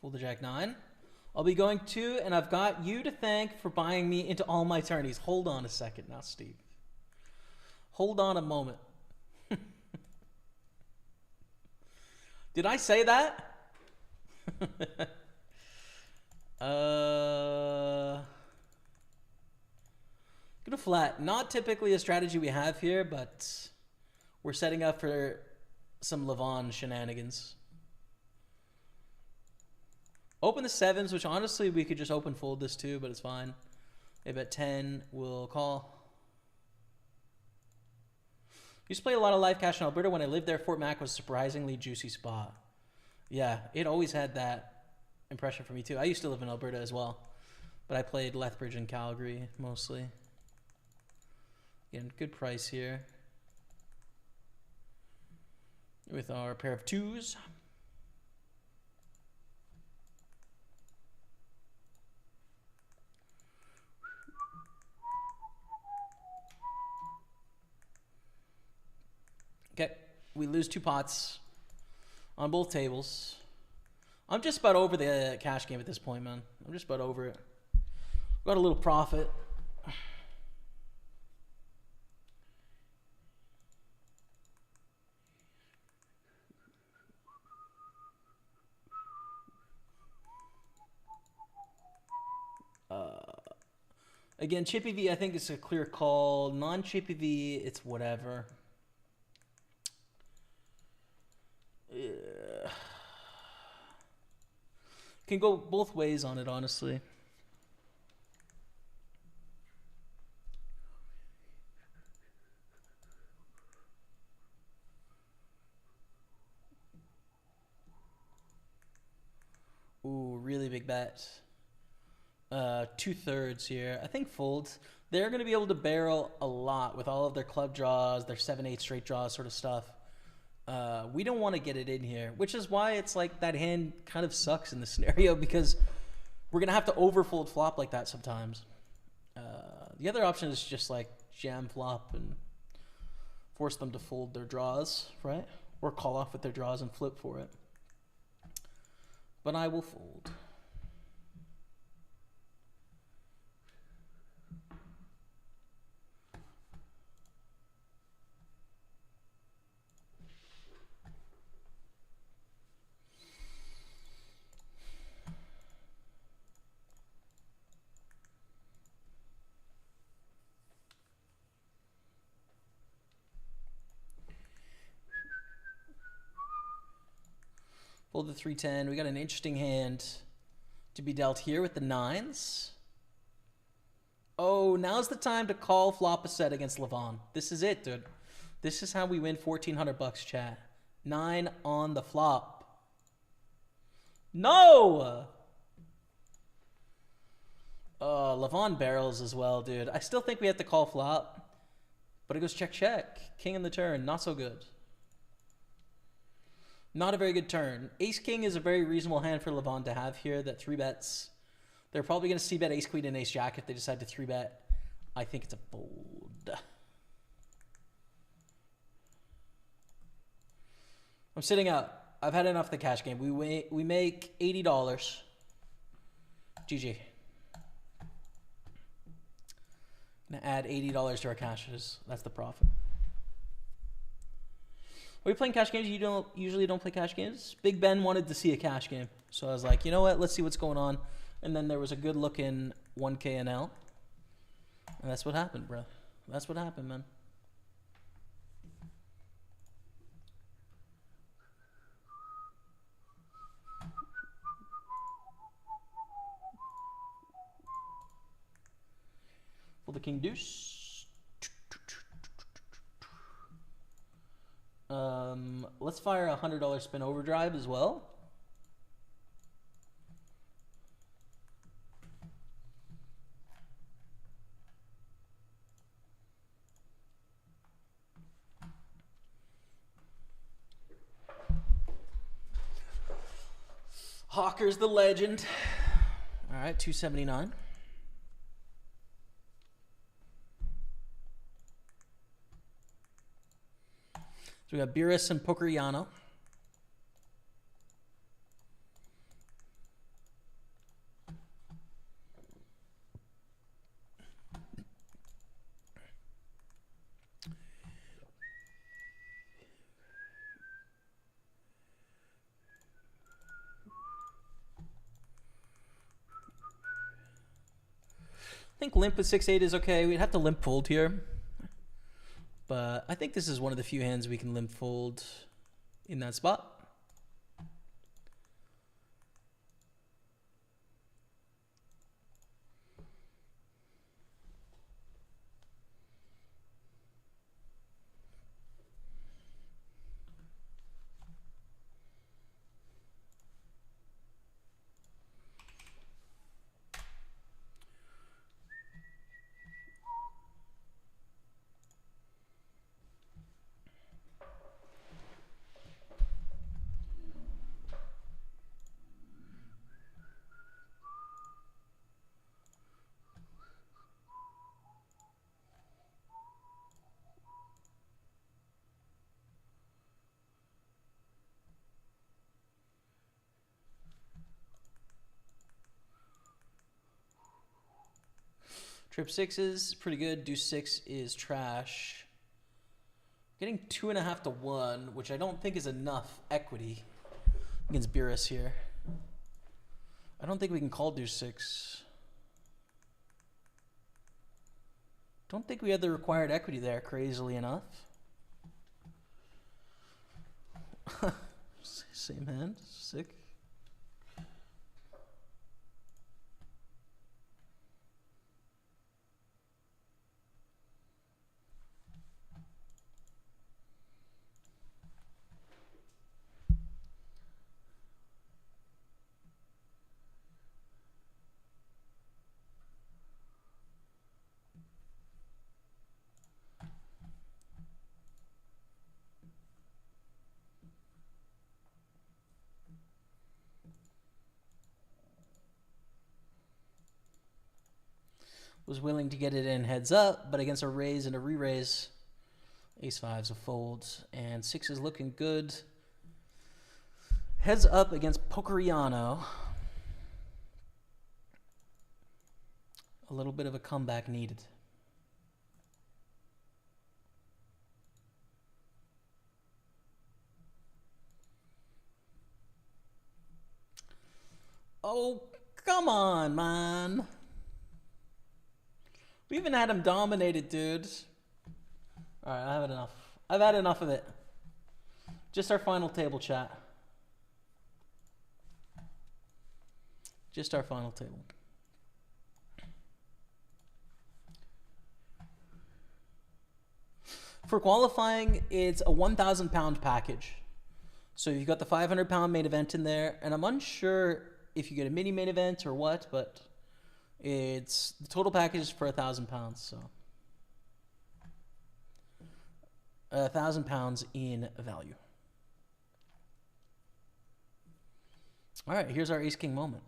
Fold the Jack 9. I'll be going to, and I've got you to thank for buying me into all my tourneys. Hold on a second now, Steve. Hold on a moment. Did I say that? Go to flat. Not typically a strategy we have here, but we're setting up for some Levon shenanigans. Open the 7s, which honestly we could just open fold this too, but it's fine. Maybe at 10, we'll call. Used to play a lot of live cash in Alberta. When I lived there, Fort Mac was a surprisingly juicy spot. Yeah, it always had that impression for me too. I used to live in Alberta as well, but I played Lethbridge and Calgary mostly. Again, good price here. With our pair of 2s. Okay, we lose 2 pots on both tables. I'm just about over the cash game at this point, man. I'm just about over it. Got a little profit. Again, Chippy V, I think it's a clear call. Non-Chippy V, it's whatever. Can go both ways on it, honestly. Ooh, really big bet. 2/3 here. I think folds. They're going to be able to barrel a lot with all of their club draws, their 7-8 straight draws sort of stuff. We don't want to get it in here, which is why it's like that hand kind of sucks in this scenario, because We're gonna have to overfold flop like that sometimes. The other option is just like jam flop and force them to fold their draws, right? Or call off with their draws and flip for it. But I will fold. Fold the 3-10. We got an interesting hand to be dealt here with the 9s. Oh, now's the time to call flop a set against Levon. This is it, dude. This is how we win $1,400, chat. 9 on the flop. No! Levon barrels as well, dude. I still think we have to call flop. But it goes check, check. King in the turn. Not so good. Not a very good turn. Ace-King is a very reasonable hand for Levon to have here that 3-bets. They're probably going to c-bet Ace-Queen and Ace-Jack if they decide to 3-bet. I think it's a fold. I'm sitting out. I've had enough of the cash game. We make $80. GG. Gonna add $80 to our cashes. That's the profit. Are we playing cash games? You usually don't play cash games? Big Ben wanted to see a cash game. So I was like, you know what? Let's see what's going on. And then there was a good looking 1K NL. And that's what happened, bro. That's what happened, man. For the king deuce. Let's fire a $100 spin overdrive as well. Hawker's the legend. All right, 279. So we got Beerus and Pokeriano. I think limp with 6-8 is okay. We'd have to limp fold here. But I think this is one of the few hands we can limp fold in that spot. Trip 6 is pretty good. Deuce 6 is trash. Getting 2.5 to 1, which I don't think is enough equity against Beerus here. I don't think we can call Deuce 6. Don't think we have the required equity there, crazily enough. Same hand. Sick. was willing to get it in heads up, but against a raise and a re-raise, ace-5's a fold, and 6 is looking good. Heads up against Pokeriano. A little bit of a comeback needed. Oh, come on, man. We even had him dominated, dude. All right, I've had enough. I've had enough of it. Just our final table, chat. Just our final table. For qualifying, it's a 1,000 pound package. So you've got the 500 pound main event in there, and I'm unsure if you get a mini main event or what, but it's the total package is for 1,000 pounds. So 1,000 pounds in value. All right, here's our ace king moment.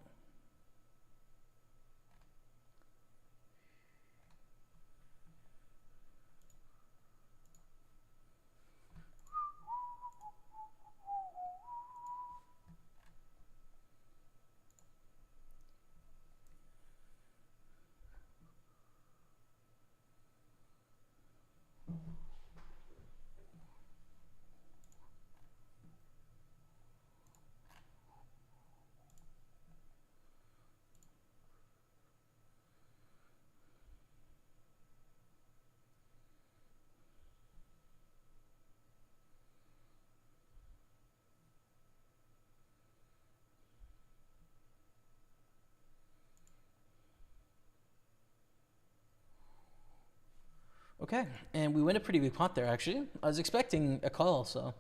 Okay, and we win a pretty big pot there, actually. I was expecting a call, so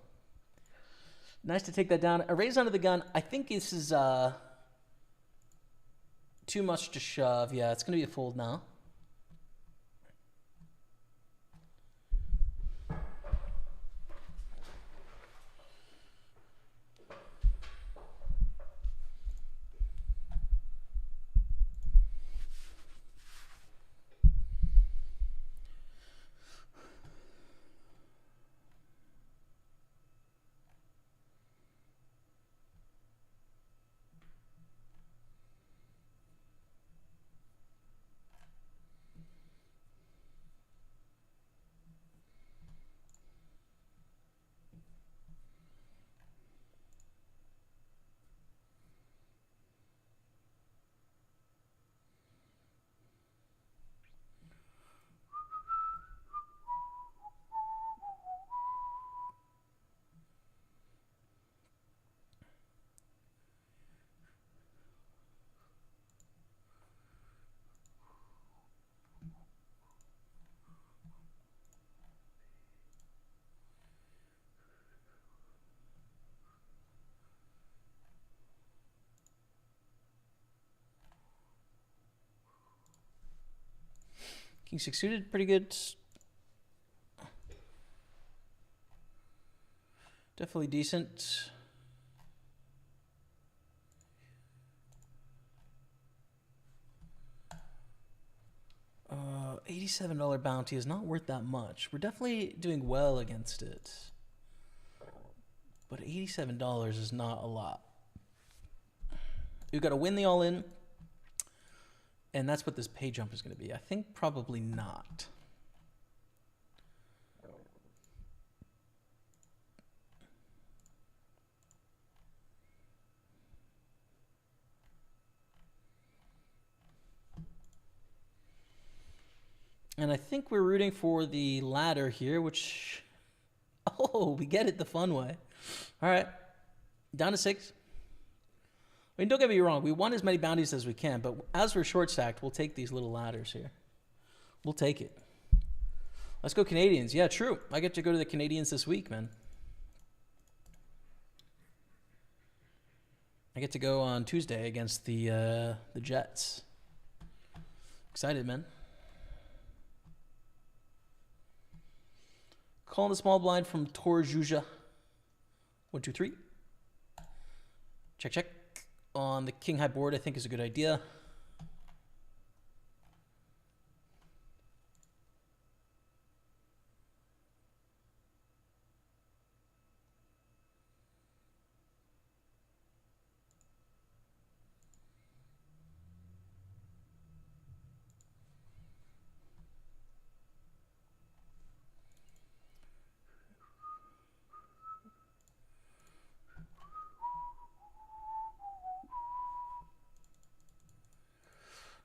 nice to take that down. A raise under the gun. I think this is too much to shove. Yeah, it's going to be a fold now. King 6 suited, pretty good. Definitely decent. $87 bounty is not worth that much. We're definitely doing well against it. But $87 is not a lot. We've got to win the all-in. And that's what this pay jump is going to be. I think probably not. And I think we're rooting for the ladder here, which... Oh, we get it the fun way. All right. Down to 6. I mean, don't get me wrong. We want as many bounties as we can, but as we're short stacked, we'll take these little ladders here. We'll take it. Let's go Canadians. Yeah, true. I get to go to the Canadians this week, man. I get to go on Tuesday against the Jets. Excited, man. Calling the small blind from Tor Juja. 1, 2, 3. Check, check. On the king high board, I think is a good idea.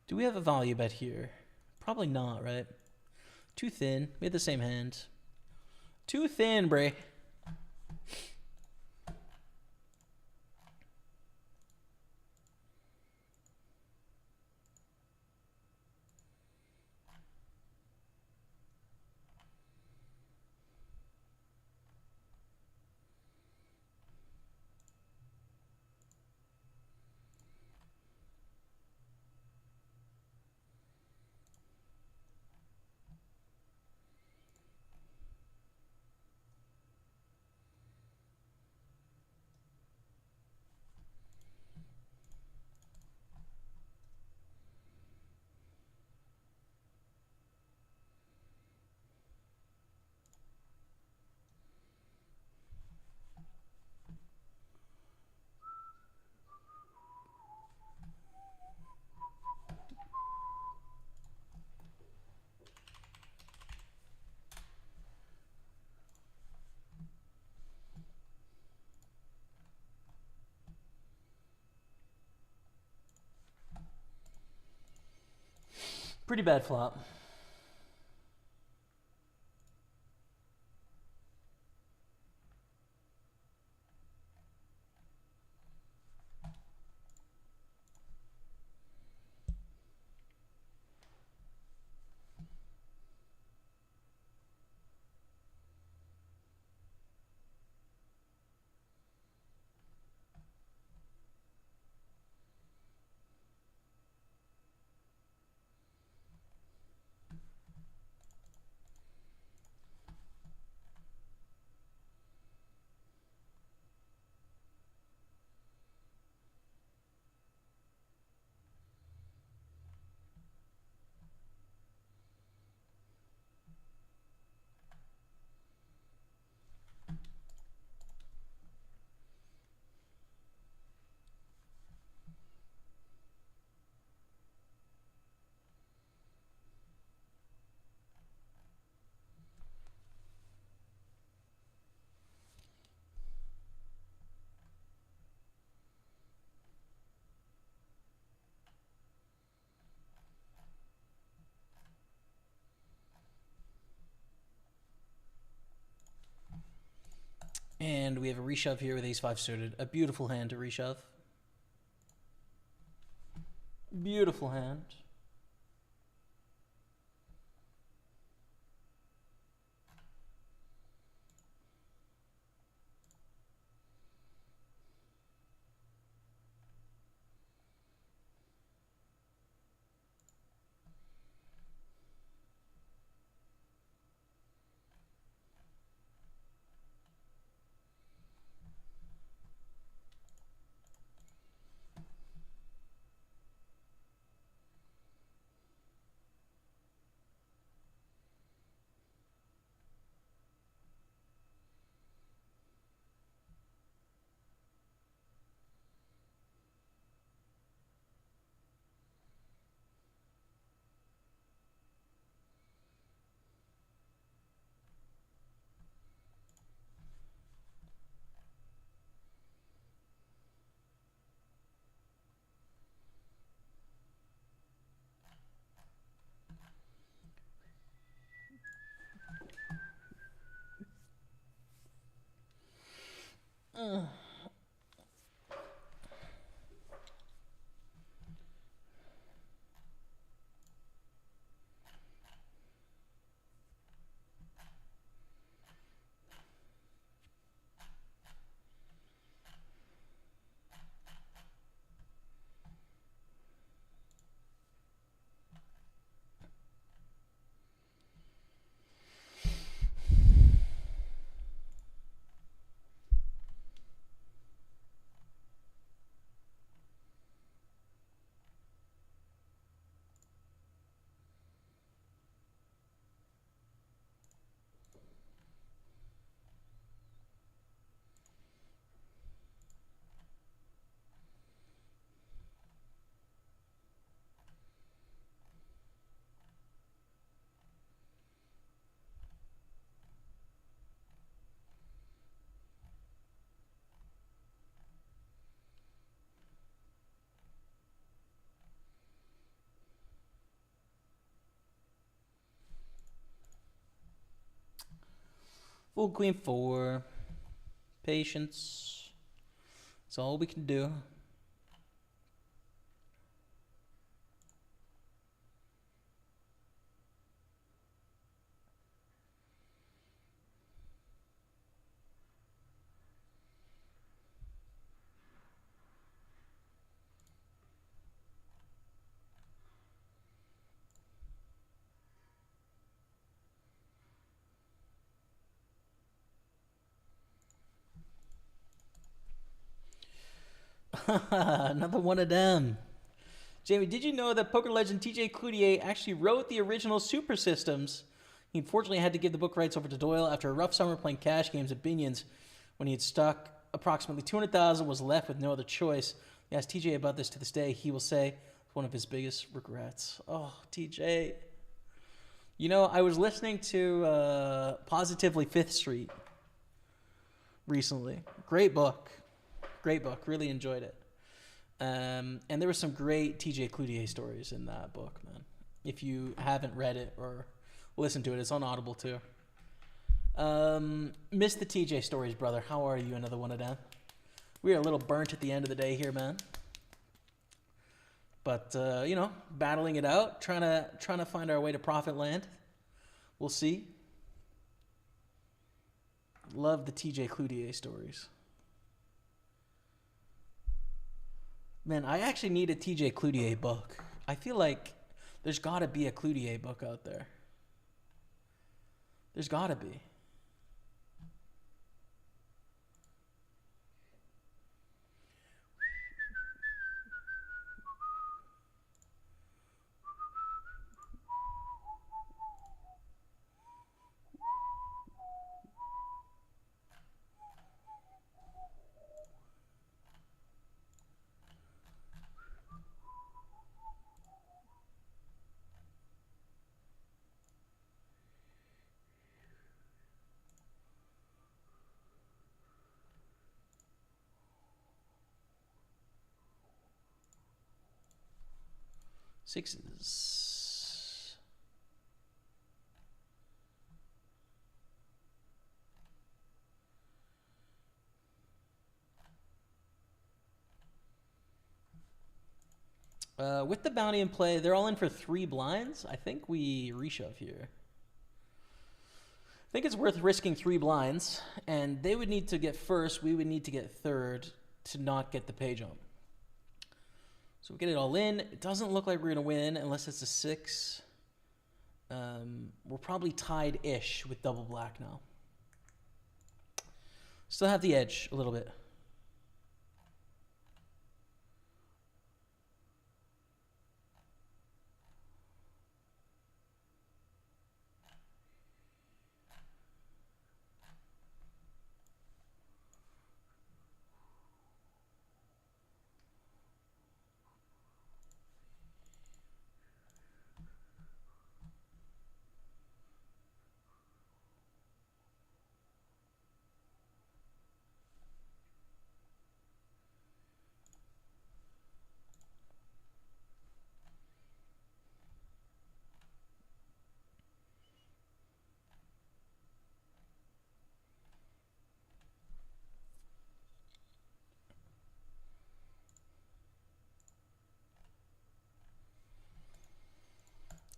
Do we have a value bet here? Probably not, right? Too thin. We had the same hand. Too thin, Bray. Pretty bad flop. And we have a reshove here with ace-5 suited. A beautiful hand to reshove. Beautiful hand. Full queen 4. Patience. That's all we can do. Another one of them. Jamie, did you know that poker legend TJ Cloutier actually wrote the original Super Systems? He unfortunately had to give the book rights over to Doyle after a rough summer playing cash games at Binion's. When he had stuck approximately $200,000, was left with no other choice. He asked TJ about this to this day. He will say it's one of his biggest regrets. Oh, TJ. You know, I was listening to Positively Fifth Street recently. Great book. Great book. Really enjoyed it. And there were some great TJ Cloutier stories in that book, man. If you haven't read it or listened to it, it's on Audible too. Missed the TJ stories, brother. How are you? Another one of them. We are a little burnt at the end of the day here, man. But you know, battling it out, trying to find our way to profit land. We'll see. Love the TJ Cloutier stories. Man, I actually need a TJ Cloutier book. I feel like there's got to be a Cloutier book out there. There's got to be. Sixes. With the bounty in play, they're all in for 3 blinds. I think we reshove here. I think it's worth risking 3 blinds, and they would need to get first. We would need to get third to not get the pay jump. So we get it all in. It doesn't look like we're going to win unless it's a 6. We're probably tied-ish with double black now. Still have the edge a little bit.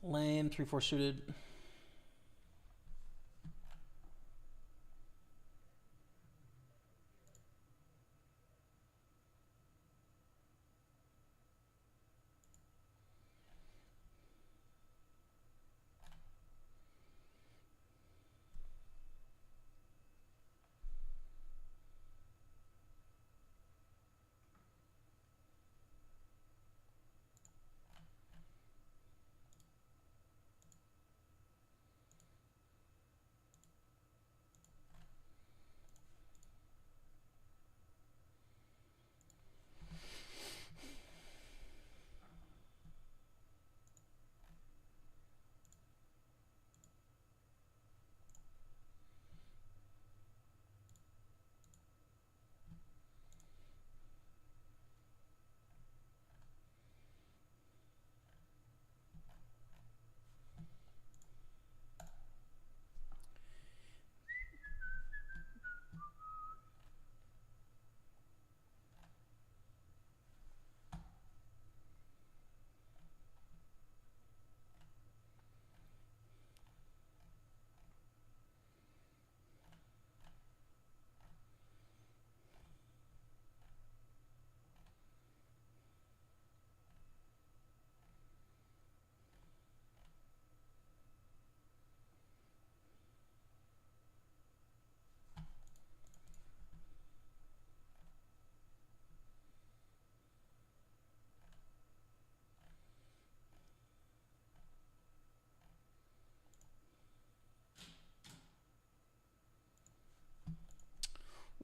Lame, 3-4 suited.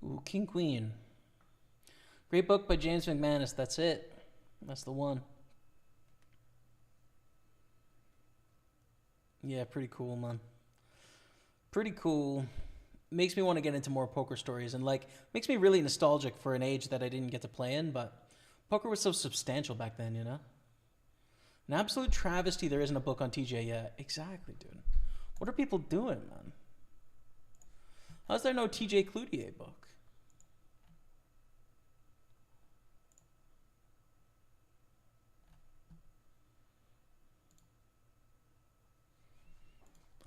Ooh, King Queen. Great book by James McManus. That's it. That's the one. Yeah, pretty cool, man. Pretty cool. Makes me want to get into more poker stories, and like makes me really nostalgic for an age that I didn't get to play in, but poker was so substantial back then, you know? An absolute travesty there isn't a book on TJ yet. Exactly, dude. What are people doing, man? How's there no TJ Cloutier book?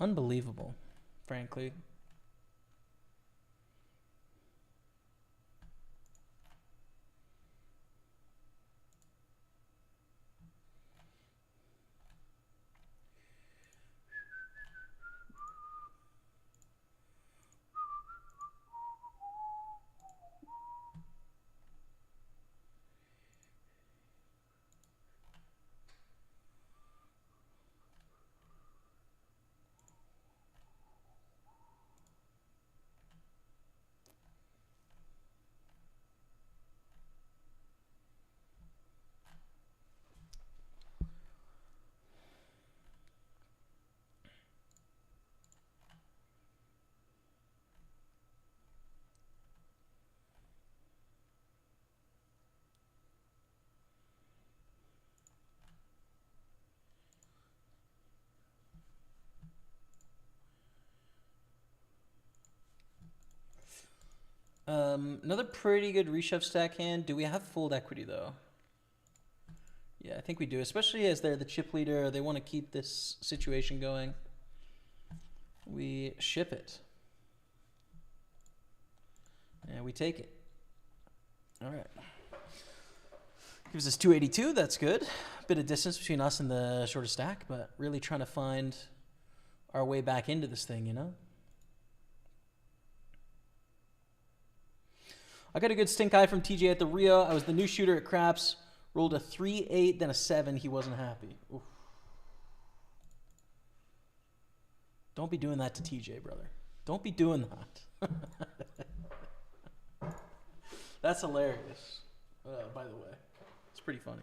Unbelievable, frankly. Another pretty good reshove stack hand. Do we have full equity though? Yeah, I think we do, especially as they're the chip leader. They want to keep this situation going. We ship it. And we take it. All right. Gives us 282. That's good. Bit of distance between us and the shortest stack, but really trying to find our way back into this thing, you know? I got a good stink eye from TJ at the Rio. I was the new shooter at Craps. Rolled a 3-8, then a 7. He wasn't happy. Oof. Don't be doing that to TJ, brother. Don't be doing that. That's hilarious, by the way. It's pretty funny.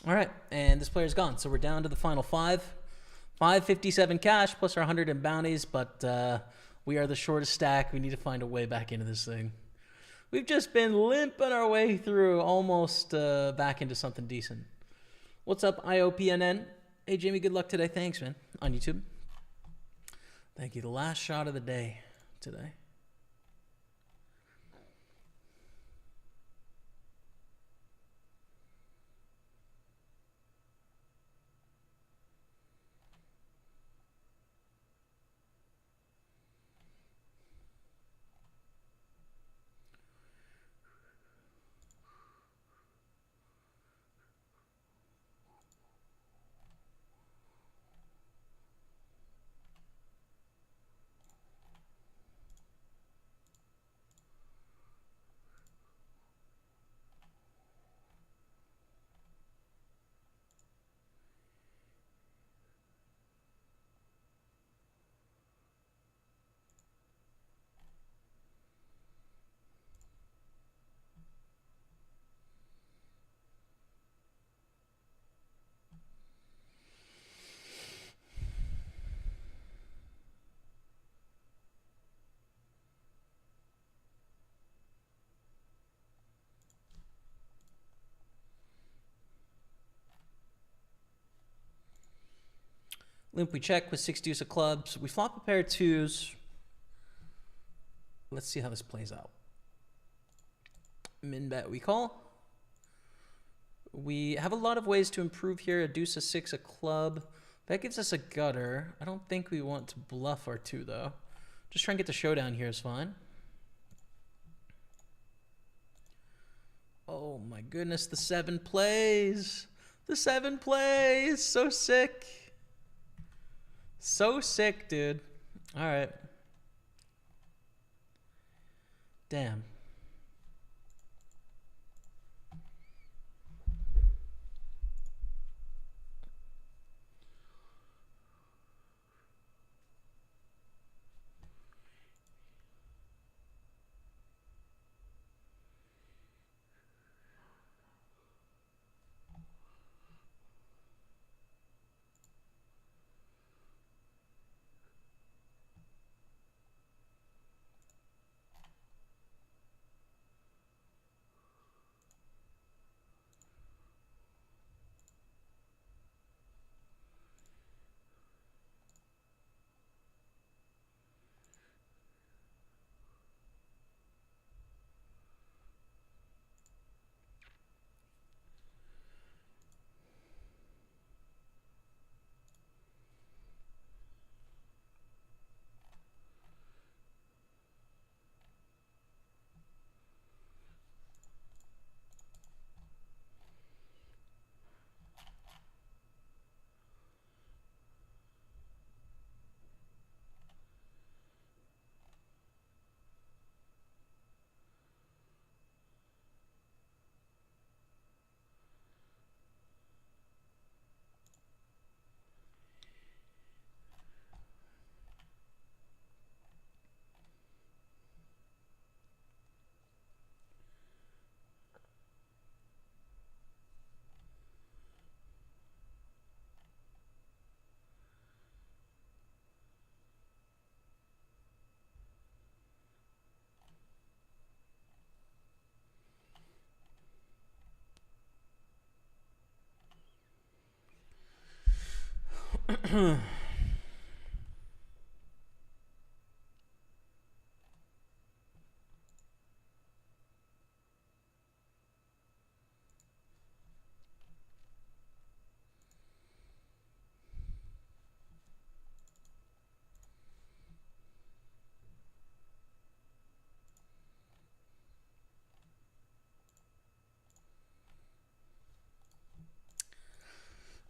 All right, and this player's gone. So we're down to the final five. 557 cash plus our 100 in bounties, but we are the shortest stack. We need to find a way back into this thing. We've just been limping our way through, almost back into something decent. What's up, IOPNN? Hey, Jamie, good luck today. Thanks, man. On YouTube. Thank you. The last shot of the day today. Limp we check with 6 deuce of clubs. We flop a pair of twos. Let's see how this plays out. Min bet we call. We have a lot of ways to improve here. A deuce, a 6, a club. That gives us a gutter. I don't think we want to bluff our 2 though. Just try and get the showdown here is fine. Oh my goodness, the 7 plays. The 7 plays. So sick. So sick, dude. All right. Damn.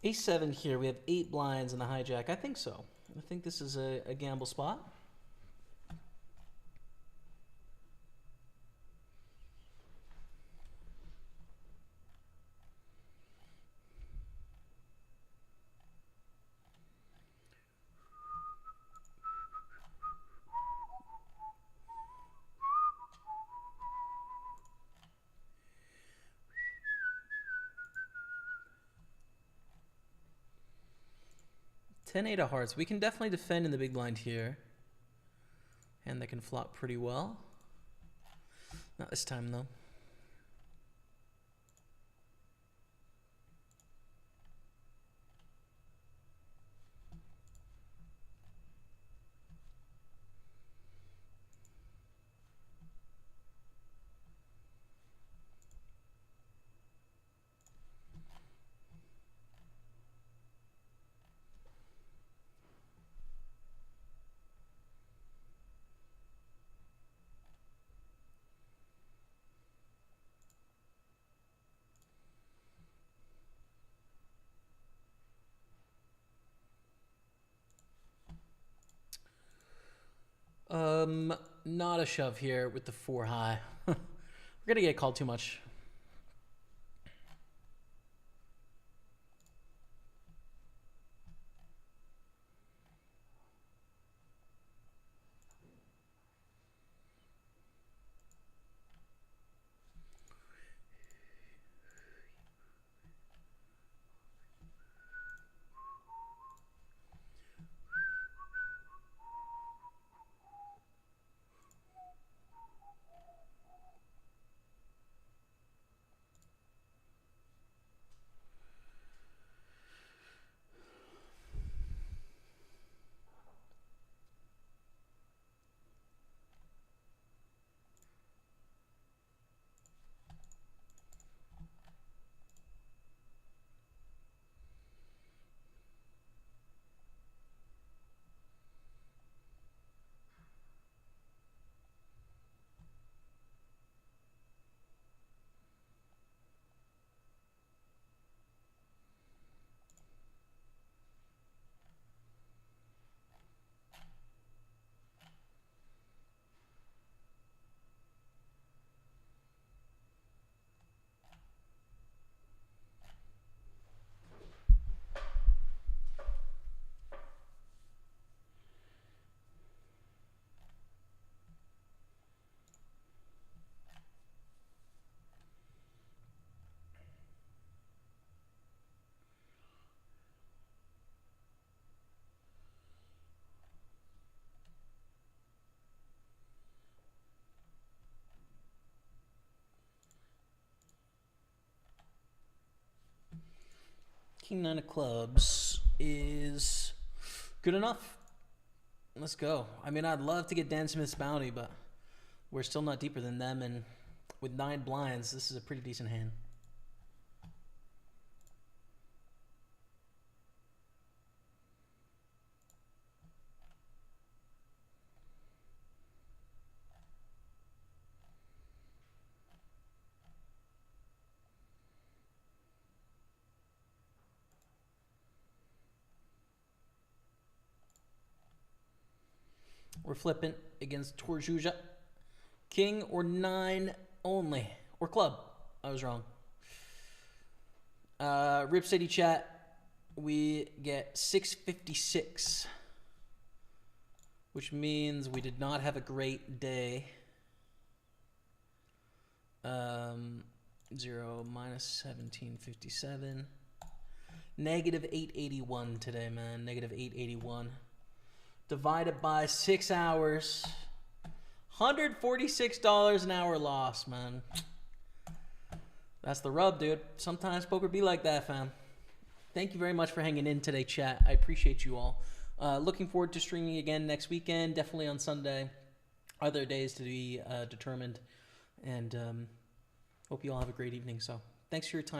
Ace-7 here. We have 8 blinds in the hijack. I think so. I think this is a gamble spot. Ten eight of hearts. We can definitely defend in the big blind here. And they can flop pretty well. Not this time, though. Not a shove here with the 4 high. We're gonna get called too much. King 9 of clubs is good enough. Let's go. I mean, I'd love to get Dan Smith's bounty, but we're still not deeper than them, and with 9 blinds, this is a pretty decent hand. We're flipping against Torjuja. King or 9 only. Or club. I was wrong. Rip City chat. We get 656. Which means we did not have a great day. 0 minus 1757. Negative 881 today, man. Negative 881. Divided by 6 hours. $146 an hour loss, man. That's the rub, dude. Sometimes poker be like that, fam. Thank you very much for hanging in today, chat. I appreciate you all. Looking forward to streaming again next weekend. Definitely on Sunday. Other days to be determined. And hope you all have a great evening. So thanks for your time.